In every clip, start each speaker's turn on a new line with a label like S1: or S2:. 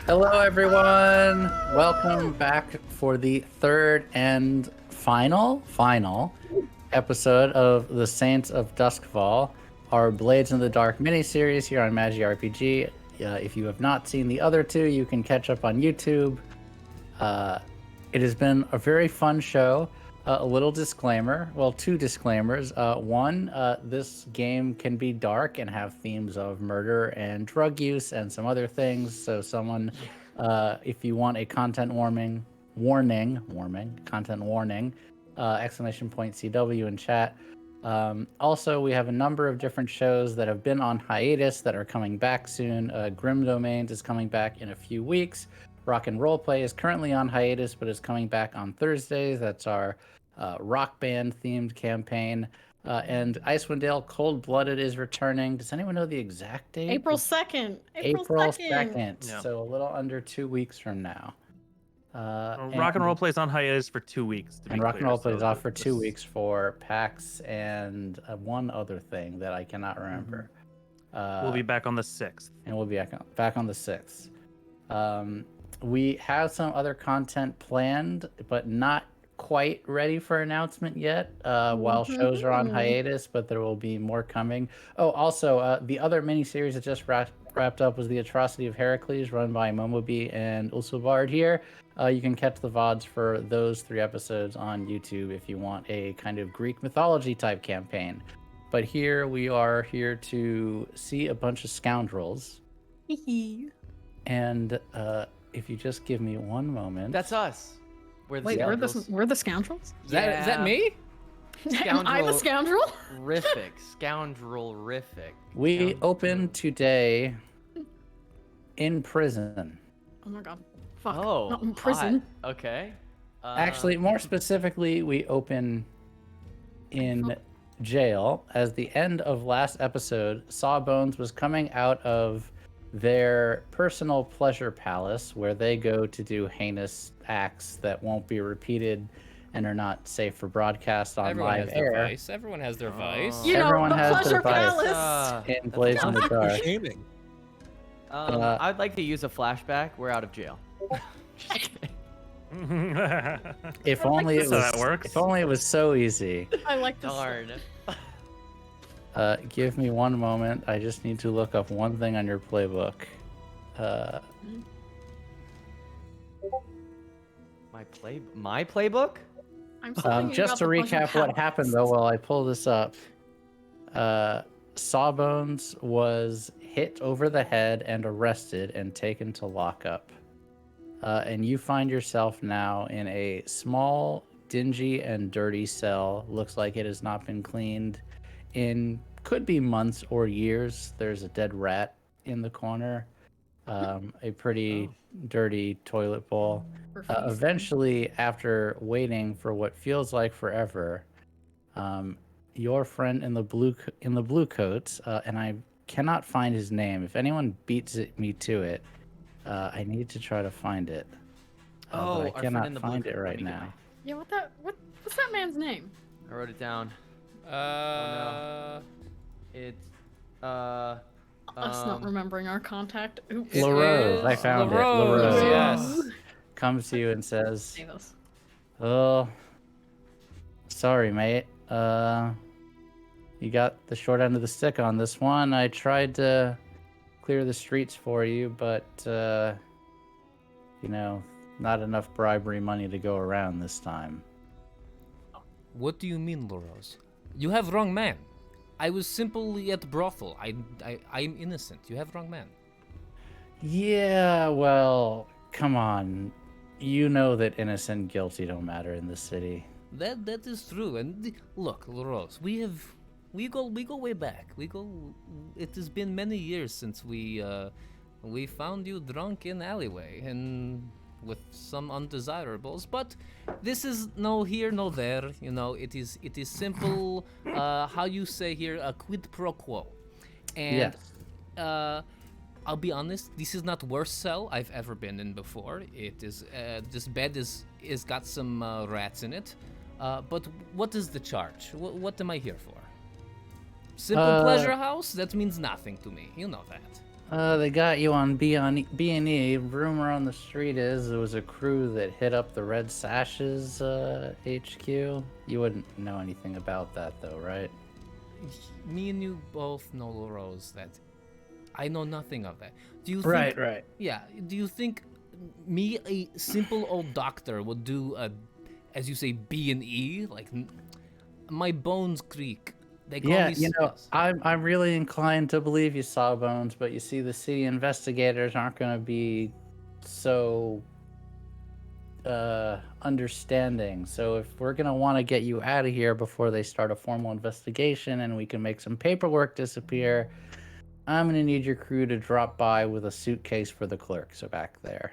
S1: Hello, everyone. Welcome back for the third and final episode of the Saints of Doskvol, our Blades in the Dark miniseries here on MagiRPG. If you have not seen the other two, you can catch up on YouTube. It has been a very fun show. A little disclaimer, well, two disclaimers. One, this game can be dark and have themes of murder and drug use and some other things. So someone, if you want a content warning, exclamation point CW in chat. Also, we have a number of different shows that have been on hiatus that are coming back soon. Grim Domains is coming back in a few weeks. Rock and Roleplay is currently on hiatus, but is coming back on Thursdays. That's our rock band themed campaign. And Icewind Dale Cold Blooded is returning. Does anyone know the exact date?
S2: April 2nd.
S1: April 2nd.
S3: Yeah.
S1: So a little under 2 weeks from now.
S3: Rock and Roll plays on hiatus for 2 weeks.
S1: And Rock and Roll plays off for 2 weeks for PAX and one other thing that I cannot remember.
S3: We'll be back on the 6th.
S1: And we'll be back on the 6th. We have some other content planned, but not quite ready for announcement yet while shows are on hiatus, but there will be more coming. Oh, also, the other miniseries that just wrapped up was The Atrocity of Heracles, run by Momobee and Usulbard here. You can catch the VODs for those 3 episodes on YouTube if you want a kind of Greek mythology type campaign. But here we are here to see a bunch of scoundrels. And if you just give me one moment.
S4: That's us. We're the
S2: Wait,
S4: scoundrels.
S2: we're the scoundrels?
S4: Is that me?
S2: Am I the scoundrel?
S4: Scoundrel-rific.
S1: We open today in prison.
S2: Oh my god. Fuck.
S4: Oh,
S2: Not in prison.
S4: hot. Okay.
S1: Actually, more specifically, we open in jail. As the end of last episode, Sawbones was coming out of their personal pleasure palace where they go to do heinous acts that won't be repeated and are not safe for broadcast on
S5: Everyone
S1: live
S5: has their
S1: air.
S5: vice. Everyone has their vice.
S2: You know,
S1: Everyone
S2: the
S1: has
S2: pleasure
S1: their vice.
S2: palace.
S1: In Blades in the Dark.
S6: Shaming.
S4: I'd like to use a flashback. We're out of jail.
S1: If only it
S3: So
S1: was.
S3: that works.
S1: If only it was so easy.
S2: I like this.
S4: Darn.
S1: Give me one moment. I just need to look up one thing on your playbook.
S4: My playbook?
S2: I'm still thinking
S1: Just
S2: about
S1: to
S2: the pleasure
S1: recap what
S2: palace.
S1: happened, though, while I pull this up, Sawbones was hit over the head and arrested and taken to lockup. And you find yourself now in a small, dingy, and dirty cell. Looks like it has not been cleaned in could be months or years. There's a dead rat in the corner, a pretty dirty toilet bowl. Eventually, after waiting for what feels like forever, your friend in the blue coats, and I cannot find his name. If anyone beats me to it, I need to try to find it. But I
S4: our friend
S1: cannot
S4: in the blue
S1: find it
S4: coat. Let
S1: right
S4: me get
S1: now.
S2: Yeah, what's that man's name?
S4: I wrote it down. It's
S2: Us not remembering our contact. Oops.
S1: LaRose, I found it.
S5: LaRose,
S1: LaRose.
S5: yes.
S1: Comes to you and says,
S2: Save us.
S1: "Oh, sorry, mate. You got the short end of the stick on this one. I tried to clear the streets for you, but not enough bribery money to go around this time."
S5: What do you mean, LaRose? You have wrong man. I was simply at brothel. I'm innocent. You have wrong man.
S1: Yeah, well, come on. You know that innocent and guilty don't matter in this city.
S5: That is true. And look, LaRose, we go way back. It has been many years since we found you drunk in alleyway and with some undesirables, but this is no here, no there. You know, it is simple. How you say here, a quid pro quo. And
S1: Yes.
S5: I'll be honest, this is not worst cell I've ever been in before. It is this bed is got some rats in it. But what is the charge? What am I here for? Simple pleasure house? That means nothing to me. You know that.
S1: They got you on B&E. Rumor on the street is it was a crew that hit up the Red Sashes HQ. You wouldn't know anything about that, though, right?
S5: Me and you both know, Rose, that I know nothing of that. Do you
S1: Right,
S5: think,
S1: right.
S5: Yeah. Do you think me, a simple old doctor, would do a, as you say, B&E? Like, my bones creak. They call
S1: Yeah,
S5: me yes.
S1: I'm really inclined to believe you saw bones, but you see, the city investigators aren't going to be so understanding. So if we're going to want to get you out of here before they start a formal investigation and we can make some paperwork disappear, I'm going to need your crew to drop by with a suitcase for the clerks back there.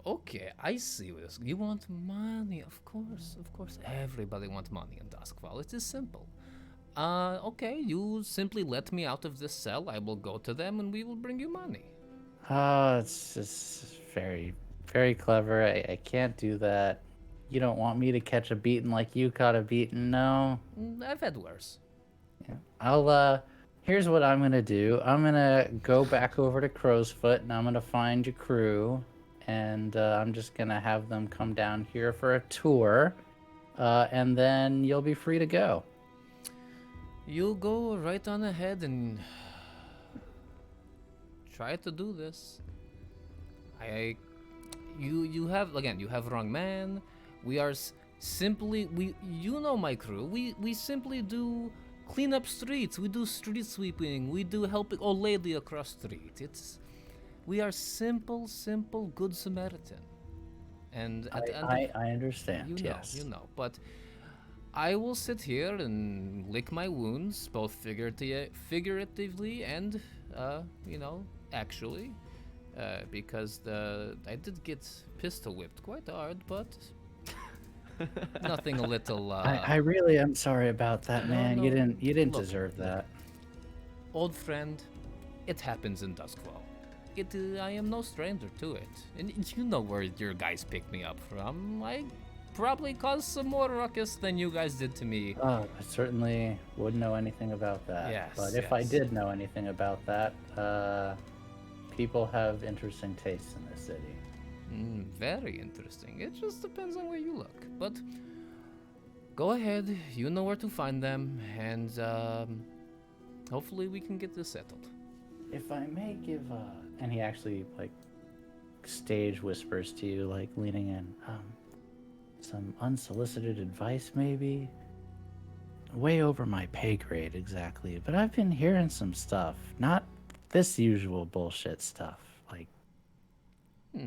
S5: Okay, I see this. You want money, of course. Everybody wants money in Doskvol. It is simple. Okay, you simply let me out of this cell. I will go to them and we will bring you money.
S1: It's just very, very clever. I can't do that. You don't want me to catch a beating like you caught a beating, no?
S5: I've had worse.
S1: Yeah. Here's what I'm gonna do. I'm gonna go back over to Crow's Foot and I'm gonna find your crew, and I'm just gonna have them come down here for a tour, and then you'll be free to go.
S5: You go right on ahead and try to do this. You have wrong man. We are simply you know my crew. We simply do clean up streets. We do street sweeping. We do helping old lady across street. We are simple good Samaritan. And at the end
S1: I understand. Yes.
S5: You know. But I will sit here and lick my wounds, both figuratively and actually, because I did get pistol whipped quite hard, but nothing a little.
S1: I really am sorry about that, man.
S5: No,
S1: You didn't
S5: look,
S1: deserve that.
S5: Old friend, it happens in Doskvol. I am no stranger to it, and you know where your guys picked me up from. I probably caused some more ruckus than you guys did to me.
S1: I certainly wouldn't know anything about that.
S5: Yes,
S1: But if I did know anything about that, people have interesting tastes in this city.
S5: Very interesting. It just depends on where you look. But go ahead, you know where to find them, and hopefully we can get this settled.
S1: If I may give, and he actually like stage whispers to you, like leaning in, some unsolicited advice, maybe. Way over my pay grade, exactly. But I've been hearing some stuff, not this usual bullshit stuff, like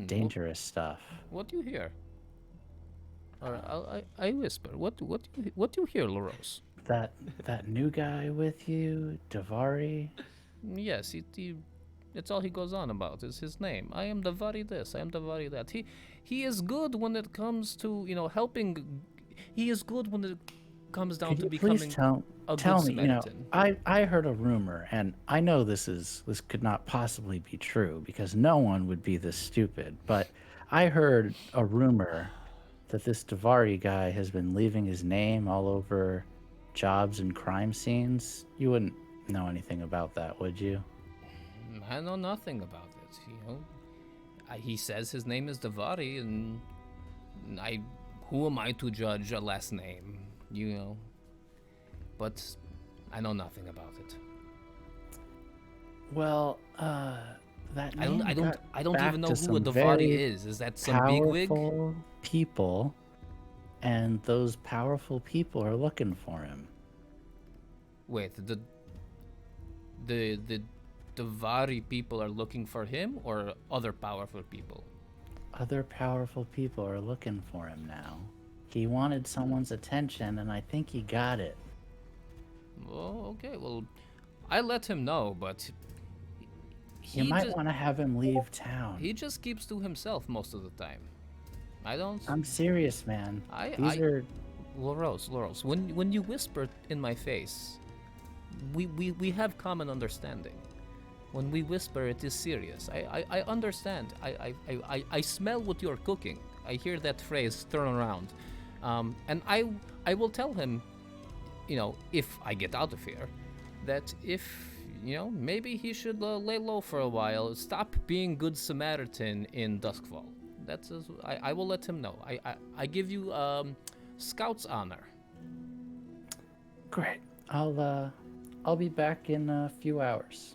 S1: dangerous stuff.
S5: What do you hear? Or I whisper. What do you hear, LaRose?
S1: That new guy with you, Davari.
S5: Yes, it's all he goes on about is his name. I am Davari this, I am Davari that. He is good when it comes to, helping. He is good when it comes down to becoming
S1: please
S5: a
S1: tell
S5: good
S1: me,
S5: Samaritan.
S1: I heard a rumor, and I know this could not possibly be true because no one would be this stupid, but I heard a rumor that this Davari guy has been leaving his name all over jobs and crime scenes. You wouldn't know anything about that, would you?
S5: I know nothing about it, He says his name is Davari, and who am I to judge a last name, But I know nothing about it.
S1: Well, that
S5: I
S1: name
S5: don't
S1: back
S5: even know
S1: to
S5: who a
S1: some
S5: Davari
S1: very
S5: is. Is that some bigwig?
S1: powerful people, and those powerful people are looking for him.
S5: Wait, the Davari people are looking for him, or other powerful people?
S1: Other powerful people are looking for him now. He wanted someone's attention, and I think he got it.
S5: Oh, okay. Well, I let him know, but
S1: You might want to have him leave town.
S5: He just keeps to himself most of the time. I don't.
S1: I'm serious, man. These are
S5: LaRose, when you whisper in my face, we have common understanding. When we whisper, it is serious. I understand. I smell what you're cooking. I hear that phrase, turn around. And I will tell him, if I get out of here, that if maybe he should lay low for a while. Stop being good Samaritan in Doskvol. I will let him know. I give you Scout's honor.
S1: Great. I'll be back in a few hours.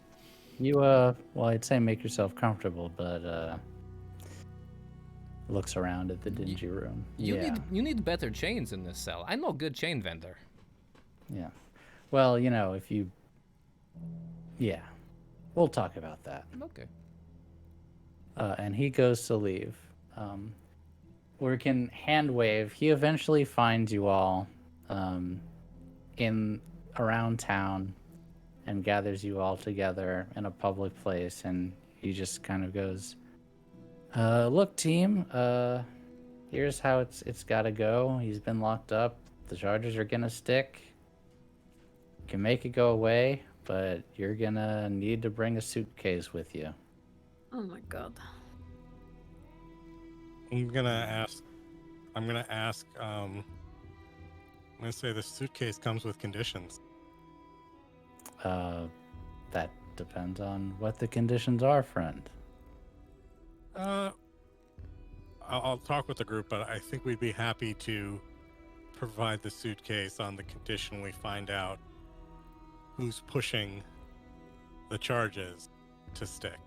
S1: You well, I'd say make yourself comfortable, but looks around at the dingy room.
S5: You need better chains in this cell. I know a good chain vendor.
S1: Yeah. Well, if you... Yeah. We'll talk about that.
S5: Okay.
S1: And he goes to leave. We can hand wave. He eventually finds you all around town and gathers you all together in a public place, and he just kind of goes, look, team, here's how it's gotta go. He's been locked up. The charges are gonna stick. You can make it go away, but you're gonna need to bring a suitcase with you.
S2: Oh my god.
S6: I'm gonna say the suitcase comes with conditions.
S1: That depends on what the conditions are, friend.
S6: I'll talk with the group, but I think we'd be happy to provide the suitcase on the condition we find out who's pushing the charges to stick.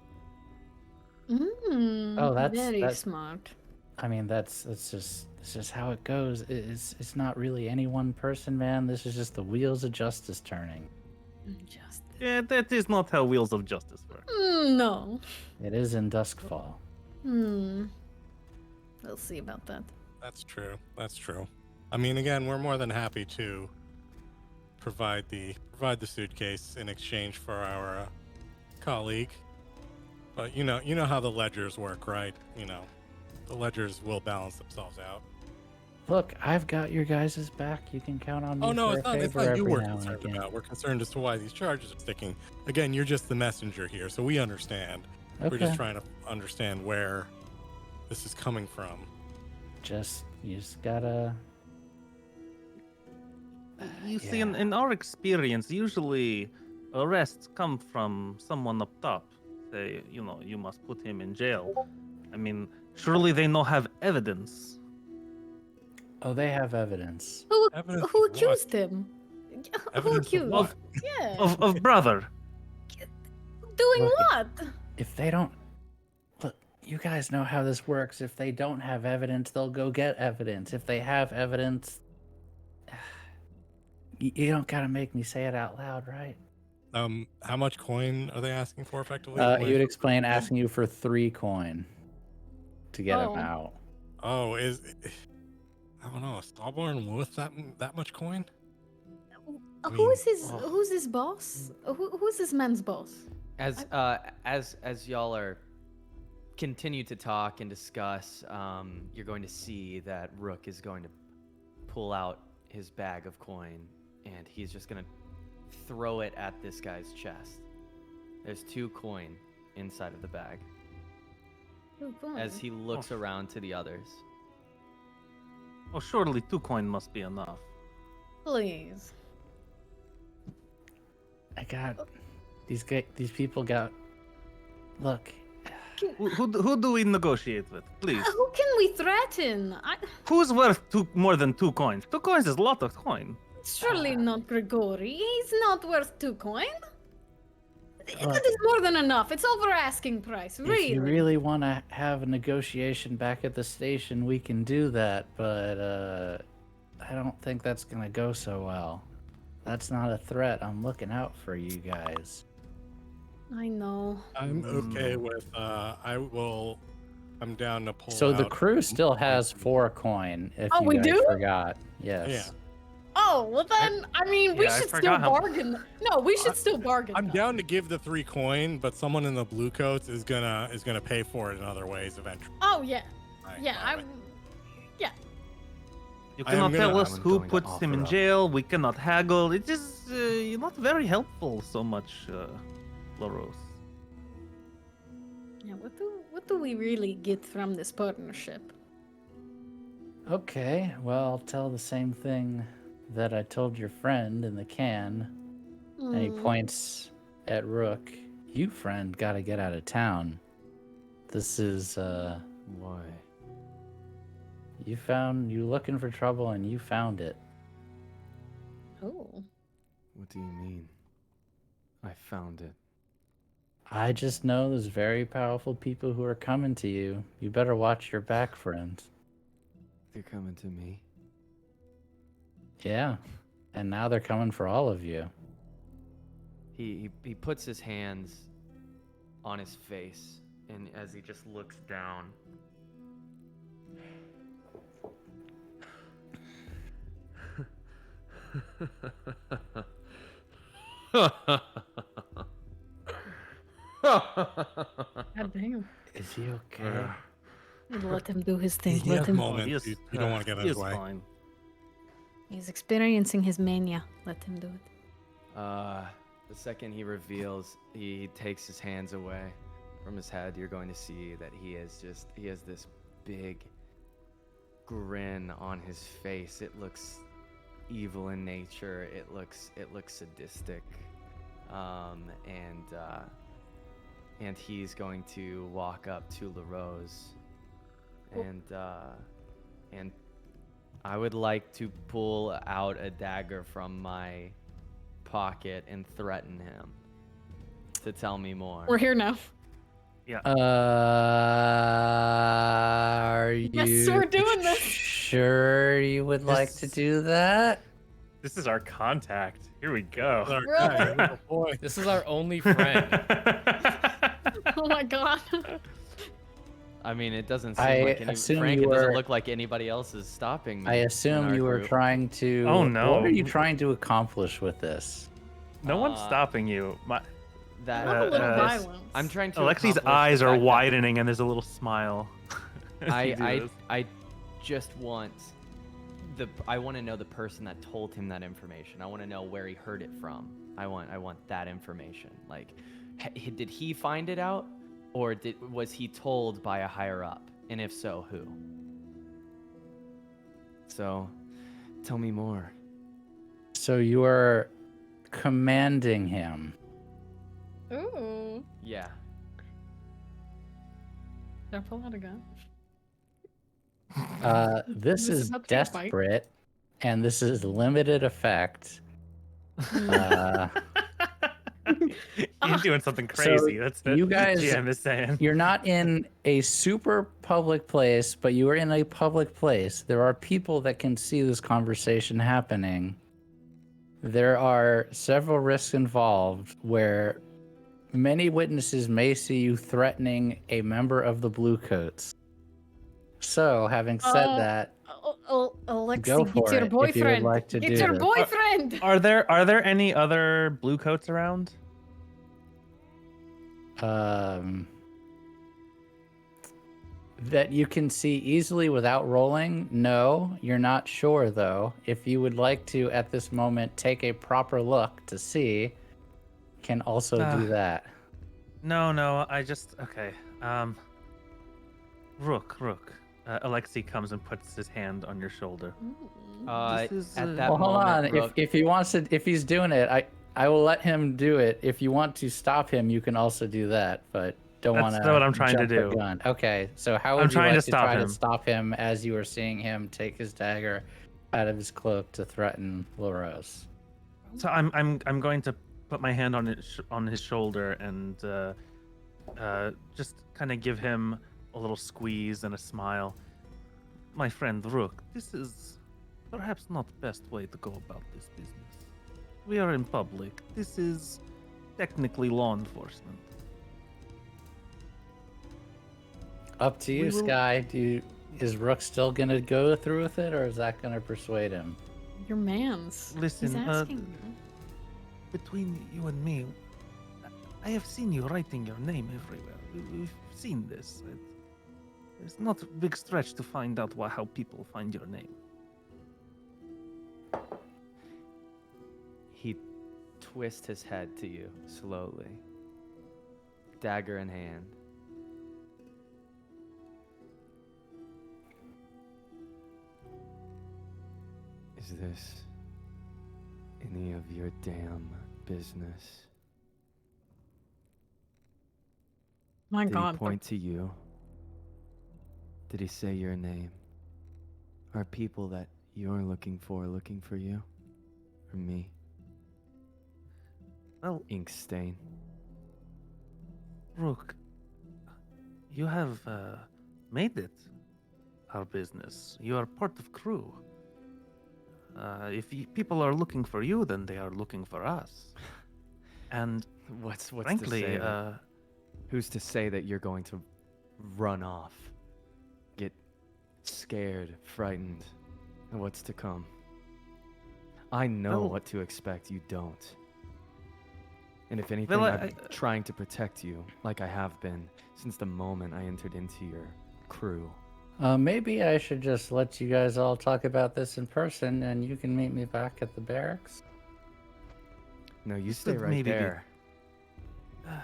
S1: Oh, that's
S2: smart.
S1: I mean, that's just how it goes. It's not really any one person, man. This is just the wheels of justice turning.
S2: Justice.
S3: Yeah, that is not how Wheels of Justice work.
S2: No.
S1: It is in Doskvol.
S2: We'll see about that.
S6: That's true. I mean, again, we're more than happy to provide the suitcase in exchange for our colleague. But you know how the ledgers work, right? The ledgers will balance themselves out.
S1: Look, I've got your guys' back. You can count on me.
S6: Oh no,
S1: for
S6: it's
S1: a
S6: not
S1: favor
S6: you
S1: every
S6: we're
S1: now and
S6: concerned
S1: again.
S6: about. We're concerned as to why these charges are sticking. Again, you're just the messenger here, so we understand.
S1: Okay.
S6: We're just trying to understand where this is coming from.
S1: You just gotta.
S3: You see, in our experience, usually arrests come from someone up top. Say, you must put him in jail. I mean, surely they don't have evidence.
S1: Oh, they have evidence.
S6: Evidence
S2: Who
S6: of what?
S2: accused him? Who
S6: Evidence of
S2: accused?
S6: what?
S2: Yeah.
S3: Of brother.
S2: Doing
S1: Look,
S2: what?
S1: If they don't... Look, you guys know how this works. If they don't have evidence, they'll go get evidence. If they have evidence... You don't gotta make me say it out loud, right?
S6: How much coin are they asking for effectively?
S1: He would explain asking you for 3 coin to get him
S2: Oh.
S1: out.
S6: Oh, I don't know, is Stormbeard worth that much coin?
S2: Who's his boss? Who's this man's boss?
S4: As y'all are continue to talk and discuss, you're going to see that Rook is going to pull out his bag of coin, and he's just going to throw it at this guy's chest. There's 2 coin inside of the bag.
S2: Oh, cool.
S4: As he looks around to the others.
S3: Oh, surely 2 coin must be enough.
S2: Please.
S1: I got... These people got... Look...
S3: Who do we negotiate with, please?
S2: Who can we threaten?
S3: Who's worth more than 2 coins? 2 coins is a lot of coin.
S2: Surely not Grigori. He's not worth 2 coin.
S1: Look,
S2: That is more than enough. It's over asking price. Really.
S1: If you really want to have a negotiation back at the station, we can do that, but I don't think that's going to go so well. That's not a threat. I'm looking out for you guys.
S2: I know.
S6: I'm okay with I'm down to pull
S1: So the
S6: out-
S1: crew still has 4 coin, if
S2: Oh,
S1: you
S2: we
S1: guys
S2: do?
S1: forgot. Yes.
S6: Yeah.
S2: Oh, well then, we
S3: Yeah, I
S2: should still
S3: forgot how-
S2: bargain. No, we should still bargain.
S6: I'm down to give the 3 coin, but someone in the blue coats is gonna pay for it in other ways eventually.
S2: Oh, yeah.
S6: Right,
S2: Yeah,
S6: right.
S3: You
S6: I am
S3: cannot tell
S6: gonna-
S3: us
S4: I'm
S3: who
S4: going to
S3: puts him in
S4: offer up.
S3: jail. We cannot haggle. It is not very helpful so much, Laros.
S2: Yeah, what do we really get from this partnership?
S1: Okay, well, I'll tell the same thing that I told your friend in the can. And he
S2: Mm.
S1: points at Rook. You, friend, gotta get out of town. This is,
S4: Why?
S1: you looking for trouble and you found it.
S2: Oh.
S4: What do you mean? I found it.
S1: I just know there's very powerful people who are coming to you. You better watch your back, friend.
S4: They're coming to me.
S1: Yeah. And now they're coming for all of you.
S4: He puts his hands on his face, and as he just looks down,
S2: God damn.
S1: Is he okay?
S2: Let him do his thing.
S6: He
S2: Let
S6: has
S2: him.
S6: moments. You don't want to get in his way.
S3: Fine.
S2: He's experiencing his mania. Let him do it.
S4: the second he reveals, he takes his hands away from his head. You're going to see that he has this big grin on his face. It looks evil in nature. It looks sadistic, and he's going to walk up to LaRose, and I would like to pull out a dagger from my pocket and threaten him to tell me more.
S2: We're here now.
S1: Are
S2: Yes,
S1: you
S2: we're doing this.
S1: sure you would like to do that?
S7: This is our contact. Here we go.
S6: Our
S2: Really?
S6: guy, little boy.
S5: This is our only friend.
S2: Oh my god.
S4: I mean, it doesn't seem
S1: I
S4: like
S1: assume
S4: Frank,
S1: you
S4: it doesn't
S1: were-
S4: look like anybody else is stopping me.
S1: I
S4: in
S1: assume
S4: our
S1: you were
S4: group.
S1: trying to.
S7: Oh, no.
S1: What are you trying to accomplish with this?
S7: No one's stopping you.
S4: that.
S2: Not a little
S7: Uh,
S2: violence.
S4: I'm trying to.
S7: Alexi's
S4: accomplish the
S7: eyes are
S4: fact that
S7: widening and there's a little smile. as you do this.
S4: I just want I want to know the person that told him that information. I want to know where he heard it from. I want that information. Like, did he find it out, or was he told by a higher up? And if so, who? So, tell me more.
S1: So you are commanding him.
S2: Ooh.
S4: Yeah.
S2: Did I pull out a gun?
S1: This
S2: This
S1: is
S2: is about to be a fight.
S1: desperate, and this is limited effect. Uh,
S7: You're doing something crazy. That's what
S1: you guys-
S7: GM is saying.
S1: You're not in a super public place, but you are in a public place. There are people that can see this conversation happening. There are several risks involved where many witnesses may see you threatening a member of the Bluecoats. So, having said that,
S2: Alexi,
S1: Go
S2: get
S1: for
S2: your
S1: it, if you would
S2: boyfriend.
S1: like to
S2: Get
S1: do
S2: your
S1: this.
S2: boyfriend.
S7: Are there any other blue coats around?
S1: that you can see easily without rolling? No, you're not sure though. If you would like to, at this moment, take a proper look to see, can also do that.
S7: No, I just okay. Rook. Alexi comes and puts his hand on your shoulder.
S4: At
S7: This is,
S4: that
S1: Well, hold on.
S4: moment, Rook,
S1: If he wants to, if he's doing it, I will let him do it. If you want to stop him, you can also do that. But don't
S7: That's
S1: want to.
S7: what I'm trying to do.
S1: Gun. Okay, so how would
S7: I'm
S1: you
S7: trying
S1: like
S7: to
S1: to try
S7: stop
S1: to
S7: him.
S1: stop him as you are seeing him take his dagger out of his cloak to threaten LaRose?
S7: So I'm going to put my hand on his shoulder and just kind of give him a little squeeze and a smile. My friend Rook, this is perhaps not the best way to go about this business. We are in public. This is technically law enforcement.
S1: Up to you,
S7: We will-
S1: Sky. Is Rook still gonna go through with it, or is that gonna persuade him?
S2: Your man's.
S7: Listen,
S2: He's asking you.
S7: Between you and me, I have seen you writing your name everywhere. We've seen this. It's not a big stretch to find out how people find your name.
S4: he twists his head to you slowly, dagger in hand. Is this any of your damn business?
S2: My
S4: Did
S2: God.
S4: he point to you? Did he say your name? Are people that you're looking for you? Or me?
S3: Well,
S4: Ink stain.
S3: Rook, you have made it our business. You are part of crew. If people are looking for you, then they are looking for us. And
S4: What's
S3: frankly,
S4: to say who's to say that you're going to run off, get scared, frightened, and what's to come? I know
S3: Well-
S4: what to expect. You don't. And if anything,
S3: Well,
S4: I'm trying to protect you, like I have been since the moment I entered into your crew.
S1: Maybe I should just let you guys all talk about this in person, and you can meet me back at the barracks.
S4: No, you
S3: This
S4: stay
S3: would
S4: right
S3: maybe be-
S4: there.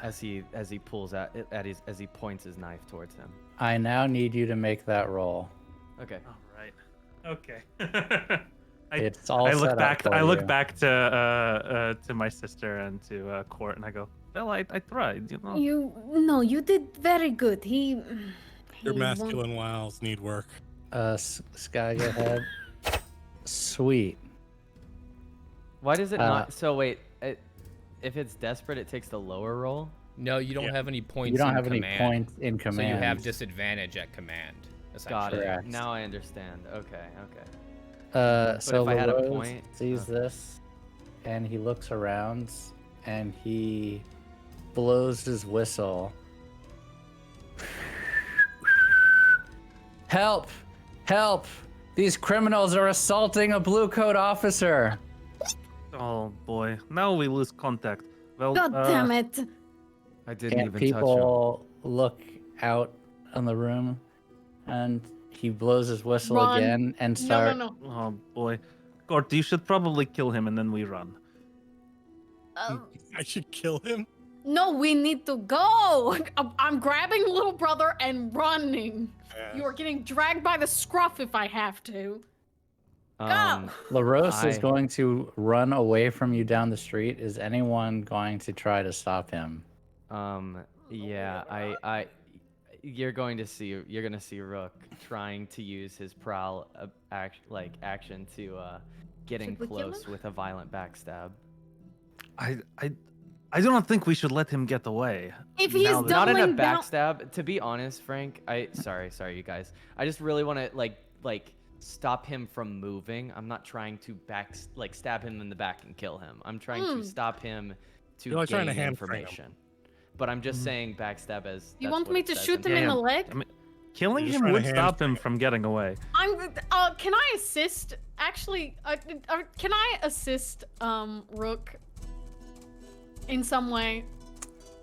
S4: As he pulls out as he points his knife towards him.
S1: I now need you to make that roll.
S4: Okay.
S3: all right, okay.
S1: It's all
S3: I look
S1: set
S3: back.
S1: up for
S3: I look
S1: you.
S3: back to my sister and to Court, and I go, "Well, I tried, you know."
S2: You did very good.
S6: Your
S2: he won't-
S6: masculine wiles need work.
S1: Sky, go ahead. Sweet.
S4: Why does it not? So wait, if it's desperate, it takes the lower roll.
S5: No, you don't
S6: Yeah.
S5: have any points.
S1: You don't
S5: in
S1: have any
S5: command,
S1: points in
S5: so
S1: command.
S5: you have disadvantage at command.
S4: Got
S5: Essentially.
S4: it.
S1: Correct.
S4: Now I understand. Okay.
S1: So
S4: if I had a
S1: LaRose
S4: point-
S1: sees this, and he looks around, and he blows his whistle. Help! Help! These criminals are assaulting a blue coat officer.
S3: Oh boy, now we lose contact. Well,
S2: God damn it.
S4: I didn't
S1: And
S4: even touch him.
S1: people look out on the room, and he blows his whistle
S2: Run.
S1: again and
S2: No,
S1: start.
S2: no, no.
S3: Oh boy, Court, you should probably kill him and then we run.
S6: I should kill him.
S2: No, we need to go. I'm grabbing little brother and running.
S6: Yeah.
S2: You are getting dragged by the scruff if I have to.
S4: Um,
S1: LaRose is
S4: I-
S1: going to run away from you down the street. Is anyone going to try to stop him?
S4: yeah, you're gonna see Rook trying to use his prowl action to get in
S2: Should we kill
S4: close
S2: him?
S4: with a violent backstab.
S3: I do not think we should let him get away.
S2: If he's
S3: Now that-
S4: Not in a
S2: doubling down,
S4: backstab. To be honest, Frank, sorry, you guys. I just really want to like stop him from moving. I'm not trying to stab him in the back and kill him. I'm trying to stop him to
S6: You're like trying to
S4: gain
S6: hamstring him.
S4: information. But I'm just saying backstab as.
S2: you
S4: that's
S2: want
S4: what
S2: me
S4: it
S2: to
S4: says
S2: shoot
S4: in
S2: him in
S3: Yeah.
S2: the leg?
S3: I mean, killing
S6: You're just
S3: him
S6: trying to
S3: would stop
S6: hamstring
S3: him from getting away.
S2: Can I assist? Actually, can I assist Rook in some way?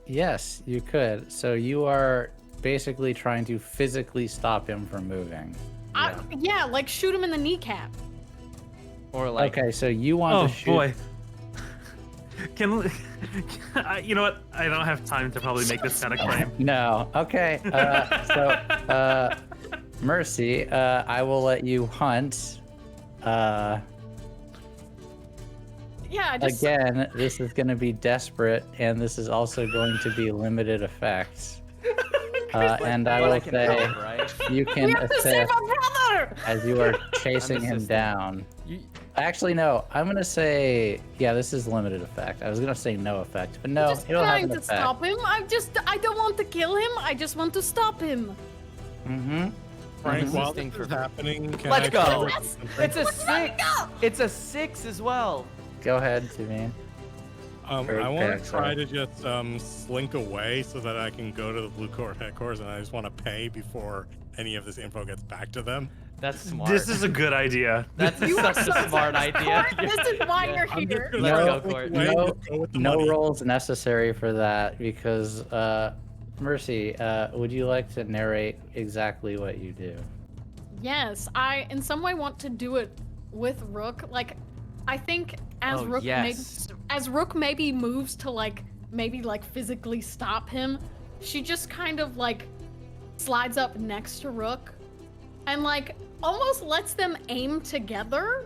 S1: Yes, you could. So you are basically trying to physically stop him from moving.
S2: Yeah, like shoot him in the kneecap.
S4: Or like.
S1: Okay, so you want
S3: Oh
S1: to shoot.
S3: boy. You know what? I don't have time to probably make this kind of claim.
S1: No. Okay. Mercy, I will let you hunt.
S2: Yeah, just
S1: Again, this is going to be desperate, and this is also going to be limited effects. And I
S4: But
S1: will
S4: can
S1: say
S4: help, right?
S1: you
S2: we
S1: can
S2: have to save
S1: assist
S2: our brother.
S1: as you are chasing him
S4: assisting.
S1: down. Actually, no. I'm going to say, yeah, this is limited effect. I was going to say no effect, but no,
S2: Just
S1: it'll have
S2: trying
S1: an
S2: to
S1: effect.
S2: stop him. I don't want to kill him. I just want to stop him.
S1: Mm-hmm.
S6: Frank, while
S4: assisting
S6: this
S4: for-
S6: is happening, can
S4: Let's
S6: I
S4: go.
S6: try to-
S2: Let's-
S4: It's a
S2: Let's let it
S4: 6.
S2: go.
S4: It's a 6 as well.
S1: Go ahead, Savine.
S6: I
S1: Very
S6: want
S1: fair,
S6: to
S1: sorry.
S6: try to just slink away so that I can go to the Blue Court headquarters, and I just want to pay before any of this info gets back to them.
S4: That's smart.
S3: This is a good idea.
S4: That's
S2: You are
S4: such
S2: so
S4: a smart idea.
S2: Court, this is why
S4: Yeah.
S2: you're
S6: I'm just
S2: here.
S6: gonna
S4: Let's
S6: try
S4: go,
S6: to slink
S4: Court.
S6: away and
S1: No-
S6: just go with the
S1: No
S6: money.
S1: rolls necessary for that because, Mercy, would you like to narrate exactly what you do?
S2: Yes, I in some way want to do it with Rook. Like, I think as
S4: Oh,
S2: Rook
S4: yes.
S2: maybe moves to maybe physically stop him, she just kind of slides up next to Rook and almost lets them aim together.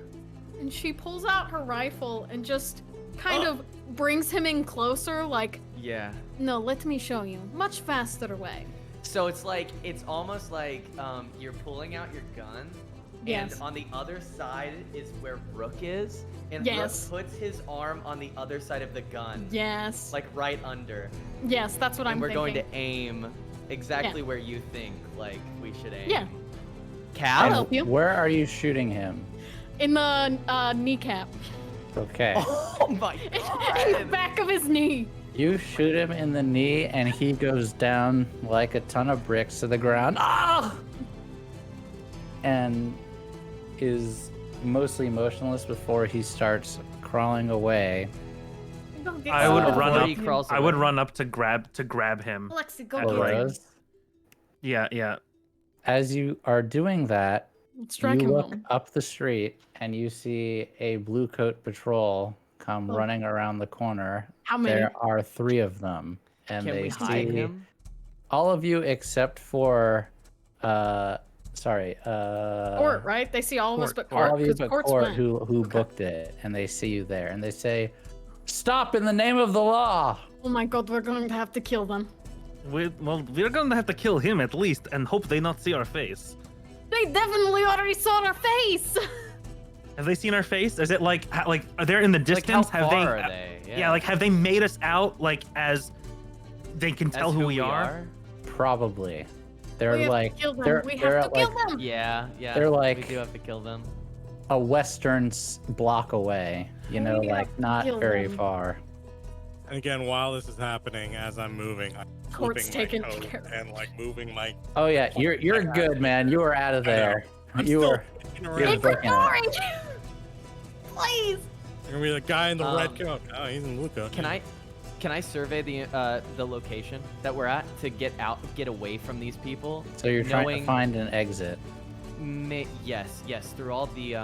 S2: And she pulls out her rifle and just kind of brings him in closer,
S4: Yeah.
S2: No, let me show you. Much faster way.
S4: So it's almost like you're pulling out your gun,
S2: Yes.
S4: and on the other side is where Rook is, and
S2: Yes.
S4: Rook puts his arm on the other side of the gun,
S2: Yes.
S4: like right under.
S2: Yes, that's what
S4: And
S2: I'm
S4: we're
S2: thinking.
S4: going to aim exactly where you think like we should aim.
S2: Yeah.
S4: Cal?
S2: I'll help you.
S1: Where are you shooting him?
S2: In the kneecap.
S1: Okay.
S4: Oh my
S2: In the
S4: god!
S2: back of his knee.
S1: You shoot him in the knee, and he goes down like a ton of bricks to the ground. Ah! And is mostly motionless before he starts crawling away.
S2: Don't get
S7: I would
S2: so
S7: run
S4: Before
S7: up.
S4: he crawls
S7: I would
S4: away.
S7: run up to grab him.
S2: Alexi, go
S7: At
S2: get
S7: right.
S2: him.
S1: Rose,
S7: Yeah.
S1: as you are doing that,
S2: Strike
S1: you
S2: him
S1: look
S2: home.
S1: up the street and you see a blue coat patrol come
S2: Oh.
S1: running around the corner.
S2: How many?
S1: There are 3 of them, and
S4: Can
S1: they
S4: we
S1: see
S4: hide him?
S1: all of you except for
S2: Court, right? They see all of us but
S1: all
S2: Court.
S1: of you
S2: 'cause
S1: but
S2: Court's
S1: Court
S2: went.
S1: who booked it, and they see you there, and they say, "Stop in the name of the law!"
S2: Oh my god, we're going to have to kill them.
S7: We're gonna have to kill him at least, and hope they not see our face.
S2: They definitely already saw our face.
S7: Have they seen our face? Is it like are they in the distance?
S4: Like how far are they?
S7: Yeah, like have they made us out like as they can tell
S4: That's
S7: who we are?
S1: Probably. They're
S2: We have to
S1: like
S2: kill them.
S1: they're
S2: We
S1: they're
S2: have to
S1: at
S2: kill
S1: like
S2: them.
S4: Yeah.
S1: They're
S4: we
S1: like-
S4: do have to kill them.
S1: a western block away. You know,
S2: We have
S1: like
S2: to
S1: not
S2: kill
S1: very
S2: them.
S1: far.
S6: And again, while this is happening, as I'm moving, I'm
S2: Court's
S6: flipping my
S2: taken
S6: coat
S2: care of.
S6: and like moving my.
S1: Oh yeah, you're good, man. You were out of
S6: I know.
S1: there.
S6: I'm
S1: You
S6: still
S1: were.
S6: looking
S1: you're
S6: around.
S2: It's
S1: booking it.
S2: orange. Please.
S6: You're gonna be the guy in the red
S4: Um,
S6: coat. Oh, he's in blue coat.
S4: Can I survey the location that we're at to get away from these people?
S1: So you're trying to
S4: knowing-
S1: find an exit.
S4: Yes, through all the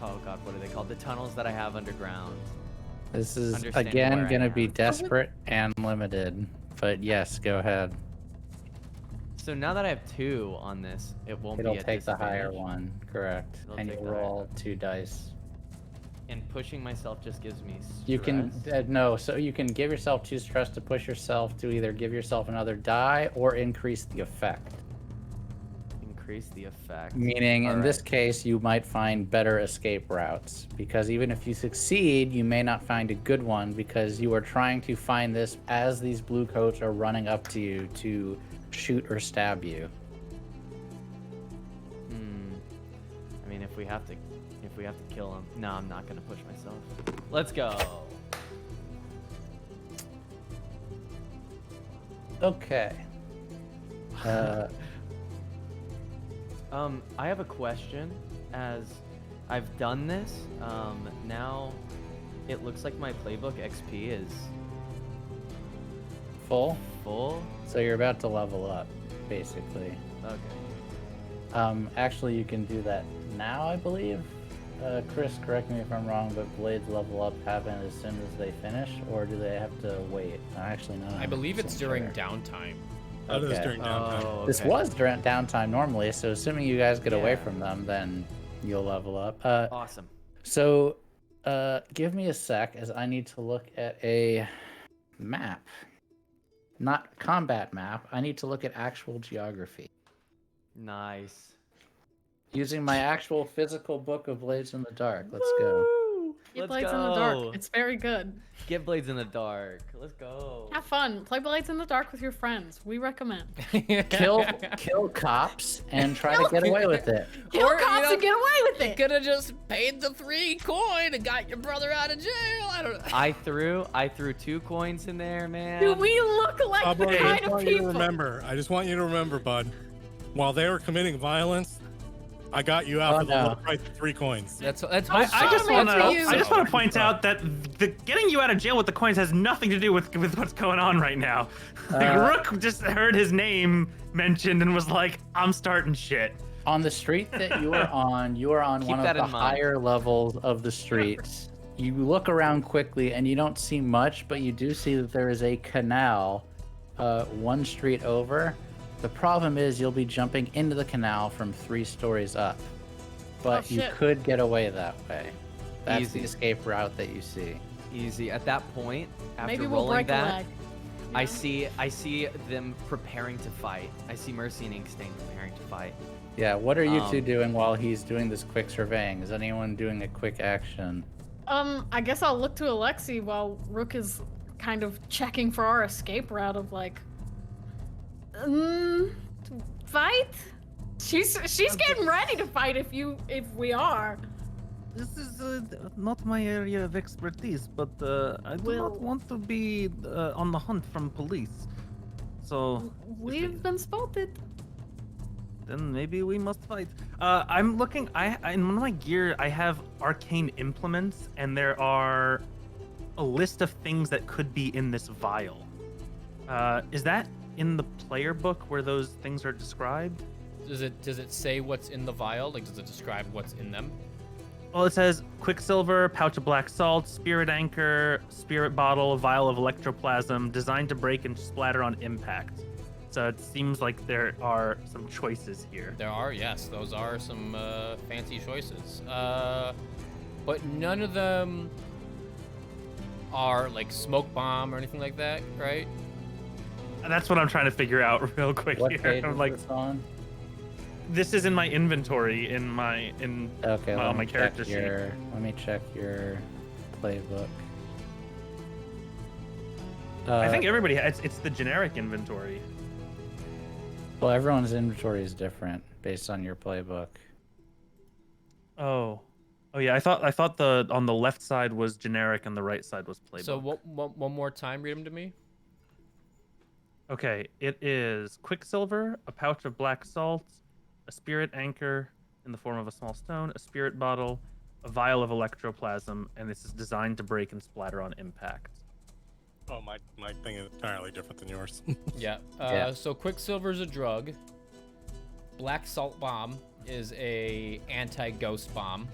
S4: oh god, what are they called? The tunnels that I have underground.
S1: This is
S4: Understanding
S1: again
S4: where I
S1: gonna
S4: am.
S1: be desperate and limited. But yes, go ahead.
S4: So now that I have 2 on this, it won't
S1: It'll
S4: be at
S1: take the higher
S4: disadvantage.
S1: one, correct?
S4: It'll
S1: And
S4: take
S1: you
S4: the higher
S1: roll
S4: one.
S1: 2 dice.
S4: And pushing myself just gives me stress.
S1: You can no, so you can give yourself 2 stress to push yourself to either give yourself another die or increase the effect.
S4: increase the effect.
S1: Meaning, in
S4: Alright.
S1: this case, you might find better escape routes because even if you succeed, you may not find a good one because you are trying to find this as these blue coats are running up to you to shoot or stab you.
S4: I mean, if we have to kill him. No, I'm not gonna push myself. Let's go.
S1: Okay.
S4: I have a question. As I've done this, now it looks like my playbook XP is
S1: Full.
S4: full.
S1: So you're about to level up, basically.
S4: Okay.
S1: Actually, you can do that now, I believe. Chris, correct me if I'm wrong, but Blades level up happen as soon as they finish, or do they have to wait? Actually, no.
S5: I believe it's during downtime.
S6: That is
S1: Okay.
S6: during downtime.
S4: Oh,
S1: This
S4: okay.
S1: was during downtime normally, so assuming you guys get away
S4: Yeah.
S1: from them, then you'll level up.
S4: Awesome.
S1: So, give me a sec as I need to look at a map. Not combat map. I need to look at actual geography.
S4: Nice.
S1: Using my actual physical book of Blades in the Dark. Let's go.
S2: Get
S4: Let's
S2: Blades in the
S4: go.
S2: Dark. It's very good.
S4: Get Blades in the Dark. Let's go.
S2: Have fun. Play Blades in the Dark with your friends. We recommend.
S1: Kill cops and try to get away with it.
S2: Kill
S5: Or, you
S2: cops
S5: know,
S2: and get away with it.
S5: Could have just paid the 3 coin and got your brother out of jail. I don't know.
S4: I threw 2 coins in there, man.
S2: Do we look like the
S6: Bud, I
S2: kind
S6: just
S2: of
S6: want you to
S2: people?
S6: remember. I just want you to remember, Bud. While they were committing violence, I got you out
S1: Oh,
S6: for the
S1: no.
S6: low price of 3 coins.
S5: That's
S2: I
S7: I just
S2: so
S7: want
S2: meant for you.
S7: to point out that the getting you out of jail with the coins has nothing to do with what's going on right now. Like, Rook just heard his name mentioned and was like, "I'm starting shit."
S1: On the street that you are on
S4: Keep
S1: one of
S4: that
S1: the
S4: in mind.
S1: higher levels of the streets. You look around quickly and you don't see much, but you do see that there is a canal 1 street over. The problem is you'll be jumping into the canal from 3 stories up. But
S2: Oh,
S1: you
S2: shit.
S1: could get away that way. That's
S4: Easy.
S1: the escape route that you see.
S4: Easy. At that point, after
S2: Maybe we'll
S4: rolling
S2: break a
S4: that,
S2: leg.
S4: I see them preparing to fight. I see Mercy and Inkstain preparing to fight.
S1: Yeah, what are you two doing while he's doing this quick surveying? Is anyone doing a quick action?
S2: I guess I'll look to Alexi while Rook is kind of checking for our escape route of like, fight? She's getting ready to fight if we are.
S3: This is not my area of expertise, but I do
S2: Well-
S3: not want to be on the hunt from police. So
S2: We've been spotted.
S3: then maybe we must fight. I'm looking. In one of my gear, I have arcane implements, and there are a list of things that could be in this vial. Is that in the player book where those things are described?
S5: Does it say what's in the vial? Like, does it describe what's in them?
S3: Well, it says quicksilver, pouch of black salt, spirit anchor, spirit bottle, vial of electroplasm, designed to break and splatter on impact. So it seems like there are some choices here.
S5: There are, yes, those are some fancy choices. But none of them are like smoke bomb or anything like that, right?
S3: That's what I'm trying to figure out real quick
S1: What
S3: here.
S1: page
S3: I'm
S1: is
S3: like,
S1: this on?
S3: this is in my inventory on my character sheet.
S1: Let me check your playbook.
S3: I think everybody it's the generic inventory.
S1: Well, everyone's inventory is different based on your playbook.
S3: Oh yeah. I thought the on the left side was generic and the right side was playbook.
S5: So one more time, read them to me.
S3: Okay, it is quicksilver, a pouch of black salt, a spirit anchor in the form of a small stone, a spirit bottle, a vial of electroplasm, and this is designed to break and splatter on impact.
S6: Oh, my thing is entirely different than yours.
S5: Yeah.
S1: Yeah.
S5: So Quicksilver is a drug. Black Salt Bomb is a anti-ghost bomb.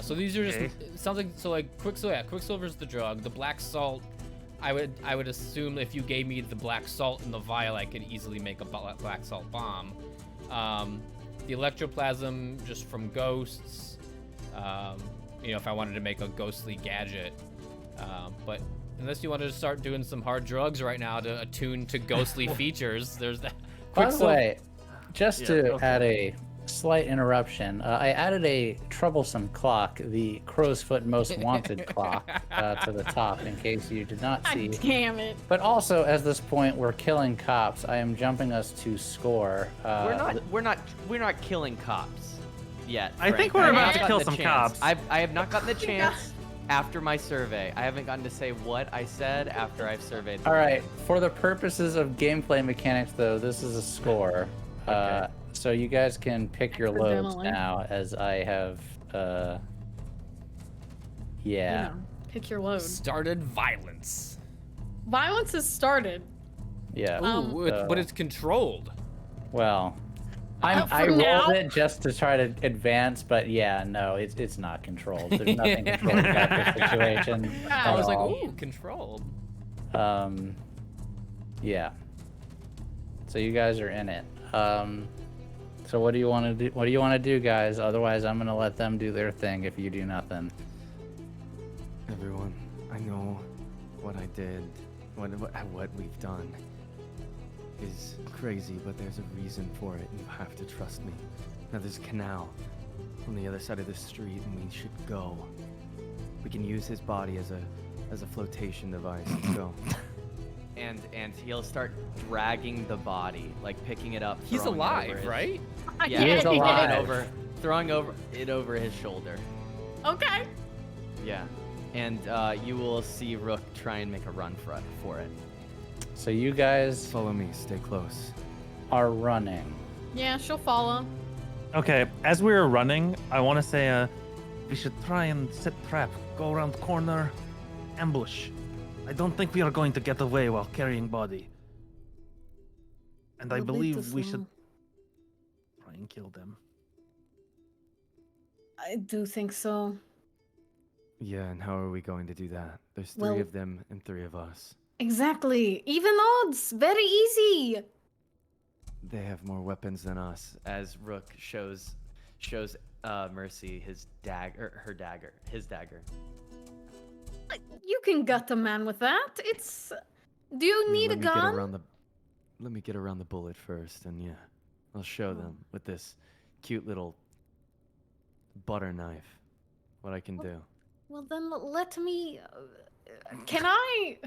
S5: So these are just
S3: Okay.
S5: it sounds like so like Quicksilver. Yeah, Quicksilver is the drug. The Black Salt, I would assume if you gave me the Black Salt in the vial, I could easily make a Black Salt bomb. The Electroplasm just from ghosts. If I wanted to make a ghostly gadget, but. Unless you wanted to start doing some hard drugs right now to attune to ghostly features, there's that.
S1: By the way, just
S3: Yeah,
S1: to
S3: go for
S1: add
S3: it.
S1: a slight interruption, I added a troublesome clock, the Crow's Foot Most Wanted clock, to the top in case you did not see.
S2: God damn it.
S1: But also, at this point, we're killing cops. I am jumping us to score.
S4: We're not killing cops yet.
S3: I think
S4: Frank.
S3: we're
S4: have
S3: about
S4: not
S3: to
S4: gotten
S3: kill
S4: the
S3: some
S4: chance.
S3: cops.
S4: I have not gotten the chance after my survey. I haven't gotten to say what I said after I've surveyed.
S1: All right, for the purposes of gameplay mechanics, though, this is a score.
S4: Okay.
S1: So you guys can pick your loads
S2: Accidentally.
S1: now, as I have. Yeah.
S2: You know, pick your load.
S5: Started violence.
S2: Violence has started.
S1: Yeah.
S5: Ooh, but it's controlled.
S1: Well,
S2: For
S1: I rolled
S2: now?
S1: it just to try to advance, but yeah, no, it's not controlled. There's nothing controlled about this situation.
S5: I
S1: at
S5: was like,
S1: all.
S5: ooh, controlled.
S1: Yeah. So you guys are in it. So what do you want to do? What do you want to do, guys? Otherwise, I'm gonna let them do their thing if you do nothing.
S4: Everyone, I know what I did, what we've done is crazy, but there's a reason for it. You have to trust me. Now there's a canal on the other side of the street, and we should go. We can use his body as a flotation device. Let's go. And he'll start dragging the body, like picking it up.
S5: He's
S4: throwing it over
S5: alive,
S4: his-
S5: right?
S4: Yeah,
S1: He is alive.
S4: throwing it over his shoulder.
S2: Okay.
S4: Yeah, and you will see Rook try and make a run for it.
S1: So you guys
S4: Follow me. Stay close.
S1: are running.
S2: Yeah, she'll follow.
S3: Okay, as we were running, I want to say we should try and set trap, go around corner, ambush. I don't think we are going to get away while carrying body. And I
S2: We'll leave
S3: believe
S2: this
S3: we should
S2: alone.
S3: try and kill them.
S2: I do think so.
S4: Yeah, and how are we going to do that? There's
S2: Well-
S4: 3 of them and 3 of us.
S2: Exactly. Even odds. Very easy.
S4: They have more weapons than us. As Rook shows Mercy his dagger.
S2: You can gut a man with that. It's. Do you
S4: Yeah,
S2: need a
S4: let me get
S2: gun?
S4: around the let me get around the bullet first, and yeah, I'll show them with this cute little butter knife what I can do.
S2: Well, then let me. Can I?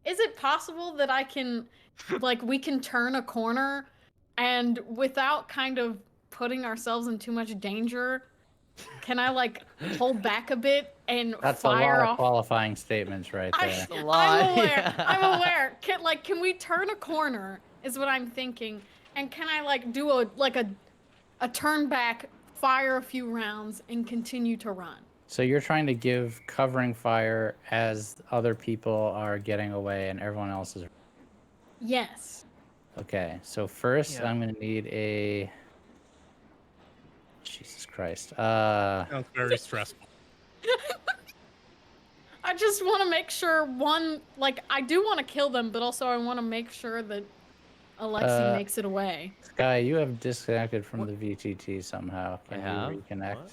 S2: Is it possible that I can, like, we can turn a corner, and without kind of putting ourselves in too much danger, can I like hold back a bit and
S1: That's a
S2: fire
S1: lot of
S2: off?
S1: qualifying statements right there.
S4: a lot,
S2: I'm aware.
S4: yeah.
S2: I'm aware. Can we turn a corner? Is what I'm thinking. And can I like do a turn back, fire a few rounds, and continue to run?
S1: So you're trying to give covering fire as other people are getting away and everyone else is.
S2: Yes.
S1: Okay, so first
S3: Yeah.
S1: I'm gonna need a. Jesus Christ.
S6: Sounds very stressful.
S2: I just want to make sure I do want to kill them, but also I want to make sure that Alexi makes it away.
S1: Sky, you have disconnected from the VTT somehow. Can
S4: have?
S1: you reconnect?
S4: What?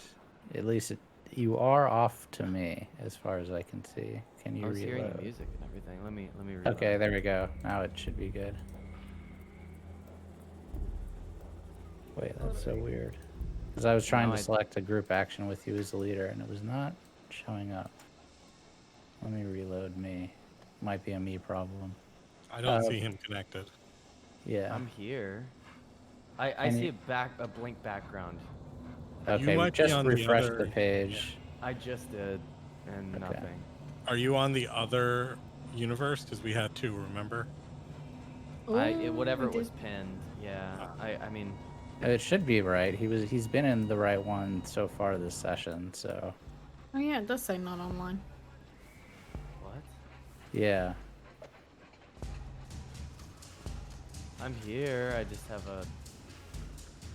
S1: At least you are off to me, as far as I can see. Can you
S4: I was hearing the
S1: reload?
S4: music and everything. Let me reload.
S1: Okay, there we go. Now it should be good. Wait, that's so weird. Because I was trying
S4: Now
S1: to select a group action with you as the leader, and it was not showing up. Let me reload me. Might be a me problem.
S6: I don't see him connected.
S1: Yeah.
S4: I'm here. I
S1: And
S4: see
S1: you-
S4: a blank background.
S1: Okay, we
S6: might be
S1: just
S6: on the
S1: refreshed
S6: other-
S1: the page.
S4: I just did, and
S1: Okay.
S4: nothing.
S6: Are you on the other universe? Because we had two, remember?
S4: Whatever
S2: Ooh,
S4: it
S2: we
S4: was
S2: did-
S4: pinned. Yeah. I mean,
S1: It should be right. He's been in the right one so far this session, so
S2: Oh yeah, it does say not online.
S4: what?
S1: yeah.
S4: I'm here. I just have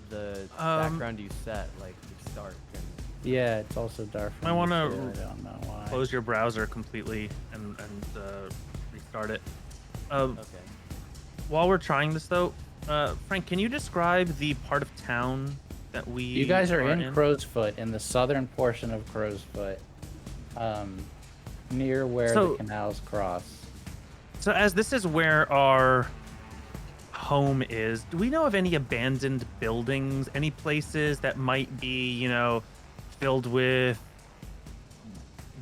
S4: the
S3: Um,
S4: background you set, like it's dark and
S1: Yeah, it's also dark. for
S3: I
S1: me,
S3: wanna
S1: too. I don't know why.
S3: Close your browser completely and restart it.
S4: okay.
S3: While we're trying this though, Frank, can you describe the part of town that we
S1: You guys are in Crowsfoot, in the southern portion of Crowsfoot, near where
S3: So-
S1: the canals cross.
S3: So as this is where our home is, do we know of any abandoned buildings, any places that might be, filled with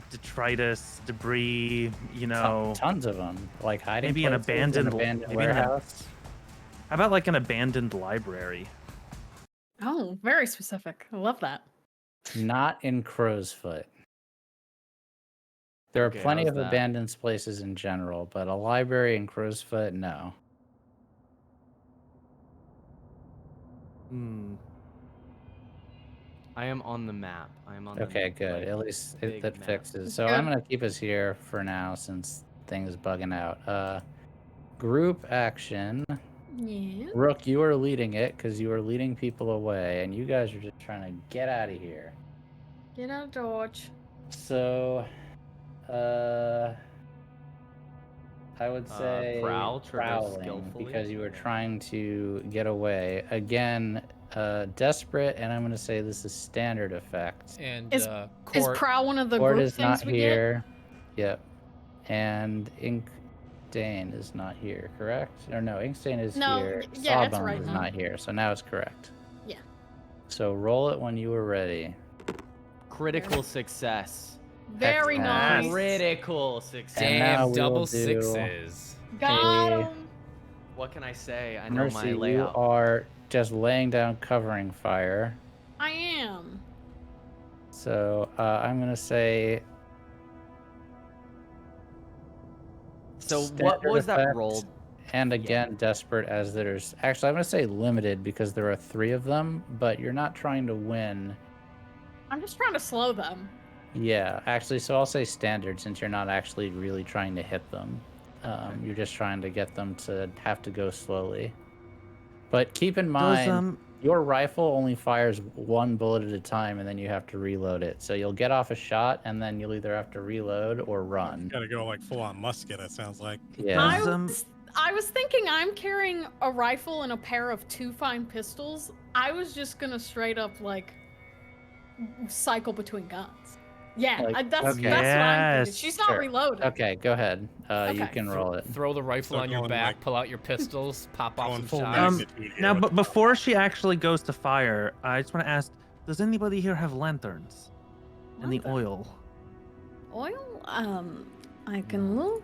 S3: detritus, debris,
S1: Tons of them, like hiding
S3: Maybe an
S1: places, an
S3: abandoned-
S1: abandoned
S3: maybe an-
S1: warehouse.
S3: how about like an abandoned library?
S2: Oh, very specific. I love that.
S1: Not in Crowsfoot. There are
S4: Okay,
S1: plenty
S4: how's
S1: of
S4: that?
S1: abandoned places in general, but a library in Crowsfoot, no.
S4: I am on the map. I am on
S1: Okay,
S4: the
S1: good.
S4: like,
S1: At least
S4: big
S1: that
S4: map.
S1: fixes. So I'm
S2: Good.
S1: gonna keep us here for now since things bugging out. Group action.
S2: Yeah.
S1: Rook, you are leading it because you are leading people away, and you guys are just trying to get out of here.
S2: Get out, Dodge.
S1: So, I would say
S4: prowl, traverse
S1: prowling
S4: skillfully?
S1: because you were
S4: Okay.
S1: trying to get away. Again, desperate, and I'm going to say this is standard effect.
S5: And
S2: Is
S5: court.
S2: Prowl one of the
S1: Cord
S2: group
S1: is
S2: things
S1: not
S2: we get?
S1: here. Yep. And Ink Dane is not here, correct? Or no, Ink Stain is
S2: No,
S1: here.
S2: yeah, it's
S1: Sawbones
S2: right
S1: is
S2: now.
S1: not here, so now it's correct.
S2: Yeah.
S1: So roll it when you are ready.
S4: Critical success.
S2: Very
S1: Excellent.
S2: nice.
S4: Critical success.
S1: And now
S5: Damn,
S1: we will
S5: double
S1: do-
S5: sixes.
S2: Got
S1: Hey.
S2: him.
S4: What can I say? I know
S1: Mercy,
S4: my
S1: you
S4: layout.
S1: are just laying down covering fire.
S2: I am.
S1: So I'm going to say
S4: So what
S1: standard
S4: was that
S1: effect,
S4: rolled?
S1: And again, desperate as there's... Actually, I'm going to say limited because there are 3 of them, but you're not trying to win.
S2: I'm just trying to slow them.
S1: Yeah, actually, so I'll say standard since you're not actually really trying to hit them. You're just trying to get them to have to go slowly. But keep in mind, your rifle only fires 1 bullet at a time, and then you have to reload it. So you'll get off a shot, and then you'll either have to reload or run.
S6: Gotta go like full on musket, it sounds like.
S1: Yeah.
S2: I was thinking I'm carrying a rifle and a pair of 2 fine pistols. I was just gonna straight up like cycle between guns. Yeah,
S1: Like,
S2: that's
S1: okay.
S2: what I'm thinking.
S7: Yes,
S2: She's not
S1: sure.
S2: reloaded.
S1: Okay, go ahead. You
S2: Okay.
S1: can roll it.
S5: Throw the rifle
S6: So
S5: on your
S6: going,
S5: back,
S6: like-
S5: pull out your pistols, pop off
S6: Going
S5: some
S6: full
S5: shots.
S6: magnitude here
S7: Now,
S6: with
S7: but
S6: the
S7: before she actually goes to fire, I just want to ask: does anybody here have lanterns? And the
S2: Lantern.
S7: oil?
S2: I can look.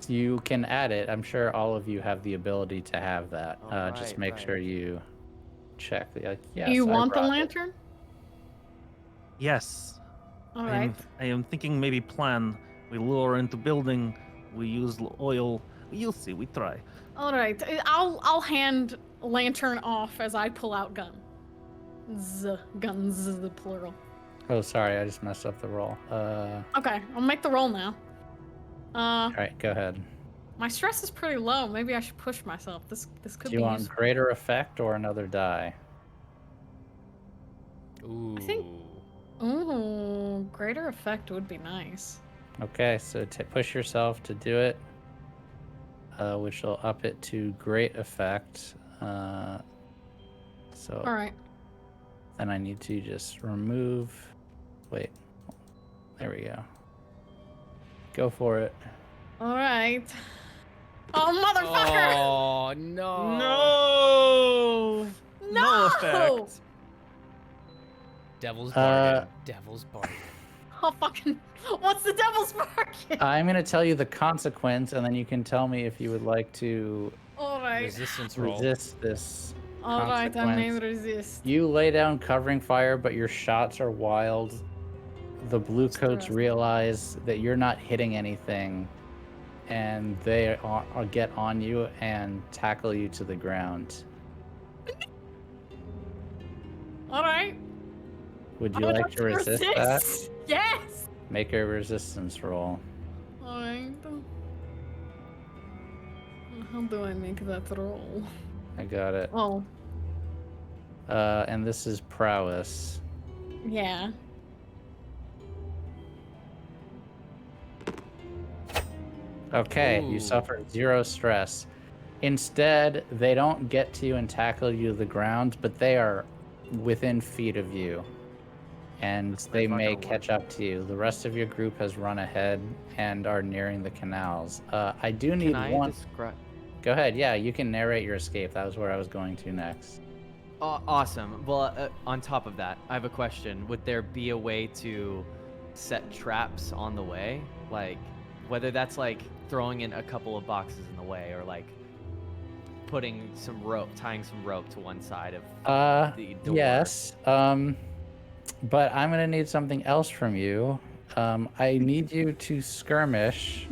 S1: You can add it. I'm sure all of you have the ability to have that.
S4: Oh,
S1: Just
S4: right,
S1: make
S4: right.
S1: sure you check. Like, yes,
S2: Do you
S1: I
S2: want the
S1: brought it.
S2: lantern?
S7: Yes.
S2: All
S7: I
S2: right.
S7: am thinking maybe plan. We lure into building. We use oil. You'll see. We try.
S2: All right. I'll hand lantern off as I pull out gun. Guns, the plural.
S1: Oh, sorry, I just messed up the roll.
S2: Okay, I'll make the roll now.
S1: All right, go ahead.
S2: My stress is pretty low. Maybe I should push myself. This could
S1: Do you
S2: be
S1: want
S2: useful.
S1: greater effect or another die?
S5: Ooh.
S2: I think- Ooh, greater effect would be nice.
S1: Okay, so push yourself to do it, which will up it to great effect. So
S2: All right.
S1: then I need to just remove. Wait, there we go. Go for it.
S2: All right. Oh, motherfucker!
S5: Oh no.
S7: No.
S2: No!
S7: effect.
S5: Devil's bargain. Devil's bargain.
S2: Oh, fucking. What's the devil's bargain?
S1: I'm gonna tell you the consequence, and then you can tell me if you would like to
S2: All right.
S5: Resistance roll.
S1: resist this.
S2: All right, I may
S1: consequence.
S2: resist.
S1: You lay down covering fire, but your shots are wild. The blue coats
S2: Stressed.
S1: realize that you're not hitting anything, and they get on you and tackle you to the ground.
S2: All right.
S1: Would
S2: I
S1: you
S2: would
S1: like
S2: have
S1: to resist that?
S2: Yes.
S1: Make a resistance roll.
S2: All right. How do I make that roll?
S1: I got it.
S2: Oh,
S1: And this is prowess.
S2: yeah.
S1: Okay, you
S5: Ooh.
S1: suffered 0 stress. Instead, they don't get to you and tackle you to the ground, but they are within feet of you. And they
S7: not
S1: may
S7: gonna
S1: catch up to you. The rest of your group has run ahead and are nearing the canals. I do need
S4: Can I
S1: one.
S4: describe?
S1: Go ahead. Yeah, you can narrate your escape. That was where I was going to next.
S4: Awesome. Well, on top of that, I have a question. Would there be a way to set traps on the way? Like, whether that's like throwing in a couple of boxes in the way, or like putting some rope, tying some rope to one side of the door.
S1: Yes. But I'm gonna need something else from you. I need you to skirmish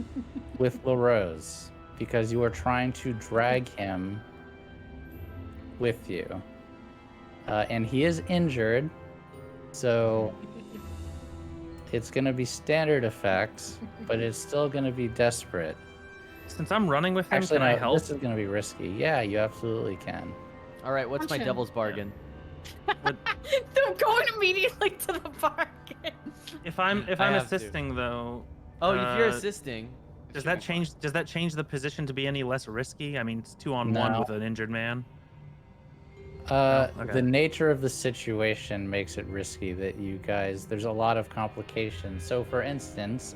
S1: with LaRose because you are trying to drag him with you. And he is injured, so it's gonna be standard effects, but it's still gonna be desperate.
S7: Since I'm running with him,
S1: Actually,
S7: can I
S1: no,
S7: help?
S1: this is gonna be risky. Yeah, you absolutely can.
S4: All right, what's my
S2: Punch him.
S4: devil's bargain?
S2: They're going immediately to the bargain.
S7: If I'm
S4: I have to.
S7: assisting though,
S4: Oh, if you're
S7: uh,
S4: assisting.
S7: does
S4: shoot my
S7: that change? Does that change the position to be any less risky? I mean, it's 2-on-1
S1: No.
S7: with an injured man.
S1: The
S7: okay.
S1: nature of the situation makes it risky that you guys, there's a lot of complications. So for instance,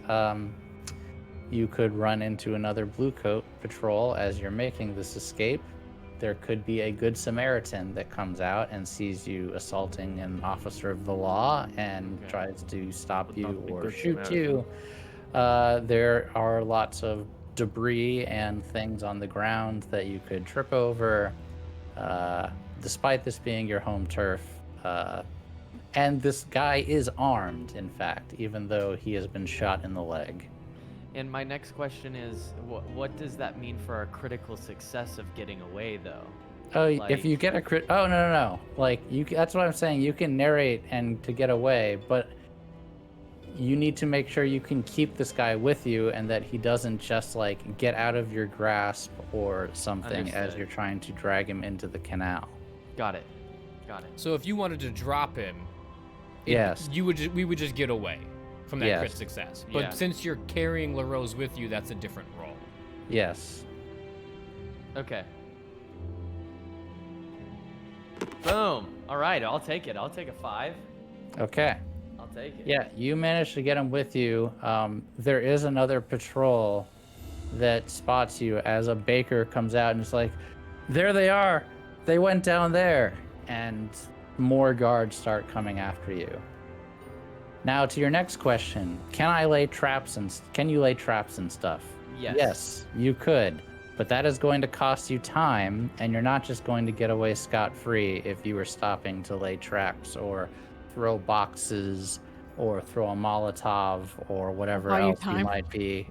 S1: you could run into another blue coat patrol as you're making this escape. There could be a good Samaritan that comes out and sees you assaulting an officer of the law and
S4: Okay.
S1: tries to stop
S7: Would
S1: you
S7: not be
S1: or
S7: good
S1: shoot
S7: Samaritan.
S1: you. There are lots of debris and things on the ground that you could trip over. Despite this being your home turf, and this guy is armed, in fact, even though he has been shot in the leg.
S4: And my next question is, what does that mean for our critical success of getting away, though?
S1: Oh, if
S4: Like-
S1: you get a crit, oh no, like that's what I'm saying. You can narrate and to get away, but you need to make sure you can keep this guy with you and that he doesn't just like get out of your grasp or something as
S4: Understood.
S1: you're trying to drag him into the canal.
S4: Got it. Got it.
S5: So if you wanted to drop him,
S1: Yes.
S5: we would just get away from that crit
S1: Yes.
S5: success. But
S4: Yeah.
S5: since you're carrying LaRose with you, that's a different role.
S1: Yes.
S4: Okay. Boom. All right, I'll take it. I'll take a 5.
S1: Okay.
S4: I'll take it.
S1: Yeah, you managed to get him with you. There is another patrol that spots you as a baker comes out and is like, there they are. They went down there. And more guards start coming after you. Now to your next question. Can you lay traps and stuff?
S4: Yes.
S1: Yes, you could. But that is going to cost you time, and you're not just going to get away scot-free if you were stopping to lay traps or throw boxes or throw a Molotov or whatever
S2: Buy you
S1: else you
S2: time.
S1: might be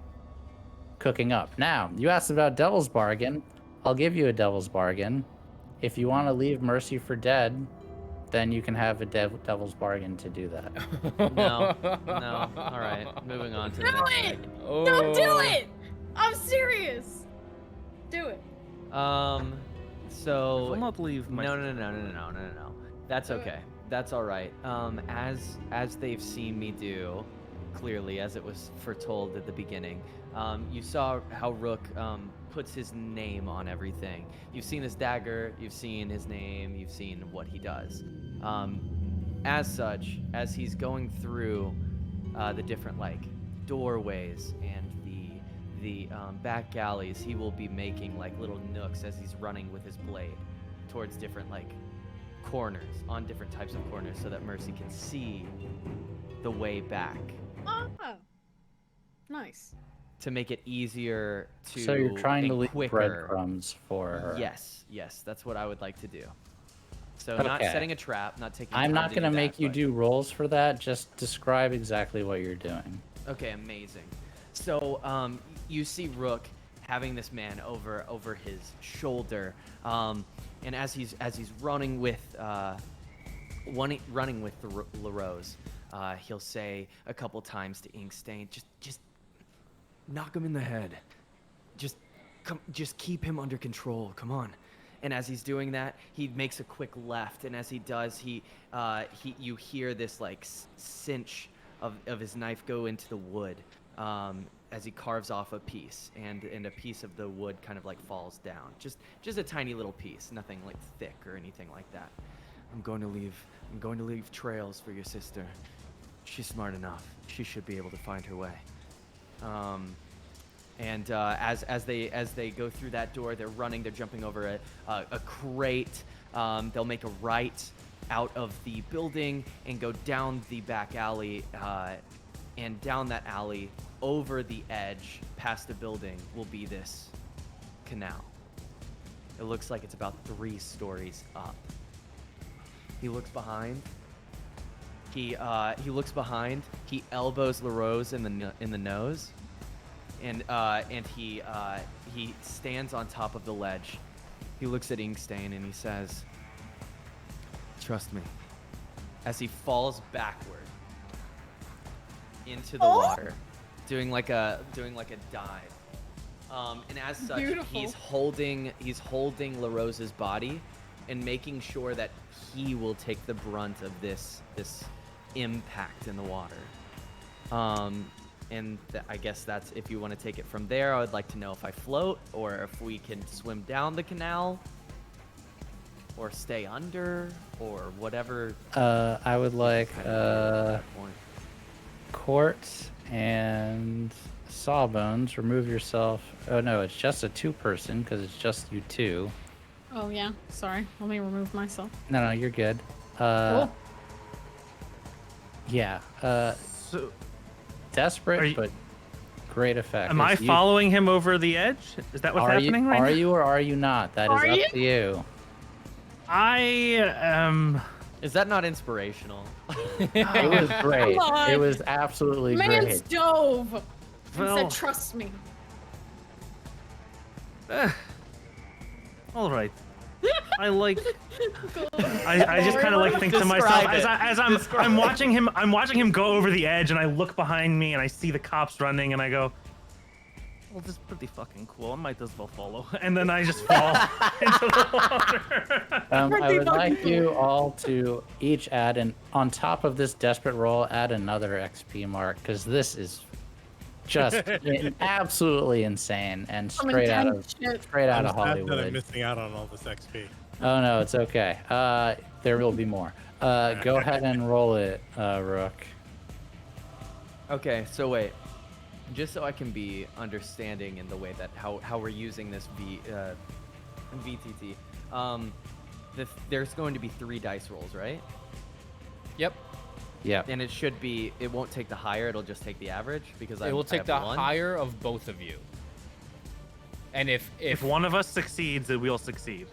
S1: cooking up. Now, you asked about Devil's Bargain. I'll give you a Devil's Bargain. If you want to leave Mercy for dead, then you can have a Devil's Bargain to do that.
S4: No. All right. Moving on to the
S2: Do
S4: next
S2: it!
S4: thing.
S2: Don't do it! I'm serious. Do it.
S4: So
S3: I will not leave my.
S4: No. That's
S2: Do it.
S4: okay. That's all right. As they've seen me do, clearly as it was foretold at the beginning, you saw how Rook puts his name on everything. You've seen his dagger. You've seen his name. You've seen what he does. As such, as he's going through the different like doorways and the back alleys, he will be making like little nooks as he's running with his blade towards different like corners, on different types of corners, so that Mercy can see the way back,
S2: Oh. Nice.
S4: to make it easier to
S1: So you're trying to
S4: and
S1: leave
S4: quicker.
S1: breadcrumbs for her.
S4: Yes, that's what I would like to do. So not
S1: Okay.
S4: setting a trap, not taking
S1: I'm
S4: time
S1: not
S4: to
S1: going to
S4: do
S1: make
S4: that,
S1: you
S4: but-
S1: do rolls for that. Just describe exactly what you're doing.
S4: Okay, amazing. So you see Rook having this man over his shoulder, and as he's running with running with the LaRose, he'll say a couple times to Inkstain, just knock him in the head. Just keep him under control. Come on. And as he's doing that, he makes a quick left, and as he does, you hear this like cinch of his knife go into the wood as he carves off a piece, and a piece of the wood kind of like falls down. Just a tiny little piece, nothing like thick or anything like that. I'm going to leave trails for your sister. She's smart enough. She should be able to find her way. And as they go through that door, they're running. They're jumping over a crate. They'll make a right out of the building and go down the back alley. And down that alley, over the edge, past the building, will be this canal. It looks like it's about 3 stories up. He looks behind. He looks behind. He elbows LaRose in the nose. And he stands on top of the ledge. He looks at Inkstain and he says, "Trust me." As he falls backward into the water, doing like a dive. And as such,
S2: Beautiful.
S4: he's holding LaRose's body and making sure that he will take the brunt of this impact in the water. And I guess that's, if you want to take it from there, I would like to know if I float or if we can swim down the canal or stay under or whatever.
S1: I would like
S4: kind of at that point.
S1: Court and Sawbones. Remove yourself. Oh no, it's just a 2-person because it's just you 2.
S2: Oh yeah. Sorry. Let me remove myself.
S1: No, you're good.
S2: Cool.
S1: Yeah.
S3: So,
S1: Desperate,
S3: Are you-
S1: but great effect.
S3: am I
S1: It's you-
S3: following him over the edge? Is that what's
S1: are
S3: happening
S1: you,
S3: right
S1: Are
S3: now?
S1: you or are you not? That is
S2: Are
S1: up
S2: you?
S1: to you.
S3: I am.
S4: Is that not inspirational?
S1: It was great.
S2: on.
S1: It was absolutely
S2: Man
S1: great.
S2: stove and
S3: Well-
S2: said, "Trust me."
S3: All right. I like. I just kind of like think to myself
S4: Describe it.
S3: as I'm watching him go over the edge, and I look behind me and I see the cops running, and I go, "Well, this is pretty fucking cool. I might as well follow." And then I just fall into the water.
S1: I
S2: Pretty
S1: would like
S2: fucking
S1: you all to each add, and on top of this desperate roll, add another XP mark, because this is just absolutely insane and
S2: Some
S1: straight out of
S2: intense shit.
S1: straight out
S6: I'm
S1: of
S6: sad that I'm
S1: Hollywood.
S6: missing out on all this XP.
S1: Oh no, it's okay. There will be more. Go ahead and roll it, Rook.
S4: Okay, so wait. Just so I can be understanding in the way that how we're using this VTT. There's going to be 3 dice rolls, right?
S5: Yep.
S1: Yeah.
S4: And it won't take the higher, it'll just take the average because
S5: It will
S4: I
S5: take
S4: have
S5: the
S4: 1.
S5: higher of both of you. And
S7: If one of us succeeds, then we'll succeed.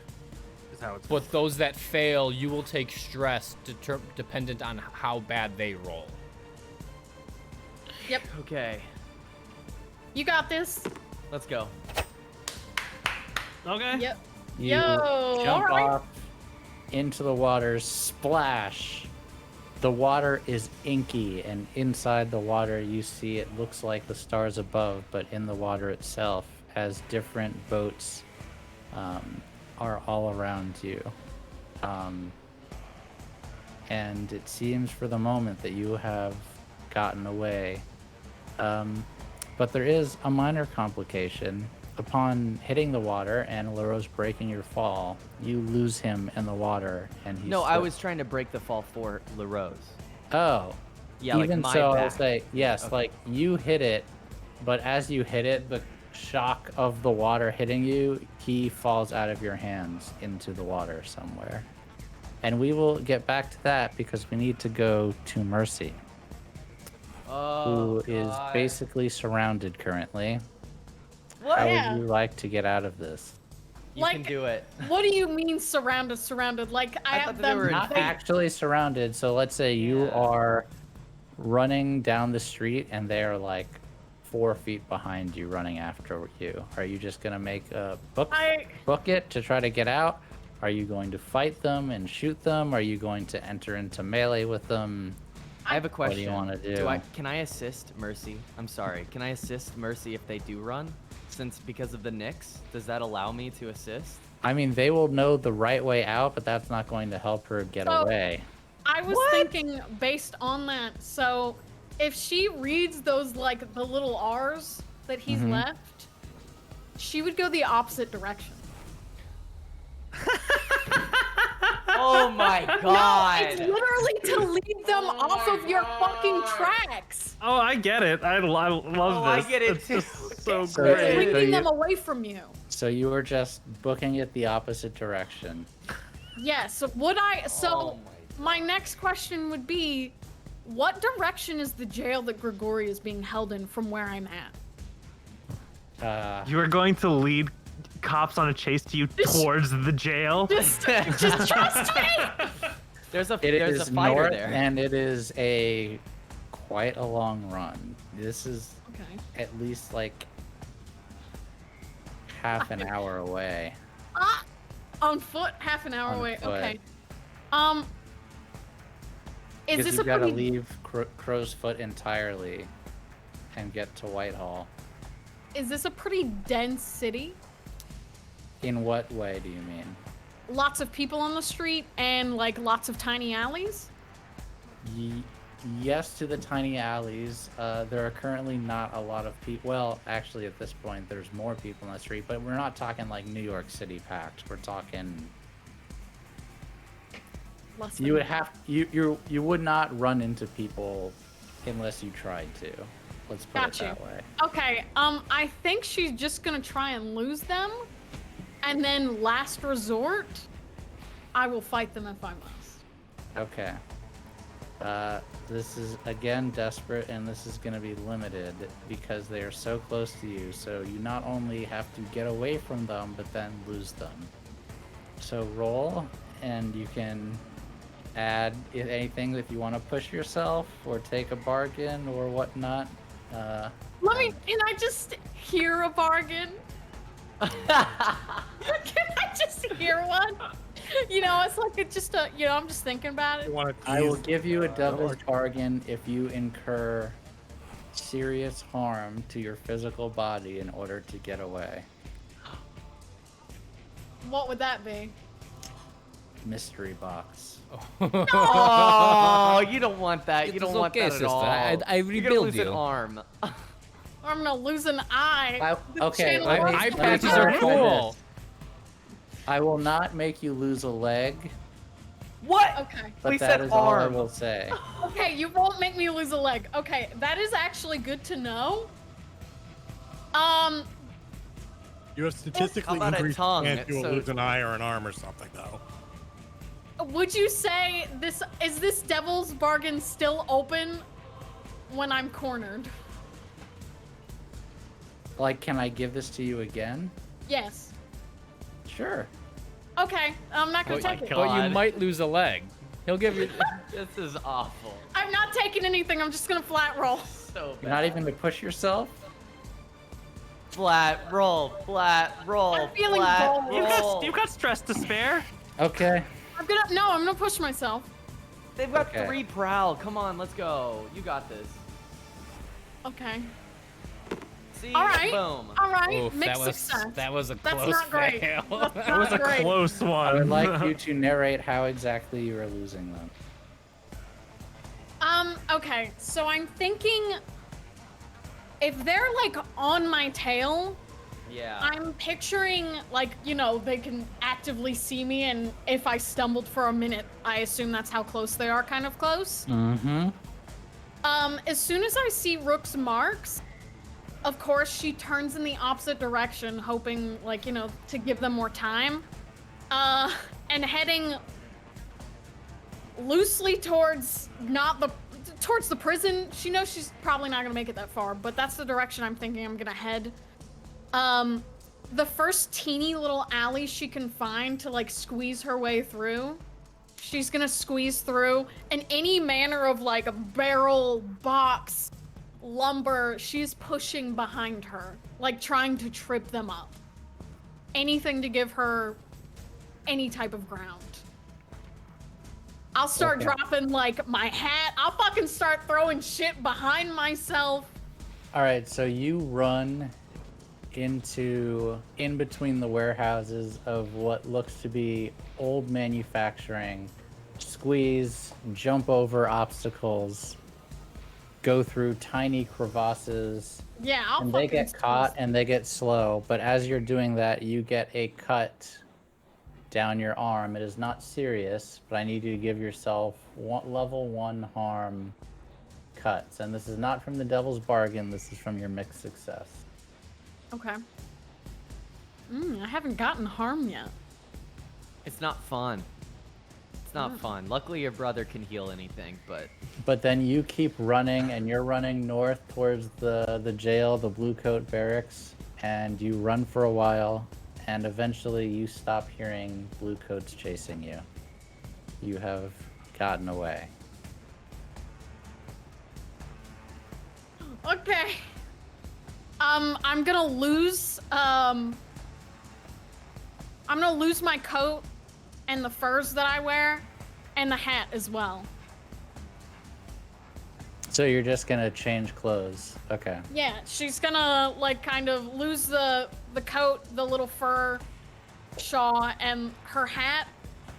S7: Is how it's.
S5: but those that fail, you will take stress dependent on how bad they roll.
S2: Yep.
S4: Okay,
S2: You got this.
S4: let's go.
S7: Okay.
S2: Yep.
S1: You
S2: Yo,
S1: jump
S2: alright.
S1: off into the water, splash. The water is inky, and inside the water, you see it looks like the stars above, but in the water itself, as different boats are all around you. And it seems for the moment that you have gotten away. But there is a minor complication. Upon hitting the and LaRose breaking your fall, you lose him in the water, and he's
S4: No, I was trying to break the fall for LaRose.
S1: Oh.
S4: Yeah, like
S1: Even
S4: my
S1: so, I'll
S4: back.
S1: say yes.
S4: Okay.
S1: Like you hit it, but as you hit it, the shock of the water hitting you, he falls out of your hands into the water somewhere. And we will get back to that because we need to go to Mercy,
S4: Oh,
S1: who is
S4: God.
S1: basically surrounded currently.
S4: What?
S1: How
S2: Yeah.
S1: would you like to get out of this?
S4: You can
S2: Like-
S4: do it.
S2: What do you mean surrounded? Surrounded? Like I
S4: I
S2: have
S4: thought that they
S2: them.
S4: were in
S1: Not
S2: they-
S1: actually surrounded. So let's say you
S4: Yeah.
S1: are running down the street and they are like 4 feet behind you running after you. Are you just gonna make a book it to try to get out? Are you going to fight them and shoot them? Are you going to enter into melee with them?
S4: I have a
S1: What do you
S4: question.
S1: wanna do?
S4: Can I assist Mercy? I'm sorry. Can I assist Mercy if they do run? Since because of the Nyx, does that allow me to assist?
S1: I mean, they will know the right way out, but that's not going to help her get
S2: So-
S1: away.
S2: I was thinking based on that. So if she reads those like the little R's that he's
S1: Mhm.
S2: left, she would go the opposite direction.
S4: Oh my
S2: No,
S4: god!
S2: it's literally to lead them off of your fucking tracks.
S7: Oh, I get it. I love
S4: Oh, I
S7: this.
S4: get it
S7: It's
S4: too.
S7: just so
S1: So
S2: It's
S1: Hey,
S7: great.
S1: so
S2: leading
S1: you-
S2: them away from you.
S1: So you were just booking it the opposite direction.
S2: Yes. Would I? So
S4: Oh
S2: my next question would be, what direction is the jail that Grigori is being held in from where I'm at?
S7: You are going to lead cops on a chase to you towards the jail.
S2: Just trust me.
S4: There's a
S1: It
S4: there's
S1: is
S4: a fighter
S1: north,
S4: there.
S1: and it is a quite a long run. This is
S2: Okay.
S1: at least like half an hour away.
S2: On foot, half an hour
S1: On
S2: away.
S1: foot.
S2: Okay. Is
S1: Because
S2: this
S1: you've
S2: a
S1: got to
S2: pretty?
S1: leave Crow's Foot entirely and get to Whitehall.
S2: Is this a pretty dense city?
S1: In what way do you mean?
S2: Lots of people on the street and like lots of tiny alleys.
S1: Yes to the tiny alleys. There are currently not a lot of people. Well, actually, at this point, there's more people in the street, but we're not talking like New York City packed. We're talking.
S2: Less
S1: You
S2: than-
S1: would have you would not run into people unless you tried to. Let's put
S2: Got
S1: it
S2: you.
S1: that way.
S2: Okay. I think she's just gonna try and lose them, and then last resort, I will fight them if I must.
S1: Okay. This is again desperate, and this is going to be limited because they are so close to you. So you not only have to get away from them, but then lose them. So roll, and you can add anything if you want to push yourself or take a can or whatnot.
S2: Can I just hear a bargain? Can I just hear one? You know, it's like I'm just thinking about it.
S6: You want to
S1: I will give you a devil's bargain if you incur serious harm to your physical body in order to get away.
S2: What would that be?
S1: Mystery box.
S4: Oh, you don't want that. You
S5: It
S4: don't
S5: is
S4: want
S5: okay,
S4: that at
S5: sister.
S4: all.
S5: I
S4: You're gonna
S5: rebuild
S4: lose
S5: you.
S4: an arm.
S2: I'm gonna lose an eye. The
S1: Okay,
S2: channel
S1: let me-
S2: works
S5: Eye
S1: let me
S5: patches
S1: clarify
S5: are cool.
S1: this. I will not make you lose a leg,
S4: What?
S2: Okay.
S1: But
S4: We
S1: that
S4: said
S1: is all I
S4: arm.
S1: will say.
S2: Okay, you won't make me lose a leg. Okay, that is actually good to know.
S6: You have statistically
S4: How about a
S6: increased
S4: tongue?
S6: chance you will
S4: So-
S6: lose an eye or an arm or something, though.
S2: Would you say this devil's bargain still open when I'm cornered?
S1: Like, can I give this to you again?
S2: Yes.
S1: Sure.
S2: Okay, I'm not gonna
S4: Oh my
S2: take it.
S4: God.
S5: But you might lose a leg. He'll give you.
S4: This is awful.
S2: I'm not taking anything. I'm just gonna flat roll.
S4: So
S1: You're
S4: bad.
S1: not even to push yourself?
S4: Flat roll, flat roll,
S2: I'm feeling
S4: flat
S2: bold.
S4: roll.
S7: You got stress to spare.
S1: Okay.
S2: I'm gonna push myself.
S4: They've got
S1: Okay.
S4: 3 prowl. Come on, let's go. You got this.
S2: Okay.
S4: See?
S2: All right.
S4: Boom.
S2: All right.
S5: Oof,
S2: Mixed
S5: that was
S2: success.
S5: that was a
S2: That's
S5: close
S2: not great.
S5: fail.
S2: That's
S7: That was
S2: not
S7: a
S2: great.
S7: close one.
S1: I would like you to narrate how exactly you are losing them.
S2: Okay, so I'm thinking if they're like on my tail,
S4: Yeah.
S2: I'm picturing like, you know, they can actively see me, and if I stumbled for a minute, I assume that's how close they are, kind of close.
S1: Mm-hmm.
S2: As soon as I see Rook's marks, of course, she turns in the opposite direction, hoping, like, you know, to give them more time. And heading loosely towards towards the prison. She knows she's probably not gonna make it that far, but that's the direction I'm thinking I'm gonna head. The first teeny little alley she can find to like squeeze her way through, she's gonna squeeze through, and any manner of like a barrel, box, lumber, she's pushing behind her, like trying to trip them up. Anything to give her any type of ground. I'll start
S1: Okay.
S2: dropping like my hat. I'll fucking start throwing shit behind myself.
S1: All right, so you run in between the warehouses of what looks to be old manufacturing, squeeze, jump over obstacles, go through tiny crevasses,
S2: Yeah, I'll
S1: and
S2: fucking
S1: they get caught and they get slow. But as you're doing that, you get a cut down your arm. It is not serious, but I need you to give yourself level 1 harm cuts. And this is not from the Devil's Bargain, this is from your mixed success.
S2: Okay. I haven't gotten harm yet.
S4: It's not fun. It's not fun. Luckily, your brother can heal anything, but
S1: But then you keep running, and you're running north towards the jail, the Blue Coat Barracks, and you run for a while, and eventually you stop hearing Blue Coats chasing you. You have gotten away.
S2: Okay. I'm gonna lose my coat and the furs that I wear and the hat as well.
S1: So you're just gonna change clothes. Okay.
S2: Yeah, she's gonna like kind of lose the coat, the little fur shawl, and her hat,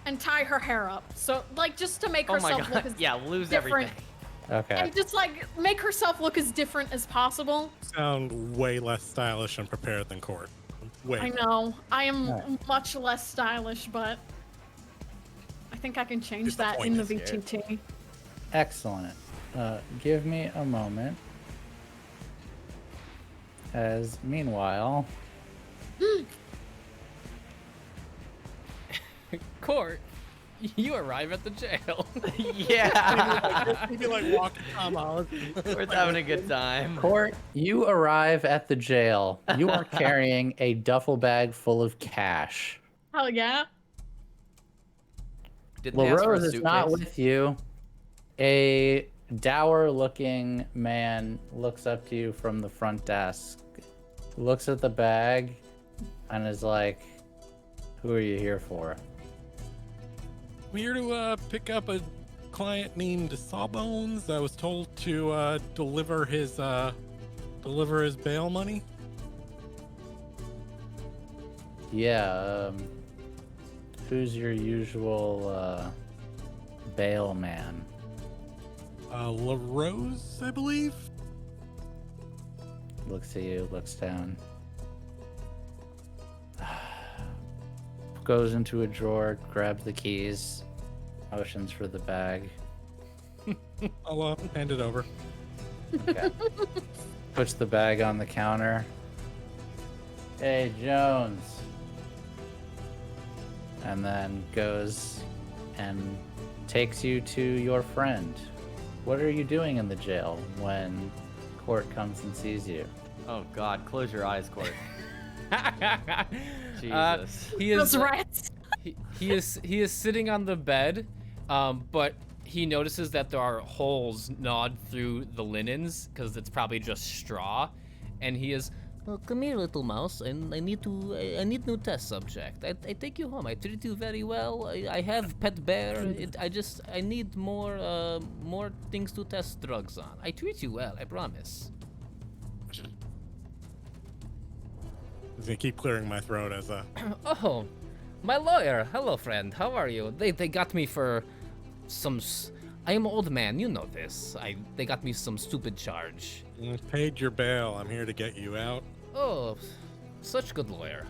S2: and tie her hair up. So like just to make
S4: oh my
S2: herself look
S4: god,
S2: as
S4: yeah, lose
S2: different,
S4: everything.
S1: Okay.
S2: and just like make herself look as different as possible.
S6: Sound way less stylish and prepared than Court. Way.
S2: I know I am
S1: Alright.
S2: much less stylish, but I think I can change
S6: Just the
S2: that
S6: point
S2: in the
S6: is here.
S2: VTT.
S1: Excellent. Give me a moment. As meanwhile,
S5: Court, you arrive at the jail.
S4: Yeah,
S6: He'd be like walking Tom Holland.
S4: we're having a good time.
S1: Court, you arrive at the jail. You are carrying a duffel bag full of cash.
S2: Hell yeah!
S4: Didn't they ask for a
S1: LaRose is not
S4: suitcase?
S1: with you. A dour-looking man looks up to you from the front desk, looks at the bag, and is like, "Who are you here for?"
S6: I'm here to pick up a client named Sawbones. I was told to deliver his bail money.
S1: Yeah, who's your usual bail man?
S6: LaRose, I believe.
S1: Looks at you, looks down. Goes into a drawer, grabs the keys, Motions for the bag.
S6: I'll hand it over.
S1: Okay. Puts the bag on the counter. Hey, Jones. And then goes and takes you to your friend. What are you doing in the jail when Court comes and sees you?
S4: Oh God, close your eyes, Court. Jesus.
S5: He is.
S2: Those rats.
S5: He is sitting on the bed, but he notices that there are holes gnawed through the linens because it's probably just straw, and he is. Oh, come here, little mouse. And I need new test subject. I take you home. I treat you very well. I have pet bear. I need more things to test drugs on. I treat you well. I promise.
S6: I'm gonna keep clearing my throat as a.
S5: Oh, my lawyer. Hello, friend. How are you? They got me for some. I am an old man. You know this. They got me some stupid charge.
S6: Paid your bail. I'm here to get you out.
S5: Oh, such good lawyer.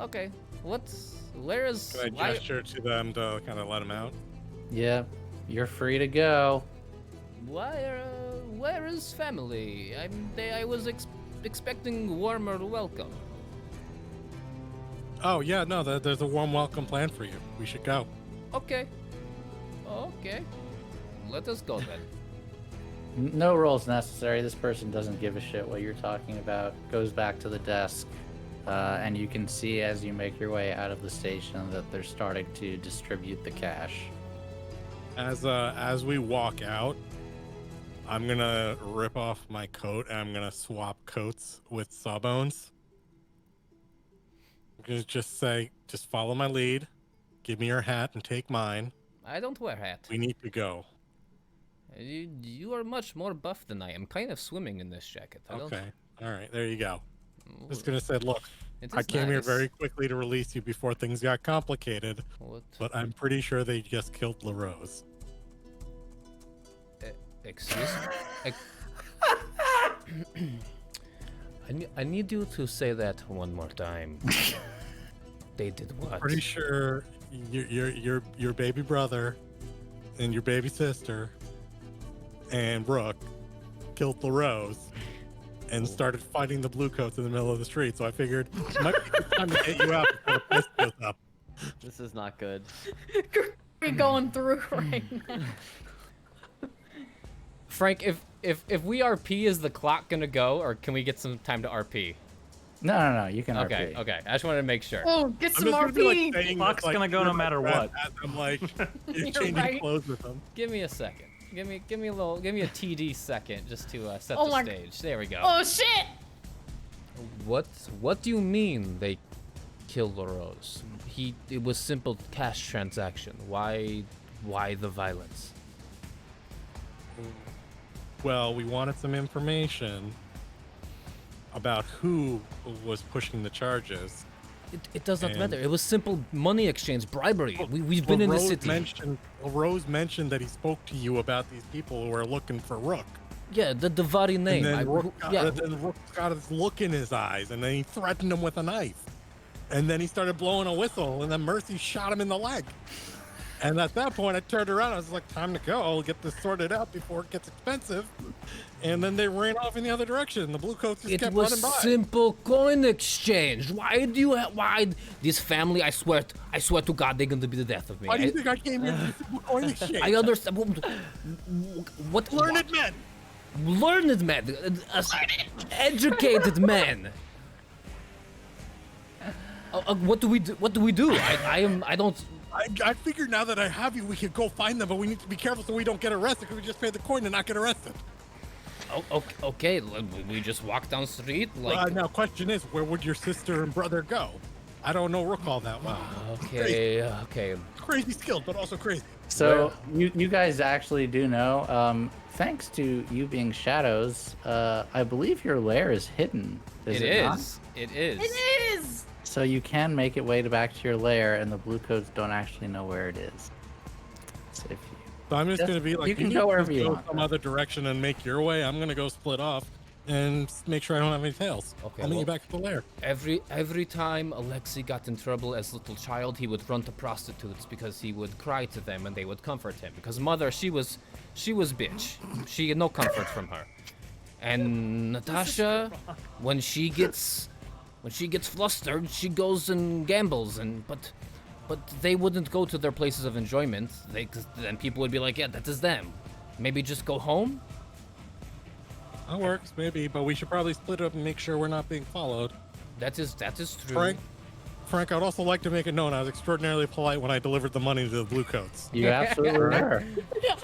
S5: Okay, where is?
S6: Can I gesture to them to kind of let him out?
S1: Yeah, you're free to go.
S5: Where is family? I was expecting warmer welcome.
S6: Oh yeah, no, there's a warm welcome plan for you. We should go.
S5: Okay. Let us go then.
S1: No rolls necessary. This person doesn't give a shit what you're talking about. Goes back to the desk, and you can see as you make your way out of the station that they're starting to distribute the cash.
S6: As we walk out, I'm gonna rip off my coat and I'm gonna swap coats with Sawbones. I'm gonna just say, just follow my lead. Give me your hat and take mine.
S5: I don't wear hat.
S6: We need to go.
S5: You are much more buff than I am. Kind of swimming in this jacket.
S6: Okay. All right. There you go. Just gonna say, look,
S5: It
S6: I
S5: is
S6: came here
S5: nice.
S6: very quickly to release you before things got complicated,
S5: What?
S6: but I'm pretty sure they just killed LaRose.
S5: Excuse me? I need you to say that one more time. They did what?
S6: Pretty sure your baby brother and your baby sister and Brooke killed LaRose and started fighting the Bluecoats in the middle of the street. So I figured it might be a good time to get you out before the place goes up.
S4: This is not good.
S2: We're going through right now.
S5: Frank, if we RP, is the clock gonna go, or can we get some time to RP?
S1: No, you can
S5: Okay,
S1: RP.
S5: okay. I just wanted to make sure.
S2: Oh, get
S6: I'm
S2: some
S6: just gonna be, like,
S2: RP.
S6: saying
S7: Clock's
S6: this, like,
S7: gonna go no matter what.
S6: as I'm like
S2: You're
S6: changing
S2: right.
S6: clothes with them.
S5: Give me a second. Give me a TD second just to set
S2: Oh
S5: the
S2: my-
S5: stage. There we go.
S2: Oh shit!
S5: What do you mean they killed LaRose? It was simple cash transaction. Why the violence?
S6: Well, we wanted some information about who was pushing the charges.
S5: It does not
S6: And-
S5: matter. It was simple money exchange, bribery. We've been in the city.
S6: Rose mentioned that he spoke to you about these people who are looking for Rook.
S5: Yeah, the very name.
S6: And then
S5: Yeah,
S6: Rook got this look in his eyes, and then he threatened him with a knife. And then he started blowing a whistle, and then Mercy shot him in the leg. And at that point, I turned around. I was like, time to go. I'll get this sorted out before it gets expensive. And then they ran off in the other direction. The Bluecoats just
S5: it
S6: kept
S5: was
S6: running by.
S5: simple coin exchange. Why this family? I swear to God, they're going to be the death of me.
S6: Why do you think I came here to simple coin exchange?
S5: I understand. What?
S6: Learned men.
S5: Learned men, educated men. What do we do? What do we do? I don't.
S6: I figured now that I have you, we could go find them, but we need to be careful so we don't get arrested because we just pay the coin and not get arrested.
S5: Okay, we just walk down the street like.
S6: Now, question is, where would your sister and brother go? I don't know Rook all that well.
S5: Okay.
S6: Crazy skilled, but also crazy.
S1: So you guys actually do know. Thanks to you being shadows, I believe your lair is hidden. Is it not?
S5: It is.
S2: It is.
S1: So you can make it way back to your lair, and the Bluecoats don't actually know where it is. So if you
S6: So I'm just
S1: Yes,
S6: going to be like,
S1: you can go wherever you
S6: go
S1: want,
S6: some
S1: bro.
S6: other direction and make your way. I'm going to go split off. and make sure I don't have any tails.
S5: Okay,
S6: I'll meet you
S5: well-
S6: back at the lair.
S5: Every time Alexei got in trouble as little child, he would run to prostitutes because he would cry to them and they would comfort him. Because mother, she was bitch. She had no comfort from her. And Natasha, when she gets flustered, she goes and gambles. But they wouldn't go to their places of enjoyment. Then people would be like, yeah, that is them. Maybe just go home.
S6: That works, maybe, but we should probably split up and make sure we're not being followed.
S5: That is true.
S6: Frank, I'd also like to make it known I was extraordinarily polite when I delivered the money to the Bluecoats.
S1: You absolutely were.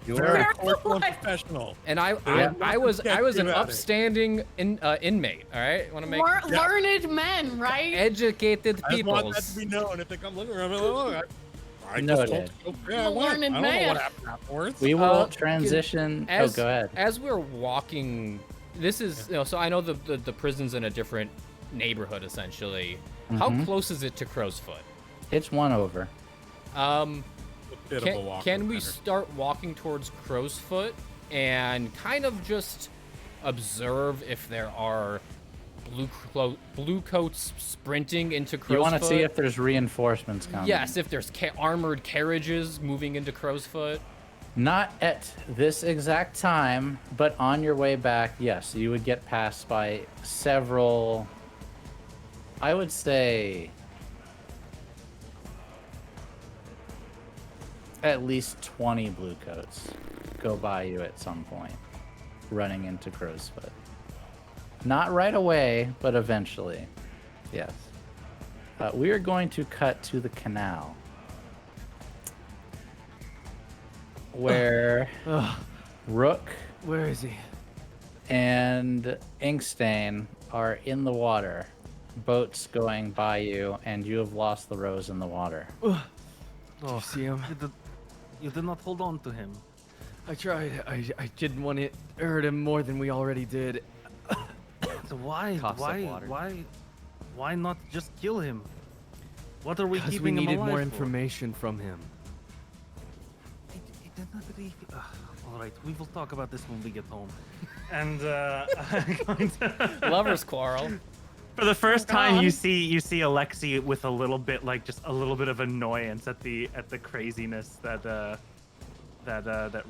S1: You were.
S6: Very cordial and professional.
S5: And I was an upstanding inmate. All right, want to make
S2: Learned men, right?
S5: educated
S6: I just want
S5: people.
S6: that to be known. If they come looking around, look, I just
S1: Noted.
S6: told you, I went.
S2: Learned
S6: I don't know
S2: man.
S6: what happened afterwards.
S1: We will
S5: Uh,
S1: transition.
S5: As,
S1: Go ahead.
S5: As we're walking, this is so I know the prison's in a different neighborhood essentially. How close is it to Crow's Foot?
S1: It's one over.
S6: A bit of a walk.
S5: Can we start walking towards Crow's Foot and kind of just observe if there are blue coats sprinting into Crow's Foot?
S1: You want to see if there's reinforcements coming?
S5: Yes, if there's armored carriages moving into Crow's Foot.
S1: Not at this exact time, but on your way back, yes, you would get passed by several. I would say at least 20 blue coats go by you at some point, running into Crow's Foot. Not right away, but eventually. Yes. We are going to cut to the canal, where Rook
S4: Where is he?
S1: and Inkstain are in the water. Boats going by you, and you have lost the rose in the water.
S4: Did you see him?
S3: You did not hold on to him.
S4: I tried. I didn't want to hurt him more than we already did.
S3: So why not just kill him? What are we
S4: Because
S3: keeping
S4: we
S3: him
S4: needed
S3: alive
S4: more
S3: for?
S4: information from him.
S3: He did not really. All right, we will talk about this when we get home. And I'm going to.
S5: Lovers quarrel.
S3: For the first time,
S2: God.
S3: you see Alexi with a little bit, like just a little bit of annoyance at the craziness that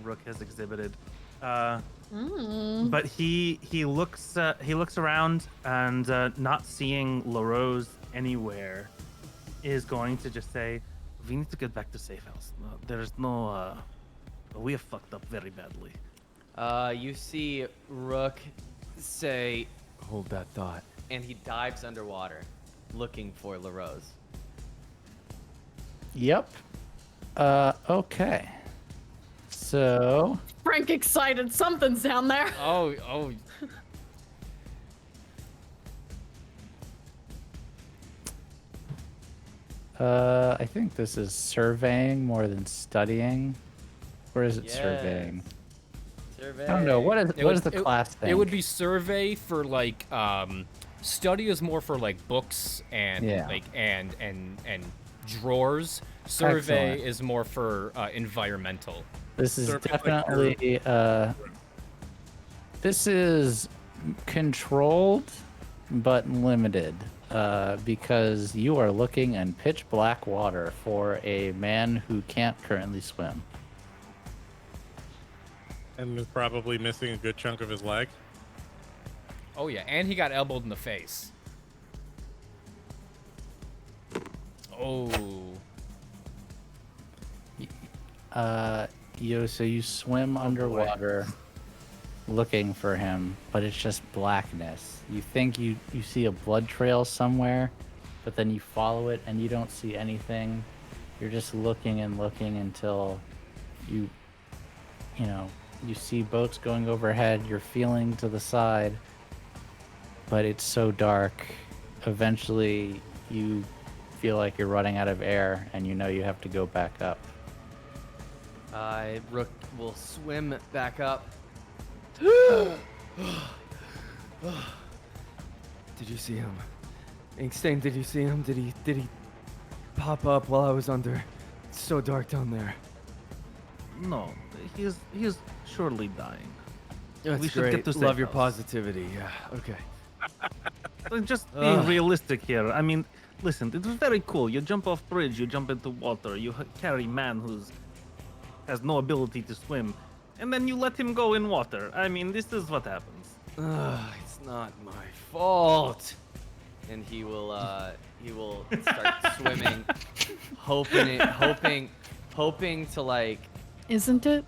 S3: Rook has exhibited. But he looks around and not seeing LaRose anywhere, is going to just say, "We need to get back to safe house. There's no. We have fucked up very badly."
S4: You see Rook say, "Hold that thought," and he dives underwater, looking for LaRose.
S1: Yep. Okay. So,
S2: Frank excited. Something's down there.
S5: Oh.
S1: I think this is surveying more than studying. Or is it surveying?
S4: Survey.
S1: I don't know. What is the class thing?
S5: It would be survey for like study is more for like books and
S1: Yeah.
S5: like and drawers. Survey
S1: Excellent.
S5: is more for environmental.
S1: This is
S6: Survey like
S1: definitely this is controlled but limited because you are looking in pitch black water for a man who can't currently swim.
S6: And is probably missing a good chunk of his leg.
S5: Oh yeah, and he got elbowed in the face. Oh.
S1: So you swim underwater looking for him, but it's just blackness. You think you see a blood trail somewhere, but then you follow it and you don't see anything. You're just looking and looking until you see boats going overhead. You're feeling to the side, but it's so dark. Eventually you feel like you're running out of air and you know you have to go back up.
S4: Rook will swim back up. Did you see him? Inkstain, did you see him? Did he pop up while I was under? It's so dark down there.
S3: No, he is surely dying. We should get to
S4: Love your
S3: safe house.
S4: positivity. Yeah. Okay.
S3: Just being realistic here. I mean, listen, it was very cool. You jump off bridge, you jump into water, you carry man who's has no ability to swim, and then you let him go in water. I mean, this is what happens.
S4: It's not my fault. And he will start swimming, hoping to
S2: Isn't it?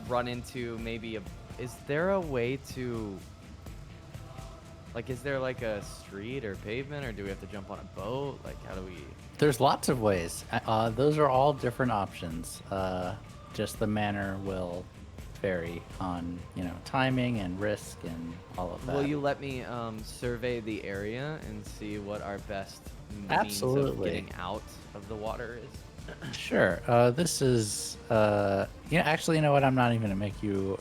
S4: run into maybe a. Is there a way to? Is there a street or pavement, or do we have to jump on a boat? How do we?
S1: There's lots of ways. Those are all different options. Just the manner will vary on, timing and risk and all of that.
S4: Will you let me survey the area and see what our best means
S1: Absolutely.
S4: of getting out of the water is?
S1: Sure. This is, actually, you know what? I'm not even gonna make you.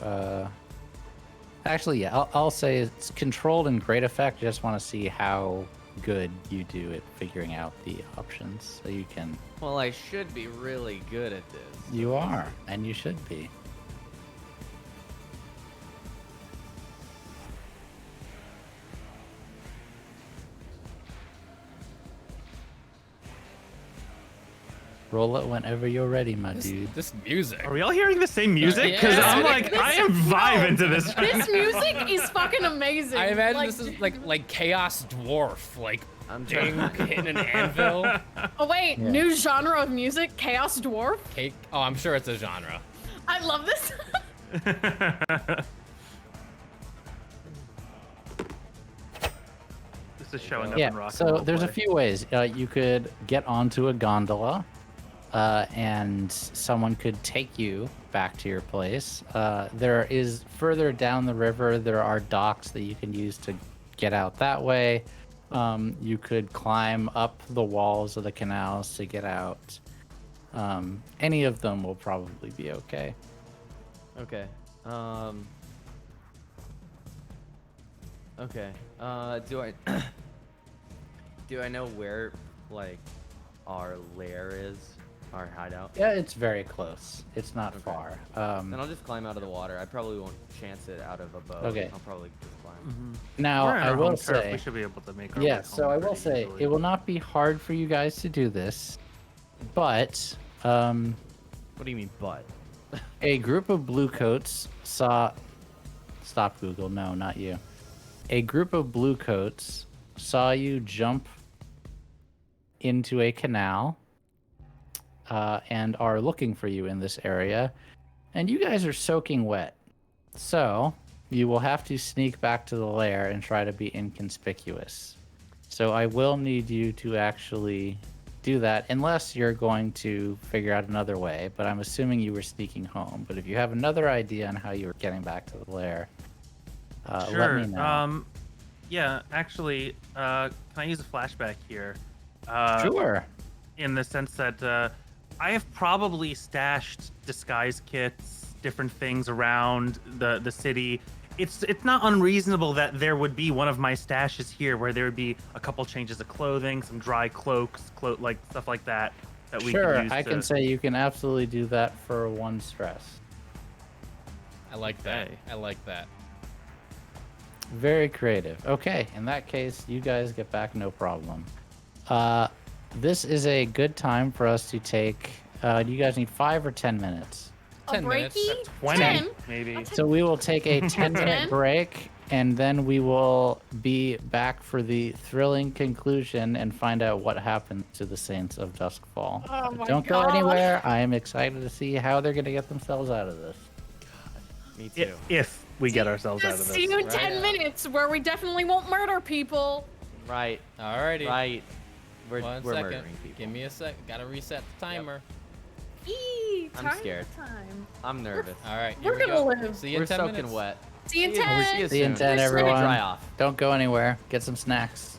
S1: Actually, yeah, I'll say it's controlled in great effect. I just want to see how good you do at figuring out the options, so you can.
S4: Well, I should be really good at this.
S1: You are, and you should be. Roll it whenever you're ready, my dude.
S5: This music.
S3: Are we all hearing the same music? Because
S5: Yeah.
S3: I'm I am vibing to this.
S2: This music is fucking amazing.
S5: I imagine this is like Chaos Dwarf,
S4: I'm
S5: ding,
S4: trying.
S5: hitting an anvil.
S2: Oh wait,
S1: Yeah.
S2: new genre of music, Chaos Dwarf.
S5: Cake. Oh, I'm sure it's a genre.
S2: I love this.
S3: This is showing up in
S1: Yeah,
S3: rock. and
S1: so
S3: roll
S1: there's a
S3: play.
S1: few ways. You could get onto a gondola, and someone could take you back to your place. There is further down the river, there are docks that you can use to get out that way. You could climb up the walls of the canals to get out. Any of them will probably be okay.
S4: Okay. Okay. Do I know where our lair is, our hideout?
S1: Yeah, it's very close. It's not
S4: Okay.
S1: far.
S4: Then I'll just climb out of the water. I probably won't chance it out of a boat.
S1: Okay.
S4: I'll probably just climb.
S1: Now,
S3: We're in
S1: I
S3: our
S1: will
S3: home turf.
S1: say.
S3: We should be able to make our
S1: Yeah,
S3: way
S1: so
S3: home
S1: I will
S3: pretty
S1: say
S3: easily.
S1: it will not be hard for you guys to do this, but
S4: What do you mean, but?
S1: a group of bluecoats saw. Stop, Google. No, not you. A group of bluecoats saw you jump into a canal and are looking for you in this area, and you guys are soaking wet. So you will have to sneak back to the lair and try to be inconspicuous. So I will need you to actually do that, unless you're going to figure out another way. But I'm assuming you were sneaking home. But if you have another idea on how you were getting back to the lair, let me know.
S3: Yeah, actually, can I use a flashback here?
S1: Sure.
S3: In the sense that I have probably stashed disguise kits, different things around the city. It's not unreasonable that there would be one of my stashes here where there would be a couple changes of clothing, some dry cloaks, stuff like that we
S1: Sure,
S3: could use
S1: I
S3: to...
S1: can say you can absolutely do that for 1 stress.
S5: I like that.
S3: Okay.
S5: I like that.
S1: Very creative. Okay, in that case, you guys get back no problem. This is a good time for us to take. Do you guys need 5 or 10 minutes?
S2: A
S5: 10 minutes.
S2: breaky?
S3: 20,
S2: 10?
S3: maybe.
S1: So we will take a 10-minute
S2: 10?
S1: break, and then we will be back for the thrilling conclusion and find out what happened to the Saints of Doskvol.
S2: Oh my
S1: Don't go
S2: God.
S1: anywhere. I am excited to see how they're going to get themselves out of this.
S4: Me too.
S3: If we get ourselves out of
S2: Just
S3: this.
S2: see you in
S5: Right
S2: 10
S5: on.
S2: minutes where we definitely won't murder people.
S4: Right.
S5: Alrighty.
S4: Right. We're
S5: 1
S4: we're
S5: second.
S4: murdering people.
S5: Give me a sec. Gotta reset the timer.
S2: Eee,
S4: I'm
S2: time
S4: scared.
S2: Time.
S4: I'm nervous.
S5: All right.
S2: We're
S5: here we
S2: gonna
S5: go.
S2: live.
S5: See you
S4: We're
S5: in 10
S4: soaking
S5: minutes.
S4: wet.
S2: See you in
S4: See you
S2: 10.
S1: See you in
S4: soon.
S1: 10,
S2: You're
S1: everyone.
S4: Dry off.
S1: Don't go anywhere. Get some snacks.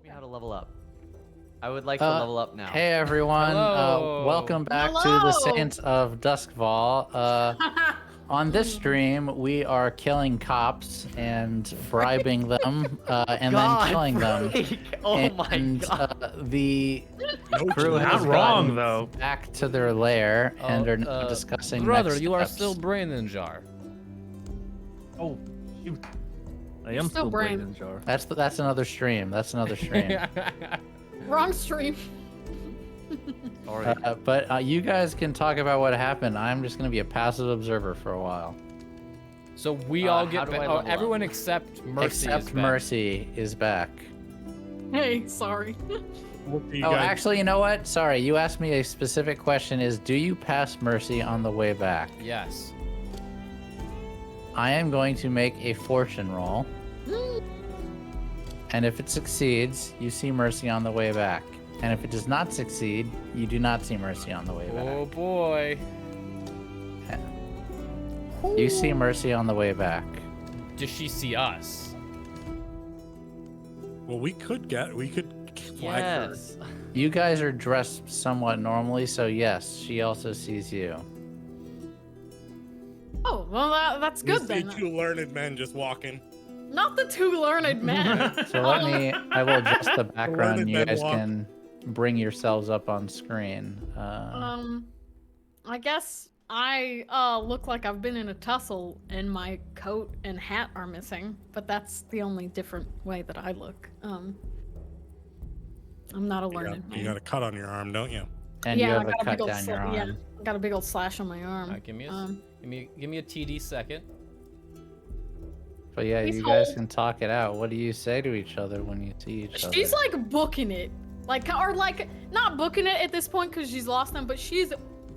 S4: me how to level up. I would like to level up now.
S1: Hey everyone,
S5: Hello.
S1: welcome back to the Saints of Doskvol. On this stream, we are killing cops and bribing them, and then killing them.
S4: Oh my
S1: And
S4: god.
S1: the crew
S7: Not
S1: has
S7: wrong,
S1: gotten
S7: though.
S1: back to their lair and are now discussing
S5: Brother,
S1: next
S5: you are
S1: steps.
S5: still brain in jar.
S7: Oh, shoot. I
S2: You're
S7: am
S2: still
S7: still brain
S2: brain.
S7: in jar.
S1: That's another stream. That's another stream.
S2: Wrong stream.
S4: Sorry.
S1: But you guys can talk about what happened. I'm just gonna be a passive observer for a while.
S5: So we all
S4: how
S5: get
S4: do
S5: back.
S4: I
S5: Oh,
S4: level up?
S5: everyone except Mercy.
S1: Except
S5: is back.
S1: Mercy is back.
S2: Hey, sorry.
S6: You
S1: Oh,
S6: guys-
S1: actually, you know what? Sorry, you asked me a specific question. Is do you pass Mercy on the way back?
S5: Yes.
S1: I am going to make a fortune roll. And if it succeeds, you see Mercy on the way back. And if it does not succeed, you do not see Mercy on the way
S5: Oh
S1: back.
S5: boy.
S1: You see Mercy on the way back.
S5: Does she see us?
S6: Well, we could flag her.
S4: Yes.
S1: You guys are dressed somewhat normally, so yes, she also sees you.
S2: Oh, well, that's
S6: We
S2: good
S6: see
S2: then.
S6: two learned men just walking.
S2: Not the two learned men.
S1: So I will adjust the background.
S6: Learned
S1: You
S6: men
S1: guys
S6: walk.
S1: can bring yourselves up on screen.
S2: I guess I look like I've been in a tussle and my coat and hat are missing, but that's the only different way that I look. I'm not a learned man.
S6: You got a cut on your arm, don't you?
S1: And
S2: yeah,
S1: you
S2: I
S1: have a
S2: got
S1: cut
S2: big old
S1: down your arm.
S2: yeah, I got a big old slash on my arm.
S5: Give me a TD second.
S1: But yeah,
S2: Please
S1: you guys
S2: hold.
S1: can talk it out. What do you say to each other when you see each other?
S2: She's like booking it, or not booking it at this point because she's lost them, but she's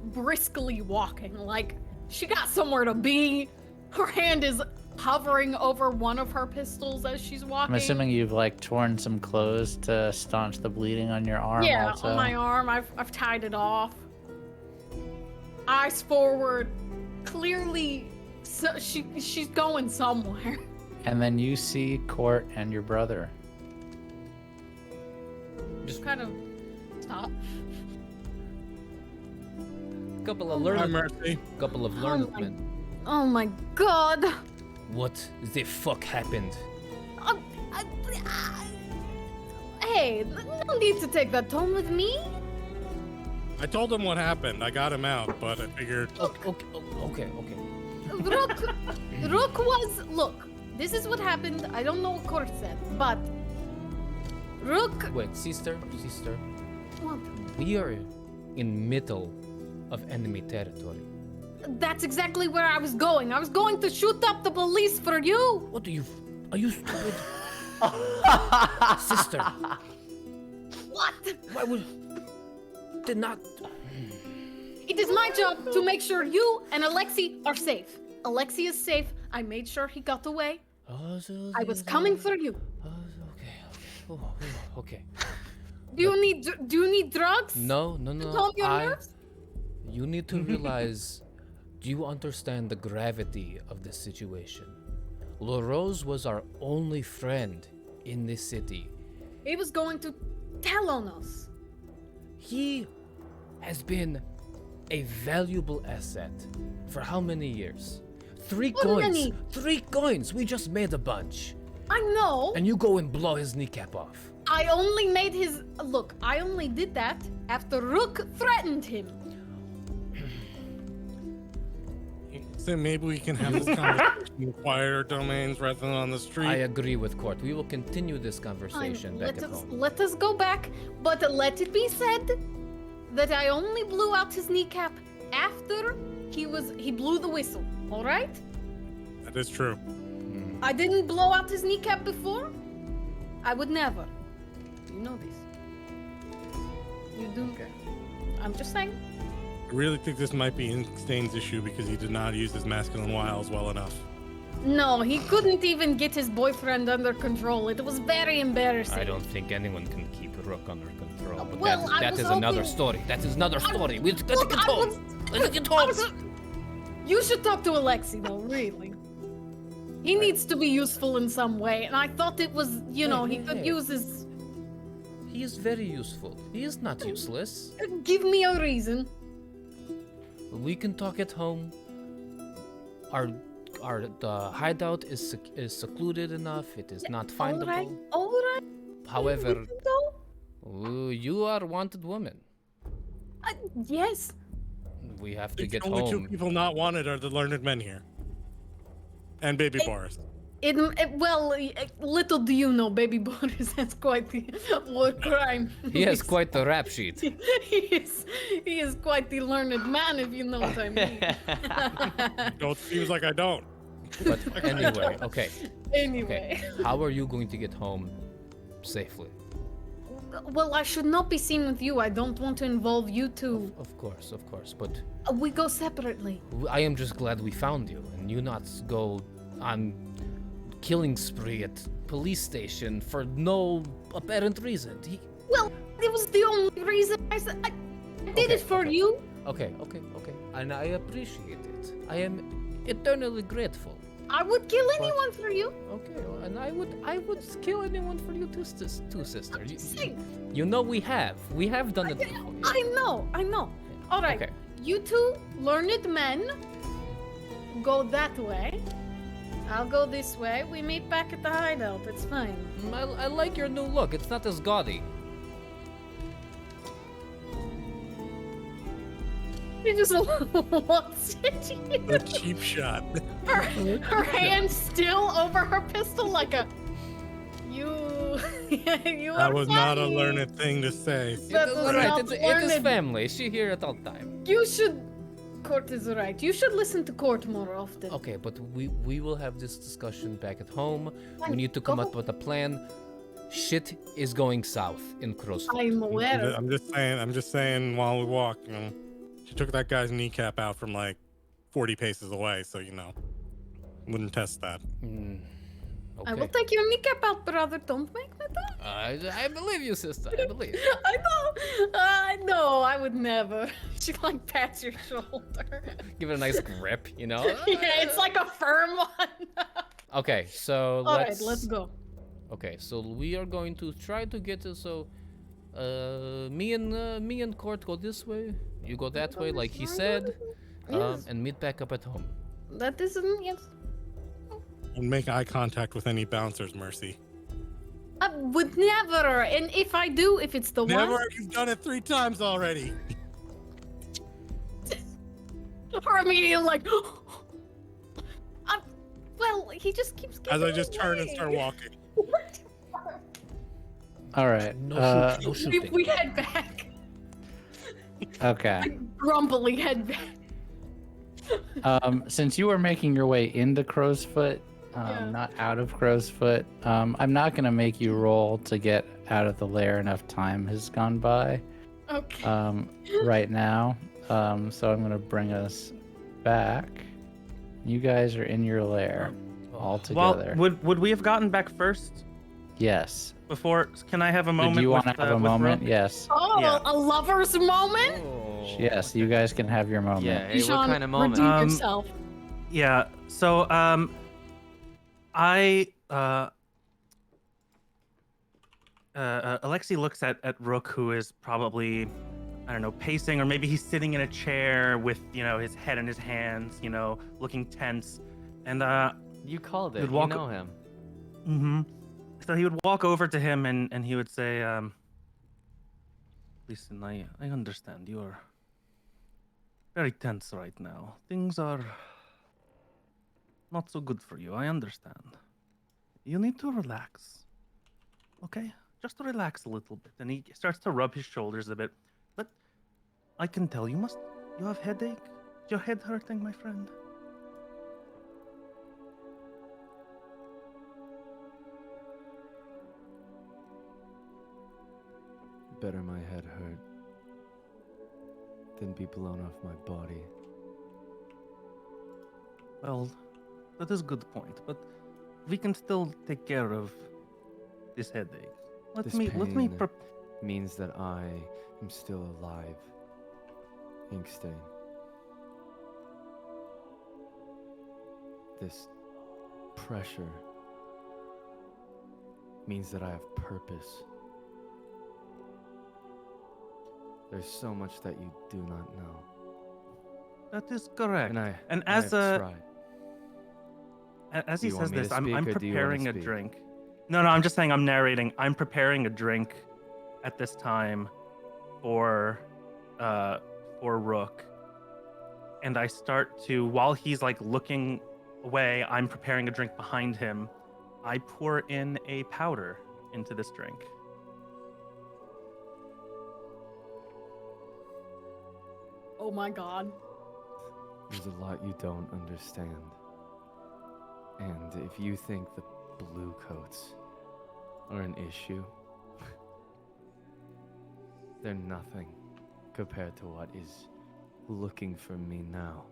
S2: briskly walking. Like she got somewhere to be. Her hand is hovering over one of her pistols as she's walking.
S1: I'm assuming you've like torn some clothes to staunch the bleeding on your arm.
S2: Yeah,
S1: also.
S2: on my arm. I've tied it off. Eyes forward. Clearly, so she's going somewhere.
S1: And then you see Court and your brother.
S2: Just kind of stop.
S5: Couple of
S6: Hi,
S5: learned,
S6: Mercy.
S5: couple of
S2: Oh
S5: learned
S2: my-
S5: men.
S2: Oh my god.
S5: What the fuck happened?
S2: Hey, no need to take that tone with me.
S6: I told him what happened. I got him out, but I figured
S5: Okay.
S2: Rook was. Look, this is what happened. I don't know what Court said, but Rook.
S5: Wait, sister.
S2: What?
S5: We are in middle of enemy territory.
S2: That's exactly where I was going. I was going to shoot up the police for you.
S5: What are you stupid? Sister,
S2: What?
S5: why would... Did not...
S2: It is my job to make sure you and Alexei are safe. Alexei is safe. I made sure he got away. I was coming for you.
S5: Okay.
S2: Do you need drugs?
S5: No.
S2: To calm your nerves?
S5: You need to realize... Do you understand the gravity of this situation? LaRose was our only friend in this city.
S2: He was going to tell on us.
S5: He has been a valuable asset for how many years? 3
S2: What
S5: coins.
S2: many?
S5: 3 coins. We just made a bunch.
S2: I know.
S5: And you go and blow his kneecap off.
S2: I only made his look. I only did that after Rook threatened him.
S6: so maybe we can have this conversation in quieter domains rather than on the street.
S5: I agree with Court. We will continue this conversation back at home.
S2: Let us go back, but let it be said that I only blew out his kneecap after he blew the whistle. All right?
S6: That is true.
S2: I didn't blow out his kneecap before. I would never. You know this. You do.
S5: Okay.
S2: I'm just saying.
S6: I really think this might be Stain's issue because he did not use his masculine wiles well enough.
S2: No, he couldn't even get his boyfriend under control. It was very embarrassing.
S5: I don't think anyone can keep Rook under control. But
S2: Well, I
S5: that
S2: was
S5: is another
S2: hoping-
S5: story. That is another story. We've got to
S2: Look,
S5: get
S2: I
S5: home.
S2: was-
S5: Let's get
S2: I
S5: home.
S2: was- You should talk to Alexei, though, really. He needs to be useful in some way, and I thought it was, he could use his
S5: He is very useful. He is not useless.
S2: Give me a reason.
S5: We can talk at home. The hideout is secluded enough. It is not findable.
S2: All right.
S5: However,
S2: Go.
S5: you are a wanted woman.
S2: Yes.
S5: We have to
S6: The
S5: get
S6: only two
S5: home.
S6: people not wanted are the learned men here. And Baby Boris.
S2: Well, little do you know, Baby Boris has quite the war crime.
S5: He has quite the rap sheet.
S2: he is quite the learned man, if you know what I mean.
S6: It seems like I don't.
S5: But anyway, okay.
S2: Anyway.
S5: Okay. How are you going to get home safely?
S2: Well, I should not be seen with you. I don't want to involve you two.
S5: Of course. But
S2: We go separately.
S5: I am just glad we found you, and you not go on killing spree at police station for no apparent reason.
S2: Well, it was the only reason I did it for you.
S5: Okay. And I appreciate it. I am eternally grateful.
S2: I would kill anyone for you.
S5: Okay, and I would kill anyone for you too, sister.
S2: Sing.
S5: You know we have done it before.
S2: I know. All right.
S5: Okay.
S2: You two learned men go that way. I'll go this way. We meet back at the hideout. It's fine.
S5: I like your new look. It's not as gaudy.
S2: She just wants it.
S6: The cheap shot.
S2: Her hand still over her pistol like a... You
S6: That
S2: are
S6: was not a
S2: funny.
S6: learned thing to say.
S2: That
S5: It's
S2: was
S5: alright.
S2: not
S5: It is
S2: learned.
S5: family. She here at all time.
S2: You should... Court is right. You should listen to Court more often.
S5: Okay, but we will have this discussion back at home. We
S2: Fine,
S5: need to come
S2: go.
S5: up with a plan. Shit is going south in Crow's Foot.
S2: I'm aware.
S6: I'm just saying while we walk, she took that guy's kneecap out from like 40 paces away, so wouldn't test that.
S2: I will
S5: Okay.
S2: take your kneecap out, brother. Don't make me talk.
S5: I believe you, sister. I believe.
S2: I know. I would never. She like pats your shoulder.
S5: Give it a nice grip, you know?
S2: Yeah, it's like a firm one.
S5: Okay, so
S2: All right, let's go.
S5: Okay, so we are going to try to get to me and Court go this way. You go that way, like he said,
S2: Yes.
S5: and meet back up at home.
S2: That isn't yes.
S6: Don't make eye contact with any bouncers, Mercy.
S2: I would never. And if I do, if it's the
S6: Never.
S2: one,
S6: You've done it 3 times already.
S2: or immediately like. Well, he just keeps getting
S6: As I just turn and
S2: away.
S6: start walking.
S1: All right.
S5: No shooting.
S2: We head back.
S1: Okay.
S2: Grumpily head back.
S1: Since you were making your way into Crow's Foot,
S2: Yeah.
S1: not out of Crow's Foot, I'm not gonna make you roll to get out of the lair. Enough time has gone by
S2: Okay.
S1: right now. So I'm gonna bring us back. You guys are in your lair all together.
S7: Well, would we have gotten back first
S1: Yes.
S7: before? Can I have a moment?
S1: Do you
S7: with,
S1: want to have a
S7: with
S1: moment?
S7: Rook?
S1: Yes.
S2: Oh,
S7: yeah.
S2: a lover's moment?
S1: Yes. You guys can have your moment.
S4: Yeah, hey, what
S2: Sean,
S4: kind of moment?
S2: redeem yourself.
S7: Yeah. So, Alexei looks at Rook, who is probably, I don't know, pacing, or maybe he's sitting in a chair with, his head in his hands, looking tense. And,
S4: You called it.
S7: You'd
S4: You
S7: walk-
S4: know him.
S7: so he would walk over to him and he would say, listen, I understand you're very tense right now. Things are not so good for you. I understand. You need to relax. Okay? Just relax a little bit. And he starts to rub his shoulders a bit. But I can tell you have headache? Is your head hurting, my friend?
S4: Better my head hurt than be blown off my body.
S7: Well, that is a good point, but we can still take care of this headache. Let
S4: This
S7: me
S4: pain means that I am still alive. Inkstain. This pressure means that I have purpose. There's so much that you do not know.
S7: That is correct.
S4: And I
S7: as
S4: have tried.
S7: as
S4: Do
S7: he
S4: you want
S7: says
S4: me to
S7: this, I'm
S4: speak, or do you wanna
S7: preparing a
S4: speak?
S7: drink. No, I'm just saying I'm narrating. I'm preparing a drink at this time for Rook. And I start to, while he's like looking away, I'm preparing a drink behind him. I pour in a powder into this drink.
S2: Oh my god.
S4: There's a lot you don't understand. And if you think the blue coats are an issue, they're nothing compared to what is looking for me now.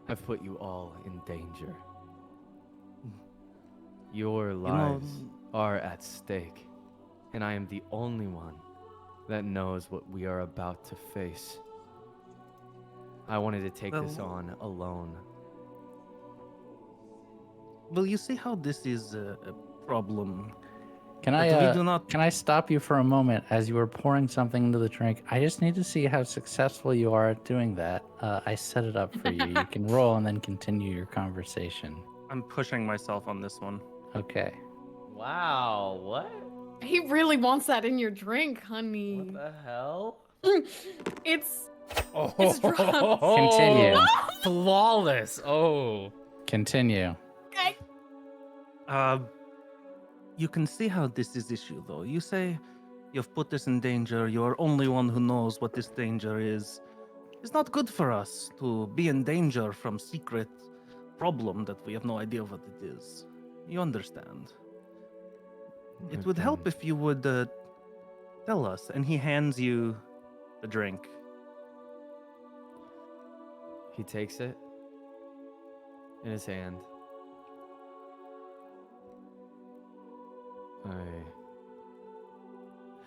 S4: I've put you all in danger. Your lives are at stake, and I am the only one that knows what we are about to face. I wanted to take this on alone.
S7: Well, you see how this is a problem.
S1: Can
S7: But we do not.
S1: can I stop you for a moment as you were pouring something into the drink? I just need to see how successful you are at doing that. I set it up for you. You can roll and then continue your conversation.
S7: I'm pushing myself on this one.
S1: Okay.
S4: Wow, what?
S2: He really wants that in your drink, honey.
S4: What the hell?
S2: It's
S5: Oh,
S2: drunk.
S1: Continue.
S5: Flawless. Oh.
S1: Continue.
S2: okay.
S7: You can see how this is issue, though. You say you've put this in danger. You're only one who knows what this danger is. It's not good for us to be in danger from secret problem that we have no idea what it is. You understand? It would help if you would tell us. And he hands you the drink.
S4: He takes it in his hand.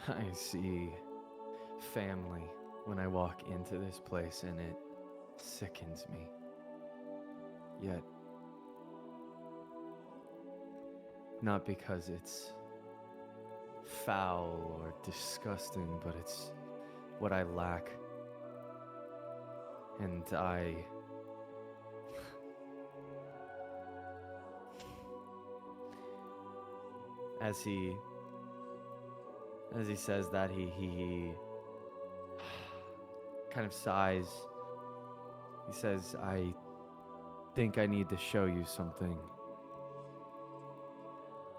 S4: I see family when I walk into this place, and it sickens me. Yet, not because it's foul or disgusting, but it's what I lack. And as he says that, he kind of sighs. He says, I think I need to show you something.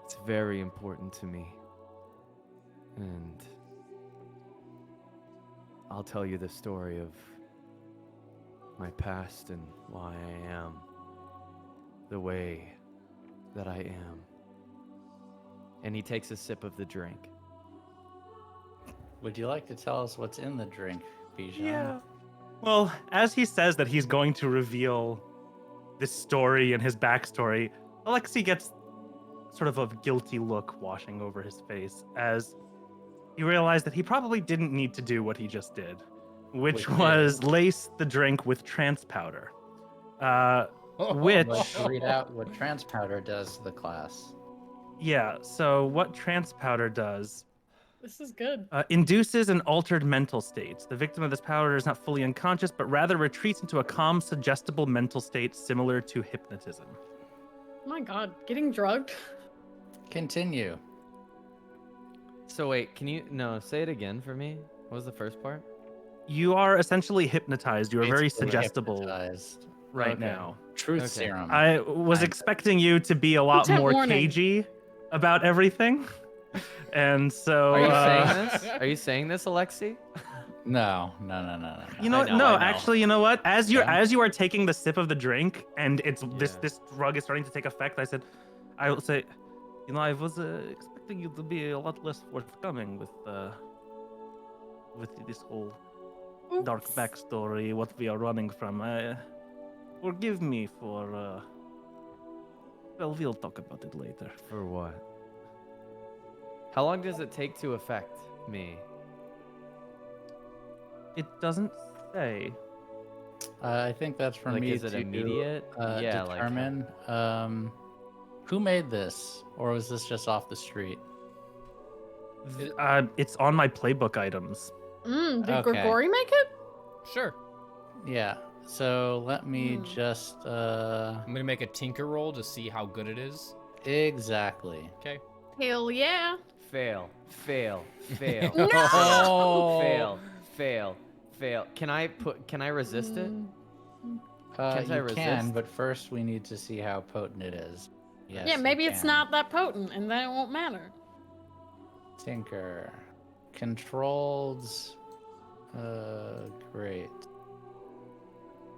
S4: It's very important to me. And I'll tell you the story of my past and why I am the way that I am. And he takes a sip of the drink.
S1: Would you like to tell us what's in the drink, Bijan?
S7: Yeah. Well, as he says that he's going to reveal this story and his backstory, Alexei gets sort of a guilty look washing over his face as he realized that he probably didn't need to do what he just did, which was lace the drink with trance powder. Which...
S1: Let's read out what trance powder does to the class.
S7: Yeah, so what trance powder does...
S2: This is good.
S7: Induces an altered mental state. The victim of this powder is not fully unconscious, but rather retreats into a calm, suggestible mental state similar to hypnotism.
S2: Oh my god, getting drugged?
S1: Continue.
S4: So wait, say it again for me? What was the first part?
S7: You are essentially hypnotized. You are very
S1: Basically
S7: suggestible
S1: hypnotized.
S7: right
S4: Okay.
S7: now.
S1: Truth
S4: Okay.
S1: serum.
S7: I was expecting you to be a lot
S2: Content
S7: more
S2: warning.
S7: cagey about everything. And so...
S4: Are you saying this? Are you saying this, Alexei?
S1: No.
S7: You know,
S4: I know,
S7: no,
S4: I know.
S7: actually, you know what? As you
S1: Yeah.
S7: as you are taking the sip of the drink and it's this
S4: Yeah.
S7: this drug is starting to take effect, I will say, you know, I was expecting you to be a lot less forthcoming with this whole dark
S2: Oops.
S7: backstory, what we are running from. Forgive me for. Well, we'll talk about it later.
S4: For what? How long does it take to affect me?
S7: It doesn't say.
S1: I think that's for
S4: Like,
S1: me
S4: is it
S1: to
S4: immediate? Yeah, like-
S1: determine. Who made this, or was this just off the street?
S7: It's on my playbook items.
S2: Did
S1: Okay.
S2: Grigori make it?
S5: Sure.
S1: Yeah. So let me
S2: Hmm.
S1: just
S5: I'm gonna make a tinker roll to see how good it is.
S1: exactly.
S5: Okay.
S2: Hell yeah.
S4: Fail. Fail. Fail.
S5: No!
S4: Fail. Can I resist it? Can't I
S1: You can,
S4: resist?
S1: but first we need to see how potent it is. Yes,
S2: Yeah,
S1: you
S2: maybe it's
S1: can.
S2: not that potent, and then it won't matter.
S1: Tinker. Controlled. Great.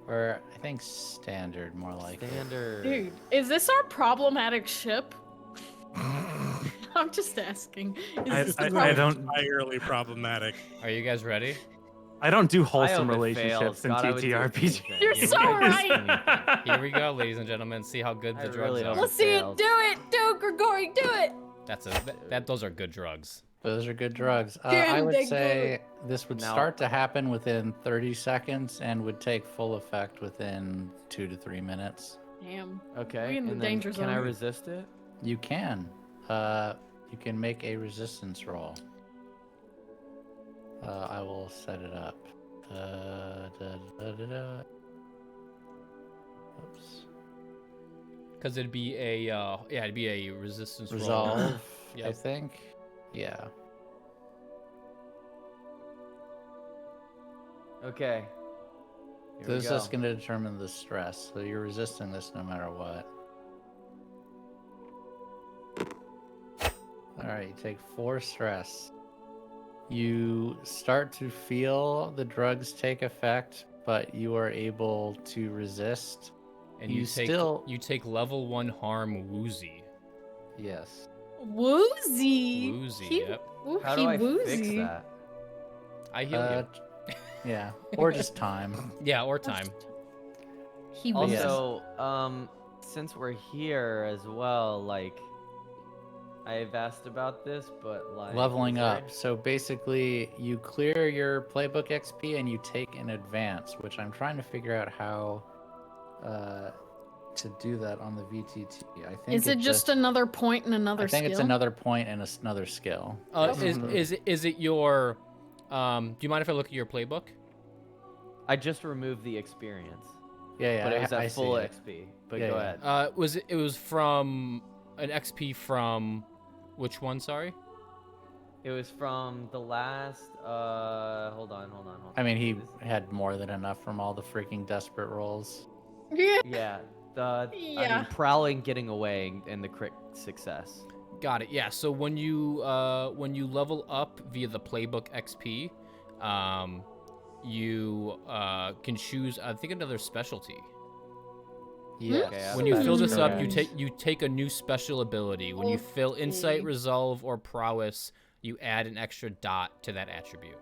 S1: Or I think standard, more like it.
S4: Standard.
S2: Dude, is this our problematic ship? I'm just asking. Is this the
S7: I
S2: problem?
S7: don't
S6: Entirely problematic.
S5: Are you guys ready?
S7: I don't do
S4: I
S7: wholesome
S4: hope it fails.
S7: relationships in
S4: God, I would do
S7: TTRPG.
S4: anything.
S2: You're
S5: Here
S2: so
S5: we go.
S2: right.
S5: Here we go, ladies and gentlemen. See how good
S4: I
S5: the drugs
S4: really
S5: are.
S4: hope
S2: Let's see it.
S4: fails.
S2: Do it. Do it, Grigori. Do it.
S5: That's those are good drugs.
S1: Those are good drugs.
S2: Damn,
S1: I would
S2: they
S1: say this would
S4: Now-
S1: start to happen within 30 seconds and would take full effect within 2 to 3 minutes.
S2: Damn.
S4: Okay.
S2: We in the
S4: And then
S2: danger
S4: can I
S2: zone.
S4: resist it?
S1: You can. You can make a resistance roll. I will set it up. Oops.
S5: Because it'd be it'd be a resistance roll.
S1: Resolve, I
S5: Yep.
S1: think. Yeah.
S4: Okay. Here we
S1: This is
S4: go.
S1: just going to determine the stress. So you're resisting this no matter what. Alright, you take 4 stress. You start to feel the drugs take effect, but you are able to resist.
S5: And
S1: You
S5: you take level 1 harm woozy.
S1: Yes.
S2: Woozy.
S5: Woozy,
S2: He,
S5: yep.
S2: Ooh,
S4: How
S2: he
S4: do I
S2: woozy.
S4: fix that?
S5: I heal
S1: Uh, yeah. Or just time.
S5: you. Yeah, or time.
S2: He woozy.
S1: Yes.
S4: Also, since we're here as well, like, I've asked about this, but like
S1: Leveling
S4: is there-
S1: up. So basically, you clear your playbook XP and you take an advance, which I'm trying to figure out how to do that on the VTT. I think
S2: Is it just another point and another
S1: I think
S2: skill?
S1: it's another point and another skill.
S5: Is it your do you mind if I look at your playbook?
S4: I just removed the experience,
S1: Yeah,
S4: but it was
S1: I
S4: at
S1: see
S4: full
S1: it.
S4: XP. But
S1: Yeah,
S4: go
S1: yeah.
S4: ahead.
S5: It was from an XP from which one, sorry?
S4: It was from the last. Hold on.
S1: I mean, he had more than enough from all the freaking desperate rolls.
S2: Yeah.
S4: Yeah. I
S2: Yeah.
S4: mean, prowling, getting away, and the crit success.
S5: Got it. Yeah. So when you level up via the playbook XP, you can choose I think another specialty.
S1: Yes.
S4: Okay,
S5: When you fill this up,
S1: correct.
S5: you take a new special ability. When you fill insight,
S2: Okay.
S5: resolve, or prowess, you add an extra dot to that attribute.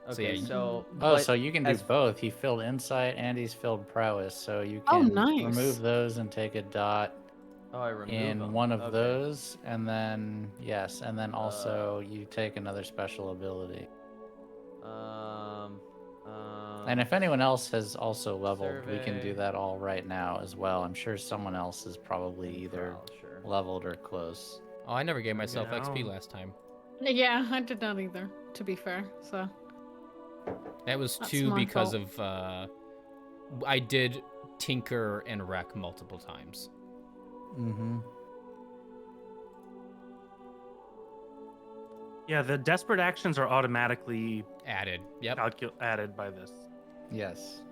S4: Okay,
S5: yeah,
S4: so.
S1: Oh,
S4: but
S1: so you can do
S4: as-
S1: both. He filled insight and he's filled prowess, so you
S2: Oh,
S1: can
S2: nice.
S1: remove those and take a dot
S4: Oh, I removed
S1: in
S4: them.
S1: one of
S4: Okay.
S1: those, and then yes, and then also you take another special ability. And if anyone else has also leveled, we can do
S4: survey.
S1: that all right now as well. I'm sure someone else is probably either
S4: Prowl, sure.
S1: leveled or close.
S5: Oh, I never gave myself
S7: Yeah.
S5: XP last time.
S2: Yeah, I did not either, to be fair. So
S5: That was
S2: That's
S5: 2
S2: my
S5: because
S2: fault.
S5: of I did tinker and wreck multiple times.
S1: Mm-hmm.
S7: Yeah, the desperate actions are automatically
S5: Added. Yep.
S7: added by this.
S1: Yes.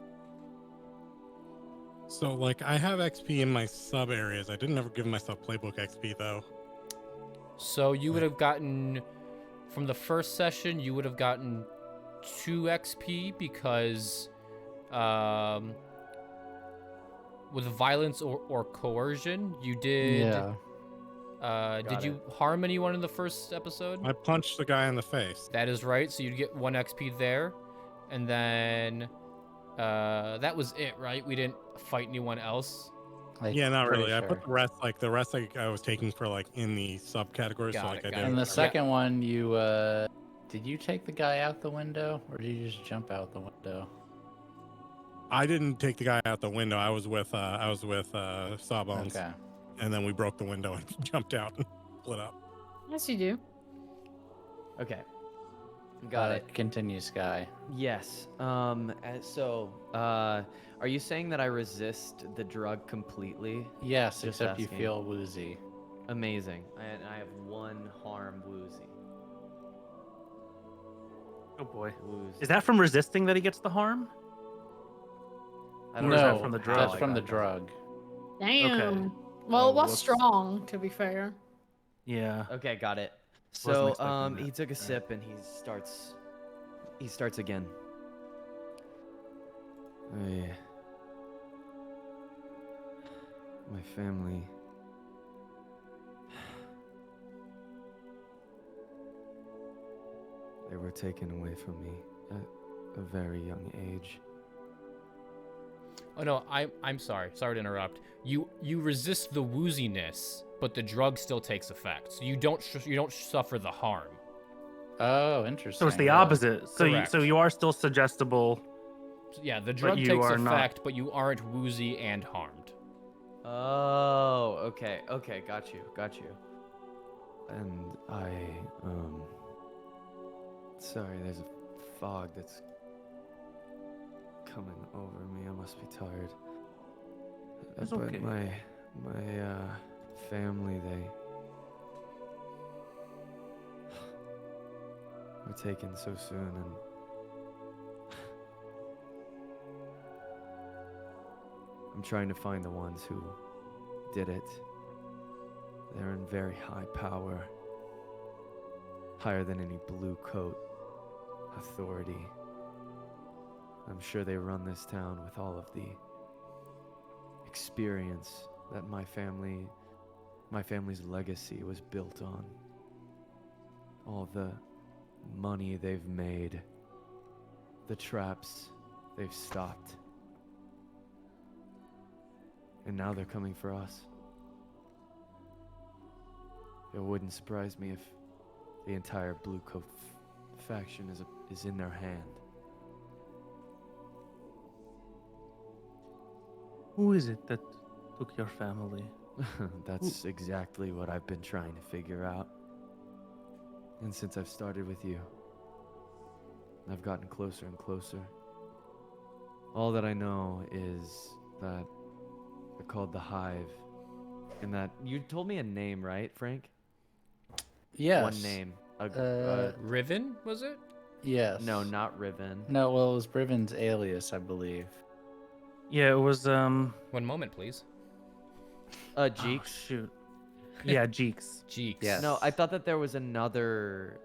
S6: So, like, I have XP in my sub areas. I didn't ever give myself playbook XP though.
S5: So you would have gotten from the first session, you would have gotten 2 XP because with violence or coercion, you did.
S1: Yeah.
S5: Did
S4: Got
S5: you harm anyone in the first episode?
S6: I punched the guy in the face.
S5: That is right. So you'd get 1 XP there, and then that was it, right? We didn't fight anyone else.
S6: Yeah, not
S1: pretty
S6: really. I
S1: sure.
S6: put the rest I was taking for like in the subcategories. So
S5: Got
S6: like
S5: it,
S6: I
S5: got
S6: did.
S5: it.
S1: And the
S5: Yeah.
S1: second one, you did you take the guy out the window, or did you just jump out the window?
S6: I didn't take the guy out the window. I was with Sawbones,
S1: Okay.
S6: and then we broke the window and jumped out and split up.
S2: yes, you do.
S4: Okay. Got it.
S1: Continue, Sky.
S4: Yes. Are you saying that I resist the drug completely?
S1: Yes,
S4: Just
S1: except you
S4: asking.
S1: feel woozy.
S4: Amazing. And I have 1 harm woozy.
S7: Oh boy.
S4: Woozy.
S7: Is that from resisting that he gets the harm?
S4: I don't
S7: Or is that
S4: know
S7: from the
S4: how
S7: drug?
S1: That's
S4: I
S1: from the
S4: got that.
S1: drug.
S2: Damn. Well,
S7: Well,
S2: it was
S7: whoops.
S2: strong, to be fair.
S7: Yeah.
S4: Okay, got it.
S7: Wasn't
S4: So
S7: expecting that.
S4: he took a
S7: Alright.
S4: sip and he starts again. My family. They were taken away from me at a very young age.
S5: Oh no, I'm sorry. Sorry to interrupt. You resist the wooziness, but the drug still takes effect. So you don't suffer the harm.
S1: Oh, interesting.
S7: So it's the
S1: Yeah.
S7: opposite. So
S5: Correct.
S7: you are still suggestible.
S5: So yeah, the drug
S7: you
S5: takes
S7: are
S5: effect,
S7: not.
S5: but you aren't woozy and harmed.
S4: Oh, okay, got you. And sorry, there's a fog that's coming over me. I must be tired.
S7: It's
S4: But
S7: okay.
S4: my family, they were taken so soon, and I'm trying to find the ones who did it. They're in very high power, higher than any blue coat authority. I'm sure they run this town with all of the experience that my family's legacy was built on. All the money they've made, the traps they've stopped. And now they're coming for us. It wouldn't surprise me if the entire Blue Coat faction is in their hand.
S7: Who is it that took your family?
S4: That's exactly what I've been trying to figure out. And since I've started with you, I've gotten closer and closer. All that I know is that they're called the Hive. And that you told me a name, right, Frank?
S1: Yes.
S4: One name.
S5: Riven, was it?
S1: Yes.
S4: No, not Riven.
S1: No, well, it was Riven's alias, I believe.
S7: Yeah, it was
S5: One moment, please.
S7: Oh,
S4: Jeeks.
S7: shoot. Yeah, Jeeks.
S5: Jeeks.
S1: Yes.
S4: No, I thought that there was another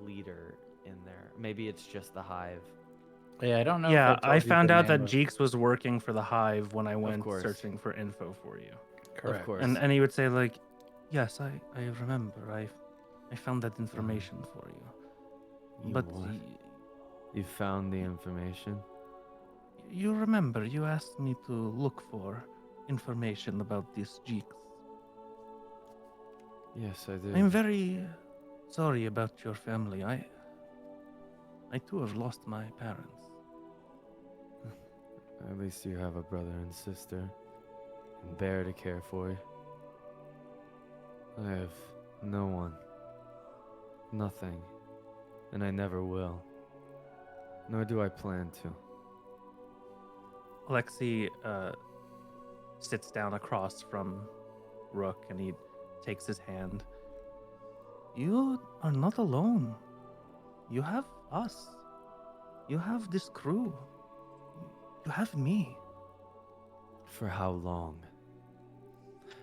S4: leader in there. Maybe it's just the Hive.
S1: Yeah, I don't know.
S7: Yeah,
S1: if
S7: I
S1: told you
S7: found
S1: the
S7: out
S1: name
S7: that
S1: of-
S7: Jeeks was working for the Hive when I went
S4: course.
S7: searching for info for you.
S1: Correct.
S4: Of course.
S7: And he would say like, "Yes, I remember. I found that information for you." But
S4: what? You found the information?
S7: you remember you asked me to look for information about this Jeeks.
S4: Yes, I did.
S7: I'm very sorry about your family. I too have lost my parents.
S4: At least you have a brother and sister, and Bear to care for you. I have no one. Nothing. And I never will. Nor do I plan to.
S7: Alexei sits down across from Rook and he takes his hand. You are not alone. You have us. You have this crew. You have me.
S4: For how long?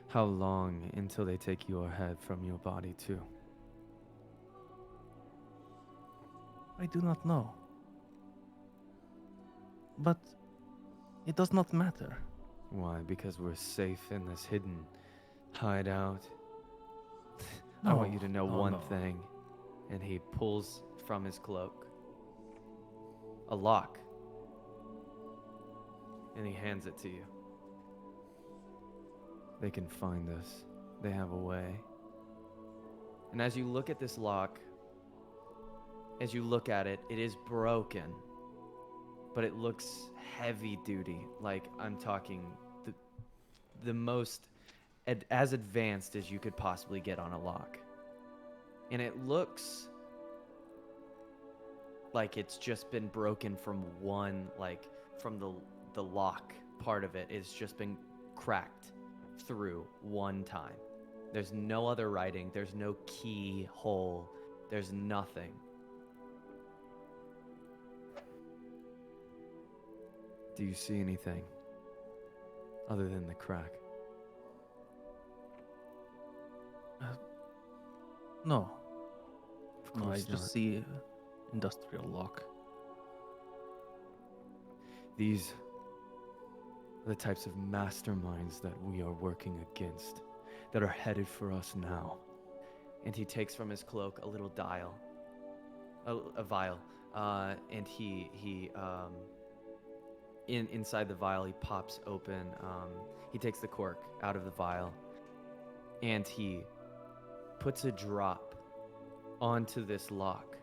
S4: How long until they take your head from your body too?
S7: I do not know. But it does not matter.
S4: Why? Because we're safe in this hidden hideout? I
S7: No,
S4: want you to know
S7: no,
S4: one
S7: no.
S4: thing. And he pulls from his cloak a lock. And he hands it to you. They can find us. They have a way. And as you look at this lock, as you look at it, it is broken. But it looks heavy duty. Like, I'm talking the most as advanced as you could possibly get on a lock. and it looks like it's just been broken from one, like from the lock part of it is just been cracked through one time. There's no other writing, there's no keyhole, there's nothing. Do you see anything other than the crack?
S7: No.
S4: Of
S7: No, I
S4: course
S7: just
S4: not.
S7: see industrial lock.
S4: These are the types of masterminds that we are working against, that are headed for us now. And he takes from his cloak a little dial, a vial, and inside the vial he pops open. He takes the cork out of the vial, and he puts a drop onto this lock.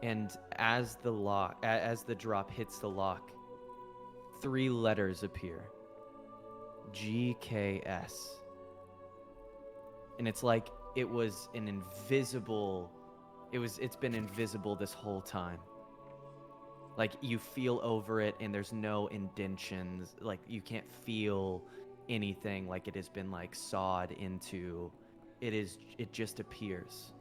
S4: And as the drop hits the lock, 3 letters appear. GKS. And it's like it was an invisible, it's been invisible this whole time. Like you feel over it and there's no indentions, like you can't feel anything, like it has been like sawed into. It just appears.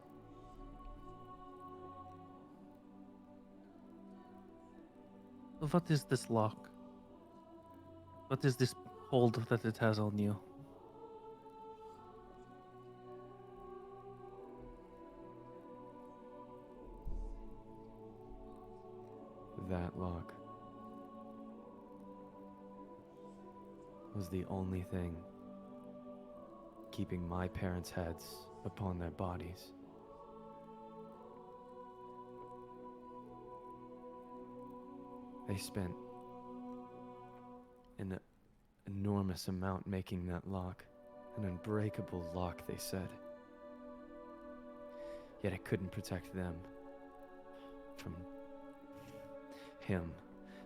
S7: What is this lock? What is this hold that it has on you?
S4: That lock was the only thing keeping my parents' heads upon their bodies. They spent an enormous amount making that lock, an unbreakable lock, they said. Yet it couldn't protect them from him,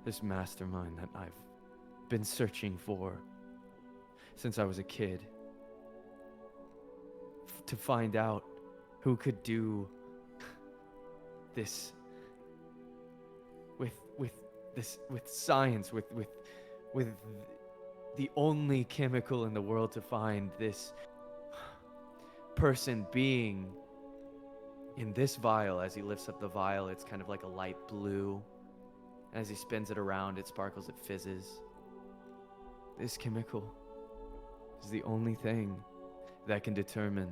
S4: this mastermind that I've been searching for since I was a kid. To find out who could do this with science, with the only chemical in the world to find this person being in this vial. As he lifts up the vial, it's kind of like a light blue. As he spins it around, it sparkles, it fizzes. This chemical is the only thing that can determine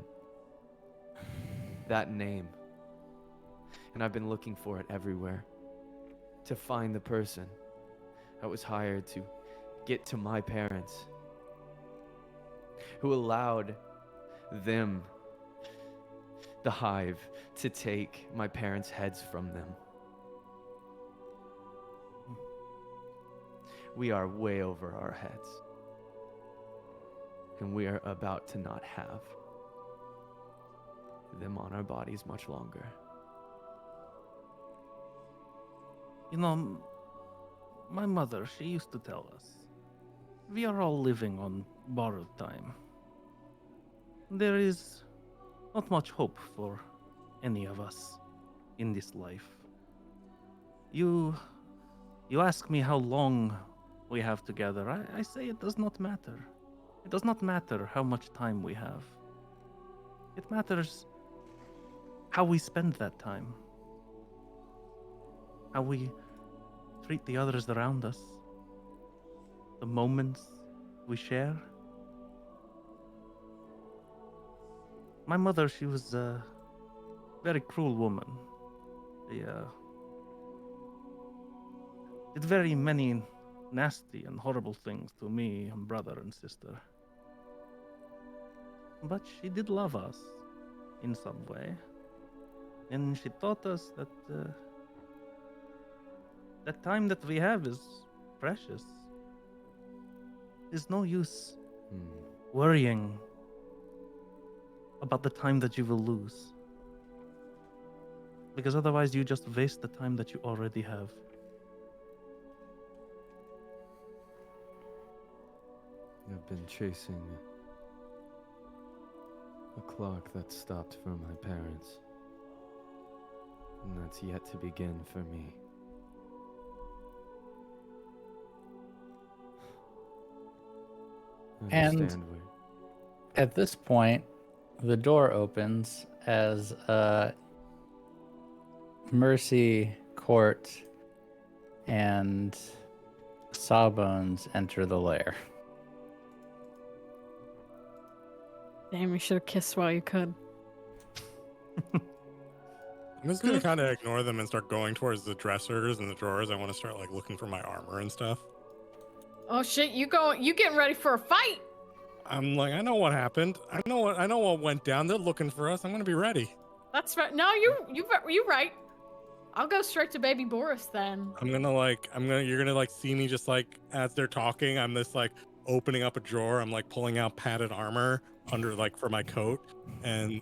S4: that name. And I've been looking for it everywhere, to find the person that was hired to get to my parents, who allowed them, the hive, to take my parents' heads from them. We are way over our heads, and we are about to not have them on our bodies much longer.
S7: You know, my mother, she used to tell us, we are all living on borrowed time. There is not much hope for any of us in this life. You ask me how long we have together. I say it does not matter. It does not matter how much time we have. It matters how we spend that time. How we treat the others around us. The moments we share. My mother, she was a very cruel woman. She did very many nasty and horrible things to me and brother and sister. But she did love us in some way. And she taught us that that time that we have is precious. There's no use worrying about the time that you will lose. Because otherwise you just waste the time that you already have.
S4: I've been chasing A clock that stopped for my parents. And that's yet to begin for me. I
S1: And-
S4: understand where.
S1: At this point, the door opens as Mercy, Court, and Sawbones enter the lair.
S2: Damn, you should have kissed while you could.
S6: I'm just gonna kind of ignore them and start going towards the dressers and the drawers. I want to start like looking for my armor and stuff.
S2: Oh shit, you getting ready for a fight?
S6: I'm like, I know what happened. I know what went down. They're looking for us. I'm gonna be ready.
S2: That's right. No, you right. I'll go straight to baby Boris then.
S6: You're gonna like see me just like as they're talking. I'm just like opening up a drawer. I'm like pulling out padded armor under like for my coat. And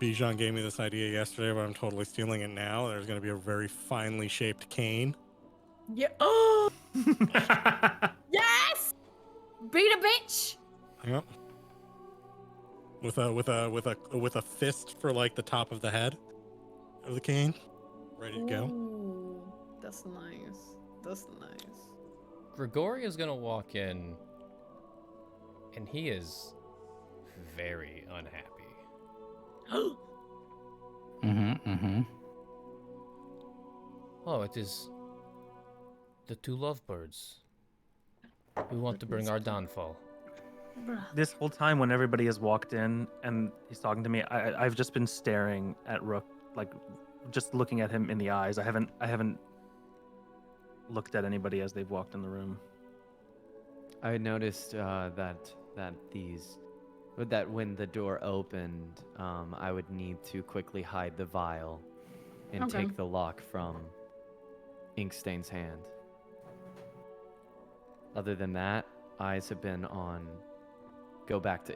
S6: Bijan gave me this idea yesterday, but I'm totally stealing it now. There's gonna be a very finely shaped cane.
S2: Yeah. Oh. Yes. Beat a bitch.
S6: Yep. With a fist for like the top of the head of the cane, ready to go.
S2: Ooh, that's nice. That's nice.
S5: Grigori is gonna walk in, and he is very unhappy. Oh, it is the two lovebirds. We want to bring our downfall.
S7: This whole time when everybody has walked in and he's talking to me, I've just been staring at Rook, like just looking at him in the eyes. I haven't looked at anybody as they've walked in the room.
S4: I noticed that when the door opened, I would need to quickly hide the vial and
S2: Okay.
S4: take the lock from Inkstain's hand. Other than that, eyes have been on go back to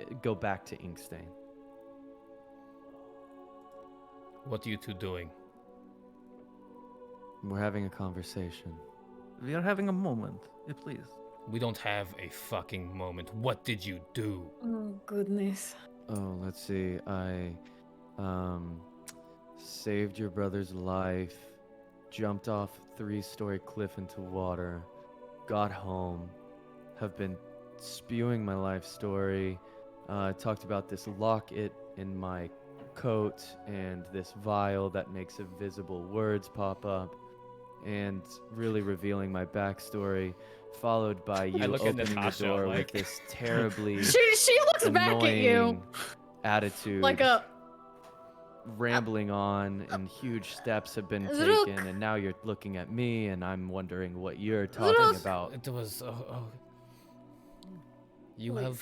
S4: Inkstain.
S5: What are you two doing?
S4: We're having a conversation.
S7: We are having a moment, please.
S5: We don't have a fucking moment. What did you do?
S2: Oh goodness.
S4: Oh, let's see. I saved your brother's life, jumped off a 3-story cliff into water, got home, have been spewing my life story, talked about this locket in my coat and this vial that makes invisible words pop up, and really revealing my backstory, followed by you
S5: look at
S4: opening the
S5: Natasha,
S4: door
S5: like-
S4: with this terribly
S2: She looks back at you
S4: annoying attitude,
S2: like a.
S4: rambling on, and huge steps have been
S2: Look.
S4: taken, and now you're looking at me, and I'm wondering what you're
S2: Look.
S4: talking about.
S5: It was. You
S2: Wait.
S5: have.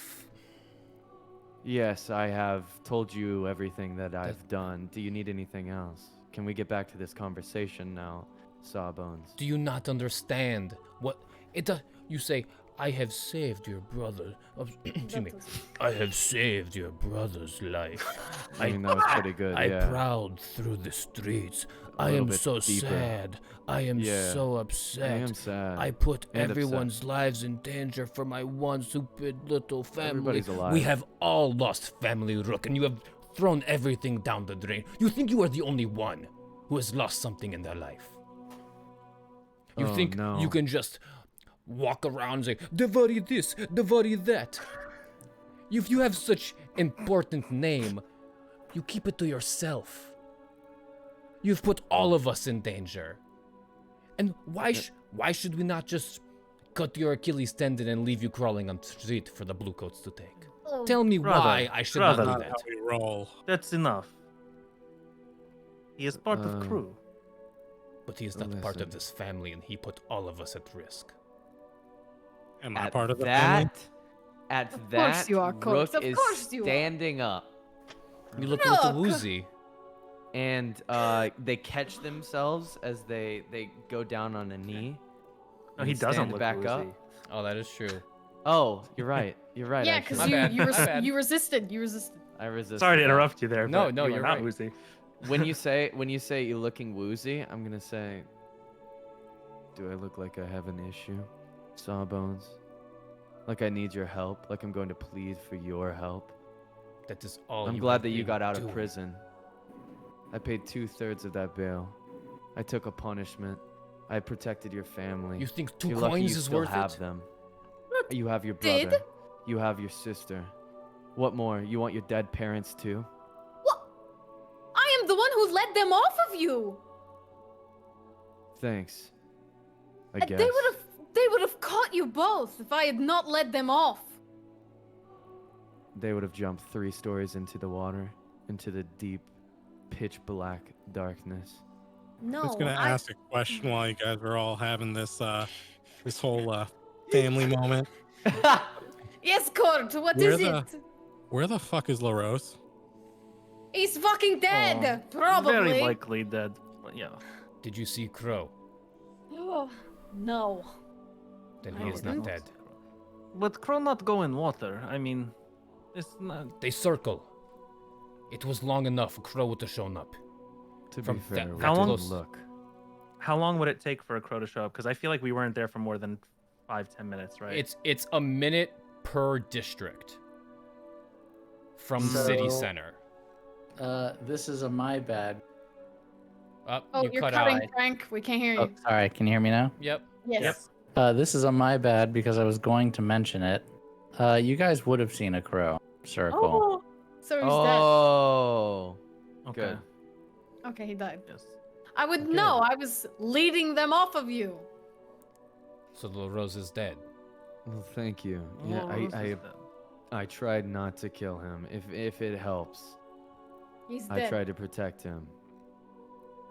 S4: Yes, I have told you everything that I've done. Do you need anything else? Can we get back to this conversation now, Sawbones?
S5: Do you not understand what it? You say, "I have saved your brother." Excuse me. I have saved your brother's life.
S4: I mean, that was pretty good.
S5: I
S4: yeah.
S5: prowled through the streets.
S4: A
S5: I
S4: little
S5: am
S4: bit
S5: so
S4: deeper.
S5: sad. I am
S4: Yeah.
S5: so
S4: I
S5: upset.
S4: am sad.
S5: I put
S4: and upset.
S5: everyone's lives in danger for my one stupid little family.
S4: Everybody's alive.
S5: We have all lost family, Rook, and you have thrown everything down the drain. You think you are the only one who has lost something in their life. You
S4: Oh,
S5: think
S4: no.
S5: you can just walk around and say, "Devari this, Devari that." If you have such important name, you keep it to yourself. You've put all of us in danger. And why should we not just cut your Achilles tendon and leave you crawling on the street for the bluecoats to take?
S2: Oh,
S5: Tell me
S7: Brother,
S5: why I should
S7: brother.
S5: not
S6: Not
S5: do
S6: how
S5: that.
S6: we roll.
S7: That's enough. He is part
S4: Uh,
S7: of crew.
S5: But he is not part
S4: Listen.
S5: of this family, and he put all of us at risk.
S6: Am I
S4: At
S6: part of the family?
S4: At
S2: course
S4: that,
S2: you are, Coach.
S4: Rook
S2: Of
S4: is
S2: course you are.
S4: standing up,
S5: You look a little
S2: Rook!
S5: woozy.
S4: and they catch themselves as they go down on a knee.
S7: No,
S4: and
S7: he doesn't
S4: stand
S7: look
S4: back
S7: woozy.
S4: up.
S5: Oh, that is true.
S4: Oh, you're right. You're right.
S2: Yeah,
S4: actually.
S2: because
S5: My bad, my bad.
S2: you resisted. You resisted.
S4: I resist.
S7: Sorry to interrupt you there.
S5: No,
S7: but
S5: no,
S7: you are
S5: you're
S7: not
S5: right.
S7: woozy.
S4: When you say you're looking woozy, I'm gonna say, do I look like I have an issue, Sawbones? Like I need your help? Like I'm going to plead for your help?
S5: That is all.
S4: I'm
S5: you
S4: glad
S5: have
S4: that you
S5: been
S4: got out of
S5: doing.
S4: prison. I paid 2/3 of that bail. I took a punishment. I protected your family.
S5: You think 2
S4: You're lucky
S5: coins
S4: you
S5: is
S4: still
S5: worth
S4: have
S5: it?
S4: them. You have your
S2: did?
S4: brother. You have your sister. What more? You want your dead parents too?
S2: What? I am the one who led them off of you.
S4: Thanks. I
S2: And
S4: guess.
S2: they would have caught you both if I had not led them off.
S4: They would have jumped 3 stories into the water, into the deep, pitch black darkness.
S2: No,
S6: I'm just gonna ask a question while you guys are all having this this whole family moment.
S2: Yes, Court, what
S6: Where
S2: is
S6: the-
S2: it?
S6: Where the fuck is LaRose?
S2: He's fucking dead,
S7: Oh,
S2: probably.
S7: Very likely dead. But yeah.
S5: Did you see Crow?
S2: Oh, no.
S5: Then
S2: I
S5: he is not
S2: didn't.
S5: dead.
S7: But Crow not go in water. I mean, it's not.
S5: They circle. It was long enough for Crow would have shown up.
S4: To
S5: From
S4: be fair,
S5: that-
S4: we
S7: how
S4: didn't
S7: long-
S4: look.
S7: How long would it take for a Crow to show up? Because I feel like we weren't there for more than 5-10 minutes, right?
S5: It's a minute per district from city
S1: So-
S5: center.
S1: This is a my bad.
S2: Oh,
S5: you
S2: you're
S5: cut
S2: cutting,
S5: out.
S2: Frank. We can't hear you.
S1: Oh, sorry. Can you hear me now?
S5: Yep.
S2: Yes.
S1: This is a my bad because I was going to mention it. You guys would have seen a crow circle.
S2: Oh, so he's
S4: Oh.
S7: okay.
S4: Good.
S2: dead. Okay, he died.
S7: Yes.
S2: I would
S4: Good.
S2: know. I was leading them off of you.
S5: So the Rose is dead.
S4: Well, thank you. Yeah,
S7: Oh, Rose is dead.
S4: I tried not to kill him. If it helps,
S2: He's
S4: I
S2: dead.
S4: tried to protect him.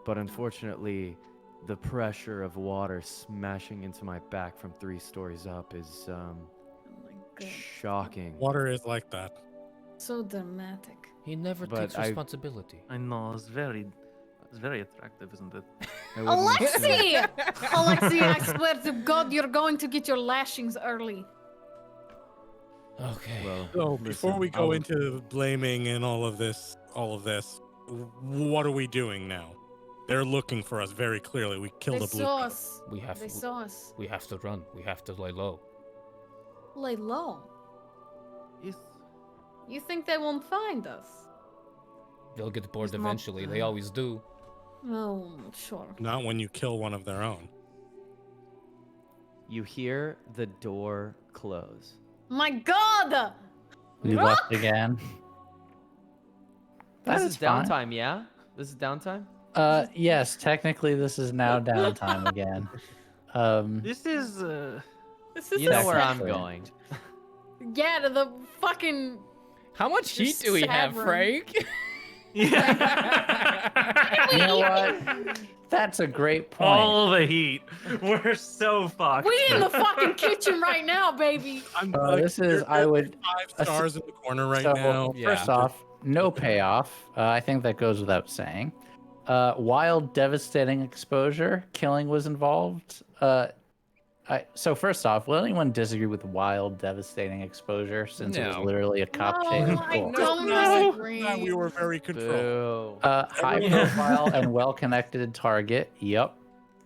S4: But unfortunately, the pressure of water smashing into my back from 3 stories up is
S2: Oh my god.
S4: shocking.
S6: Water is like that.
S2: So dramatic.
S5: He never
S4: But
S5: takes
S4: I-
S5: responsibility.
S7: I know. It's very attractive, isn't it?
S4: I wouldn't assume-
S2: Alexi! Alexi, I swear to God, you're going to get your lashings early.
S5: Okay.
S4: Well,
S6: So before
S4: listen,
S6: we go
S4: I'll-
S6: into blaming and all of this, what are we doing now? They're looking for us very clearly. We killed
S2: They
S6: a blue.
S2: saw
S6: coat.
S2: us.
S5: we have
S2: They saw us.
S5: we have to run. We have to lay low.
S2: Lay low.
S7: Yes.
S2: You think they won't find us?
S5: They'll get bored
S7: He's not-
S5: eventually. They always do.
S2: Oh, sure.
S6: Not when you kill one of their own.
S4: You hear the door close.
S2: My God!
S1: You
S2: Rock!
S1: left again. That
S4: This is
S1: fine.
S4: downtime, yeah? This is downtime?
S1: Yes, technically this is now downtime again.
S7: This is.
S2: This is
S4: You know where I'm
S1: Exactly.
S4: going.
S2: Yeah, to the fucking.
S5: How much heat
S2: Just
S5: do we have,
S2: Savern.
S5: Frank?
S1: You know what? That's a great point.
S7: All the heat. We're so fucked.
S2: We in the fucking kitchen right now, baby.
S1: This is, I would.
S6: 5 stars in the corner right
S1: so,
S6: now.
S1: First off, no payoff. I think that goes without saying. Wild, devastating exposure. Killing was involved. So first off, will anyone disagree with wild, devastating exposure since it was
S5: No.
S1: literally a cop
S2: No,
S1: chase?
S2: I
S1: Cool.
S2: don't
S7: No.
S2: disagree.
S6: Yeah, we were very controlled.
S4: Boo.
S1: High profile and well-connected target. Yep.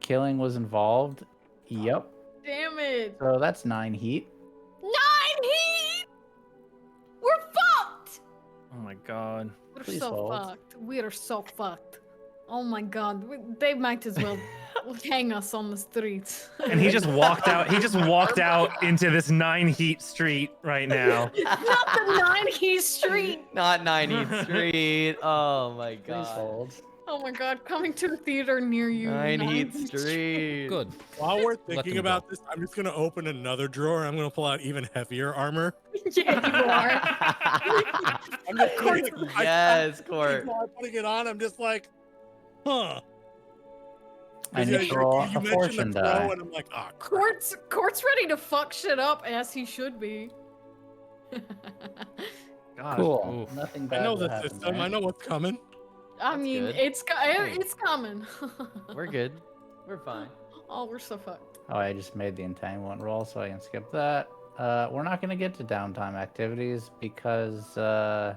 S1: Killing was involved. Yep.
S2: Damn it.
S1: So that's 9 heat.
S2: 9 heat! We're fucked!
S7: Oh my god.
S2: We're
S1: Please
S2: so
S1: hold.
S2: fucked. We are so fucked. Oh my god. They might as well hang us on the streets.
S7: And he just walked out. He just walked out into this 9 heat street right now.
S2: Not the 9 heat street.
S4: Not 90th Street. Oh my
S1: Please
S4: god.
S1: hold.
S2: Oh my god, coming to a theater near you.
S4: 9
S2: 9
S4: Heat Street.
S5: Good.
S6: While we're
S5: them
S6: thinking
S5: go.
S6: about this, I'm just gonna open another drawer. I'm gonna pull out even heavier armor.
S2: Yeah, you are.
S6: I'm just putting it,
S4: Yes, Court.
S6: while I'm putting it on. I'm just like, huh.
S1: I
S6: Yeah,
S1: need to roll a
S6: mentioned
S1: fortune
S6: the crow,
S1: die.
S6: and I'm like, ah, crap.
S2: Court's ready to fuck shit up as he should be.
S7: Gosh.
S1: Cool.
S5: Oof.
S1: Nothing
S6: I
S1: bad
S6: know
S1: will
S6: the
S1: happen,
S6: system.
S1: right?
S6: I know what's coming.
S2: I
S4: That's
S2: mean,
S4: good.
S2: it's coming.
S4: We're good. We're fine.
S2: Oh, we're so fucked.
S1: Oh, I just made the entanglement roll, so I can skip that. We're not going to get to downtime activities because
S2: I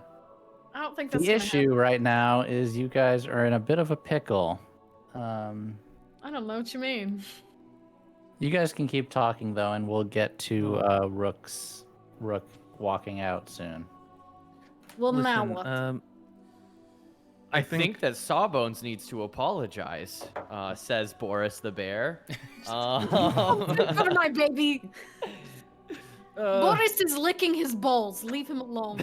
S2: don't think that's
S1: the
S2: gonna
S1: issue right now is you guys are in a bit of a pickle.
S2: happen. I don't know what you mean.
S1: You guys can keep talking though, and we'll get to Rook walking out soon.
S2: Well, now
S7: Listen,
S2: what?
S4: I think that Sawbones needs to apologize, says Boris the bear.
S2: For my baby. Boris is licking his balls. Leave him alone.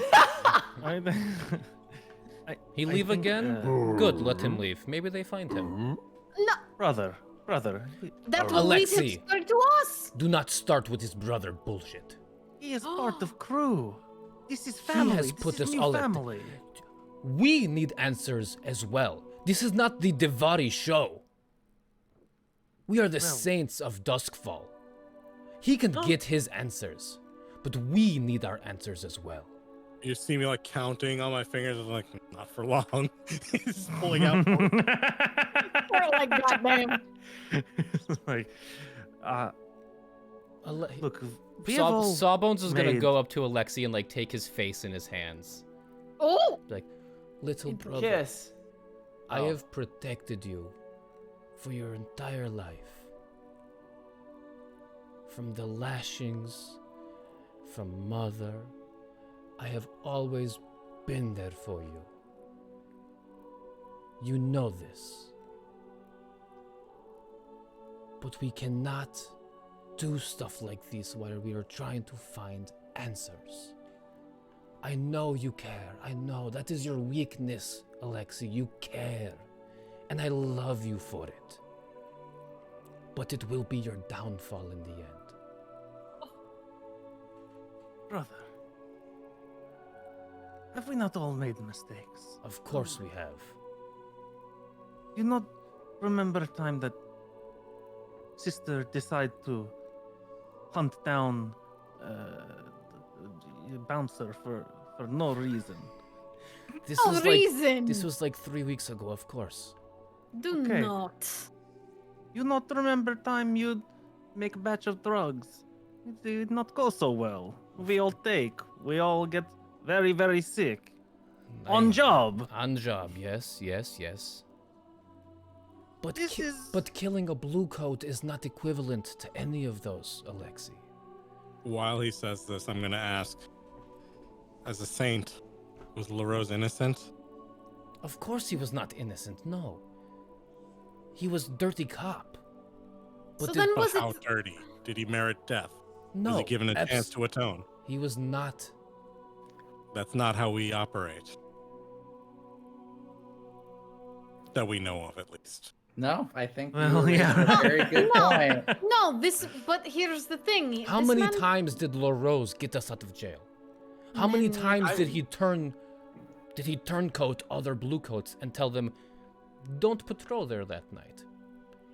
S5: He
S7: I
S5: leave
S7: think,
S5: again? Good, let him leave. Maybe they find him.
S2: No,
S7: brother.
S2: that will lead him
S5: Alexei.
S2: straight to us.
S5: Do not start with his brother bullshit.
S7: He is part of crew. This is
S5: He
S7: family.
S5: has put
S7: this
S5: us
S7: is
S5: all
S7: new
S5: at-
S7: family.
S5: We need answers as well. This is not the Devari show. We are the saints of Doskvol. He can get his answers, but we need our answers as well.
S6: You see me like counting on my fingers, I'm like, not for long. He's pulling out.
S2: We're like, goddamn.
S7: like, look, we have all
S5: Sawbones is gonna
S7: made-
S5: go up to Alexei and like take his face in his hands.
S2: Oh,
S5: Like, little brother,
S4: Kiss.
S5: I
S4: Oh.
S5: have protected you for your entire life. From the lashings, from mother, I have always been there for you. You know this. But we cannot do stuff like this while we are trying to find answers. I know you care. I know that is your weakness, Alexei. You care. And I love you for it. But it will be your downfall in the end.
S7: brother. Have we not all made mistakes?
S5: Of course we have.
S7: You not remember a time that sister decided to hunt down a bouncer for no reason?
S5: This
S2: no
S5: was
S2: reason.
S5: this was like 3 weeks ago, of course.
S2: Do
S7: Okay.
S2: not.
S7: You not remember time you make a batch of drugs? It did not go so well. We all take. We all get very, very sick. On job.
S5: On job, yes, yes, yes. But
S7: This is-
S5: but killing a blue coat is not equivalent to any of those, Alexei.
S6: While he says this, I'm going to ask, as a saint, was LaRose innocent?
S5: Of course he was not innocent, no. He was dirty cop.
S2: So
S5: did-
S2: then
S6: But
S2: was
S6: how
S2: it?
S6: dirty? Did he merit death?
S5: no,
S6: Was he given a
S5: abs-
S6: chance to atone?
S5: He was not.
S6: That's not how we operate. That we know of, at least.
S1: No, I think
S7: Well,
S1: you raised
S7: yeah.
S1: a very good point.
S2: No, this. But here's the thing.
S5: How
S2: this
S5: many
S2: man-
S5: times did LaRose get us out of jail? How many
S2: Many.
S5: times did he turncoat other bluecoats and tell them, don't patrol there that night?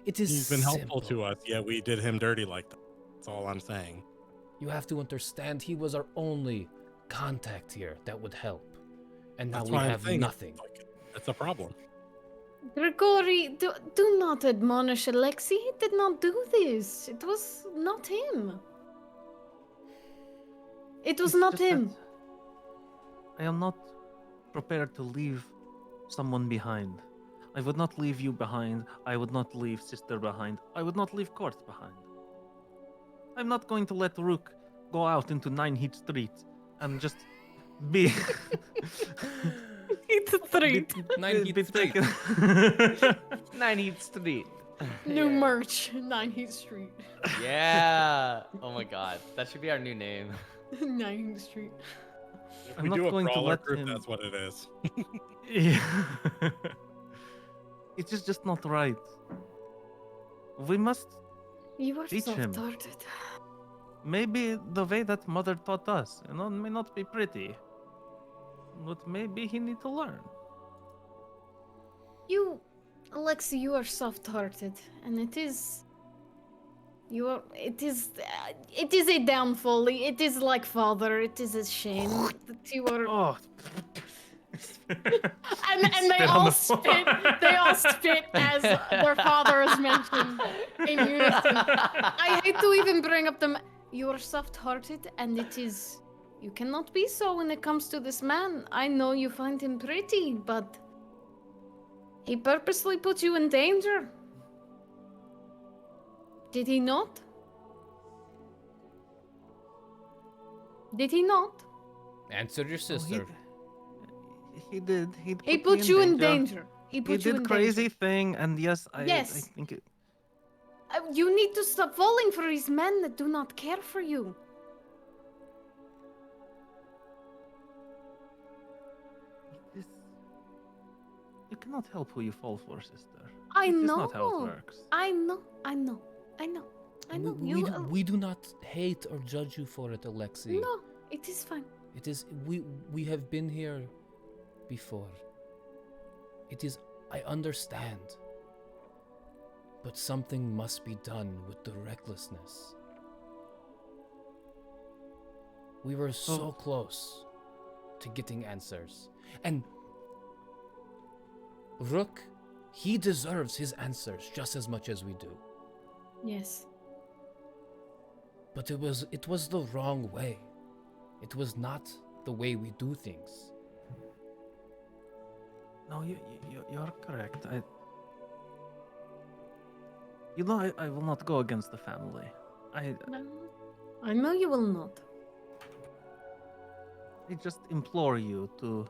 S5: It is
S6: He's been helpful
S5: simple.
S6: to us, yet we did him dirty like that. That's all I'm saying.
S5: You have to understand he was our only contact here that would help. And now
S6: That's
S5: we
S6: why I'm
S5: have
S6: saying
S5: nothing.
S6: Like, it's a problem.
S2: Grigori, do not admonish Alexei. He did not do this. It was not him. It was
S7: It's
S2: not
S7: just
S2: him.
S7: that I am not prepared to leave someone behind. I would not leave you behind. I would not leave sister behind. I would not leave Court behind. I'm not going to let Rook go out into 9 Heat Street and just be.
S2: It's a three.
S5: 9 Heat Street.
S7: taken-
S4: 9th Street.
S2: New
S4: Yeah.
S2: merch, 9th Street.
S4: Yeah. Oh my god. That should be our new name.
S2: 9th Street.
S6: If
S7: I'm
S6: we
S7: not
S6: do a
S7: going to
S6: brawler
S7: let
S6: group,
S7: him-
S6: that's what it is.
S7: Yeah. It is just not right. We must
S2: You are
S7: Teach
S2: so
S7: him.
S2: retarded.
S7: maybe the way that mother taught us, may not be pretty. But maybe he need to learn.
S2: You, Alexei, you are soft-hearted, and it is. You are. It is. It is a downfall. It is like father. It is a shame that you are.
S7: Oh.
S2: And they
S7: Spit on
S2: all
S7: the floor.
S2: spit. They all spit as their father is mentioned in unison. I hate to even bring up them. You are soft-hearted, and it is. You cannot be so when it comes to this man. I know you find him pretty, but he purposely put you in danger. Did he not? Did he not?
S5: Answer your sister.
S7: he did.
S2: He put you in danger. He
S7: He
S2: put you
S7: did
S2: in
S7: crazy
S2: danger.
S7: thing, and yes, I
S2: Yes.
S7: think it,
S2: You need to stop falling for these men that do not care for you.
S7: this, you cannot help who you fall for, sister.
S2: I
S7: This
S2: know.
S7: is not how it works.
S2: I know. I know. I know. I know.
S5: We do not hate or judge you for it, Alexei.
S2: No, it is fine.
S5: It is we have been here before. It is I understand. But something must be done with the recklessness. We were so close to getting answers. And Rook, he deserves his answers just as much as we do.
S2: Yes.
S5: But it was the wrong way. It was not the way we do things.
S7: No, you're correct. I will not go against the family.
S2: No. I know you will not.
S7: I just implore you to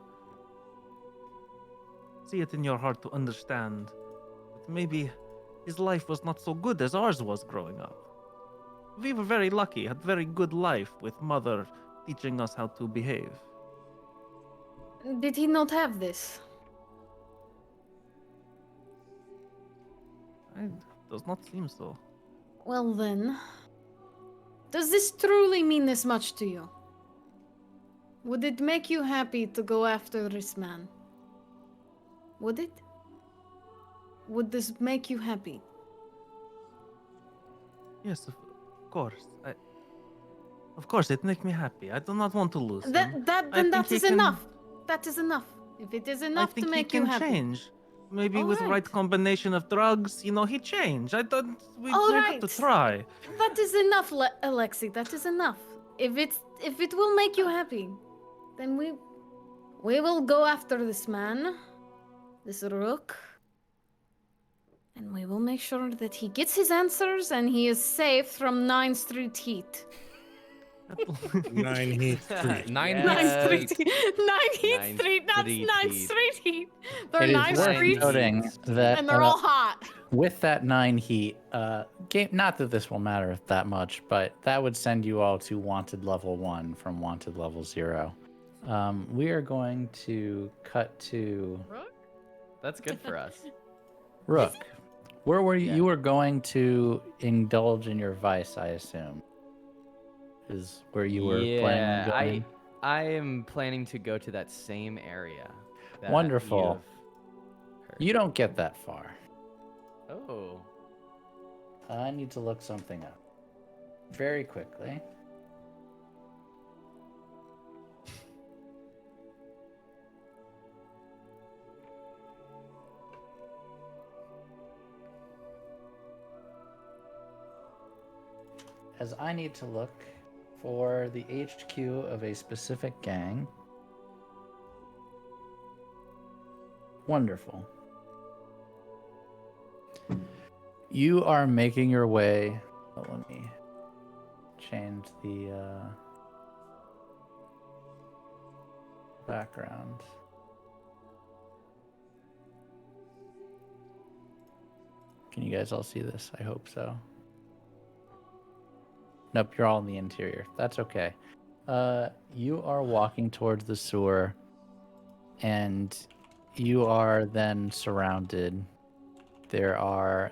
S7: see it in your heart to understand that maybe his life was not so good as ours was growing up. We were very lucky, had very good life with mother teaching us how to behave.
S2: Did he not have this?
S7: It does not seem so.
S2: Well then, does this truly mean this much to you? Would it make you happy to go after this man? Would it? Would this make you happy?
S7: Yes, of course. Of course, it makes me happy. I do not want to lose him.
S2: Then that is enough. That is enough. If it is enough to make you happy.
S7: I think he can change. Maybe
S2: All
S7: with the right
S2: right.
S7: combination of drugs, he changed. I thought we
S2: All
S7: have to
S2: right.
S7: try.
S2: That is enough, Alexei. That is enough. If it will make you happy, then we will go after this man, this Rook, and we will make sure that he gets his answers and he is safe from 9th Street heat.
S6: 9 Heat Street.
S5: Nine
S4: Yes.
S5: Heat
S2: 9th
S5: Street.
S2: Street. 9th Heat
S4: 9th
S2: Street, not
S4: Street
S2: 9th
S4: heat.
S2: Street heat. They're
S1: It is
S2: 9th
S1: worth
S2: Street
S1: noting that
S2: and they're all hot.
S1: with that 9 heat, game. Not that this will matter that much, but that would send you all to wanted level 1 from wanted level 0. We are going to cut to
S4: That's good for us.
S1: Rook. Where were you?
S4: Yeah.
S1: You were going to indulge in your vice, I assume. Is where you were planning on going?
S4: I am planning to go to that same area. that
S1: Wonderful.
S4: you've heard.
S1: You don't get that far.
S4: Oh.
S1: I need to look something up very quickly. As I need to look for the HQ of a specific gang. Wonderful. You are making your way. Oh, let me change the background. Can you guys all see this? I hope so. Nope, you're all in the interior. That's okay. You are walking towards the sewer, and you are then surrounded. There are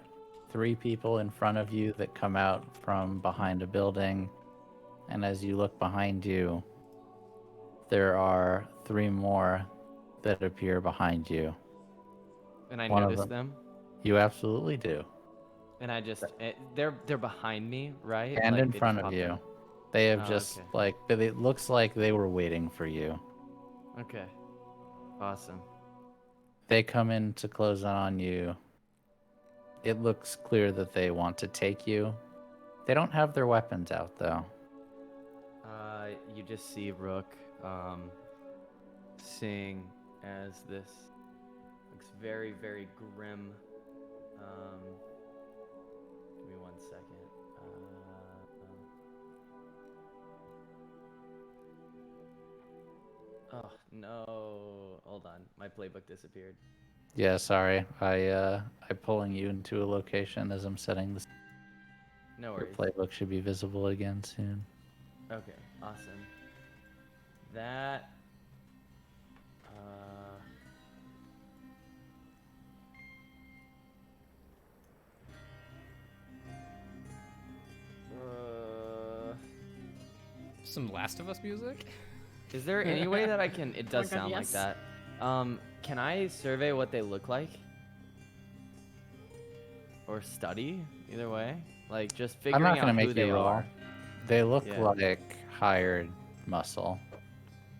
S1: 3 people in front of you that come out from behind a building, and as you look behind you, there are 3 more that appear behind you.
S4: And I
S1: One of
S4: noticed them.
S1: You absolutely do.
S4: And I just they're behind me, right?
S1: And
S4: Like,
S1: in
S4: they
S1: front
S4: just
S1: of
S4: popped
S1: you.
S4: in.
S1: They have
S4: Oh,
S1: just
S4: okay.
S1: like, but it looks like they were waiting for you.
S4: Okay. Awesome.
S1: They come in to close in on you. It looks clear that they want to take you. They don't have their weapons out though.
S4: You just see Rook sing as this looks very, very grim. Give me 1 second. Oh no! Hold on, my playbook disappeared.
S1: Yeah, sorry. I'm pulling you into a location as I'm setting this.
S4: No
S1: Your
S4: worries.
S1: playbook should be visible again soon.
S4: Okay, awesome. That.
S5: Some Last of Us music?
S4: Is there any way that I can? It does
S2: God,
S4: sound like
S2: yes.
S4: that. Can I survey what they look like? Or study? Either way. Like just
S1: I'm
S4: figuring
S1: not
S4: out
S1: gonna
S4: who
S1: make
S4: they
S1: you roll.
S4: are.
S1: They look
S4: Yeah.
S1: like hired muscle.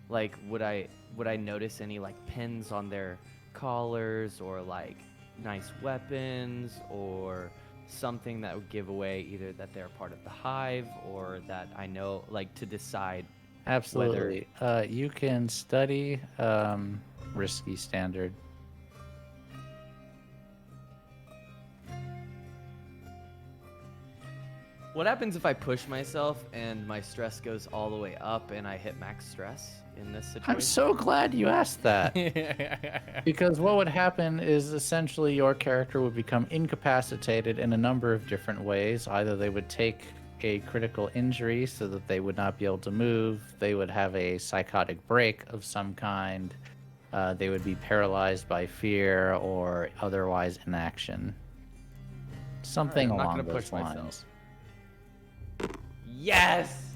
S4: Like would I notice any like pins on their collars or like nice weapons or something that would give away either that they're part of the hive or that I know like to decide.
S1: Absolutely. You can study risky standard.
S4: What happens if I push myself and my stress goes all the way up and I hit max stress in this situation?
S1: I'm so glad you asked that. Because what would happen is essentially your character would become incapacitated in a number of different ways. Either they would take a critical injury so that they would not be able to move, they would have a psychotic break of some kind, they would be paralyzed by fear or otherwise inaction. Something
S4: I'm not
S1: along
S4: gonna
S1: those
S4: push myself.
S1: lines.
S4: Yes!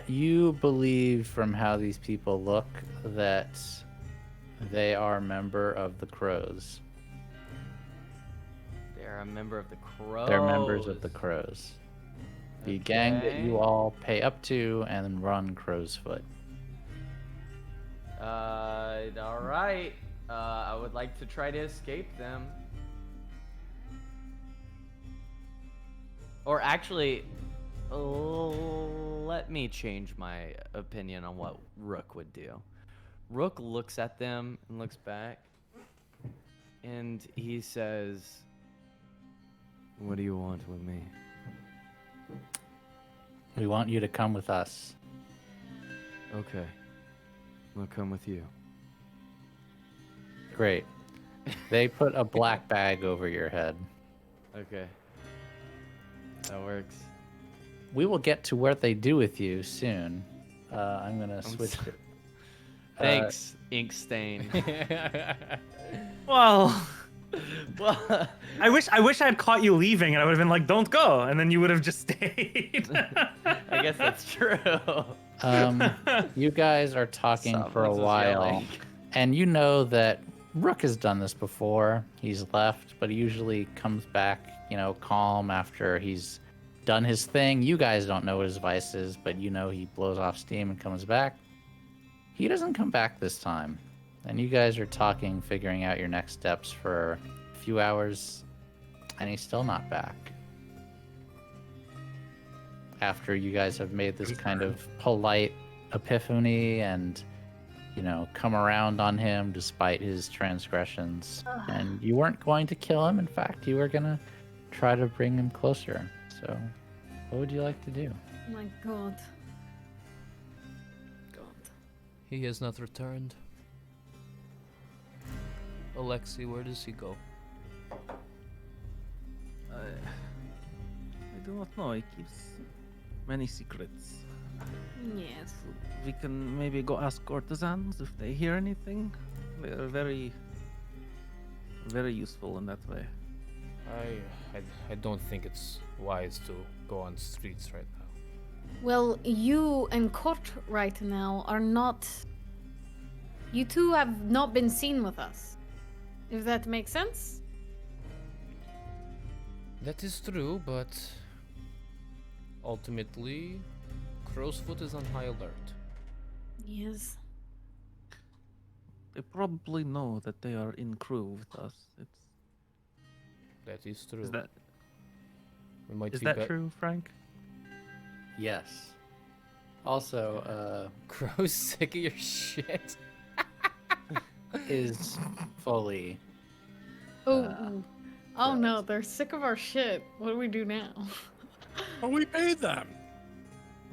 S1: You believe from how these people look that they are a member of the Crows.
S4: They're a member of the Crows.
S1: They're members of the Crows. The gang that you
S4: Okay.
S1: all pay up to and run Crow's Foot.
S4: All right. I would like to try to escape them. Or actually, let me change my opinion on what Rook would do. Rook looks at them and looks back, and he says, "What do you want with me?"
S1: We want you to come with us.
S4: Okay, I'll come with you.
S1: Great. They put a black bag over your head.
S4: Okay, that works.
S1: We will get to what they do with you soon. I'm going to switch it.
S4: Thanks, Ink Stain.
S7: Well,
S4: Well,
S7: I wish I had caught you leaving, and I would have been like, "Don't go," and then you would have just stayed.
S4: I guess that's true.
S1: You guys are talking for a
S4: Someone's just
S1: while.
S4: yelling.
S1: And you know that Rook has done this before. He's left, but he usually comes back, calm after he's done his thing. You guys don't know what his vice is, but you know he blows off steam and comes back. He doesn't come back this time. And you guys are talking, figuring out your next steps for a few hours, and he's still not back. After you guys have made this kind of polite epiphany and come around on him despite his transgressions. And you weren't going to kill him. In fact, you were going to try to bring him closer. So, what would you like to do?
S2: My God.
S5: He has not returned. Alexei, where does he go?
S7: I do not know. He keeps many secrets.
S2: Yes.
S7: We can maybe go ask courtesans if they hear anything. They are very, very useful in that way.
S5: I don't think it's wise to go on streets right now.
S2: Well, you and Kort right now are not. You two have not been seen with us. If that makes sense?
S5: That is true, but ultimately, Crowsfoot is on high alert.
S2: Yes.
S7: They probably know that they are in crew with us.
S5: That is true.
S7: Is that
S5: We might
S7: is
S5: be
S7: that true, Frank?
S1: Yes. Also,
S5: Crow's sick of your shit.
S1: is fully.
S2: Oh no, they're sick of our shit. What do we do now?
S6: But we paid them.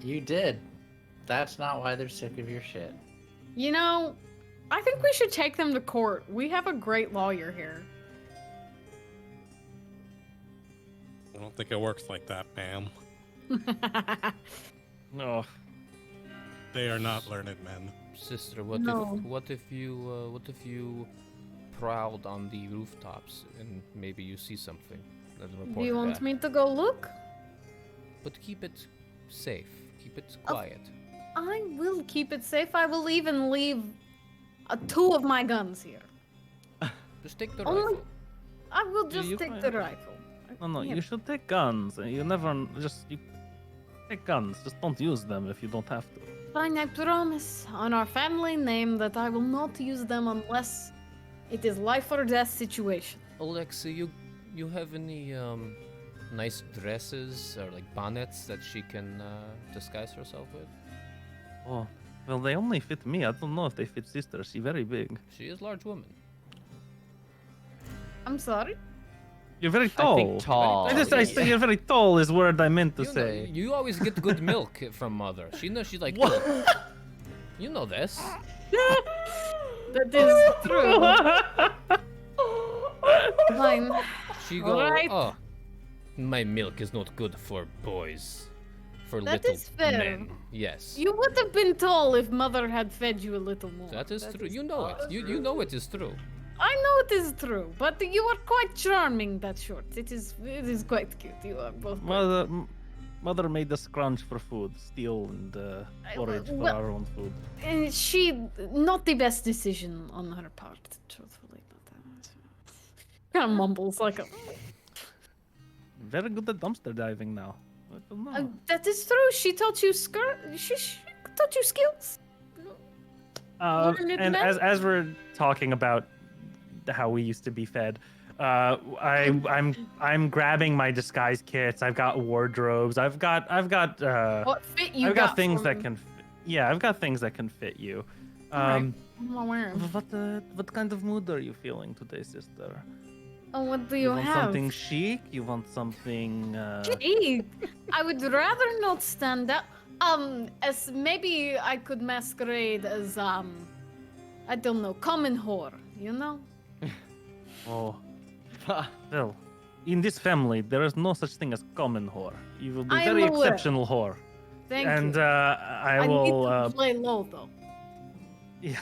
S1: You did. that's not why they're sick of your shit.
S2: You know, I think we should take them to court. We have a great lawyer here.
S6: I don't think it works like that, ma'am.
S3: No.
S6: They are not learned men.
S5: Sister, what
S2: No.
S5: if you prowled on the rooftops and maybe you see something? Then report
S2: Do you want
S5: back.
S2: me to go look?
S5: But keep it safe. Keep it quiet.
S2: I will keep it safe. I will even leave 2 of my guns here.
S5: Just take the
S2: Only-
S5: rifle.
S2: I will
S3: Do
S2: just
S3: you
S2: take
S3: find-
S2: the rifle.
S3: No,
S2: Here.
S3: you should take guns. You never you take guns. Just don't use them if you don't have to.
S2: Fine, I promise on our family name that I will not use them unless it is life or death situation.
S5: Alexei, you have any nice dresses or like bonnets that she can disguise herself with?
S3: Oh, well, they only fit me. I don't know if they fit sister. She's very big.
S5: She is a large woman.
S2: I'm sorry.
S3: You're very tall.
S4: I think tall.
S3: I say you're very tall is word I meant to
S5: You know,
S3: say.
S5: you always get good milk from mother. She knows she's like.
S3: What?
S5: You know this.
S2: That is true. Fine.
S5: She goes,
S2: Alright.
S5: oh, my milk is not good for boys, for
S2: That
S5: little
S2: is fair.
S5: men. Yes,
S2: You would have been tall if mother had fed you a little more.
S5: that is true. You know it. You know it is true.
S2: I know it is true, but you are quite charming, that short. It is quite cute. You are both.
S3: Mother made us scrunch for food, steal and forage for
S2: well-
S3: our own food.
S2: And she, not the best decision on her part, truthfully. Kind of mumbles like a.
S3: Very good at dumpster diving now. I don't know.
S2: That is true. She taught you She taught you skills. learn it
S3: And
S2: then?
S3: as we're talking about how we used to be fed, I'm grabbing my disguise kits. I've got wardrobes. I've got
S2: What fit you
S3: I've got things
S2: for
S3: that
S2: me?
S3: can yeah, I've got things that can fit you.
S2: Alright. What am I wearing?
S3: What kind of mood are you feeling today, sister?
S2: Oh, what do
S3: You
S2: you
S3: want
S2: have?
S3: something chic? You want something
S2: Gee, I would rather not stand out. As maybe I could masquerade as I don't know, common whore. You know?
S3: Oh, well, in this family, there is no such thing as common whore. You will be
S2: I am
S3: very
S2: aware.
S3: exceptional whore.
S2: Thank
S3: And
S2: you.
S3: I
S2: I
S3: will.
S2: need to play low though.
S3: Yeah,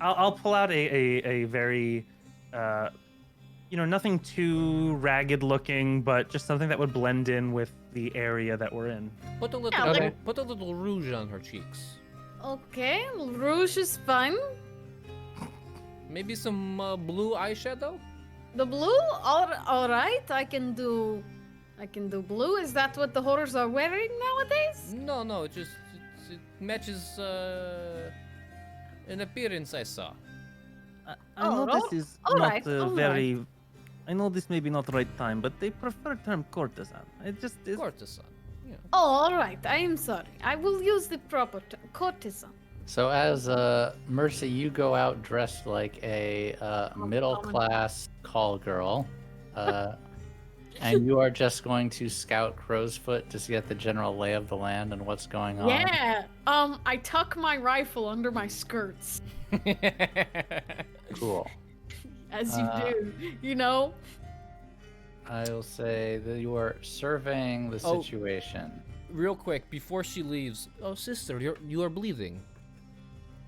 S3: I'll pull out a very, nothing too ragged looking, but just something that would blend in with the area that we're in.
S5: Put a little,
S2: Yeah, like-
S5: put a little rouge on her cheeks.
S2: Okay, rouge is fine.
S5: Maybe some blue eyeshadow.
S2: The blue, all right. I can do blue. Is that what the horrors are wearing nowadays?
S5: No, it matches an appearance I saw.
S3: I know this is not
S2: alright, alright.
S3: very. I know this may be not the right time, but they prefer term courtesan. It just is.
S5: Courtesan. Yeah.
S2: Oh, all right. I am sorry. I will use the proper term, courtesan.
S1: So as Mercy, you go out dressed like a middle-class call girl, and you are just going to scout Crowsfoot to get the general lay of the land and what's going on.
S2: Yeah. I tuck my rifle under my skirts,
S1: Cool.
S2: as you do. You know.
S1: I will say that you are surveying the
S5: Oh.
S1: situation.
S5: Real quick, before she leaves. Oh, sister, you are bleeding.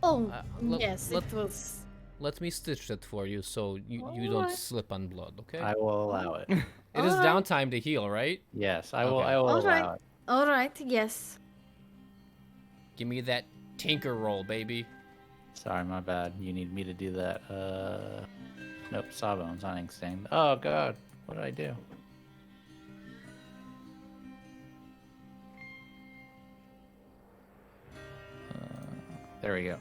S2: Oh,
S5: let-
S2: yes.
S5: let-
S2: It was.
S5: Let me stitch that for you so you don't
S2: Alright.
S5: slip on blood, okay?
S1: I will allow it.
S5: It is
S2: Alright.
S5: downtime to heal, right?
S1: Yes, I will.
S5: Okay.
S1: I will
S2: Alright.
S1: allow it.
S2: All right. Yes.
S5: Give me that tinker roll, baby.
S1: Sorry, my bad. You need me to do that. Nope. Sawbones on extinct. Oh God, what did I do? There we go.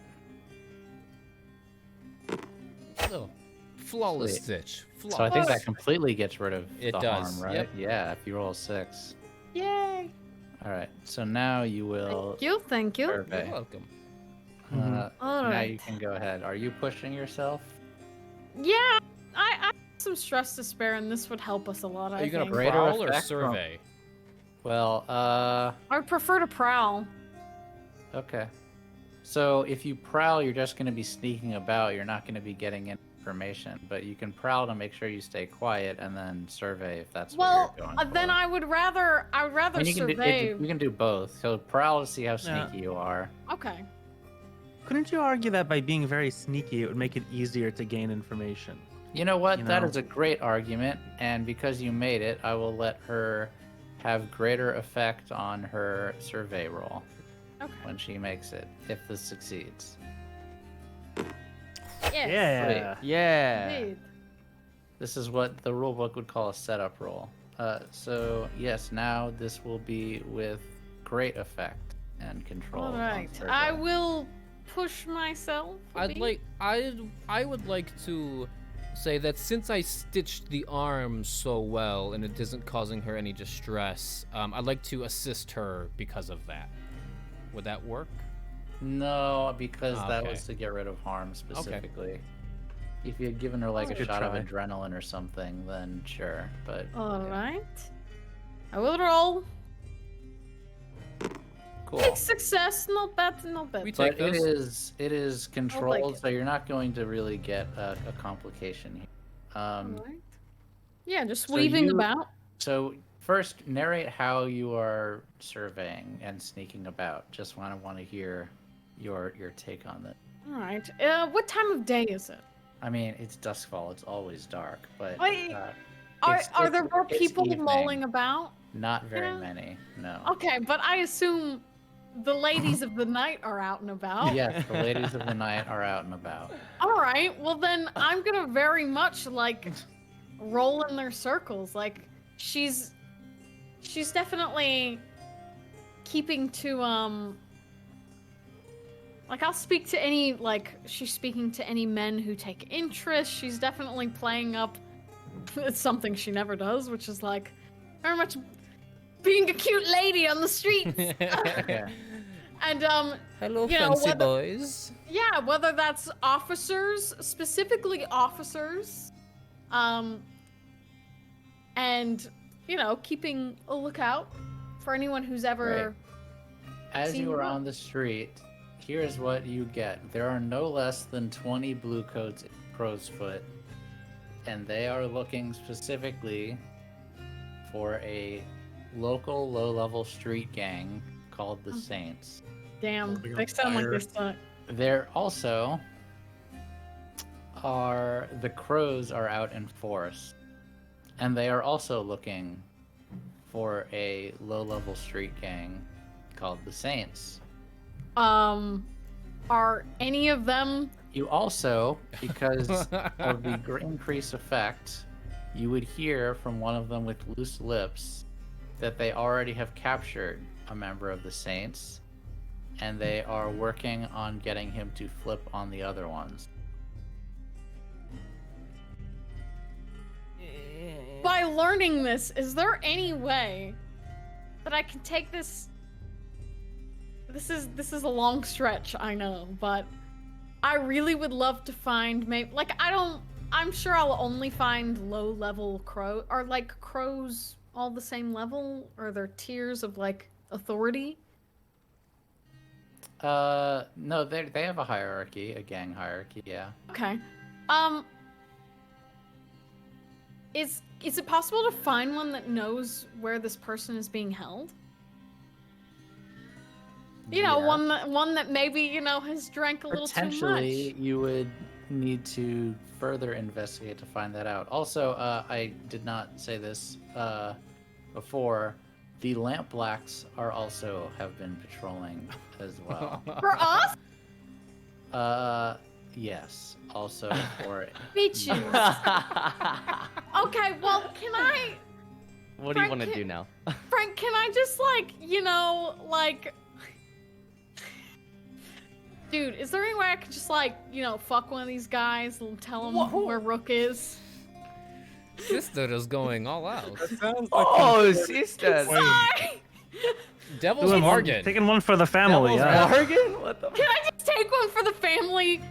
S5: Oh, flawless
S1: Sweet.
S5: stitch. Flawless.
S1: So I think that completely gets rid of
S5: It
S1: the
S5: does,
S1: harm, right?
S5: yep.
S1: Yeah, if you roll a 6.
S2: Yay.
S1: All right. So now you will
S2: Thank you. Thank you.
S5: You're
S1: survey.
S5: welcome.
S2: All
S1: Now
S2: right.
S1: you can go ahead. Are you pushing yourself?
S2: Yeah. I have some stress to spare, and this would help us a lot.
S5: Are you gonna
S2: think.
S1: Greater
S5: prowl or
S1: effect from-
S5: survey?
S1: Well,
S2: I prefer to prowl.
S1: Okay. So if you prowl, you're just going to be sneaking about. You're not going to be getting information. But you can prowl to make sure you stay quiet, and then survey if that's
S2: Well,
S1: what you're going for.
S2: then I would rather
S1: And you
S2: survey.
S1: you can do both. So prowl to see how
S3: Yeah.
S1: sneaky you are.
S2: Okay.
S3: Couldn't you argue that by being very sneaky, it would make it easier to gain information?
S1: You know what?
S3: You
S1: That
S3: know?
S1: is a great argument, and because you made it, I will let her have greater effect on her survey roll
S2: Okay.
S1: when she makes it, if this succeeds.
S2: Yes.
S3: Yeah.
S4: Yeah.
S2: Indeed.
S1: This is what the rulebook would call a setup roll. So yes, now this will be with great effect and control.
S2: All
S1: on
S2: right.
S1: survey.
S2: I will push myself. a bit.
S5: I would like to say that since I stitched the arm so well and it isn't causing her any distress, I'd like to assist her because of that. Would that work?
S1: No, because that
S5: Okay.
S1: was to get rid of harm specifically. If you had given her like a
S3: Good
S1: shot of
S3: try.
S1: adrenaline or something, then sure. But
S2: All
S1: yeah.
S2: right. I will roll.
S1: Cool.
S2: Big success. Not bad. Not bad.
S5: We take
S1: But
S5: those.
S1: it is controlled,
S2: it.
S1: so you're not going to really get a complication here.
S2: All right. Yeah, just
S1: so
S2: weaving
S1: you-
S2: about.
S1: So first, narrate how you are surveying and sneaking about. Just want to hear your take on that.
S2: All right. What time of day is it?
S1: I mean, it's Doskvol. It's always dark, but
S2: Wait,
S1: uh,
S2: Are
S1: it's-
S2: there more
S1: it's
S2: people
S1: evening.
S2: mulling about?
S1: not very
S2: Yeah.
S1: many. No.
S2: Okay, but I assume the ladies of the night are out and about.
S1: Yes, the ladies of the night are out and about.
S2: All right. Well, then I'm gonna very much like roll in their circles. Like she's definitely keeping to like I'll speak to any like she's speaking to any men who take interest. She's definitely playing up it's something she never does, which is like very much being a cute lady on the streets.
S1: Okay.
S2: And
S5: Hello,
S2: you know,
S5: fancy
S2: whether-
S5: boys.
S2: yeah, whether that's officers, specifically officers, and you know, keeping a lookout for anyone who's ever.
S1: As
S2: Seen
S1: you are
S2: what?
S1: on the street, here's what you get. There are no less than 20 blue coats in Crow's Foot, and they are looking specifically for a local low-level street gang called the Saints.
S2: Damn,
S6: Big
S2: they sound like
S6: fire.
S2: they suck.
S1: There also are the crows are out in force, and they are also looking for a low-level street gang called the Saints.
S2: Are any of them?
S1: You also, because of the increased effect, you would hear from one of them with loose lips that they already have captured a member of the Saints, and they are working on getting him to flip on the other ones.
S2: By learning this, is there any way that I can take this? This is a long stretch, I know, but I really would love to find maybe like I'm sure I'll only find low level crow. Are like crows all the same level? Or are there tiers of like authority?
S1: No, they have a hierarchy, a gang hierarchy, yeah.
S2: Okay. Is it possible to find one that knows where this person is being held? You know,
S1: Yeah.
S2: one that maybe, you know, has drank a little too
S1: Potentially,
S2: much.
S1: you would need to further investigate to find that out. Also, I did not say this before. The Lamp Blacks are also have been patrolling as well.
S2: For us?
S1: Yes. Also for
S2: Bitches. Okay, well, can I,
S4: What do you
S2: Frank,
S4: want to
S2: can-
S4: do now?
S2: Frank, can I just like, you know, like, dude, is there any way I could just like, you know, fuck one of these guys and tell them where Rook is?
S5: Sister is going all out.
S6: That sounds like
S4: Oh,
S6: some-
S4: sister.
S2: Sorry!
S5: Devil's
S3: Doing one-
S5: bargain.
S3: taking one for the family.
S4: Devil's
S3: Yeah.
S4: bargain? What the?
S2: Can I just take one for the family?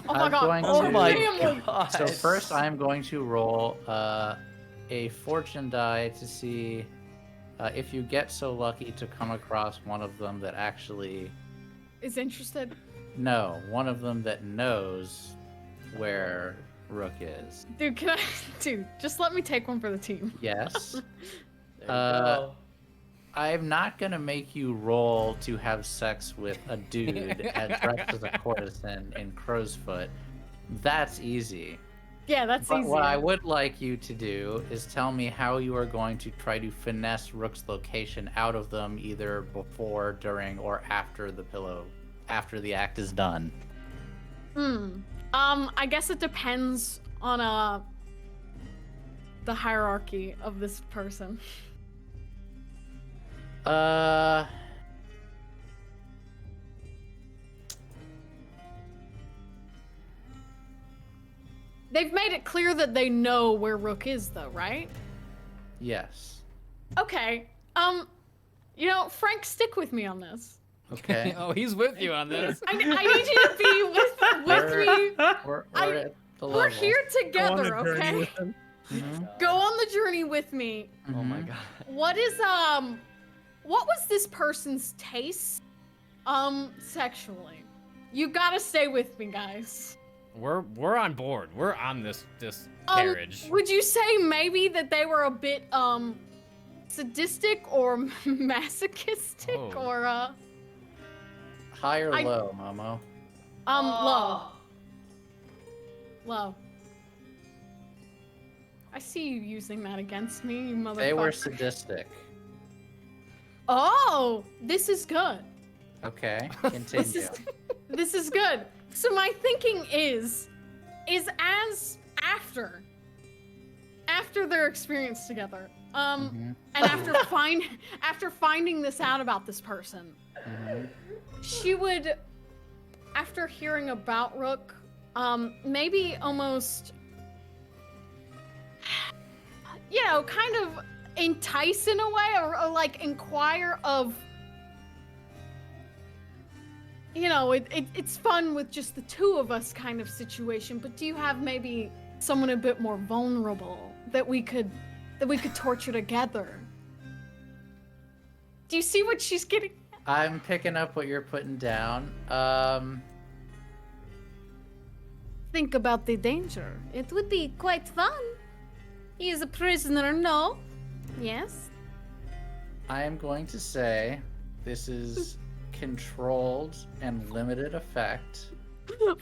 S2: Oh my
S1: I'm
S2: god.
S1: going
S4: Oh
S1: to-
S4: my
S2: family.
S4: god.
S1: So first, I am going to roll a fortune die to see if you get so lucky to come across one of them that actually
S2: is interested?
S1: No, one of them that knows where Rook is.
S2: Dude, dude, just let me take one for the team.
S1: Yes.
S4: There you
S1: Uh,
S4: go.
S1: I'm not gonna make you roll to have sex with a dude dressed as a courtesan in crow's foot. That's easy.
S2: Yeah, that's
S1: But
S2: easy.
S1: what I would like you to do is tell me how you are going to try to finesse Rook's location out of them, either before, during, or after the act is done.
S2: I guess it depends on the hierarchy of this person. They've made it clear that they know where Rook is, though, right?
S1: Yes.
S2: Okay. Frank, stick with me on this.
S1: Okay.
S5: Oh, he's with you on this.
S2: I need you to be with me.
S1: We're
S2: I-
S1: at the
S2: We're
S1: level.
S2: here
S7: Go on the
S2: together,
S7: journey
S2: okay?
S7: with him.
S1: Mhm.
S2: Go on the journey with me.
S4: Oh my
S1: Mhm.
S4: god.
S2: What was this person's taste, sexually? You gotta stay with me, guys.
S5: We're on board. We're on this carriage.
S2: Would you say maybe that they were a bit, sadistic or masochistic
S5: Oh.
S2: or,
S1: High or
S2: I-
S1: low, Momo?
S2: low? Low. I see you using that against me, you motherfucker.
S1: They were sadistic.
S2: Oh, this is good.
S1: Okay,
S2: This
S1: continue.
S2: is this is good. So my thinking is as after their experience together,
S1: Mhm,
S2: and after finding this out about this person,
S1: mhm.
S2: she would, after hearing about Rook, maybe almost, kind of entice in a way, or like inquire of, it's fun with just the two of us kind of situation, but do you have maybe someone a bit more vulnerable that we could torture together? Do you see what she's getting?
S1: I'm picking up what you're putting down.
S2: Think about the danger. It would be quite fun. He is a prisoner, no? Yes?
S1: I am going to say this is controlled and limited effect.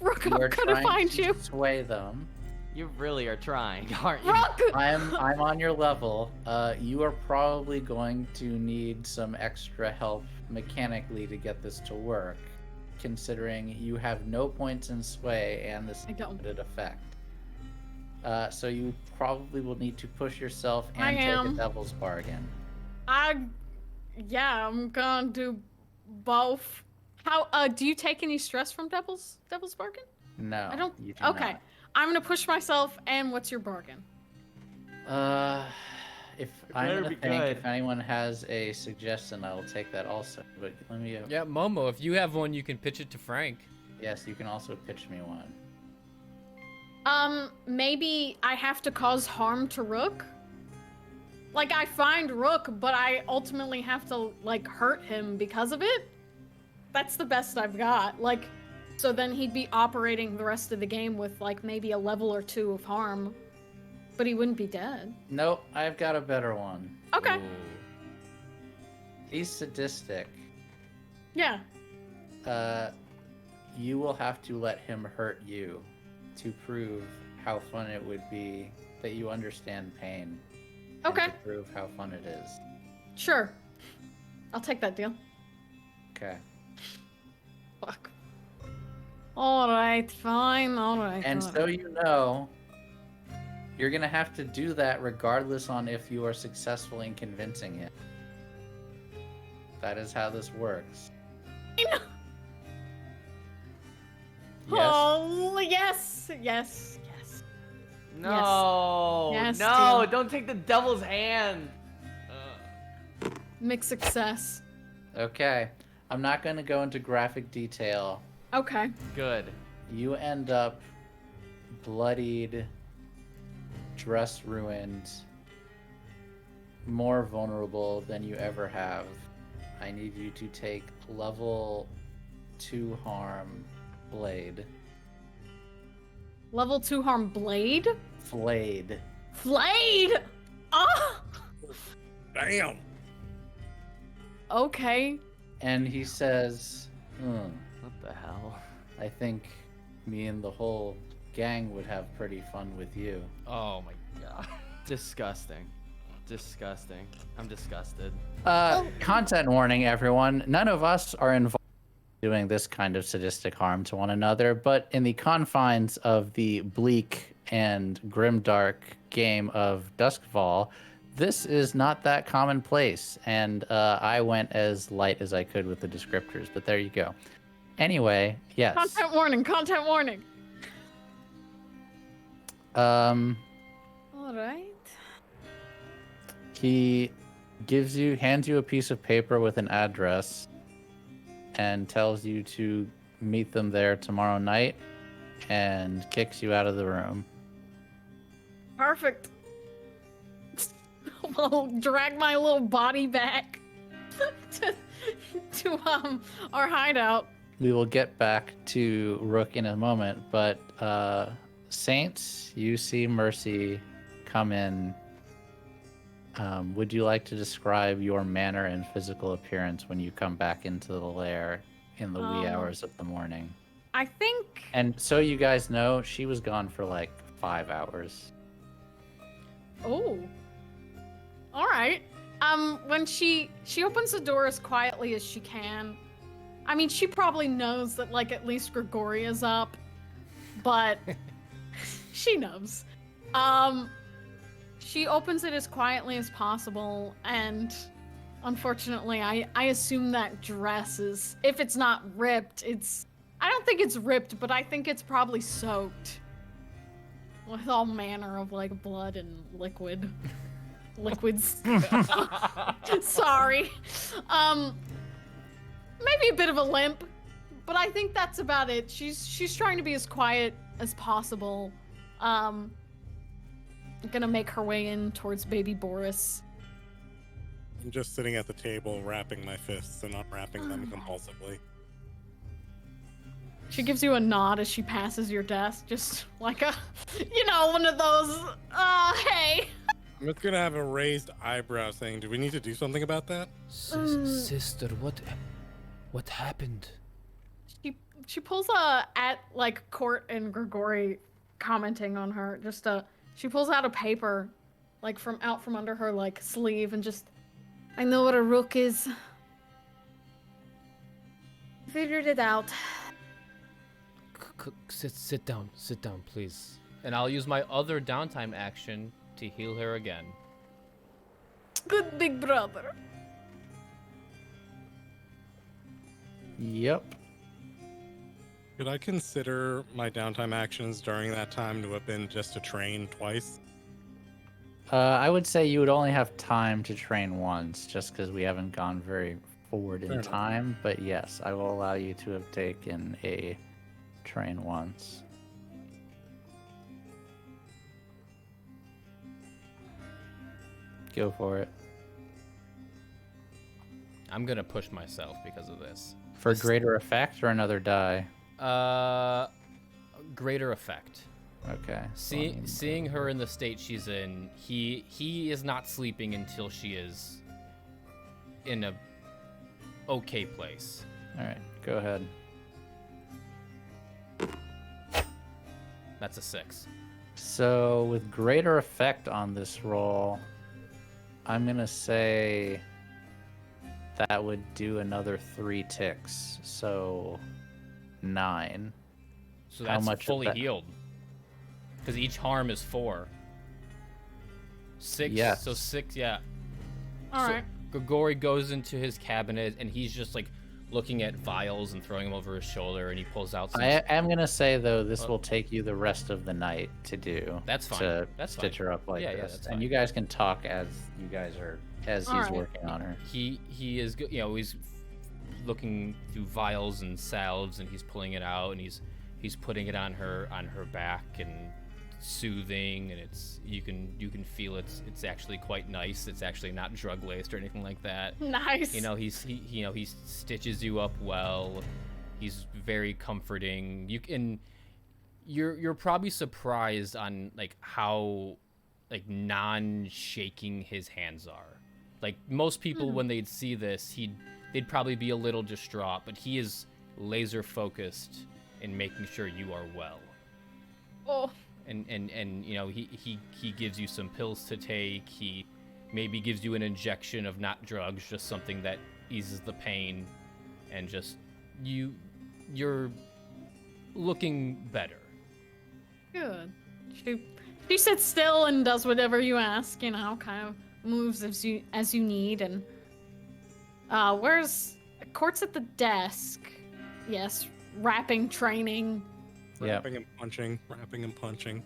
S2: Rook,
S1: You
S2: I'm
S1: are
S2: gonna
S1: trying
S2: find
S1: to
S2: you.
S1: sway them.
S4: You really are trying, aren't you?
S2: Rook!
S1: I'm on your level. You are probably going to need some extra help mechanically to get this to work, considering you have no points in sway and this
S2: I don't.
S1: limited effect. So you probably will need to push yourself
S2: I
S1: and take
S2: am.
S1: a devil's bargain.
S2: I'm gonna do both. How, do you take any stress from Devil's Bargain?
S1: No,
S2: I don't.
S1: You do
S2: Okay. I'm gonna push myself, and what's your bargain?
S1: not. If I'm
S4: better
S1: gonna
S4: be
S1: think,
S4: good.
S1: if anyone has a suggestion, I will take that also. But let me.
S5: Yeah, Momo, if you have one, you can pitch it to Frank.
S1: Yes, you can also pitch me one.
S2: Maybe I have to cause harm to Rook? Like, I find Rook, but I ultimately have to, like, hurt him because of it? That's the best I've got. Like, so then he'd be operating the rest of the game with, like, maybe a level or two of harm. But he wouldn't be dead.
S1: Nope, I've got a better one.
S2: Okay.
S5: Ooh.
S1: He's sadistic.
S2: Yeah.
S1: You will have to let him hurt you to prove how fun it would be that you understand pain. and
S2: Okay.
S1: To prove how fun it is.
S2: Sure. I'll take that deal.
S1: Okay.
S2: Fuck. Alright, fine, alright.
S1: And so you know, you're gonna have to do that regardless on if you are successful in convincing him. That is how this works. Yes.
S2: Oh, yes, yes, yes.
S4: No,
S2: Yes,
S4: no,
S2: dear.
S4: don't take the devil's hand.
S2: Mixed success.
S1: Okay. I'm not gonna go into graphic detail.
S2: Okay.
S4: Good.
S1: You end up bloodied, dress ruined, more vulnerable than you ever have. I need you to take level 2 harm blade.
S2: Level 2 harm blade?
S1: Flayed.
S2: Flayed! Oh!
S6: Damn.
S2: Okay.
S1: And he says,
S4: What the hell?
S1: I think me and the whole gang would have pretty fun with you.
S5: Oh my god.
S4: Disgusting. Disgusting. I'm disgusted.
S1: Content warning, everyone. None of us are involved in doing this kind of sadistic harm to one another, but in the confines of the bleak and grimdark game of Doskvol, this is not that commonplace, and I went as light as I could with the descriptors, but there you go. Anyway, yes.
S2: Content warning, content warning.
S1: Um,
S2: All right.
S1: he hands you a piece of paper with an address and tells you to meet them there tomorrow night and kicks you out of the room.
S2: Perfect. I'll drag my little body back to our hideout.
S1: We will get back to Rook in a moment, but Saints, you see Mercy come in. Would you like to describe your manner and physical appearance when you come back into the lair in the wee hours of the morning?
S2: I think.
S1: And so you guys know, she was gone for like 5 hours.
S2: Oh. All right. When she opens the door as quietly as she can. I mean, she probably knows that like at least Gregoria's up, but she knows. She opens it as quietly as possible, and unfortunately, I assume that dress is, if it's not ripped, I don't think it's ripped, but I think it's probably soaked with all manner of like blood and liquids. Sorry. Maybe a bit of a limp, but I think that's about it. She's trying to be as quiet as possible. Gonna make her way in towards baby Boris.
S6: I'm just sitting at the table, wrapping my fists and unwrapping them compulsively.
S2: She gives you a nod as she passes your desk, just like one of those, hey.
S6: I'm just gonna have a raised eyebrow saying, do we need to do something about that?
S5: Sister, what happened?
S2: She pulls at like Court and Grigori commenting on her, she pulls out a paper, like from under her like sleeve, and just, I know what a rook is. Figured it out.
S5: Sit down, please. And I'll use my other downtime action to heal her again.
S2: Good big brother.
S1: Yep.
S6: Could I consider my downtime actions during that time to have been just to train twice?
S1: I would say you would only have time to train once, just because we haven't gone very forward in
S6: Fair enough.
S1: time. But yes, I will allow you to have taken a train once. Go for it.
S5: I'm gonna push myself because of this.
S1: For greater effect or another die?
S5: Greater effect.
S1: Okay.
S5: Seeing her in the state she's in, he is not sleeping until she is in a okay place.
S1: All right, go ahead.
S5: That's a 6.
S1: So with greater effect on this roll, I'm gonna say that would do another 3 ticks, so 9.
S5: So
S1: How
S5: that's
S1: much of
S5: fully
S1: that-
S5: healed. Because each harm is 4. 6.
S1: Yes.
S5: So 6. Yeah.
S2: All
S5: So
S2: right.
S5: Grigori goes into his cabinet and he's just like looking at vials and throwing them over his shoulder, and he pulls out some.
S1: I am gonna say though, this will take you the rest of the night to do.
S5: That's fine.
S1: To
S5: That's
S1: stitch
S5: fine.
S1: her up like
S5: Yeah,
S1: this,
S5: that's
S1: and
S5: fine.
S1: you guys can talk as you guys are he's
S2: Alright.
S1: working on her.
S5: He is he's looking through vials and salves, and he's pulling it out, and he's putting it on her back and soothing, and you can feel it's actually quite nice. It's actually not drug laced or anything like that.
S2: Nice.
S5: He stitches you up well, He's very comforting. You're probably surprised on like how like non-shaking his hands are. Like most people when they'd see this, they'd probably be a little distraught, but he is laser focused in making sure you are well.
S2: Oh,
S5: And you know, he gives you some pills to take. He maybe gives you an injection of not drugs, just something that eases the pain, and just you're looking better.
S2: good. She sits still and does whatever you ask, you know, kind of moves as you need. And where's Court's at the desk? Yes, rapping training.
S1: Yeah.
S6: Rapping and punching.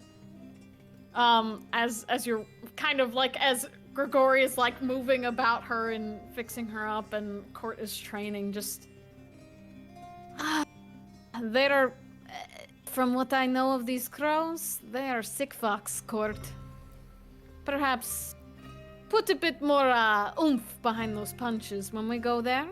S2: As you're kind of like as Grigori is like moving about her and fixing her up, and Court is training. Just they're, from what I know of these crows, they are sick fucks, Court. Perhaps put a bit more oomph behind those punches when we go there.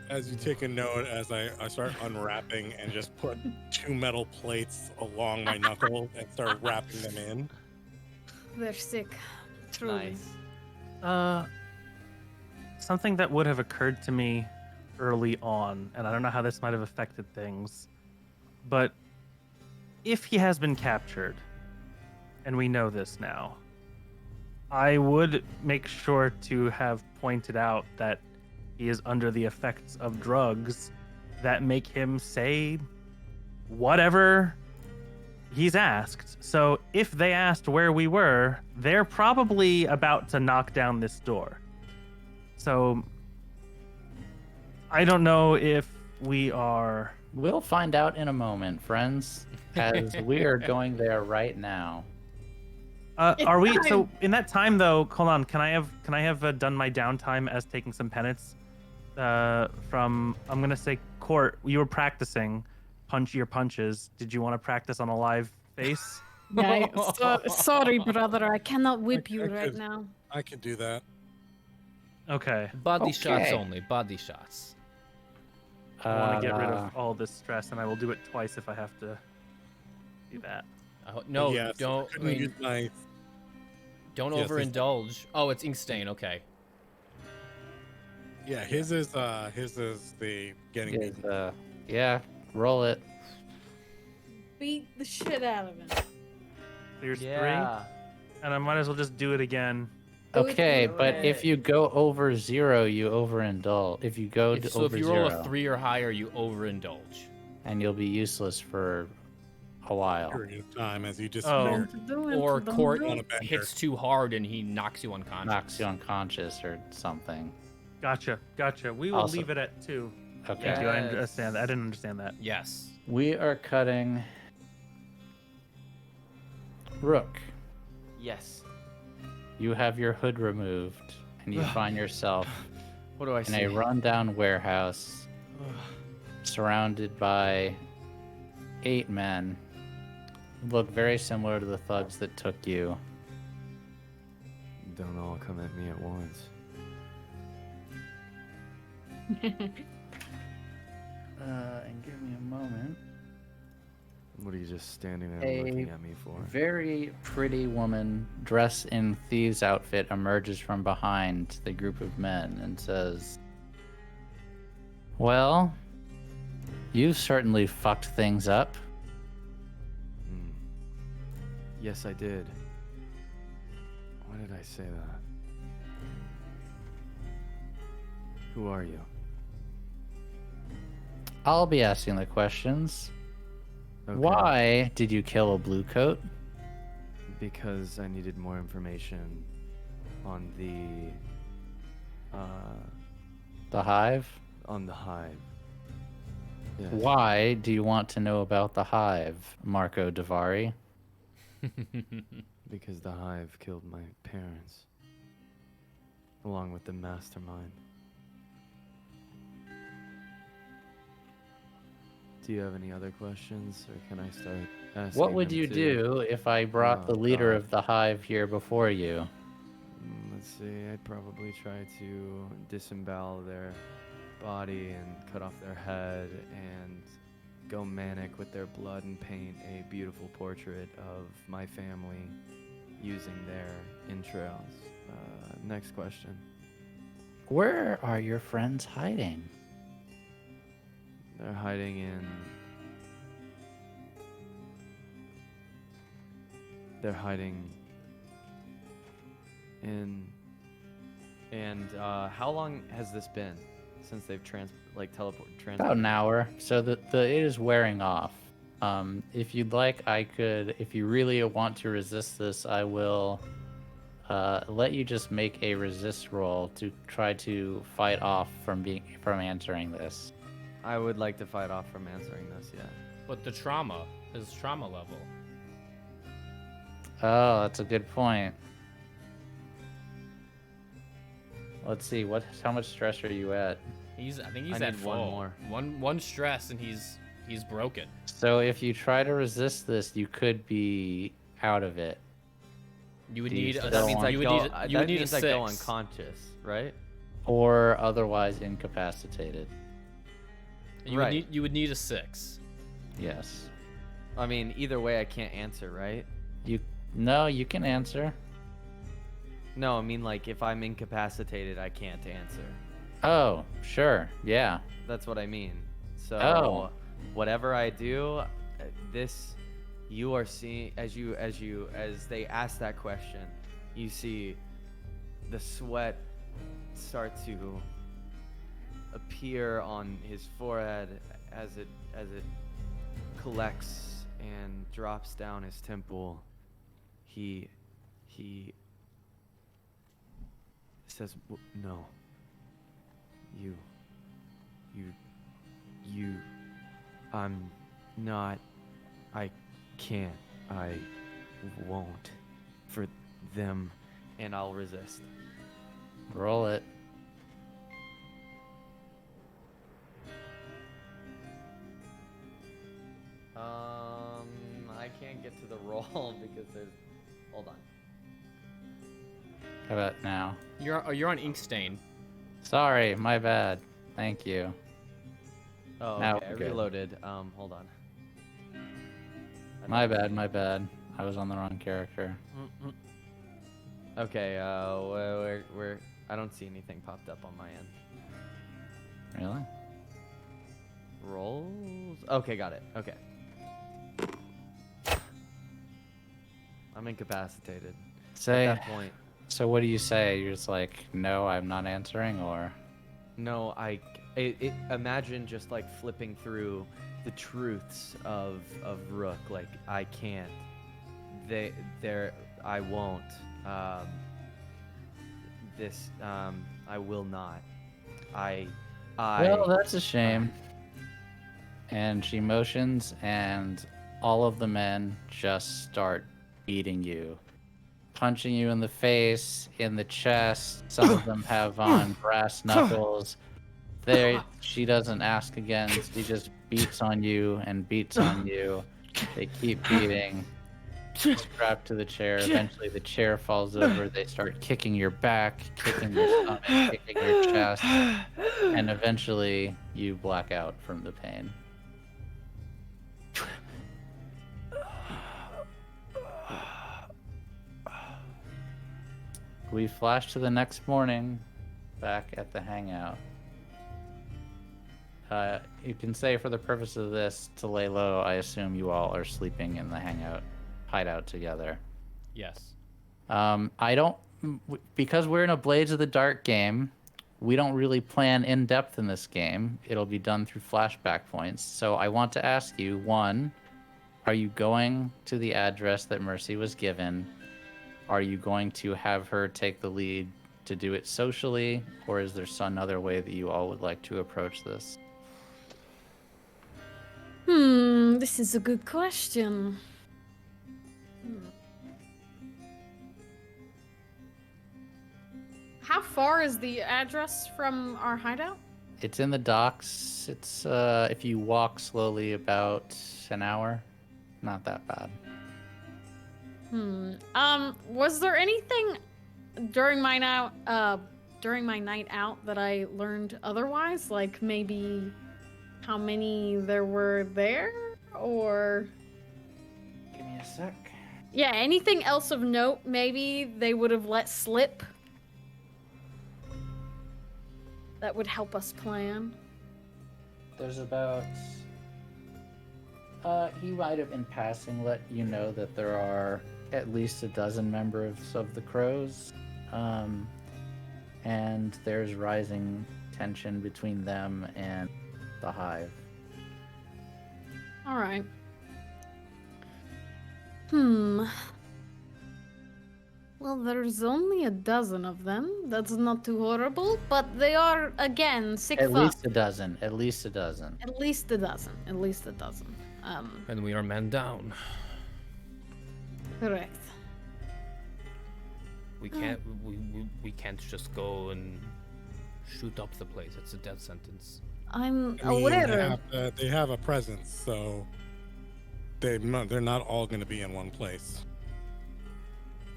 S6: As you take a note, as I start unwrapping and just put 2 metal plates along my knuckle and start wrapping them in.
S2: They're sick, truly.
S4: Nice.
S7: Something that would have occurred to me early on, and I don't know how this might have affected things, but if he has been captured, and we know this now, I would make sure to have pointed out that he is under the effects of drugs that make him say whatever he's asked. So if they asked where we were, they're probably about to knock down this door. So I don't know if we are...
S1: We'll find out in a moment, friends, as we are going there right now.
S7: Are we? So in that time, though, hold on. Can I have done my downtime as taking some penance? From I'm gonna say Court. You were practicing your punches. Did you want to practice on a live face?
S2: Yeah, sorry, brother. I cannot whip you right now.
S6: I could do that.
S7: Okay.
S5: Body shots
S1: Okay.
S5: only. Body shots.
S7: I want to get rid of all this stress, and I will do it twice if I have to do that.
S5: No,
S6: Yes,
S5: don't. I
S6: couldn't
S5: mean,
S6: use my...
S5: don't
S6: Yes,
S5: overindulge. Oh, it's ink stain. Okay.
S6: Yeah, his is the getting
S1: Is, yeah, roll it.
S2: Beat the shit out of him.
S7: There's
S4: Yeah.
S7: 3, and I might as well just do it again.
S1: Okay, but if
S4: Hooray.
S1: you go over 0, you overindulge. If you go
S5: So
S1: over
S5: if you roll
S1: 0,
S5: a 3 or higher, you overindulge.
S1: and you'll be useless for a while.
S6: period of time as you just
S7: Oh.
S5: Or Court
S6: On a bender.
S5: hits too hard and he knocks you unconscious.
S1: Knocks you unconscious or something.
S7: Gotcha. We will
S1: Also-
S7: leave it at 2.
S1: Okay.
S7: Thank you. I
S4: Yes.
S7: understand that. I didn't understand that.
S5: Yes.
S1: We are cutting Rook.
S4: Yes.
S1: You have your hood removed, and you find yourself
S4: What do I
S1: in
S4: say?
S1: a rundown warehouse surrounded by 8 men who look very similar to the thugs that took you.
S4: Don't all come at me at once.
S1: And give me a moment.
S4: What are you just standing there
S1: A
S4: looking at me for?
S1: very pretty woman dressed in thieves' outfit emerges from behind the group of men and says, "Well, you've certainly fucked things up."
S4: Hmm. Yes, I did. Why did I say that? Who are you?
S1: I'll be asking the questions.
S4: Okay.
S1: Why did you kill a blue coat?
S4: Because I needed more information on the
S1: Hive?
S4: hive. Yes.
S1: Why do you want to know about the hive, Marco Davari?
S4: Because the hive killed my parents, along with the mastermind. Do you have any other questions, or can I start asking?
S1: What would
S4: them
S1: you
S4: too?
S1: do if I brought the
S4: Oh,
S1: leader
S4: God.
S1: of the hive here before you?
S4: Let's see. I'd probably try to disembowel their body and cut off their head and go manic with their blood and paint a beautiful portrait of my family using their entrails. Next question.
S1: Where are your friends hiding?
S4: They're hiding in... They're hiding in... And how long has this been since they've teleported?
S1: About an hour. So it is wearing off. If you'd like, if you really want to resist this, I will let you just make a resist roll to try to fight off from answering this.
S4: I would like to fight off from answering this, yeah.
S5: But the trauma is trauma level.
S1: Oh, that's a good point. Let's see, how much stress are you at?
S5: I think he's
S4: I
S5: at
S4: need one
S5: full.
S4: more.
S5: One stress and he's broken.
S1: So if you try to resist this, you could be out of it.
S5: You would
S1: Do you
S5: need.
S1: still
S4: That means I
S1: want-
S4: go,
S5: need a
S4: I go
S5: 6.
S4: unconscious, right?
S1: Or otherwise incapacitated.
S4: Right.
S5: You would need a 6.
S1: Yes.
S4: I mean, either way, I can't answer, right?
S1: No, you can answer.
S4: No, I mean, like, if I'm incapacitated, I can't answer.
S1: Oh, sure. Yeah.
S4: That's what I mean. So,
S1: Oh.
S4: whatever I do, you are seeing, as they ask that question, you see the sweat start to appear on his forehead as it collects and drops down his temple. He says, "No. I'm not. I can't. I won't. For them." And I'll resist.
S1: Roll it.
S4: I can't get to the roll because there's... Hold on.
S1: How about now?
S5: You're on ink stain.
S1: Sorry, my bad. Thank you.
S4: Oh,
S1: Now
S4: okay. I
S1: we're good.
S4: reloaded. Hold on.
S1: My bad. I was on the wrong character.
S4: Okay, we're I don't see anything popped up on my end.
S1: Really?
S4: Rolls? Okay, got it. Okay. I'm incapacitated.
S1: Say.
S4: At that point,
S1: So what do you say? You're just like, no, I'm not answering, or?
S4: no, imagine just like flipping through the truths of Rook. Like, I can't. I won't. I will not.
S1: Well, that's a shame. And she motions, and all of the men just start beating you. Punching you in the face, in the chest. Some of them have on brass knuckles. She doesn't ask again. She just beats on you and beats on you. They keep beating. Strapped to the chair. Eventually the chair falls over. They start kicking your back, kicking your stomach, kicking your chest. And eventually you black out from the pain. We flash to the next morning, back at the hangout. You can say, for the purpose of this, to lay low, I assume you all are sleeping in the hideout together.
S5: Yes.
S1: Because we're in a Blades of the Dark game, we don't really plan in depth in this game. It'll be done through flashback points. So I want to ask you, 1, are you going to the address that Mercy was given? Are you going to have her take the lead to do it socially, or is there some other way that you all would like to approach this?
S2: This is a good question. How far is the address from our hideout?
S1: It's in the docks. It's if you walk slowly, about an hour. Not that bad.
S2: Was there anything during my during my night out that I learned otherwise? Like maybe how many there were there, or
S1: Give me a sec.
S2: yeah, anything else of note? Maybe they would have let slip. That would help us plan.
S1: There's about. He might have in passing let you know that there are at least a dozen members of the Crows. And there's rising tension between them and the Hive.
S2: All right. Well, there's only a dozen of them. That's not too horrible, but they are, again, sick
S1: At
S2: fuck.
S1: least a dozen. At least a dozen.
S2: At least a dozen. At least a dozen.
S5: And we are man down.
S2: Correct.
S5: We can't we can't just go and shoot up the place. It's a death sentence.
S2: I'm
S6: I mean,
S2: aware.
S6: they have a presence, so they're not all going to be in one place.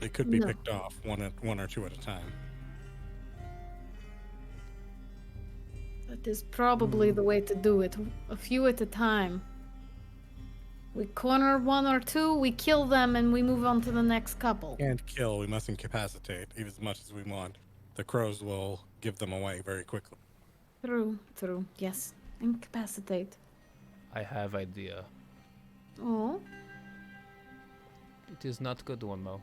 S6: They could be
S2: No.
S6: picked off one or two at a time.
S2: That is probably the way to do it. A few at a time. We corner one or two, we kill them, and we move on to the next couple.
S6: Can't kill. We must incapacitate even as much as we want. The crows will give them away very quickly.
S2: True, true. Yes. Incapacitate.
S5: I have idea.
S2: Oh.
S5: It is not good one, Mo.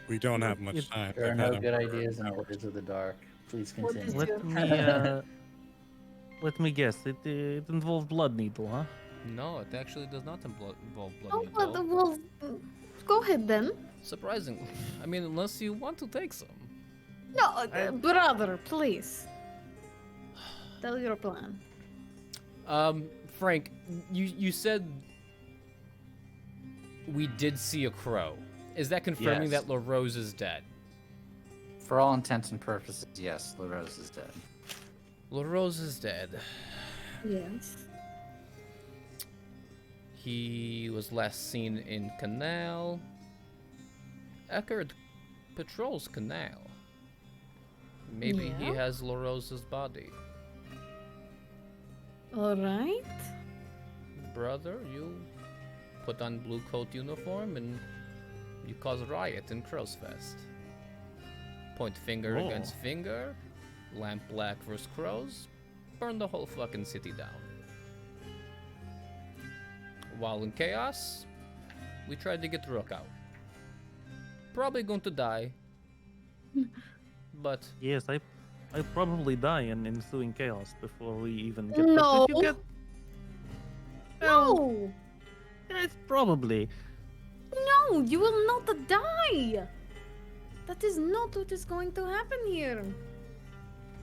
S6: We don't have much time.
S1: There are
S6: They've
S1: no
S6: had
S1: good
S6: them
S1: ideas in Orders of the Dark. Please
S2: What
S1: continue.
S2: is
S7: Let me guess. It involved blood needle, huh?
S5: No, it actually does not involve blood
S2: Oh,
S5: needle.
S2: well, go ahead then.
S5: Surprisingly. I mean, unless you want to take some.
S2: No, brother, please. Tell your plan.
S5: Frank, you said we did see a crow. Is that confirming
S7: Yes.
S5: that LaRose is dead?
S1: For all intents and purposes, yes, LaRose is dead.
S5: LaRose is dead.
S2: Yes.
S5: He was last seen in Canal. Eckerd patrols Canal. Maybe he
S2: Yeah.
S5: has LaRose's body.
S2: All right.
S5: Brother, you put on blue coat uniform and you cause riot in Crow's Fest. Point finger
S7: Whoa.
S5: against finger, lamp black versus crows, burn the whole fucking city down. While in chaos, we tried to get Rook out. Probably going to die, but
S7: Yes, I probably die in ensuing chaos before we even get.
S2: No.
S7: But if you get,
S2: No!
S7: it's probably.
S2: No, you will not die! That is not what is going to happen here.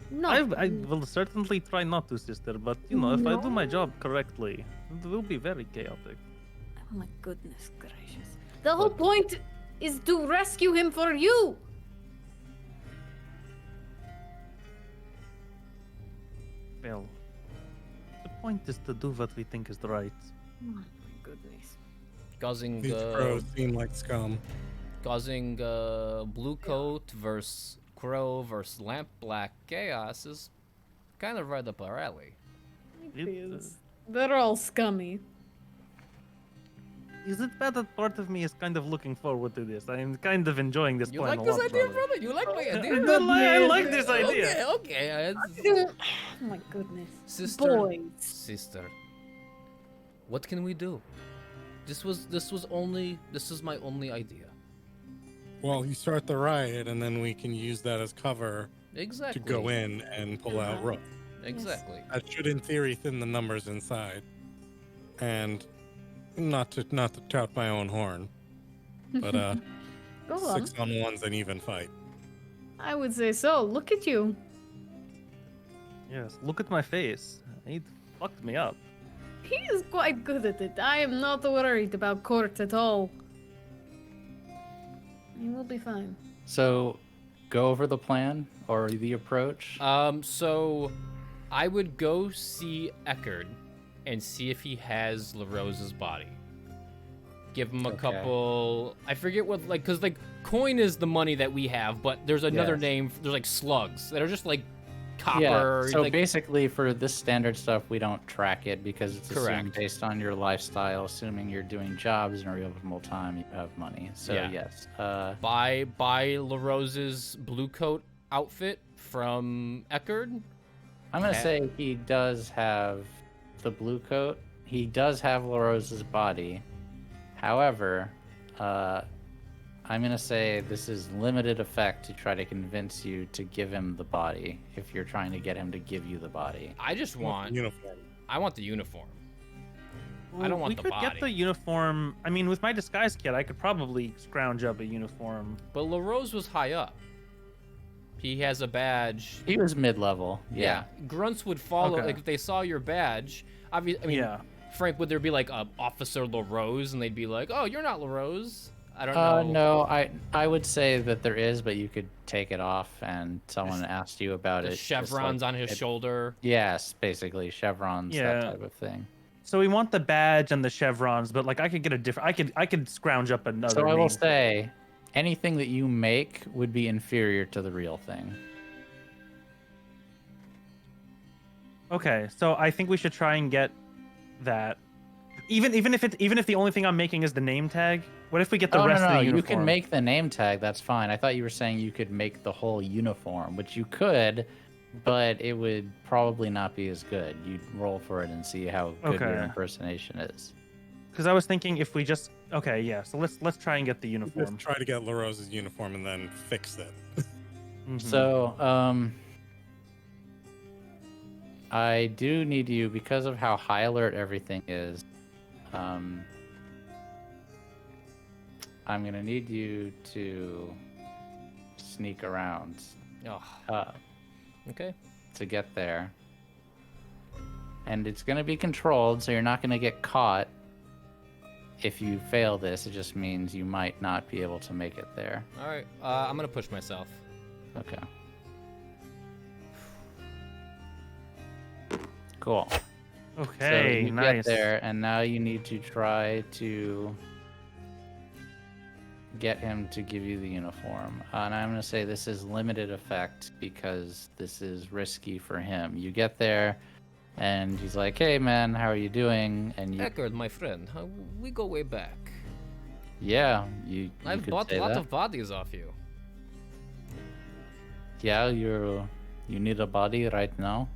S2: No.
S7: I will certainly try not to, sister. But you know, if I do my
S2: No.
S7: job correctly, it will be very chaotic.
S2: Oh my goodness gracious. The whole point is to rescue him for you!
S7: Well, the point is to do what we think is right.
S2: Oh my goodness.
S5: causing
S6: These crows seem like scum.
S5: blue coat versus crow versus lamp black chaos is kind of right up our alley.
S2: They're all scummy.
S7: Is it bad that part of me is kind of looking forward to this? I am kind of enjoying this
S5: You
S7: plan
S5: like
S7: a
S5: this
S7: lot,
S5: idea,
S7: brother.
S5: brother? You like my idea?
S7: I like this idea.
S5: Okay.
S2: Oh my goodness.
S5: Sister,
S2: Boys.
S5: sister, what can we do? This is my only idea.
S6: Well, you start the riot, and then we can use that as cover
S5: Exactly.
S6: to go in and pull out Rook.
S5: Exactly.
S6: That should, in theory, thin the numbers inside. And not to tout my own horn, but
S2: Go on.
S6: 6 on 1's an even fight.
S2: I would say so. Look at you.
S7: Yes, look at my face. It fucked me up.
S2: He is quite good at it. I am not worried about court at all. He will be fine.
S1: So, go over the plan or the approach.
S5: So I would go see Eckerd and see if he has LaRose's body. Give him a
S1: Okay.
S5: couple. I forget what, like, because, like, coin is the money that we have, but there's another
S1: Yes.
S5: name. There's, like, slugs that are just, like, copper.
S1: Yeah, so
S5: like,
S1: basically for this standard stuff, we don't track it because it's assumed
S5: Correct.
S1: based on your lifestyle, assuming you're doing jobs in real time, you have money. So
S5: Yeah.
S1: yes.
S5: buy LaRose's blue coat outfit from Eckerd.
S1: I'm going to
S5: Okay.
S1: say he does have the blue coat. He does have LaRose's body. However, I'm going to say this is limited effect to try to convince you to give him the body if you're trying to get him to give you the body.
S5: I just want.
S6: Uniform.
S5: I want the uniform. I don't want
S7: we
S5: the
S7: could
S5: body.
S7: get the uniform. I mean, with my disguise kit, I could probably scrounge up a uniform.
S5: But LaRose was high up. He has a badge.
S1: He was mid-level. Yeah.
S5: Grunts would follow.
S7: Okay.
S5: Like, if they saw your badge, obviously. I mean,
S7: Yeah.
S5: Frank, would there be like a Officer LaRose, and they'd be like, "Oh, you're not LaRose." I don't know.
S1: No, I would say that there is, but you could take it off and someone asked you about
S5: The
S1: it. just
S5: chevrons
S1: like
S5: on his
S1: it-
S5: shoulder.
S1: Yes, basically chevrons,
S7: Yeah.
S1: that type of thing.
S7: So we want the badge and the chevrons, but like I could get a different. I could scrounge up another.
S1: So I will
S7: name.
S1: say, anything that you make would be inferior to the real thing.
S7: Okay, so I think we should try and get that. Even if the only thing I'm making is the name tag. What if we get the
S1: Oh,
S7: rest
S1: no,
S7: of
S1: no,
S7: the
S1: you
S7: uniform?
S1: can make the name tag. That's fine. I thought you were saying you could make the whole uniform, which you could, but it would probably not be as good. You'd roll for it and see how good your
S7: Okay.
S1: impersonation is.
S7: Because I was thinking if we just yeah. So let's try and get the
S6: Just
S7: uniform.
S6: try to get LaRose's uniform and then fix it.
S7: Mhm.
S1: So, I do need you, because of how high alert everything is, I'm gonna need you to sneak around
S5: Oh, okay.
S1: to get there. And it's gonna be controlled, so you're not gonna get caught. If you fail this, it just means you might not be able to make it there.
S5: All right. I'm gonna push myself.
S1: Okay. Cool.
S7: Okay,
S1: so you
S7: nice.
S1: get there, and now you need to try to get him to give you the uniform. And I'm going to say this is limited effect because this is risky for him. You get there, and he's like, "Hey, man, how are you doing?" And you,
S5: Eckerd, my friend, we go way back.
S1: yeah, you
S5: I've
S1: could
S5: bought
S1: say
S5: a lot
S1: that.
S5: of bodies off you.
S1: Yeah, you need a body right now.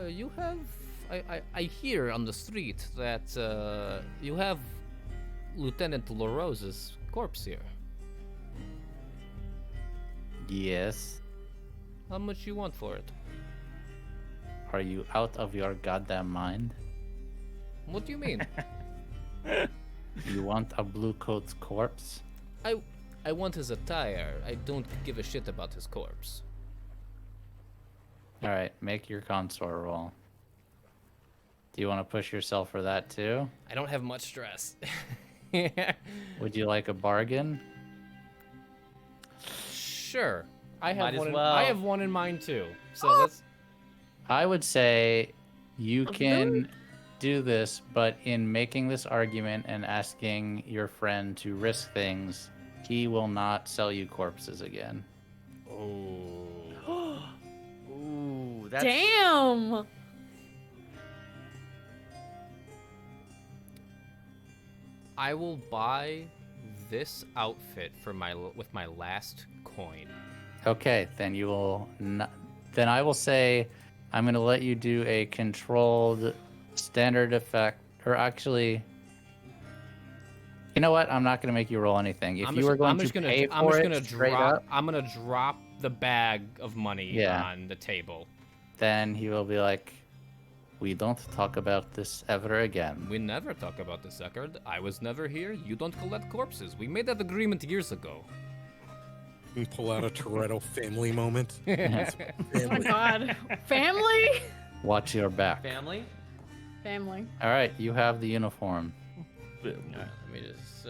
S5: You have. I hear on the street that you have Lieutenant LaRose's corpse here.
S1: Yes.
S5: How much you want for it?
S1: Are you out of your goddamn mind?
S5: What do you mean?
S1: You want a blue coat's corpse?
S5: I want his attire. I don't give a shit about his corpse.
S1: All right, make your consort roll. Do you want to push yourself for that too?
S5: I don't have much stress.
S1: Would you like a bargain?
S5: Sure. I have
S4: Might as
S5: one.
S4: well.
S5: I have one in mind too. So let's.
S1: I would say you
S2: Oh,
S1: can
S2: really?
S1: do this, but in making this argument and asking your friend to risk things, he will not sell you corpses again.
S5: Oh.
S4: Ooh, that's
S2: Damn.
S5: I will buy this outfit for with my last coin.
S1: Okay, then you will not, then I will say I'm going to let you do a controlled standard effect, or actually, you know what? I'm not going to make you roll anything. If you were going to pay for it straight up,
S5: I'm gonna drop the bag of money
S1: Yeah.
S5: on the table.
S1: then he will be like, "We don't talk about this ever again."
S5: We never talk about this, Eckerd. I was never here. You don't collect corpses. We made that agreement years ago.
S6: You can pull out a Toretto family moment.
S2: Oh my god. Family?
S1: Watch your back.
S4: family.
S2: Family.
S1: All right, you have the uniform.
S5: All right, let me just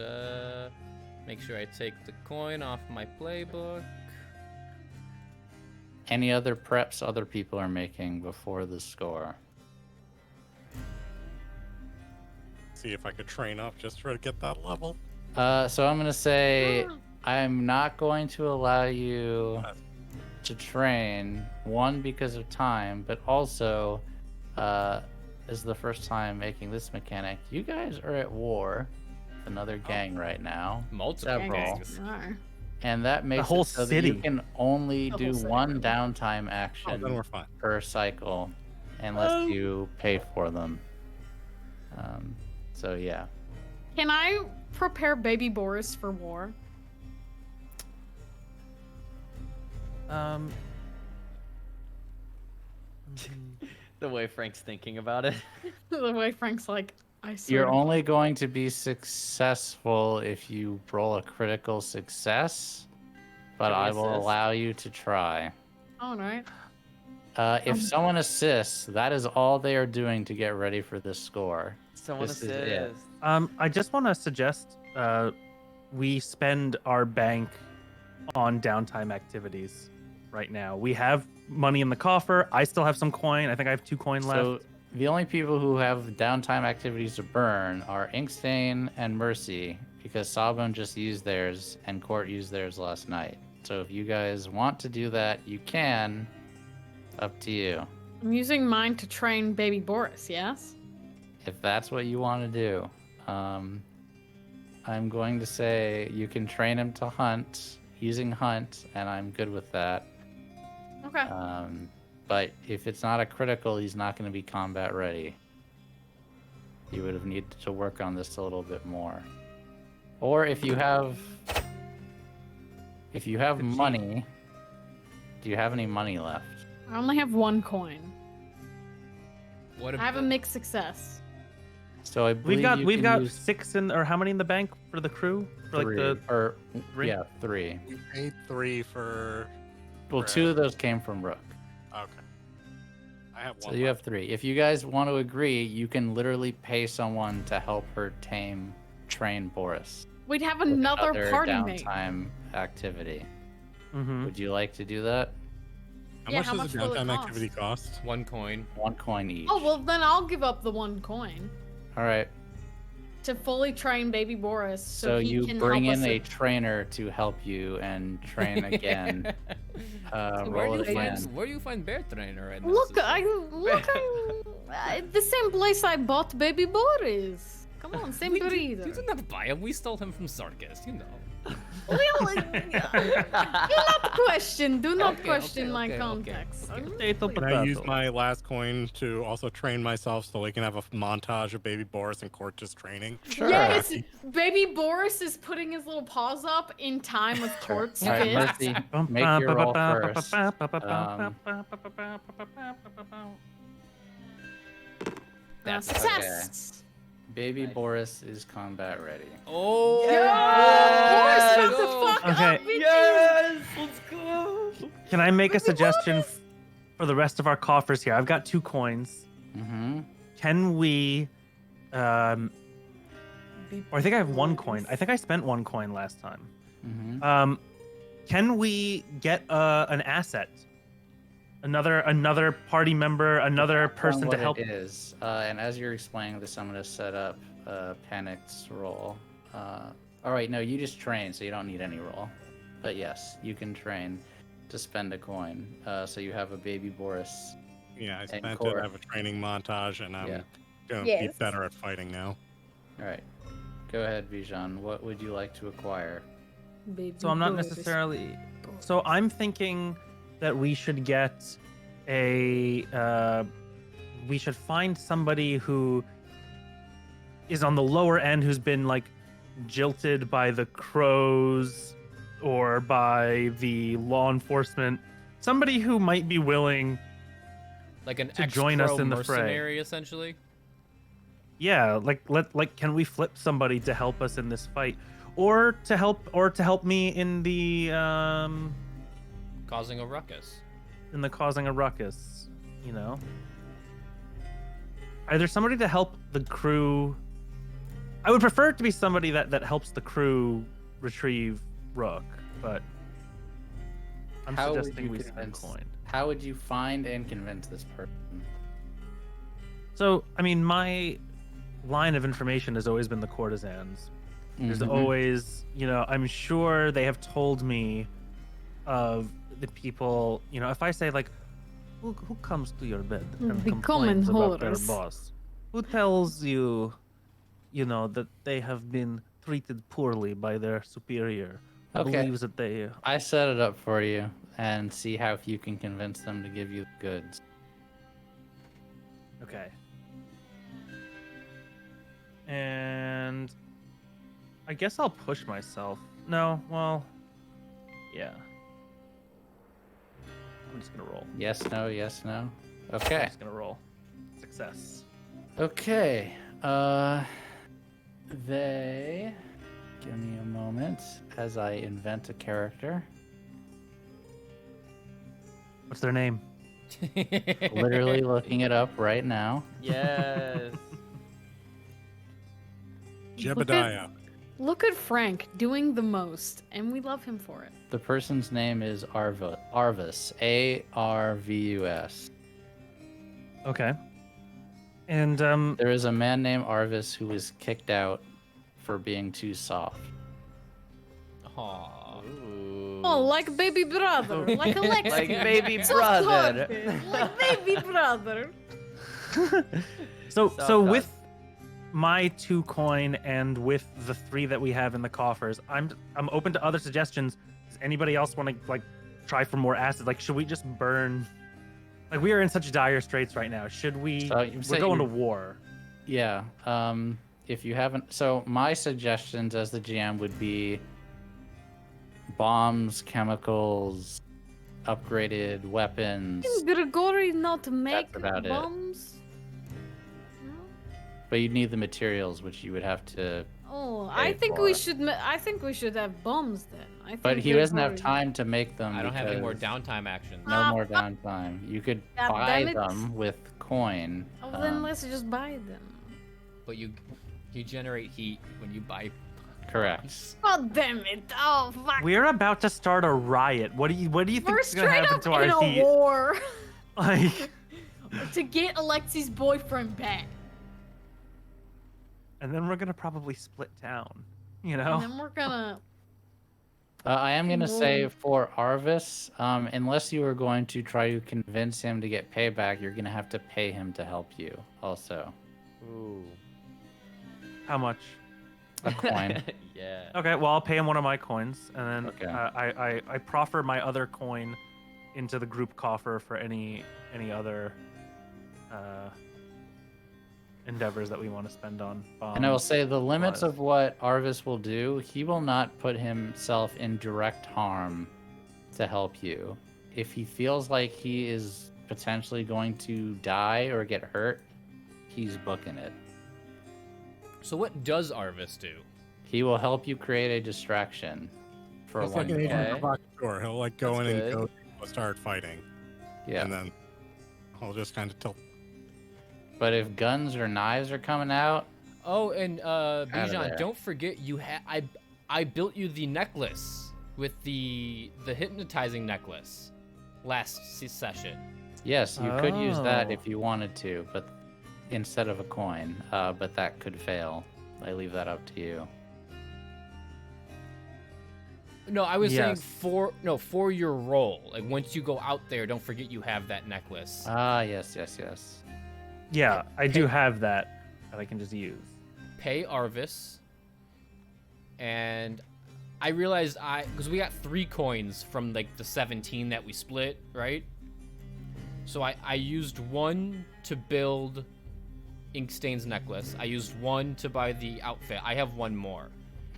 S5: make sure I take the coin off my playbook.
S1: Any other preps other people are making before the score?
S6: see if I could train up just to get that level.
S1: So I'm gonna say I'm not going to allow you to train. One, because of time, but also, this is the first time making this mechanic. You guys are at war with another gang right now.
S5: Multiple
S1: Several.
S5: gangs.
S1: And that makes
S7: whole
S1: it so that
S7: city.
S1: you can only
S2: The
S1: do
S2: whole city,
S1: one
S2: really.
S1: downtime
S6: Oh,
S1: action
S6: then we're fine.
S1: per cycle, unless you pay for them. So yeah.
S2: Can I prepare baby Boris for war?
S4: The way Frank's thinking about it.
S2: The way Frank's like, I swear.
S1: You're
S2: to-
S1: only going to be successful if you roll a critical success, but
S4: Can we
S1: I will
S4: assist?
S1: allow you to try.
S2: All right.
S1: If someone assists, that is all they are doing to get ready for this score.
S4: Someone
S1: This is it.
S4: assist.
S7: I just want to suggest we spend our bank on downtime activities right now. We have money in the coffer. I still have some coin. I think I have 2 coin left.
S1: So the only people who have downtime activities to burn are Inkstain and Mercy, because Sawbone just used theirs and Court used theirs last night. So if you guys want to do that, you can. Up to you.
S2: I'm using mine to train baby Boris, yes?
S1: If that's what you want to do. I'm going to say you can train him to hunt using hunt, and I'm good with that.
S2: Okay.
S1: But if it's not a critical, he's not going to be combat ready. You would have needed to work on this a little bit more. Or if you have money, do you have any money left?
S2: I only have 1 coin.
S5: What
S2: I have a
S5: about-
S2: mixed success.
S1: So I believe
S7: we've got
S1: use
S7: 6 in, or how many in the bank for the crew? For
S1: three,
S7: like the
S1: or
S7: 3?
S1: yeah, 3.
S6: We paid 3 for.
S1: Well, 2 of those came from Rook.
S6: Okay. I have
S1: So
S6: one.
S1: you
S6: left.
S1: have 3. If you guys want to agree, you can literally pay someone to help her train Boris.
S2: We'd have
S1: with
S2: another party mate.
S1: downtime activity.
S7: Mm-hmm.
S1: Would you like to do that?
S6: How
S2: Yeah,
S6: much
S2: how
S6: does the
S2: much will it
S6: downtime
S2: cost?
S6: activity cost?
S5: 1 coin.
S1: 1 coin each.
S2: Oh, well, then I'll give up the 1 coin
S1: All right.
S2: to fully train baby Boris so,
S1: So
S2: he
S1: you
S2: can
S1: bring
S2: help
S1: in
S2: us
S1: a trainer to help you and train again.
S5: So
S1: Roll it again.
S5: where do you find Bear Trainer right now?
S2: Look,
S5: sister?
S2: I'm the same place I bought baby Boris. Come on, same
S5: You
S2: breeder.
S5: did not buy him. We stole him from Sarkis, you know.
S2: Well, do not question. Do not
S5: Okay,
S2: question my
S5: okay.
S2: context.
S6: Can I use my last coin to also train myself so we can have a montage of baby Boris and Court just training?
S1: Sure.
S2: Yes, baby Boris is putting his little paws up in time with Court's
S1: All right,
S2: fist.
S1: Mercy, make your roll first.
S5: That's
S2: Success.
S1: Baby Boris is combat ready.
S5: Oh!
S2: Boris,
S5: Let's
S2: shut the
S5: go.
S2: fuck
S7: Okay.
S2: up, bitches.
S4: Yes! Let's go!
S7: Can I make a
S2: Baby
S7: suggestion
S2: Boris.
S7: for the rest of our coffers here? I've got 2 coins.
S1: Mm-hmm.
S7: Can we or I think I have 1 coin. I think I spent 1 coin last time.
S1: Mm-hmm.
S7: Can we get an asset? Another party member, another person to
S1: What
S7: help.
S1: it is. And as you're explaining this, I'm going to set up Panic's roll. All right, no, you just train, so you don't need any roll. But yes, you can train to spend a coin. So you have a baby Boris.
S6: Yeah, I
S1: And
S6: spent it.
S1: Court.
S6: I have a training montage, and I'm
S1: Yeah.
S6: going to be
S2: Yes.
S6: better at fighting now.
S1: All right. Go ahead, Bijan. What would you like to acquire?
S2: Baby
S7: So I'm not
S2: Boris.
S7: necessarily. So I'm thinking that we should get a. We should find somebody who is on the lower end, who's been like jilted by the crows or by the law enforcement. Somebody who might be willing.
S5: Like an
S7: To join us
S5: ex-pro
S7: in the fray.
S5: mercenary, essentially.
S7: Yeah, like can we flip somebody to help us in this fight, or to help me in the
S5: Causing a ruckus.
S7: causing a ruckus, you know? Either somebody to help the crew. I would prefer it to be somebody that helps the crew retrieve Rook, but I'm
S1: How would
S7: suggesting
S1: you
S7: we spend
S1: convince-
S7: coin.
S1: How would you find and convince this person?
S7: So, I mean, line of information has always been the courtesans. There's
S1: Mhm.
S7: always, I'm sure they have told me of the people, if I say like, who comes to your bed and
S2: The
S7: complains
S2: common
S7: about their
S2: horrors.
S7: boss? Who tells you, that they have been treated poorly by their superior? Who
S1: Okay.
S7: believes that they...
S1: I set it up for you and see how if you can convince them to give you the goods.
S7: Okay. And I guess I'll push myself. No, well, yeah. I'm just gonna roll.
S1: Yes, no, yes, no.
S7: I'm
S1: Okay.
S7: just gonna roll. Success.
S1: Okay. They give me a moment as I invent a character.
S7: What's their name?
S1: Literally looking it up right now.
S4: Yes.
S6: Jebediah.
S2: Look at Frank doing the most, and we love him for it.
S1: The person's name is Arvus. Arvus.
S7: Okay. And
S1: There is a man named Arvis who was kicked out for being too soft.
S5: Aw.
S2: Oh, like baby brother, like Alexis.
S4: Like baby
S2: Soft
S4: brother.
S2: hearted, like baby brother.
S7: so
S4: Soft
S7: with my 2 coin and with the 3 that we have in the coffers, I'm open to other suggestions. Does anybody else want to like try for more acid? Like, should we just burn? Like, we are in such dire straits right now. Should we?
S1: So you
S7: We're
S1: say
S7: going to
S1: you-
S7: war.
S1: Yeah. If you haven't, so my suggestions as the GM would be bombs, chemicals, upgraded weapons.
S2: Can Grigori not make
S1: about it.
S2: bombs? No?
S1: But you'd need the materials, which you would have to.
S2: Oh,
S1: Pay
S2: I think
S1: for
S2: we
S1: it.
S2: should. I think we should have bombs then. I think
S1: But he doesn't have
S2: Grigori-
S1: time to make them.
S5: I don't have any more
S1: because
S5: downtime actions.
S1: No more downtime. You could
S2: God
S1: buy
S2: damn it.
S1: them with coin.
S2: Oh, then let's just buy them.
S5: But you generate heat when you buy.
S1: Correct.
S2: God damn it! Oh fuck!
S7: We're about to start a riot. What do you think
S2: We're
S7: is gonna
S2: straight
S7: happen
S2: up
S7: to
S2: in
S7: our
S2: a
S7: heat?
S2: war
S7: Like,
S2: to get Alexi's boyfriend back,
S7: and then we're gonna probably split town.
S2: and then we're gonna.
S1: I am going to
S2: Whoa.
S1: say for Arvis, unless you are going to try to convince him to get payback, you're going to have to pay him to help you also.
S4: Ooh.
S7: How much?
S1: A coin.
S4: Yeah.
S7: Okay, well, I'll pay him one of my coins, and then
S1: Okay.
S7: I proffer my other coin into the group coffer for any other endeavors that we want to spend on bombs.
S1: And I will say the limits
S7: supplies.
S1: of what Arvis will do, he will not put himself in direct harm to help you. If he feels like he is potentially going to die or get hurt, he's booking it.
S5: So what does Arvis do?
S1: He will help you create a distraction for
S6: It's
S1: one
S6: like an agent
S4: Okay.
S6: provocateur. He'll like go
S4: That's
S6: in
S4: good.
S6: and go start fighting,
S1: Yeah.
S6: and then I'll just kind of tilt.
S1: But if guns or knives are coming out,
S5: Oh, and
S1: of
S5: Bijan,
S1: there.
S5: don't forget I built you the necklace with the hypnotizing necklace last session.
S1: yes, you could use that
S7: Oh.
S1: if you wanted to, but instead of a coin. But that could fail. I leave that up to you.
S5: No, I was saying
S7: Yes.
S5: for your role. Like once you go out there, don't forget you have that necklace.
S1: Ah, yes.
S7: Yeah, I do have that I can just use.
S5: Pay Arvis. And I realized because we got 3 coins from like the 17 that we split, right? So I used 1 to build Inkstain's necklace. I used 1 to buy the outfit. I have 1 more.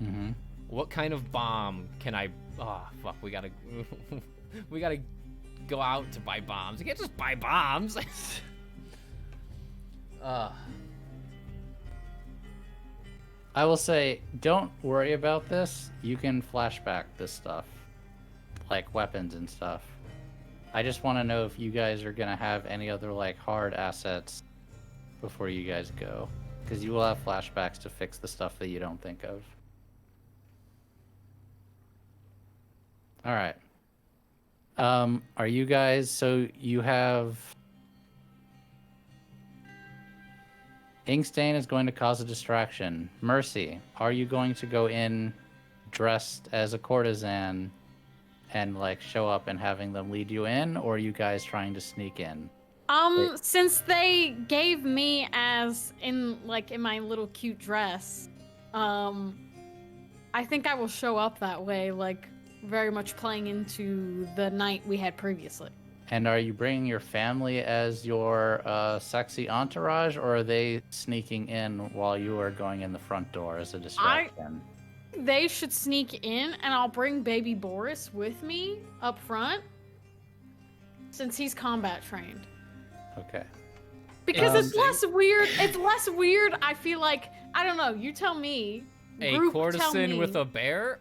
S1: Mm-hmm.
S5: What kind of bomb can I? Oh fuck, we gotta we gotta go out to buy bombs. You can't just buy bombs.
S1: I will say, don't worry about this. You can flashback this stuff, like weapons and stuff. I just want to know if you guys are gonna have any other like hard assets before you guys go, because you will have flashbacks to fix the stuff that you don't think of. All right. Are you guys? So you have Inkstain is going to cause a distraction. Mercy, are you going to go in dressed as a courtesan and like show up and having them lead you in, or are you guys trying to sneak in?
S2: Since they gave me as in my little cute dress, I think I will show up that way, like very much playing into the night we had previously.
S1: And are you bringing your family as your sexy entourage, or are they sneaking in while you are going in the front door as a distraction?
S2: They should sneak in, and I'll bring baby Boris with me up front, since he's combat trained.
S1: Okay.
S2: Because it's less weird. It's less weird. I feel like, I don't know. You tell me.
S5: A
S2: Group, tell
S5: courtesan
S2: me.
S5: with a bear?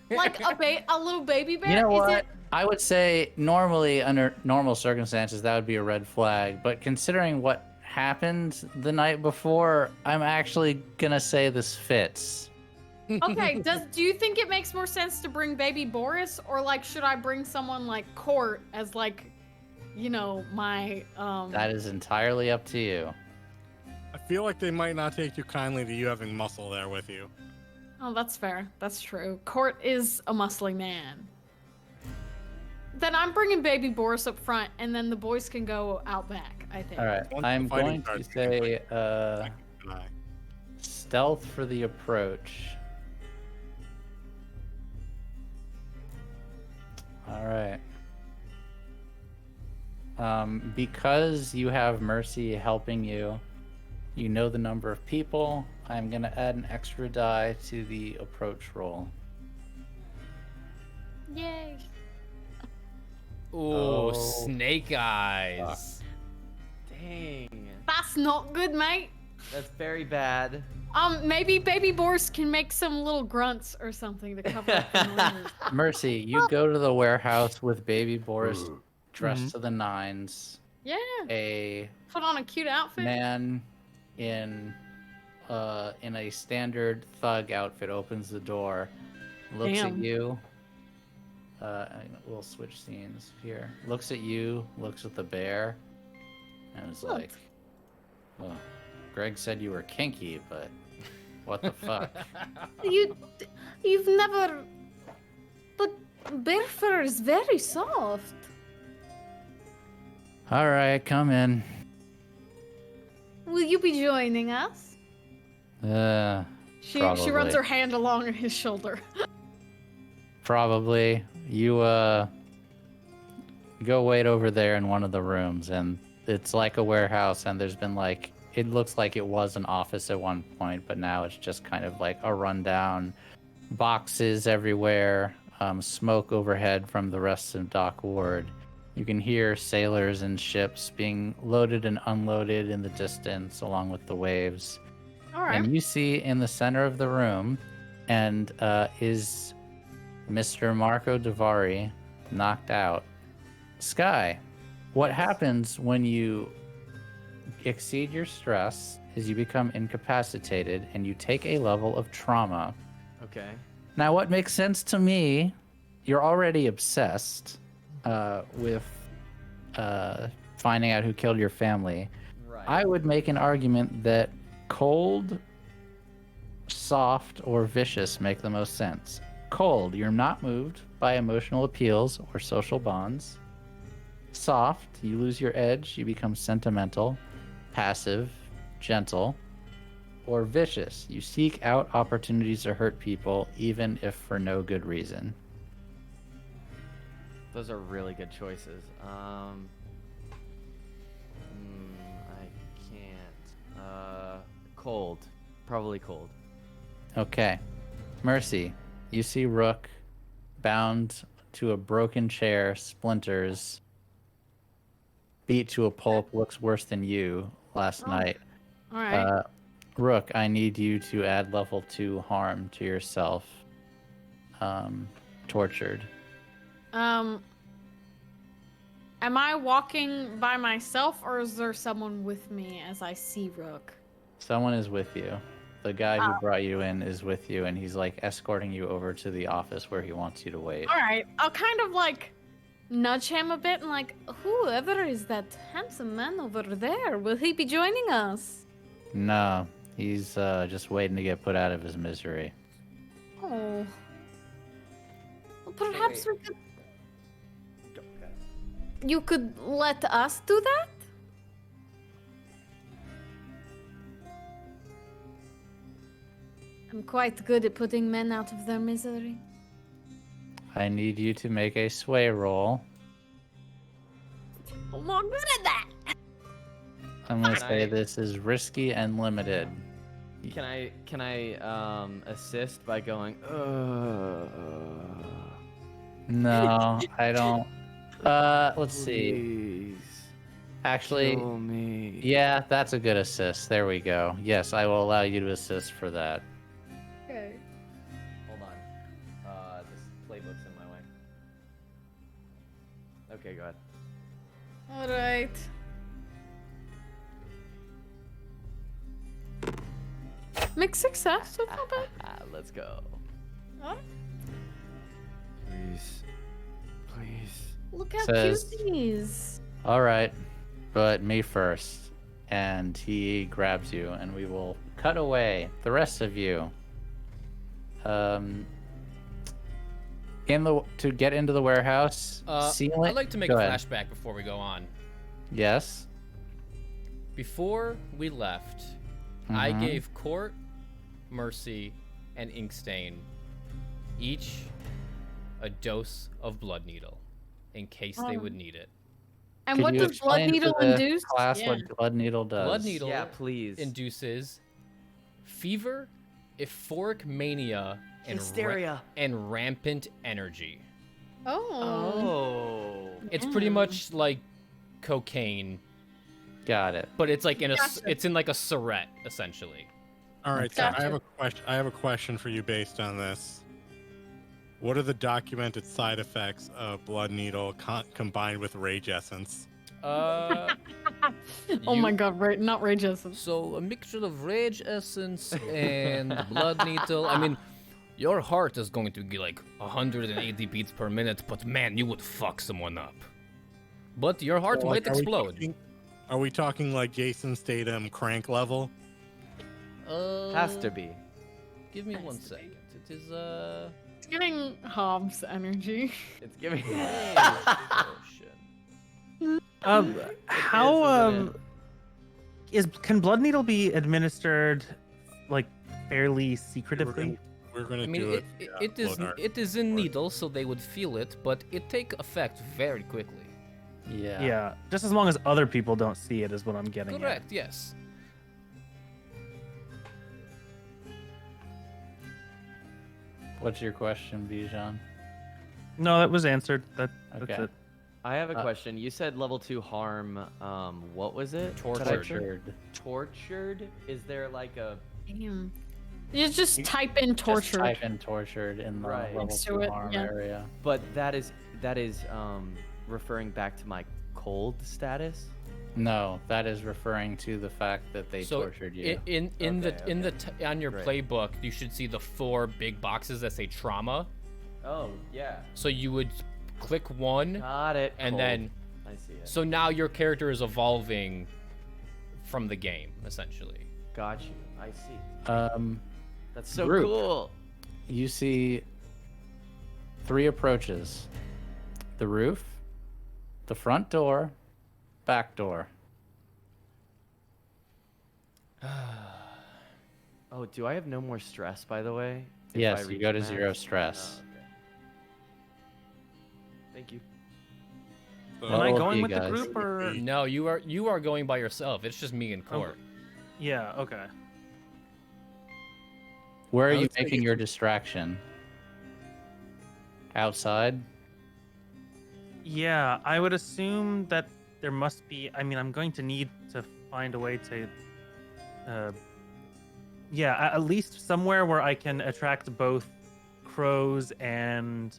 S2: Like a little baby bear.
S1: You know
S2: Is
S1: what?
S2: it?
S1: I would say normally under normal circumstances that would be a red flag, but considering what happened the night before, I'm actually gonna say this fits.
S2: Okay. Do you think it makes more sense to bring baby Boris, or like should I bring someone like Court as like, my
S1: That is entirely up to you.
S6: I feel like they might not take too kindly to you having muscle there with you.
S2: Oh, that's fair. That's true. Court is a muscly man. Then I'm bringing baby Boris up front, and then the boys can go out back, I think.
S1: All right,
S6: Once
S1: I'm
S6: the fighting
S1: going to
S6: starts, you
S1: say
S6: can fight.
S1: stealth for the approach. All right. Because you have Mercy helping you, you know the number of people. I'm gonna add an extra die to the approach roll.
S2: Yay.
S5: Ooh,
S1: Oh.
S5: snake eyes.
S4: Dang.
S2: That's not good, mate.
S4: That's very bad.
S2: Maybe baby Boris can make some little grunts or something to cover up the noise.
S1: Mercy, you go to the warehouse with baby Boris dressed to the nines.
S2: Yeah.
S1: A
S2: Put on a cute outfit.
S1: man in a standard thug outfit opens the door, looks at
S2: Damn.
S1: you. We'll switch scenes here. Looks at you, looks at the bear, and is
S2: What?
S1: like, "Well, Greg said you were kinky, but what the fuck?"
S2: You've never. But bear fur is very soft.
S1: All right, come in.
S2: Will you be joining us? She runs
S1: Probably.
S2: her hand along his shoulder.
S1: Probably. You go wait over there in one of the rooms, and it's like a warehouse, and there's been like, it looks like it was an office at one point, but now it's just kind of like a rundown, boxes everywhere, smoke overhead from the rest of Dock Ward. You can hear sailors and ships being loaded and unloaded in the distance along with the waves.
S2: All right.
S1: And you see in the center of the room and is Mr. Marco Davari knocked out. Sky, what happens when you exceed your stress is you become incapacitated and you take a level of trauma.
S4: Okay.
S1: Now, what makes sense to me, you're already obsessed with finding out who killed your family.
S4: Right.
S1: I would make an argument that cold, soft, or vicious make the most sense. Cold, you're not moved by emotional appeals or social bonds. Soft, you lose your edge, you become sentimental, passive, gentle. Or vicious, you seek out opportunities to hurt people, even if for no good reason.
S4: Those are really good choices. I can't. Cold. Probably cold.
S1: Okay. Mercy, you see Rook bound to a broken chair, splinters, beat to a pulp, looks worse than you last night.
S2: All right.
S1: Rook, I need you to add level 2 harm to yourself. Tortured.
S2: Am I walking by myself, or is there someone with me as I see Rook?
S1: Someone is with you. The guy who brought you in is with you, and he's like escorting you over to the office where he wants you to wait.
S2: All right. I'll kind of like nudge him a bit and like, whoever is that handsome man over there, will he be joining us?
S1: No, he's just waiting to get put out of his misery.
S2: Oh. Well, perhaps we could. You could let us do that? I'm quite good at putting men out of their misery.
S1: I need you to make a sway roll.
S2: I'm not good at that.
S1: I'm gonna
S4: Can
S1: say
S4: I-
S1: this is risky and limited.
S4: Can I assist by going?
S1: No, I don't. Let's see.
S4: Please.
S1: Actually,
S4: Kill me.
S1: yeah, that's a good assist. There we go. Yes, I will allow you to assist for that.
S2: Okay.
S4: Hold on. This playbook's in my way. Okay, go ahead.
S2: All right. Mixed success, so not bad.
S4: Let's go.
S2: Alright.
S4: Please. Please.
S2: Look how
S1: Says-
S2: cute he is.
S1: All right, but me first. And he grabs you, and we will cut away. The rest of you. To get into the warehouse. Ceiling.
S5: I'd like to make
S1: Go
S5: a
S1: ahead.
S5: flashback before we go on.
S1: Yes.
S5: Before we left, I
S1: Mhm.
S5: gave Court, Mercy, and Inkstain each a dose of Blood Needle in case they would need it.
S2: And
S1: Could
S2: what
S1: you
S2: does blood
S1: explain to
S2: needle
S1: the
S2: induce?
S1: Class,
S2: Yeah.
S1: what blood needle does.
S5: Blood Needle
S4: Yeah, please.
S5: induces fever, euphoric mania, and
S4: Hysteria.
S5: and rampant energy.
S2: Oh.
S5: It's pretty much like cocaine,
S1: Got it.
S5: but it's like in a
S2: Gotcha.
S5: it's in like a syringe essentially.
S6: All right, so
S2: Gotcha.
S6: I have a question. I have a question for you based on this. What are the documented side effects of blood needle combined with rage essence?
S5: Uh,
S2: Oh my
S5: you-
S2: god, not Rage Essence.
S5: So a mixture of rage essence and blood needle. I mean, your heart is going to be like 180 beats per minute, but man, you would fuck someone up. But your heart
S6: So, like,
S5: might explode.
S6: Are we talking like Jason Statham crank level?
S4: Has to be.
S5: Give me 1 second. It is
S2: It's getting Hobbs energy.
S4: It's giving.
S5: oh shit.
S7: How can blood needle be administered like fairly secretively?
S6: We're gonna
S5: I mean,
S6: do
S5: it is in needles, so they would feel it, but it take effect very quickly.
S1: Yeah.
S7: Yeah, just as long as other people don't see it is what I'm getting at.
S5: Correct. Yes.
S1: What's your question, Bijan?
S7: No, that was answered. That's
S1: Okay.
S7: it.
S4: I have a question. You said level 2 harm. What was it?
S5: Tortured.
S4: Tortured? Is there like a?
S2: Damn. You just type in tortured.
S1: Just type in tortured in the
S4: Right.
S1: level
S2: Next to
S1: 2
S2: it,
S1: harm
S2: yeah.
S1: area.
S4: But that is referring back to my cold status.
S1: No, that is referring to the fact that they
S5: So
S1: tortured you.
S5: in
S4: Okay,
S5: on your
S4: Great.
S5: playbook, you should see the 4 big boxes that say trauma.
S4: Oh yeah.
S5: So you would click one,
S4: Got it.
S5: and
S4: cold.
S5: then
S4: I see it.
S5: so now your character is evolving from the game essentially.
S4: Got you. I see. That's so
S1: Group.
S4: cool.
S1: You see 3 approaches: the roof, the front door, back door.
S4: Oh, do I have no more stress, by the way? if I
S1: Yes, you
S4: reach
S1: go to
S4: max?
S1: 0 stress.
S4: Oh, okay. Thank you.
S6: So,
S7: Am I
S1: All of
S7: going
S1: you
S7: with the
S1: guys.
S7: group or?
S5: No, you are going by yourself. It's just me and Court.
S7: Yeah. Okay.
S1: Where are
S6: I
S1: you
S6: would say
S1: making
S6: it's-
S1: your distraction? Outside?
S7: Yeah, I would assume that there must be. I mean, I'm going to need to find a way to. At least somewhere where I can attract both crows and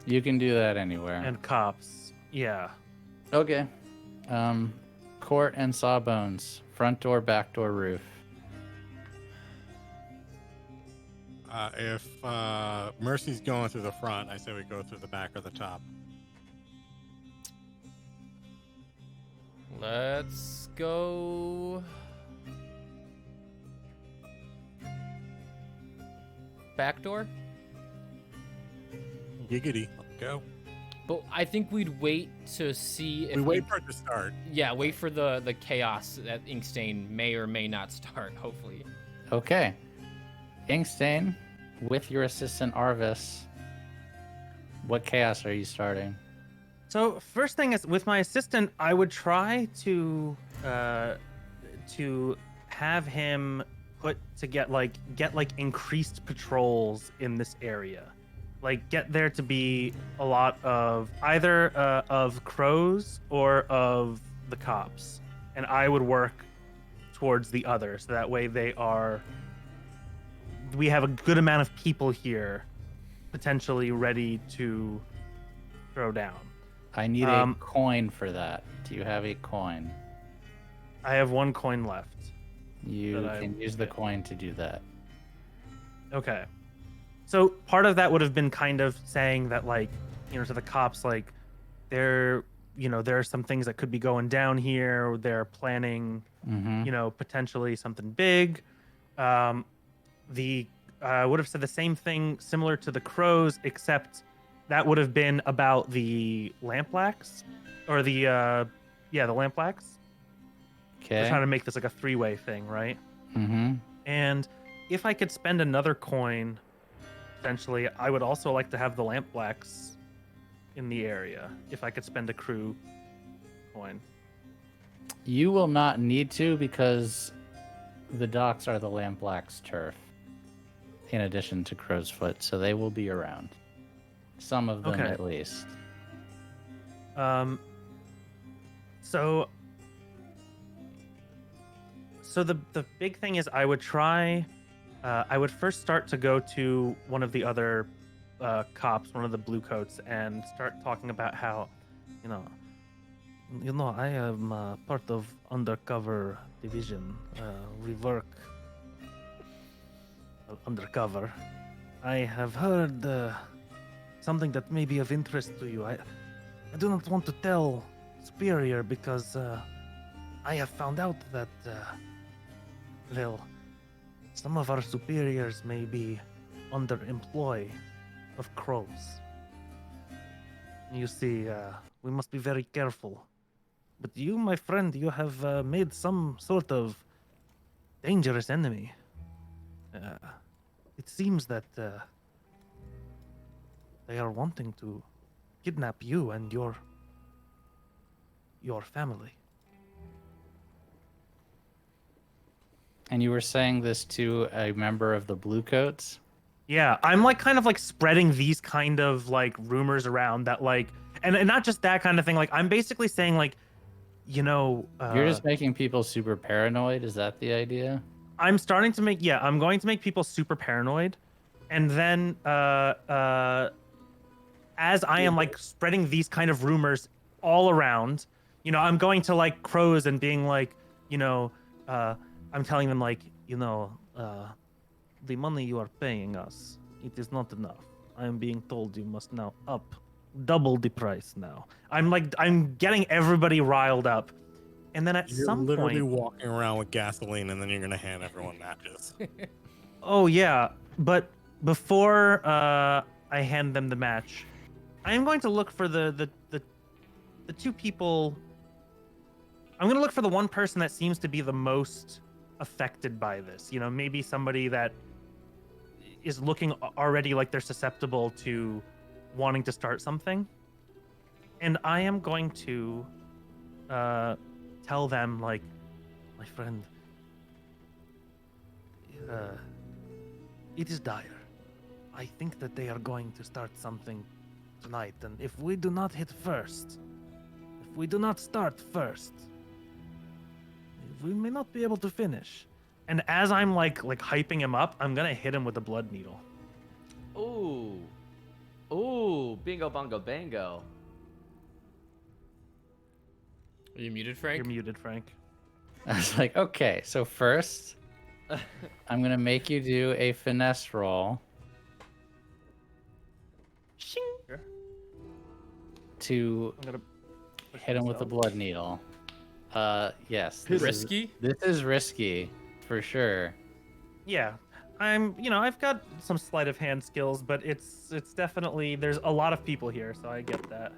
S1: You can do that anywhere.
S7: cops. Yeah.
S1: Okay. Court and Sawbones. Front door, back door, roof.
S6: If Mercy's going through the front, I say we go through the back or the top.
S5: Let's go back door.
S6: Giggity. Let's go.
S5: But I think we'd wait to see if
S6: We wait for it to start.
S5: Yeah, wait for the chaos that Inkstain may or may not start, hopefully.
S1: Okay. Inkstain, with your assistant Arvis, what chaos are you starting?
S7: So first thing is, with my assistant, I would try to have him get increased patrols in this area. Like, get there to be a lot of either of crows or of the cops, and I would work towards the other, so that way we have a good amount of people here, potentially ready to throw down.
S1: I need a coin for that. Do you have a coin?
S7: I have 1 coin left.
S1: You can use the coin to do that.
S7: Okay. So part of that would have been kind of saying that, like, to the cops, like, there are some things that could be going down here. They're planning, potentially something big. I would have said the same thing similar to the crows, except that would have been about the lamplacks, or the lamplacks.
S1: Okay.
S7: We're trying to make this like a 3-way thing, right?
S1: Mm-hmm.
S7: And if I could spend another coin, potentially, I would also like to have the lamplacks in the area. If I could spend a crew coin.
S1: You will not need to, because the docks are the lamplacks' turf, in addition to Crow's Foot, so they will be around. Some of them,
S7: Okay.
S1: at least.
S7: So the big thing is, I would try. I would first start to go to one of the other cops, one of the blue coats, and start talking about how, I am part of undercover division. We work undercover. I have heard something that may be of interest to you. I do not want to tell Superior because I have found out that some of our superiors may be underemploy of crows. You see, we must be very careful. But you, my friend, you have made some sort of dangerous enemy. It seems that they are wanting to kidnap you and your family.
S1: And you were saying this to a member of the Bluecoats?
S7: Yeah, I'm kind of spreading these kind of rumors around that and not just that kind of thing. I'm basically saying
S1: You're just making people super paranoid? Is that the idea?
S7: I'm going to make people super paranoid, and then as I am spreading these kind of rumors all around, I'm going to crows and being I'm telling them the money you are paying us, it is not enough. I am being told you must now double the price now. I'm getting everybody riled up. And then at
S6: You're
S7: some
S6: literally
S7: point,
S6: walking around with gasoline, and then you're gonna hand everyone matches.
S7: oh yeah, but before I hand them the match, I am going to look for the 2 people. I'm going to look for the one person that seems to be the most affected by this. Maybe somebody that is looking already like they're susceptible to wanting to start something. And I am going to tell them, my friend, it is dire. I think that they are going to start something tonight, and if we do not hit first, if we do not start first, we may not be able to finish. And as I'm hyping him up, I'm gonna hit him with a blood needle.
S4: Ooh, bingo bongo bango.
S5: Are you muted, Frank?
S7: You're muted, Frank.
S1: I was like, okay, so first, I'm going to make you do a finesse roll to
S7: I'm gonna
S1: hit him with the blood needle. Yes.
S5: Risky?
S1: This is risky, for sure.
S7: Yeah, I've got some sleight of hand skills, but it's definitely there's a lot of people here, so I get that.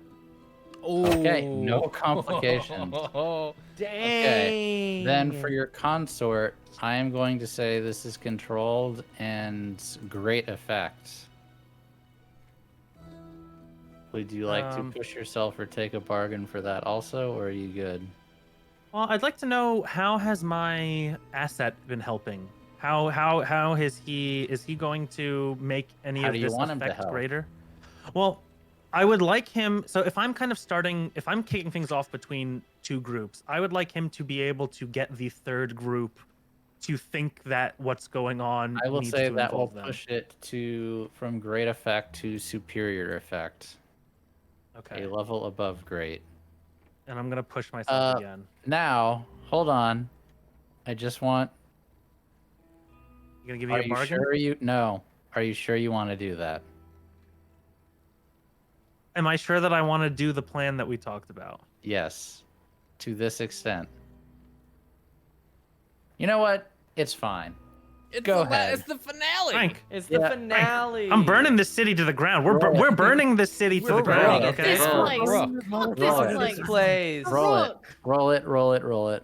S1: Okay, no complications.
S5: Oh.
S4: Dang.
S1: Okay, then for your consort, I am going to say this is controlled and great effect. Would you like to push yourself or take a bargain for that also, or are you good?
S7: Well, I'd like to know, how has my asset been helping? How is he going to make any
S1: How
S7: of
S1: do you
S7: this
S1: want him to
S7: effect
S1: help?
S7: greater? Well, I would like him, so if I'm kicking things off between two groups, I would like him to be able to get the third group to think that what's going on
S1: I will
S7: needs
S1: say
S7: to
S1: that will
S7: involve them.
S1: push it from great effect to superior effect.
S7: Okay.
S1: A level above great.
S7: And I'm gonna push myself again.
S1: Now, hold on. I just want.
S7: You gonna give me
S1: Are
S7: a
S1: you
S7: bargain?
S1: sure no? Are you sure you want to do that?
S7: Am I sure that I want to do the plan that we talked about?
S1: Yes. To this extent. You know what? It's fine. Go ahead.
S5: It's the finale.
S7: Frank,
S4: It's the finale.
S7: I'm burning this city to the ground. We're burning this city to the
S4: We're
S7: ground.
S4: burning
S7: Okay.
S2: This
S1: Roll
S2: place.
S1: it.
S2: Fuck
S1: Roll
S2: this
S1: it.
S2: place.
S4: This place.
S1: Roll it.
S2: Rook.
S1: Roll it. Roll it. Roll it.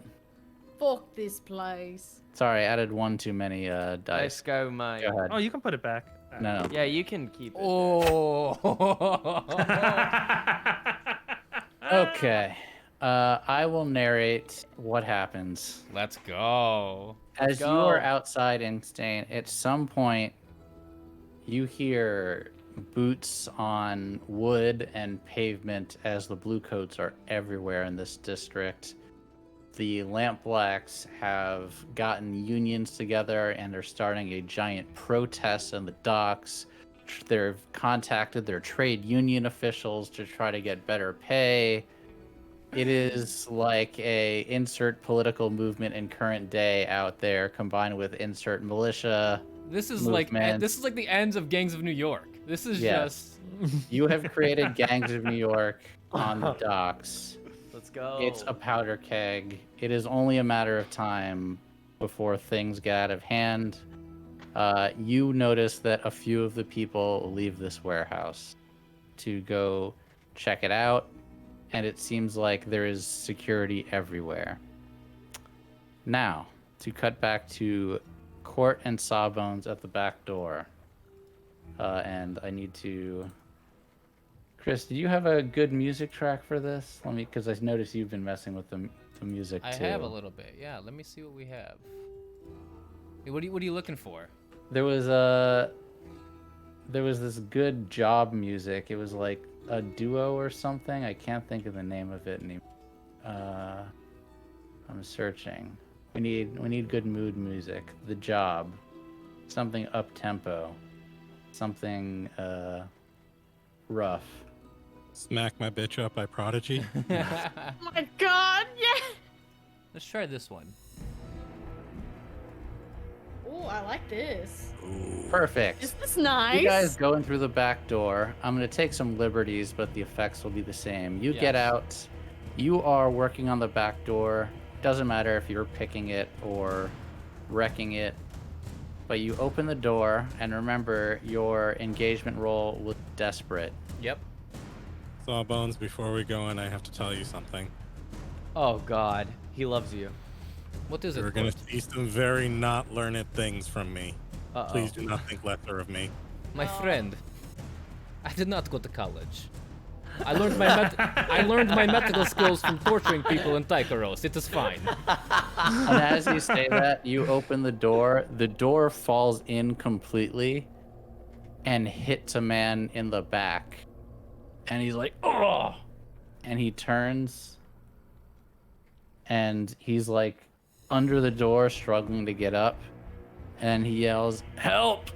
S2: Fuck this place.
S1: Sorry, I added one too many
S4: Let's
S1: dice.
S4: go, mate.
S1: Go ahead.
S7: Oh, you can put it back.
S1: No.
S4: Yeah, you can keep it.
S5: Oh.
S1: Okay. I will narrate what happens.
S5: Let's go.
S1: As you
S4: go.
S1: are outside in Stain, at some point, you hear boots on wood and pavement as the bluecoats are everywhere in this district. The Lampblacks have gotten unions together and are starting a giant protest on the docks. They've contacted their trade union officials to try to get better pay. It is like a insert political movement in current day out there, combined with insert militia.
S5: This is
S1: Movement.
S5: like the ends of Gangs of New York. This is
S1: Yes. You have created gangs of New York on the docks.
S4: Let's go.
S1: It's a powder keg. It is only a matter of time before things get out of hand. You notice that a few of the people leave this warehouse to go check it out, and it seems like there is security everywhere. Now, to cut back to Court and Sawbones at the back door. And I need to... Chris, do you have a good music track for this? Because I noticed you've been messing with the music
S5: I
S1: too.
S5: have a little bit. Yeah, let me see what we have. Hey, what are you looking for?
S1: There was this good job music. It was like a duo or something. I can't think of the name of it anymore. I'm searching. We need good mood music. The Job. Something up tempo. Something rough.
S6: Smack My Bitch Up by Prodigy.
S2: Oh my god, yeah.
S5: Let's try this one.
S2: Oh, I like this.
S1: Perfect.
S2: Is this nice?
S1: You guys going through the back door. I'm going to take some liberties, but the effects will be the same. You get
S5: Yes.
S1: out. You are working on the back door. Doesn't matter if you're picking it or wrecking it. But you open the door, and remember, your engagement roll was desperate.
S5: Yep.
S6: Sawbones, before we go in, I have to tell you something.
S4: Oh God, he loves you.
S5: What is it?
S6: You're going to
S5: Court?
S6: see some very not learned things from me.
S4: Uh-oh.
S6: Please do not think lesser of me.
S5: My friend, I did not go to college. I learned my medical skills from torturing people in Tycheros. It is fine.
S1: And as you say that, you open the door. The door falls in completely and hits a man in the back. And he's like, oh! And he turns and he's like under the door, struggling to get up. And he yells, help!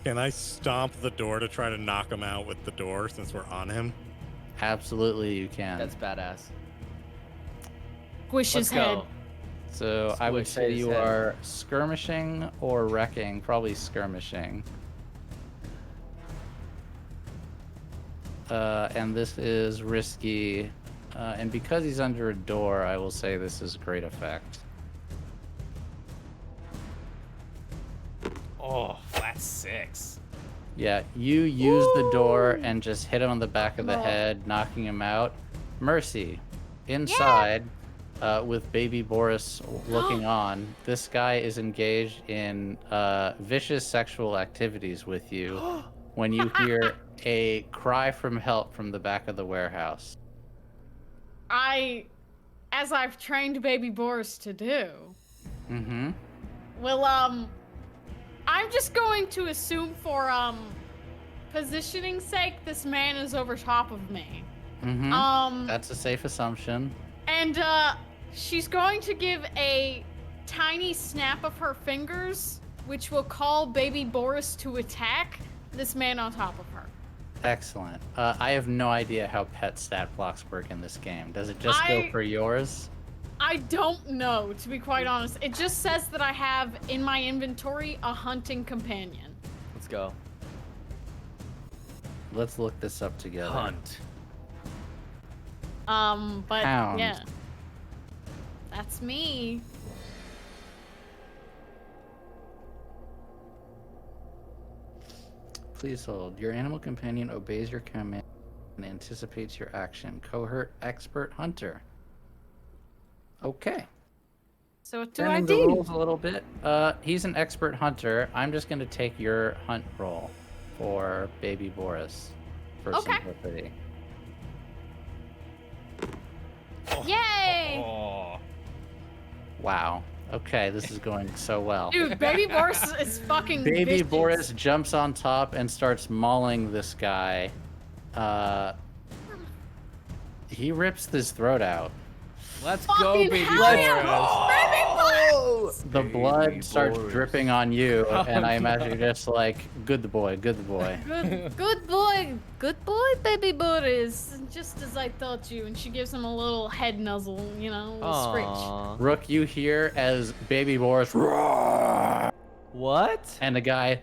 S6: Can I stomp the door to try to knock him out with the door since we're on him?
S1: Absolutely, you can.
S4: That's badass.
S2: Squish
S4: Let's
S2: his head.
S4: go.
S1: So I would
S4: Squish
S1: say
S4: his
S1: you
S4: head.
S1: are skirmishing or wrecking, probably skirmishing. And this is risky. And because he's under a door, I will say this is great effect.
S5: Oh, flat 6.
S1: Yeah, you use the door and just hit him on the back of the head, knocking him out. Mercy, inside, with baby Boris looking on, this guy is engaged in vicious sexual activities with you when you hear a cry from help from the back of the warehouse.
S2: As I've trained baby Boris to do,
S1: Mm-hmm.
S2: well, I'm just going to assume for, positioning sake, this man is over top of me.
S1: Mm-hmm. That's a safe assumption.
S2: And, she's going to give a tiny snap of her fingers, which will call baby Boris to attack this man on top of her.
S1: Excellent. I have no idea how pet stat blocks work in this game. Does it just go for yours?
S2: I don't know, to be quite honest. It just says that I have in my inventory a hunting companion.
S4: Let's go.
S1: Let's look this up together.
S5: Hunt.
S2: But
S1: Hound.
S2: yeah. That's me.
S1: Please hold. Your animal companion obeys your command and anticipates your action. Cohort expert hunter. Okay.
S2: So what do I
S1: Turning the
S2: do?
S1: rules a little bit. He's an expert hunter. I'm just going to take your hunt roll for baby Boris for
S2: Okay.
S1: simplicity.
S2: Yay!
S5: Oh.
S1: Wow. Okay, this is going so well.
S2: Dude, baby Boris is fucking
S1: Baby
S2: vicious.
S1: Boris jumps on top and starts mauling this guy. He rips his throat out.
S5: Let's go,
S2: Fucking
S5: baby
S2: hell
S5: Boris.
S2: yeah! Baby Boris!
S1: The blood
S5: Baby
S1: starts
S5: Boris.
S1: dripping on you,
S5: Oh,
S1: and I imagine
S5: no.
S1: you're just like, good boy, good boy.
S2: Good boy, baby Boris. Just as I thought you. And she gives him a little head nuzzle, you know, a little scritch.
S4: Aw.
S1: Rook, you hear as baby Boris roar,
S4: What?
S1: and the guy,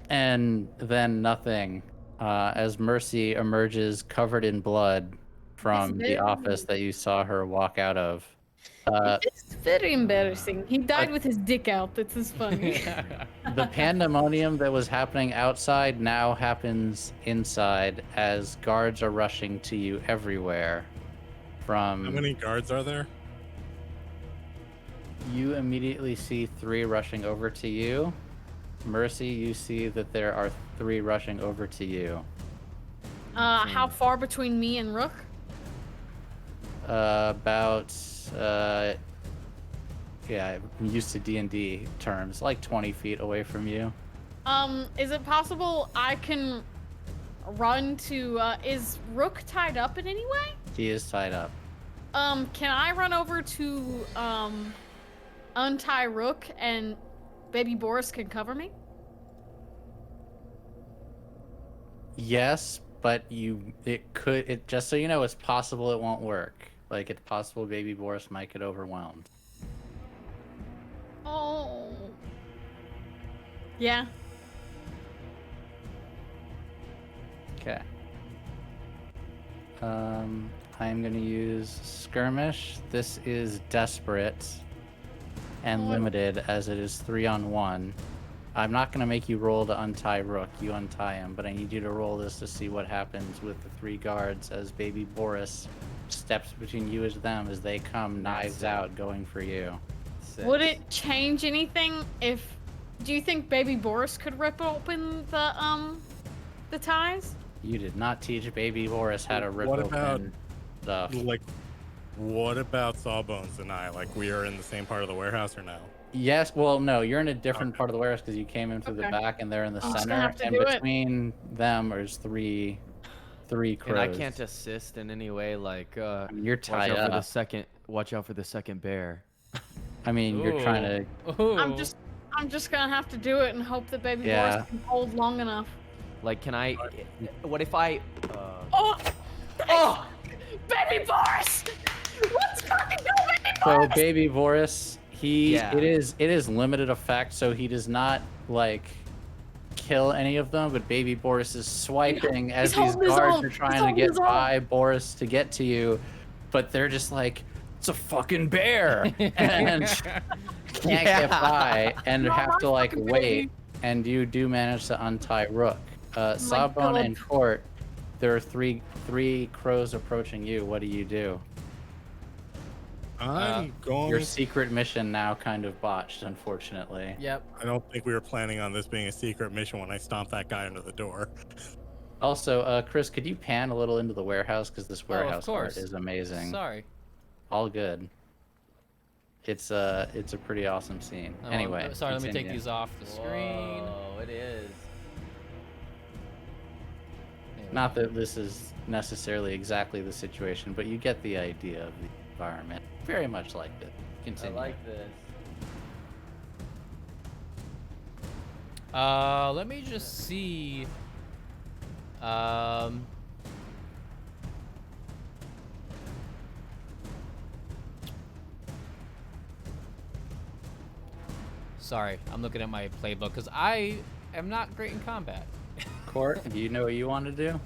S1: and then nothing, as Mercy emerges covered in blood from
S2: It's
S1: the
S2: very-
S1: office that you saw her walk out of.
S2: It's very embarrassing. He died with his dick out. This is funny.
S1: The pandemonium that was happening outside now happens inside as guards are rushing to you everywhere.
S6: How
S1: From
S6: many guards are there?
S1: you immediately see 3 rushing over to you. Mercy, you see that there are 3 rushing over to you.
S2: How far between me and Rook?
S1: About yeah, I'm used to D&D terms, like 20 feet away from you.
S2: Is it possible I can run to, is Rook tied up in any way?
S1: He is tied up.
S2: Can I run over to, untie Rook and baby Boris can cover me?
S1: Yes, but just so you know, it's possible it won't work. Like, it's possible baby Boris might get overwhelmed.
S2: Oh. Yeah.
S1: Okay. I'm going to use skirmish. This is desperate and limited as it is 3-on-1. I'm not going to make you roll to untie Rook. You untie him, but I need you to roll this to see what happens with the 3 guards as baby Boris steps between you and them as they come knives out going for you.
S2: Would it change anything if, do you think baby Boris could rip open the ties?
S1: You did not teach baby Boris how to rip
S6: What
S1: open
S6: about,
S1: stuff.
S6: Like, what about Sawbones and I? Like, we are in the same part of the warehouse or no?
S1: Yes, well, no, you're in a different part of the warehouse because you came in through the
S2: Okay.
S1: back and they're in the
S2: I'm just
S1: center.
S2: gonna have to
S1: And
S2: do it.
S1: between them is three crows.
S4: And I can't assist in any way, like
S1: I mean, you're
S4: watch
S1: tied
S4: out for the
S1: up.
S4: second. Watch out for the second bear.
S1: I mean, you're trying to.
S5: Ooh.
S2: I'm just gonna have to do it and hope that baby
S1: Yeah.
S2: Boris can hold long enough.
S4: Like, can I? What if I?
S2: Oh, baby Boris! Let's fucking go, baby
S1: So
S2: Boris!
S1: baby Boris,
S4: Yeah.
S1: it is limited effect, so he does not like kill any of them, but Baby Boris is swiping as these
S2: holding his
S1: guards
S2: own.
S1: are
S2: He's
S1: trying to
S2: holding
S1: get
S2: his own.
S1: by Boris to get to you, but they're just like, it's a fucking bear, and can't get by, and
S2: Not
S1: have
S2: my
S1: to like
S2: fucking
S1: wait.
S2: baby.
S1: And you do manage to untie Rook. Sawbone
S2: God.
S1: and Court, there are three crows approaching you. What do you do?
S6: I'm going.
S1: Your secret mission now kind of botched, unfortunately.
S4: Yep.
S6: I don't think we were planning on this being a secret mission when I stomped that guy under the door.
S1: Also, Chris, could you pan a little into the warehouse, because this warehouse art
S5: course.
S1: is amazing.
S5: Sorry.
S1: All good. It's a pretty awesome scene.
S5: Oh,
S1: Anyway,
S5: sorry. Let me take
S1: continue.
S5: these off the screen.
S4: Oh, it is.
S1: Not that this is necessarily exactly the situation, but you get the idea of the environment. Very much like it.
S4: I
S1: Continue.
S4: like this.
S5: Let me just see. Sorry, I'm looking at my playbook because I am not great in combat.
S1: Court, do you know what you want to do?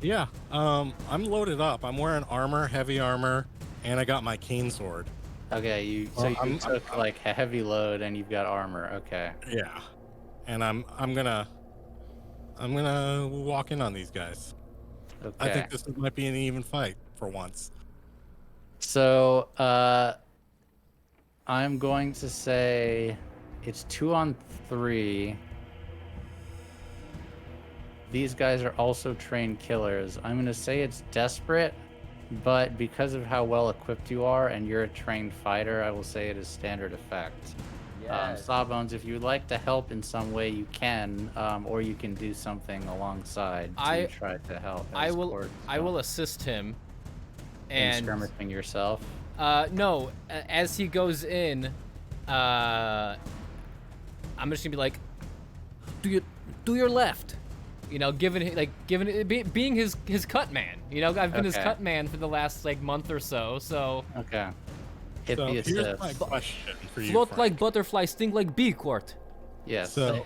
S6: Yeah, I'm loaded up. I'm wearing armor, heavy armor, and I got my cane sword.
S1: Okay, you took like a heavy load and you've got armor. Okay.
S6: Yeah, and I'm gonna walk in on these guys.
S1: Okay.
S6: I think this might be an even fight for once.
S1: So, I'm going to say it's 2-on-3. These guys are also trained killers. I'm going to say it's desperate, but because of how well equipped you are and you're a trained fighter, I will say it is standard effect.
S4: Yes.
S1: Sawbones, if you'd like to help in some way, you can, or you can do something alongside to try to help.
S5: I
S1: as
S5: will.
S1: Court,
S5: I
S1: so.
S5: will assist him.
S1: In
S5: And
S1: skirmishing yourself.
S5: no, as he goes in, I'm just gonna be like, do your left. You know, being his cut man. You know, I've been his
S1: Okay.
S5: cut man for the last like month or so. So
S1: Okay. Hit
S6: So
S1: the
S6: here's
S1: assist.
S6: my question for you.
S5: float
S6: Frank.
S5: like butterfly, sting like bee, Court.
S1: Yes.
S6: So,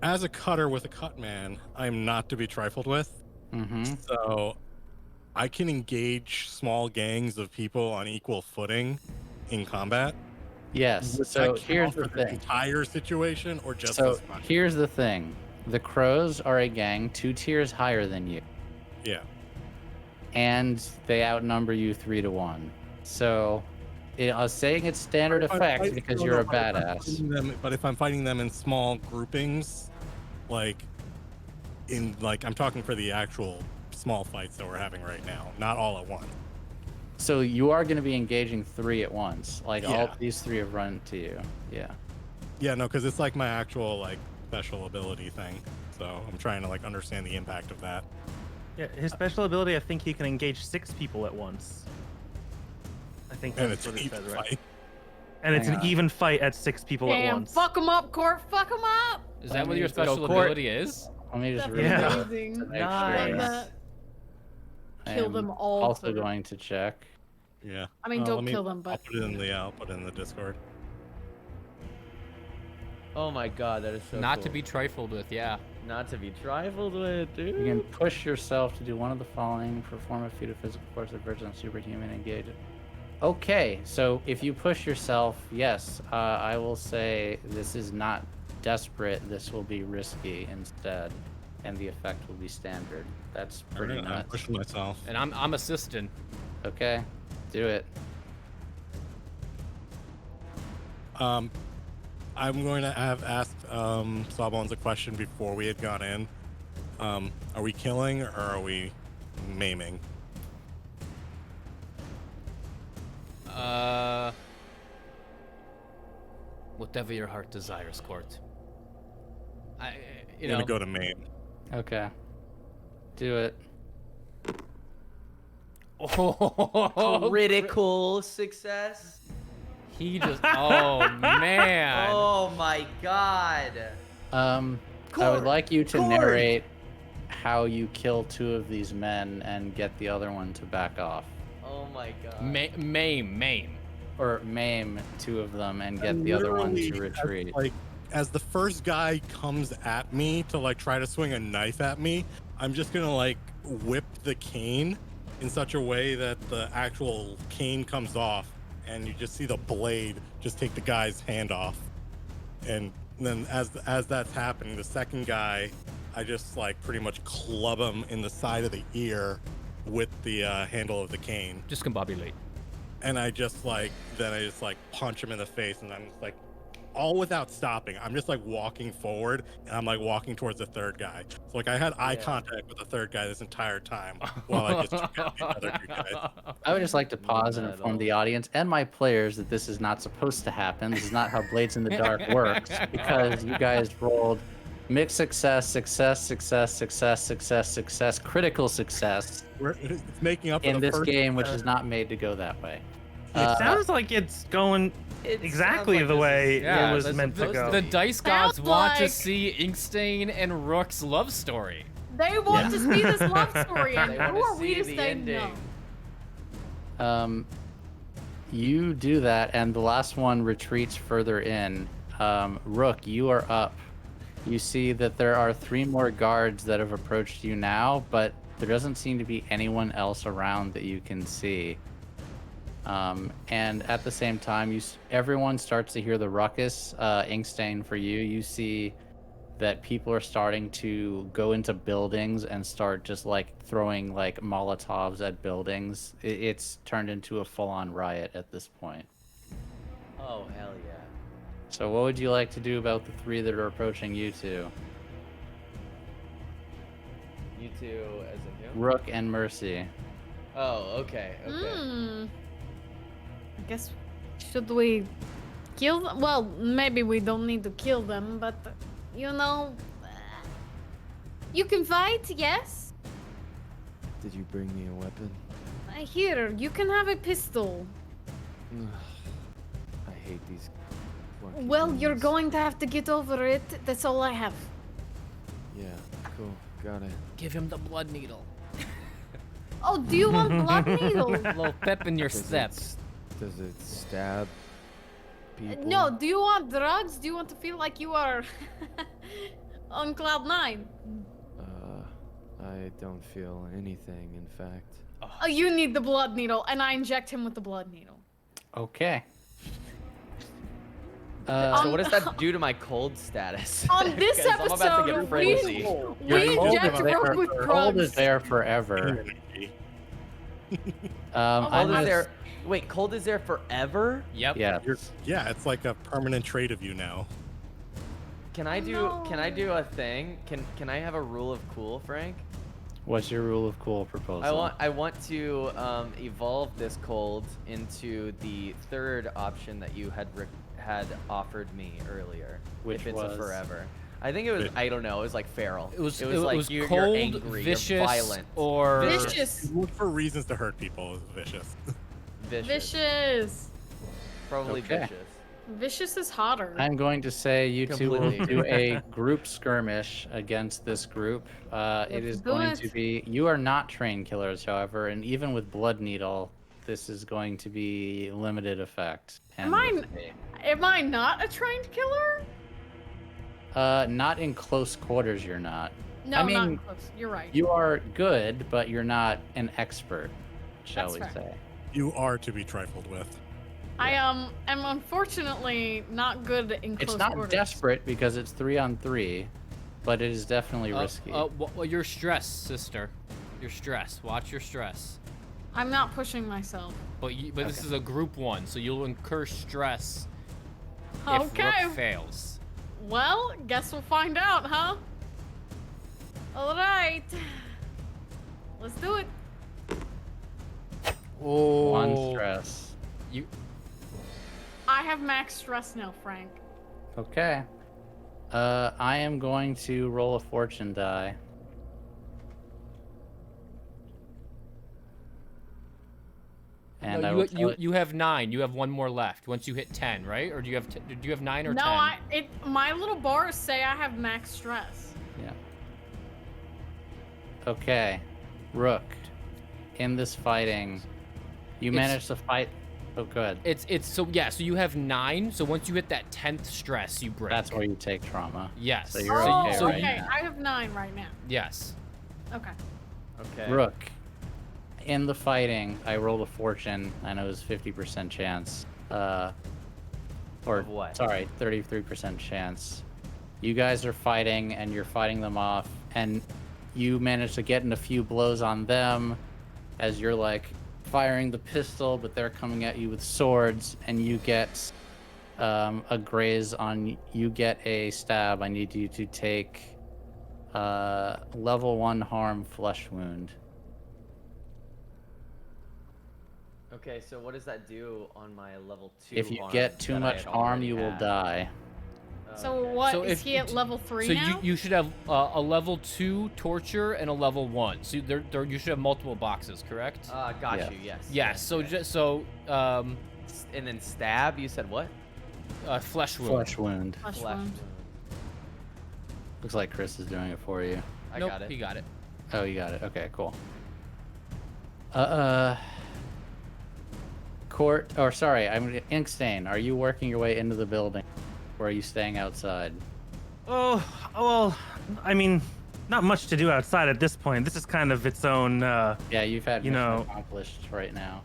S6: as a cutter with a cut man, I'm not to be trifled with.
S1: Mm-hmm.
S6: So, I can engage small gangs of people on equal footing in combat.
S1: Yes.
S6: Would
S1: So
S6: that
S1: here's
S6: count
S1: the
S6: for the
S1: thing.
S6: entire situation, or just
S1: So
S6: this one?
S1: here's the thing. The crows are a gang 2 tiers higher than you,
S6: Yeah.
S1: and they outnumber you 3-1. So, I was saying it's standard
S6: If I'm
S1: effect
S6: fighting-
S1: because
S6: no,
S1: you're
S6: no,
S1: a
S6: but if I'm
S1: badass.
S6: fighting them- But if I'm fighting them in small groupings, like I'm talking for the actual small fights that we're having right now, not all at once.
S1: So you are going to be engaging 3 at once. Like all
S6: Yeah.
S1: these 3 have run to you. Yeah.
S6: Yeah, no, because it's like my actual special ability thing. So I'm trying to understand the impact of that.
S7: Yeah, his special ability, I think he can engage 6 people at once. I think
S6: And
S7: that's
S6: it's
S7: what
S6: an
S7: it says,
S6: even
S7: right?
S6: fight.
S7: And it's
S1: Hang
S7: an
S1: on.
S7: even fight at 6 people at
S2: Damn,
S7: once.
S2: fuck him up, Court. Fuck him up.
S5: Is that what your
S1: Let's go,
S5: special
S4: Court.
S5: ability is?
S1: Let me just
S2: That's
S1: read
S7: Yeah.
S1: that.
S2: amazing.
S1: Make sure.
S4: Nice.
S2: that.
S1: I
S2: Kill
S1: am
S2: them all.
S1: Also
S2: Court.
S1: going to check.
S6: Yeah.
S2: I mean,
S6: let
S2: don't
S6: me-
S2: kill them, but
S6: I'll put it in the Discord.
S4: Oh my god, that is so
S5: Not to
S4: cool.
S5: be trifled with. Yeah.
S4: Not to be trifled with, dude.
S1: You can push yourself to do one of the following: perform a feat of physical force that verges on superhuman, engage. Okay, so if you push yourself, yes, I will say this is not desperate. This will be risky instead, and the effect will be standard. That's pretty
S6: I'm
S1: nuts.
S6: pushing myself.
S5: And I'm assisting.
S1: Okay, do it.
S6: I'm going to have asked Sawbones a question before we had gone in. Are we killing or are we maiming?
S5: Whatever your heart desires, Court. You
S6: I'm
S5: know.
S6: gonna go to maim.
S1: Okay, do it.
S5: Oh,
S4: Critical success.
S5: he just. Oh man.
S4: Oh my god.
S1: I would
S4: Court,
S1: like you to
S4: Court.
S1: narrate how you kill 2 of these men and get the other one to back off.
S4: Oh my god.
S5: Maim.
S1: Or maim 2 of them and get the other one to
S6: Literally,
S1: retreat.
S6: as the first guy comes at me to like try to swing a knife at me, I'm just gonna like whip the cane in such a way that the actual cane comes off, and you just see the blade just take the guy's hand off. And then as that's happening, the second guy, I just like pretty much club him in the side of the ear with the handle of the cane.
S5: Discombobulate.
S6: And I just like punch him in the face, and I'm just like, all without stopping. I'm just like walking forward, and I'm like walking towards the third guy. So like I had eye contact with the third guy this entire time while I just took out the other two guys.
S1: I would just like to pause and inform the audience and my players that this is not supposed to happen. This is not how Blades in the Dark works, because you guys rolled mixed success, critical success
S6: It's making up for
S1: in
S6: the
S1: this
S6: first
S1: game, which is not made to go that way.
S7: It sounds like it's going exactly the way it was meant to go.
S5: The dice gods
S2: Sounds
S5: want to
S2: like-
S5: see Inkstein and Rook's love story.
S2: They want to see this love story, and
S4: They
S2: who
S4: wanna
S2: are we
S4: see
S2: to
S4: the
S2: say
S4: ending.
S2: no?
S1: You do that, and the last one retreats further in. Rook, you are up. You see that there are 3 more guards that have approached you now, but there doesn't seem to be anyone else around that you can see. And at the same time, everyone starts to hear the ruckus. Inkstain, for you, you see that people are starting to go into buildings and start just like throwing like Molotovs at buildings. It's turned into a full-on riot at this point.
S4: Oh, hell yeah.
S1: So what would you like to do about the 3 that are approaching you two?
S4: You two, as in who?
S1: Rook and Mercy.
S4: Oh, okay, okay.
S2: I guess, should we kill them? Well, maybe we don't need to kill them, but, you know, you can fight, yes?
S4: Did you bring me a weapon?
S2: Here, you can have a pistol.
S4: I hate these. fucking
S2: Well, you're
S4: things.
S2: going to have to get over it. That's all I have.
S4: Yeah, cool. Got it.
S5: Give him the blood needle.
S2: Oh, do you want blood needle?
S5: A little pep in your
S4: Does
S5: step.
S4: Does it stab people?
S2: No, do you want drugs? Do you want to feel like you are on cloud 9?
S4: I don't feel anything, in fact.
S2: Oh, you need the blood needle, and I inject him with the blood needle.
S1: Okay.
S4: So what does that do to my cold status?
S2: On this
S4: 'Cause I'm about to
S2: episode,
S4: get frenzy.
S2: we
S1: cold
S2: inject
S1: is there
S2: Rook with
S1: for- cold is
S2: drugs.
S1: there forever.
S2: Oh,
S1: I'm
S4: Cold is
S1: gonna-
S4: there. Wait, cold is there forever?
S5: Yep.
S1: Yeah.
S6: Yeah, it's like a permanent trait of you now.
S4: Can I do? Can I do a thing? Can I have a rule of cool, Frank?
S1: What's your rule of cool proposal?
S4: I want to evolve this cold into the third option that you had offered me earlier.
S1: Which
S4: if it's
S1: was?
S4: a forever. I think it was. I don't know. It was like feral.
S5: It was
S4: like you're
S5: cold,
S4: angry,
S5: vicious,
S4: you're violent,
S5: or
S2: Vicious.
S6: Look for reasons to hurt people is vicious.
S4: vicious.
S2: Vicious.
S4: Probably
S1: Okay.
S4: vicious.
S2: Vicious is hotter.
S1: I'm going to say you two will
S4: Completely
S1: do a group skirmish against this group. It is
S2: do
S1: going
S2: it.
S1: to be. You are not trained killers, however, and even with blood needle, this is going to be limited effect.
S2: Am
S1: And
S2: Am I not a trained killer?
S1: not in close quarters. You're not.
S2: No,
S1: I
S2: not
S1: mean,
S2: close. You're right.
S1: You are good, but you're not an expert, shall
S2: That's
S1: we
S2: fair.
S1: say?
S6: You are to be trifled with.
S2: I am unfortunately not good in close
S1: It's not
S2: quarters.
S1: desperate because it's 3-on-3, but it is definitely risky.
S5: well, you're stressed, sister. You're stressed. Watch your stress.
S2: I'm not pushing myself.
S5: But this is a group 1, so you'll incur stress if
S2: Okay.
S5: Rook fails.
S2: Well, guess we'll find out, huh? All right. Let's do it.
S5: Oh.
S1: 1 stress.
S5: You.
S2: I have max stress now, Frank.
S1: Okay. I am going to roll a fortune die. And I will tell it-
S5: you have 9. You have 1 more left. Once you hit 10, right? Or do you have do you have 9 or
S2: No,
S5: 10?
S2: my little bars say I have max stress.
S1: Yeah. Okay. Rook, in this fighting, you
S5: It's-
S1: managed to fight Oh, good.
S8: It's so yeah. So you have 9. So once you hit that 10th stress, you break.
S1: That's where you take trauma.
S8: Yes.
S1: So you're
S2: Oh,
S1: okay
S8: so
S1: right
S2: okay.
S1: now.
S2: I have 9 right now.
S8: Yes.
S2: Okay.
S4: Okay.
S1: Rook, in the fighting, I rolled a fortune, and it was 50% chance. Or,
S4: Of what?
S1: sorry, 33% chance. You guys are fighting, and you're fighting them off, and you manage to get in a few blows on them as you're, like, firing the pistol, but they're coming at you with swords, and you get a graze on... You get a stab. I need you to take level 1 harm flesh wound.
S4: Okay, so what does that do on my level 2
S1: If you
S4: harm
S1: get too
S4: that I
S1: much
S4: had
S1: harm,
S4: already
S1: you will
S4: had?
S1: die.
S2: So
S4: Okay.
S2: what
S8: So
S2: is
S8: if
S2: he at level 3
S8: So
S2: now?
S8: you should have a level 2 torture and a level 1. So you should have multiple boxes, correct?
S4: Got
S1: Yeah.
S4: you. Yes.
S8: yes. So
S4: yes.
S8: just so
S4: And then stab. You said what?
S8: flesh wound.
S1: Flesh wound.
S2: Flesh
S4: Flesh
S2: wound.
S4: wound.
S1: Looks like Chris is doing it for you.
S4: I
S8: nope,
S4: got it.
S8: he got it.
S1: Oh, you got it. Okay, cool. Court, or sorry, I'm Inkstain. Are you working your way into the building, or are you staying outside?
S7: Oh, well, I mean, not much to do outside at this point. This is kind of its own.
S1: Yeah, you've had
S7: You
S1: mission
S7: know-
S1: accomplished right now.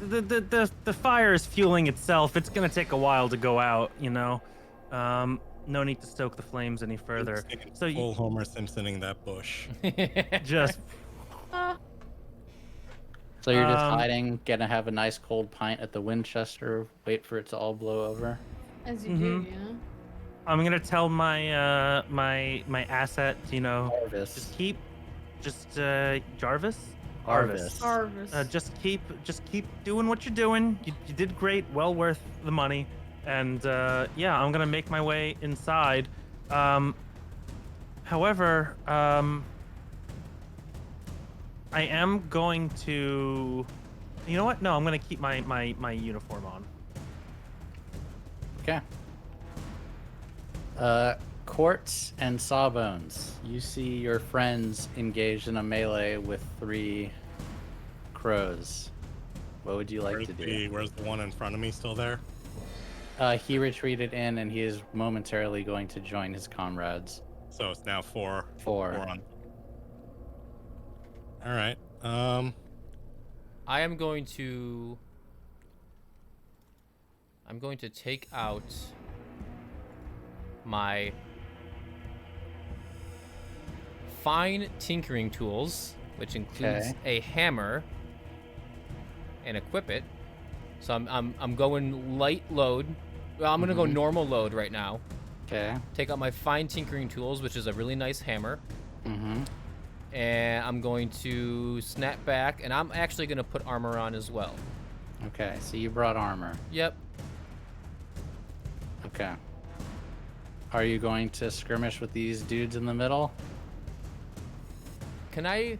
S7: The fire is fueling itself. It's gonna take a while to go out. No need to stoke the flames any further. So you
S6: Full Homer Simpsoning that bush.
S7: just
S1: So you're just
S7: Um,
S1: hiding, gonna have a nice cold pint at the Winchester, wait for it to all blow over.
S2: As you do,
S7: Mhm.
S2: yeah.
S7: I'm gonna tell my my asset.
S1: Harvest.
S7: Jarvis.
S1: Harvest.
S2: Harvest.
S7: Just keep doing what you're doing. You did great. Well worth the money. And yeah, I'm gonna make my way inside. However, I am going to. You know what? No, I'm gonna keep my uniform on.
S1: Okay. Quartz and Sawbones, you see your friends engaged in a melee with 3 crows. What would you like to do?
S6: Where's the one in front of me still there?
S1: He retreated in, and he is momentarily going to join his comrades.
S6: So it's now 4.
S1: 4.
S6: 4 on. All right.
S8: I am going to take out my fine tinkering tools, which includes
S1: Okay.
S8: a hammer, and equip it. So I'm going light load. Well, I'm gonna go normal load right now.
S1: Okay.
S8: Take out my fine tinkering tools, which is a really nice hammer,
S1: Mm-hmm.
S8: and I'm going to snap back, and I'm actually gonna put armor on as well.
S1: Okay, so you brought armor.
S8: Yep.
S1: Okay. Are you going to skirmish with these dudes in the middle?
S8: Can I,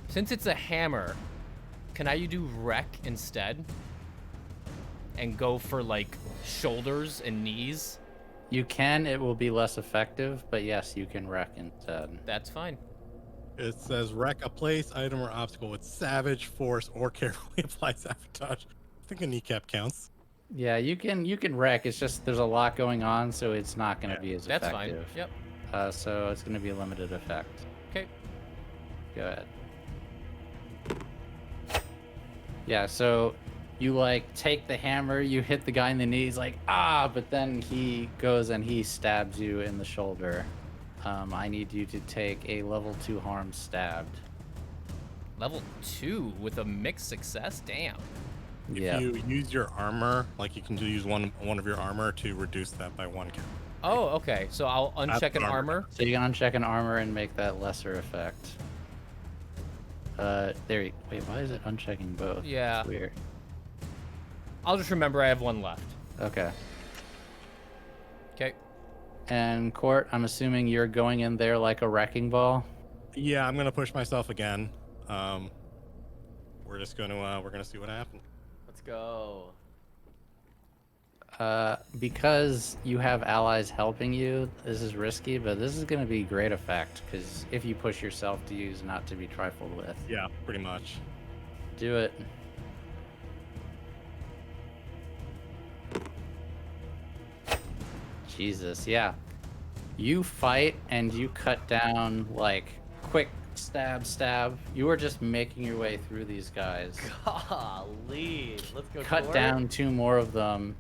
S8: since it's a hammer, can I do wreck instead? And go for like shoulders and knees?
S1: You can, it will be less effective, but yes, you can wreck instead.
S8: That's fine.
S6: It says wreck a place, item, or obstacle with savage force or carefully applied sabotage. I think a kneecap counts.
S1: Yeah, you can wreck. It's just there's a lot going on, so it's not going to be as
S8: That's
S1: effective.
S8: fine. Yep.
S1: So it's going to be a limited effect.
S8: Okay.
S1: Go ahead. Yeah, so you like take the hammer, you hit the guy in the knee, he's like, ah, but then he goes and he stabs you in the shoulder. I need you to take a level 2 harm stabbed.
S8: Level 2 with a mixed success? Damn.
S1: Yeah.
S6: If you use your armor, like you can use one of your armor to reduce that by 1 count.
S8: Oh, okay. So I'll uncheck
S6: That's
S8: an
S6: armor.
S8: armor.
S1: So you can uncheck an armor and make that lesser effect. Wait, why is it unchecking both?
S8: Yeah.
S1: That's weird.
S8: I'll just remember I have 1 left.
S1: Okay.
S8: Okay.
S1: And Court, I'm assuming you're going in there like a wrecking ball.
S6: Yeah, I'm gonna push myself again. We're just gonna see what happens.
S4: Let's go.
S1: Because you have allies helping you, this is risky, but this is going to be great effect, because if you push yourself to use not to be trifled with.
S6: Yeah, pretty much.
S1: Do it. Jesus, yeah. You fight and you cut down, like, quick stab, stab. You are just making your way through these guys.
S4: Golly. Let's go.
S1: Cut
S4: Court.
S1: down 2 more of them.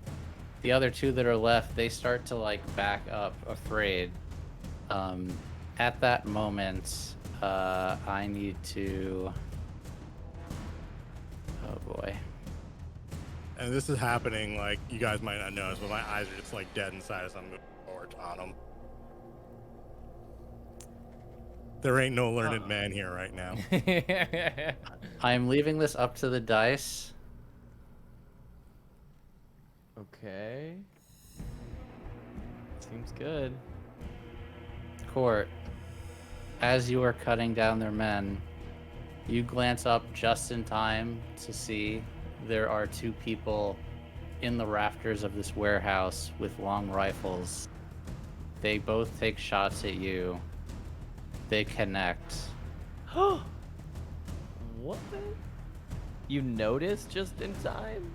S1: The other 2 that are left, they start to, like, back up, afraid. At that moment, I need to... Oh, boy.
S6: And this is happening, like, you guys might not notice, but my eyes are just, like, dead inside as I'm moving forward on them. There ain't no learned man here right now.
S1: I'm leaving this up to the dice.
S4: Okay. Seems good.
S1: Court, as you are cutting down their men, you glance up just in time to see there are 2 people in the rafters of this warehouse with long rifles. They both take shots at you. They connect.
S4: What? You noticed just in time?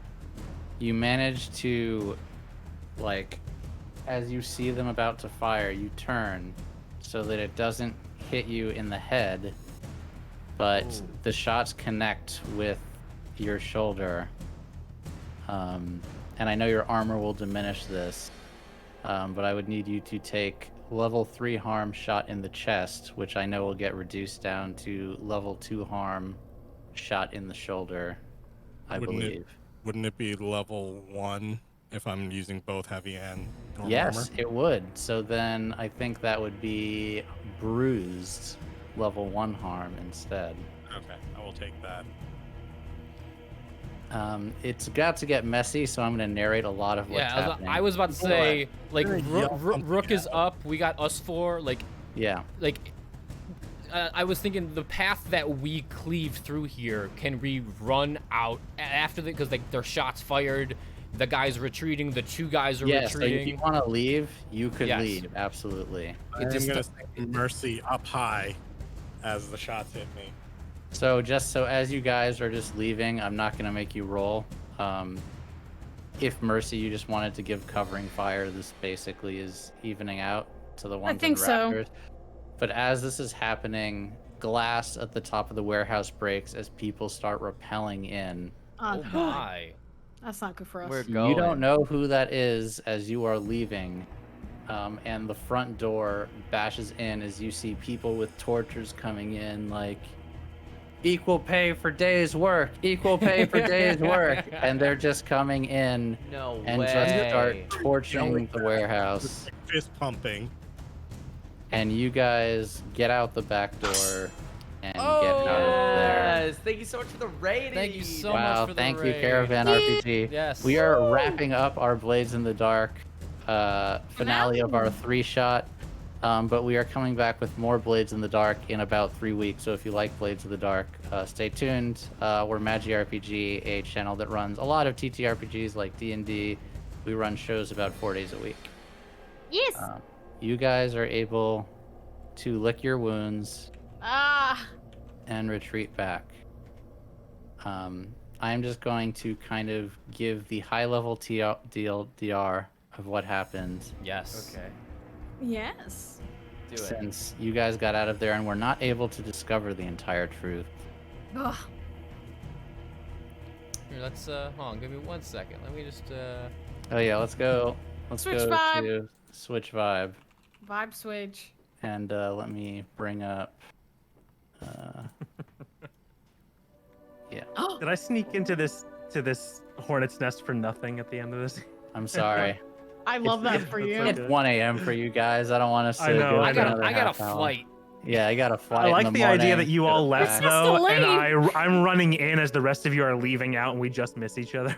S1: You manage to, like, as you see them about to fire, you turn so that it doesn't hit you in the head, but
S4: Ooh.
S1: the shots connect with your shoulder. And I know your armor will diminish this, but I would need you to take level 3 harm shot in the chest, which I know will get reduced down to level 2 harm shot in the shoulder, I believe.
S6: Wouldn't it be level 1 if I'm using both heavy and normal
S1: Yes,
S6: armor?
S1: it would. So then I think that would be bruised level 1 harm instead.
S6: Okay, I will take that.
S1: It's got to get messy, so I'm going to narrate a lot of what's
S8: Yeah,
S1: happening.
S8: I was about to say, like,
S6: Gonna yell something
S8: Rook is
S6: out.
S8: up. We got us 4. Like,
S1: Yeah.
S8: I was thinking the path that we cleave through here, can we run out after the, because like their shots fired, the guys retreating, the 2 guys are
S1: Yeah, so if you
S8: retreating.
S1: want to leave, you could
S8: Yes.
S1: leave. Absolutely.
S6: I'm
S8: just-
S6: gonna sing Mercy up high as the shots hit me.
S1: So just so as you guys are just leaving, I'm not going to make you roll. If Mercy, you just wanted to give covering fire, this basically is evening out to the ones
S2: think
S1: in the
S2: so.
S1: rafters. But as this is happening, glass at the top of the warehouse breaks as people start rappelling in.
S8: Oh my.
S2: That's not good for us.
S4: We're
S1: You
S4: going.
S1: don't know who that is as you are leaving. And the front door bashes in as you see people with torches coming in, like, equal pay for day's work, equal pay for day's work. And they're just coming in
S4: No
S1: and
S4: way.
S1: just start torching the warehouse.
S6: Just like fist pumping.
S1: And you guys get out the back door and
S8: Oh,
S1: get out of there.
S4: Yes. Thank you so much for the rating.
S8: Thank you so
S1: Wow,
S8: much for the
S1: thank you,
S8: raid.
S1: Caravan RPG.
S8: Yes.
S1: We are wrapping up our Blades in the Dark finale of our 3-shot. But we are coming back with more Blades in the Dark in about 3 weeks. So if you like Blades in the Dark, stay tuned. We're Magi RPG, a channel that runs a lot of TTRPGs like D&D. We run shows about 4 days a week.
S2: Yes.
S1: You guys are able to lick your wounds and retreat back. I'm just going to kind of give the high-level TLDR of what happened.
S8: Yes.
S4: Okay.
S2: Yes.
S4: Do it.
S1: Since you guys got out of there and were not able to discover the entire truth.
S2: Ugh.
S8: Here, let's hold on, give me 1 second. Let me just
S1: Oh yeah, let's go. Let's
S2: Switch
S1: go
S2: vibe.
S1: to switch vibe,
S2: Vibe switch.
S1: and let me bring up. Yeah,
S7: Did I sneak into this hornet's nest for nothing at the end of this?
S1: I'm sorry.
S2: I love that for
S7: That's
S2: you.
S7: okay.
S1: It's 1 a.m. for you guys. I don't want us to
S7: I know,
S1: go
S7: I
S1: for
S7: know.
S1: another
S8: I got
S1: half
S8: a
S1: hour.
S8: flight.
S1: Yeah, I got a flight.
S7: I
S1: in
S7: like the
S1: morning.
S7: idea that you all left
S2: You're supposed
S7: though,
S2: to
S7: and I'm running in as the rest of you are leaving out, and we just miss each other.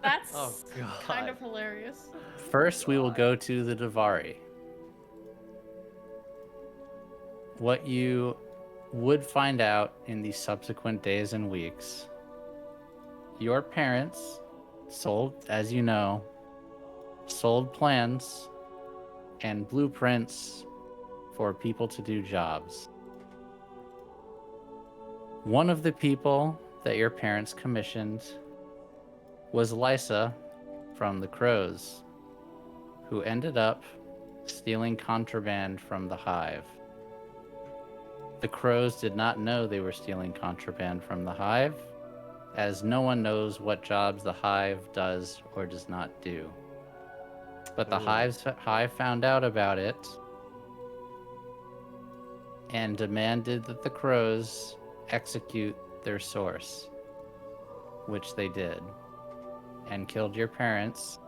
S2: That's
S4: Oh god.
S2: kind of hilarious.
S1: First, we will go to the Davari. What you would find out in the subsequent days and weeks, your parents sold, as you know, sold plans and blueprints for people to do jobs. One of the people that your parents commissioned was Lysa from the Crows, who ended up stealing contraband from the hive. The crows did not know they were stealing contraband from the hive, as no one knows what jobs the hive does or does not do. But the hive found out about it and demanded that the crows execute their source, which they did, and killed your parents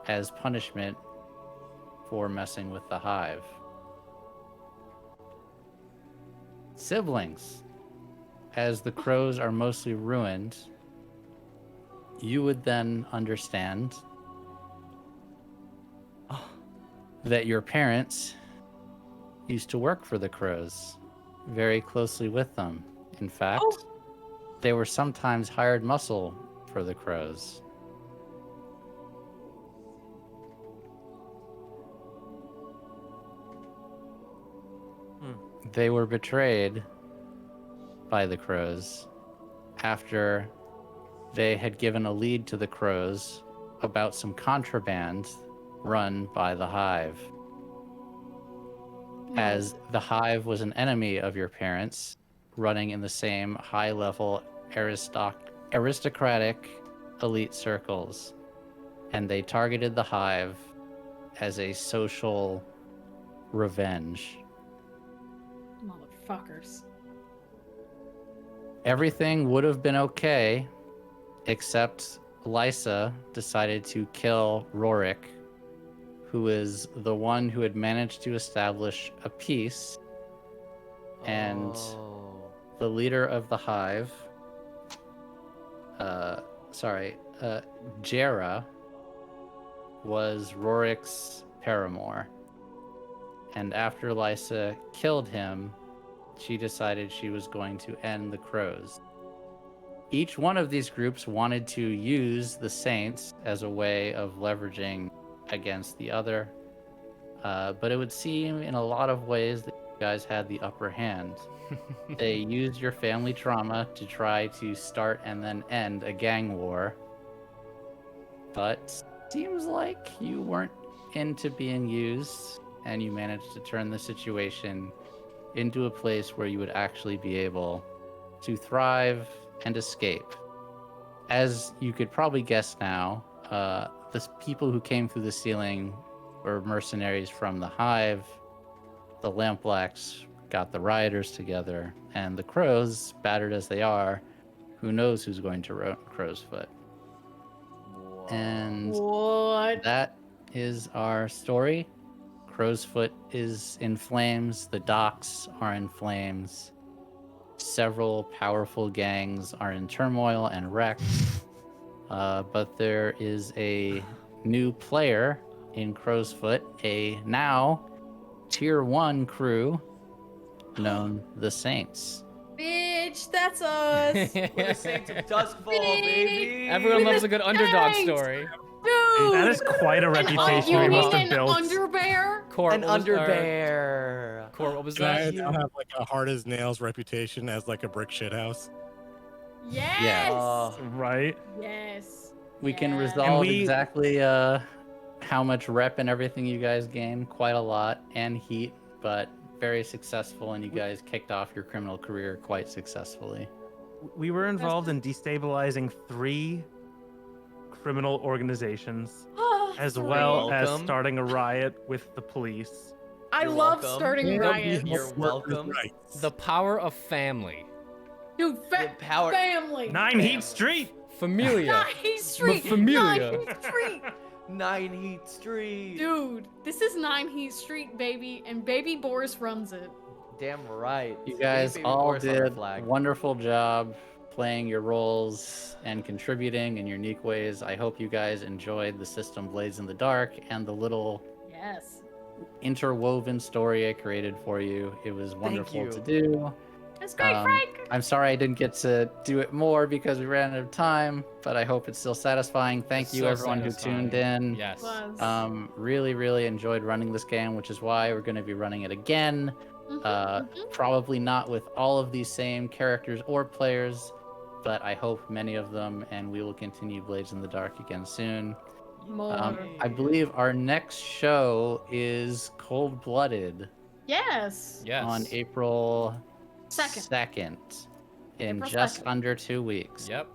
S1: as punishment for messing with the hive. Siblings, as the crows are mostly ruined, you would then understand that your parents used to work for the crows very closely with them. In fact, they were sometimes hired muscle for the crows. They were betrayed by the crows after they had given a lead to the crows about some contraband run by the hive. As the hive was an enemy of your parents, running in the same high-level aristocratic elite circles, and they targeted the hive as a social revenge.
S2: Motherfuckers.
S1: Everything would have been okay, except Lysa decided to kill Rorik, who is the one who had managed to establish a peace, and the leader of the hive, Jera, was Rorik's paramour. And after Lysa killed him, she decided she was going to end the crows. Each one of these groups wanted to use the Saints as a way of leveraging against the other, but it would seem in a lot of ways that you guys had the upper hand. They used your family trauma to try to start and then end a gang war, but seems like you weren't into being used, and you managed to turn the situation into a place where you would actually be able to thrive and escape. As you could probably guess now, the people who came through the ceiling were mercenaries from the hive. The Lampblacks got the rioters together, and the crows, battered as they are, who knows who's going to ruin Crow's Foot. And
S2: What?
S1: that is our story. Crow's Foot is in flames. The docks are in flames. Several powerful gangs are in turmoil and wrecked. But there is a new player in Crow's Foot, a now tier 1 crew known the Saints.
S2: Bitch, that's us.
S4: We're the Saints of Doskvol, baby.
S8: Everyone loves a good underdog story.
S2: Dude.
S7: That is quite a reputation
S2: you
S7: we must
S2: mean
S7: have
S2: an
S7: built.
S2: underbear?
S8: Court,
S4: An underbear.
S8: Court, what was
S6: I
S8: that?
S6: now have like a hard as nails reputation as like a brick shithouse.
S2: Yes.
S1: Yeah.
S7: Right?
S2: Yes.
S1: We can
S2: Yeah.
S1: resolve
S7: we-
S1: exactly how much rep and everything you guys gain. Quite a lot, and heat, but very successful, and you guys kicked off your criminal career quite successfully.
S7: We were involved in destabilizing 3 criminal organizations, as well as
S4: Welcome.
S7: starting a riot with the police.
S2: I
S4: You're
S2: love
S4: welcome.
S2: starting riots.
S4: You're welcome.
S8: The power of family.
S2: Dude,
S4: The power-
S2: family.
S7: 9 Heat Street!
S8: Familia.
S2: Nine Street.
S8: Familia.
S2: 9 Heat Street.
S4: 9 Heat Street.
S2: Dude, this is 9 Heat Street, baby, and baby Boris runs it.
S4: Damn right.
S1: You guys
S4: Baby
S1: all
S4: Boris on our
S1: did
S4: flag.
S1: wonderful job playing your roles and contributing in unique ways. I hope you guys enjoyed the system Blades in the Dark and the little
S2: Yes.
S1: interwoven story I created for you. It was wonderful
S4: you.
S1: to do.
S2: That's great, Frank.
S1: I'm sorry I didn't get to do it more because we ran out of time, but I hope it's still satisfying. Thank
S8: It's
S1: you
S8: so
S1: everyone
S8: satisfying.
S1: who tuned in.
S8: Yes.
S2: Was.
S1: Really enjoyed running this game, which is why we're going to be running it again. Probably not with all of these same characters or players, but I hope many of them, and we will continue Blades in the Dark again soon.
S2: More.
S1: I believe our next show is Cold Blooded
S2: Yes.
S8: Yes.
S1: on April
S2: Second.
S1: 2nd in
S2: April
S1: just
S2: 2nd.
S1: under 2 weeks.
S8: Yep.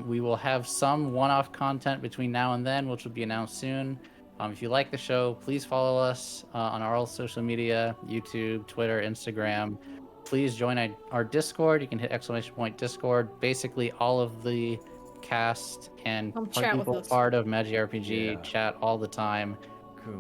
S1: We will have some one-off content between now and then, which will be announced soon. If you like the show, please follow us on our social media, YouTube, Twitter, Instagram. Please join our Discord. You can hit !Discord. Basically, all of the cast and
S2: Come chat with
S1: people
S2: us.
S1: part of Magic RPG
S4: Yeah.
S1: chat all the time.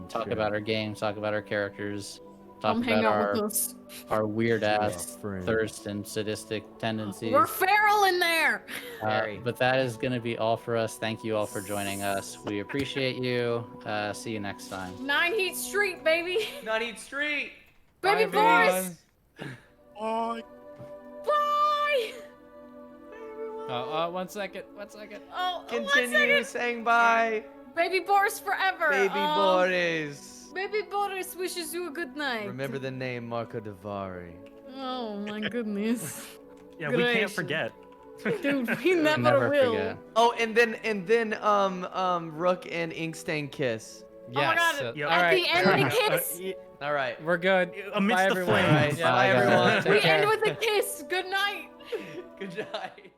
S1: Talk about our games, talk about our characters, talk
S2: Come hang
S1: about
S2: out with
S1: our,
S2: us.
S1: our weird
S4: Share our
S1: ass
S4: friends.
S1: thirst and sadistic tendencies.
S2: We're feral in there.
S4: Very.
S1: But that is going to be all for us. Thank you all for joining us. We appreciate you. See you next time.
S2: 9 Heat Street, baby.
S4: Not eat street.
S2: Baby
S8: everyone.
S2: boys.
S6: Bye.
S2: Bye.
S8: 1 second. 1 second.
S2: Oh, one
S4: Continue
S2: second.
S4: saying bye.
S2: Baby Boris forever.
S4: Baby Boris.
S2: Baby Boris wishes you a good night.
S4: Remember the name Marco Davari.
S2: Oh my goodness.
S7: Yeah, we can't
S2: Gracious.
S7: forget.
S2: Dude, we never,
S1: Never
S2: will.
S1: forget.
S4: Oh, and then Rook and Inkstain kiss.
S2: my
S8: Yes.
S2: God,
S7: Yep.
S8: All
S2: At
S8: right.
S2: the end, we kiss.
S4: All right.
S8: We're good.
S7: Amidst
S8: Bye,
S7: the
S8: everyone.
S7: flames.
S8: Yeah,
S4: Bye,
S8: guys.
S4: everyone.
S8: Take
S2: We
S8: care.
S2: end with a kiss. Good night.
S4: Good night.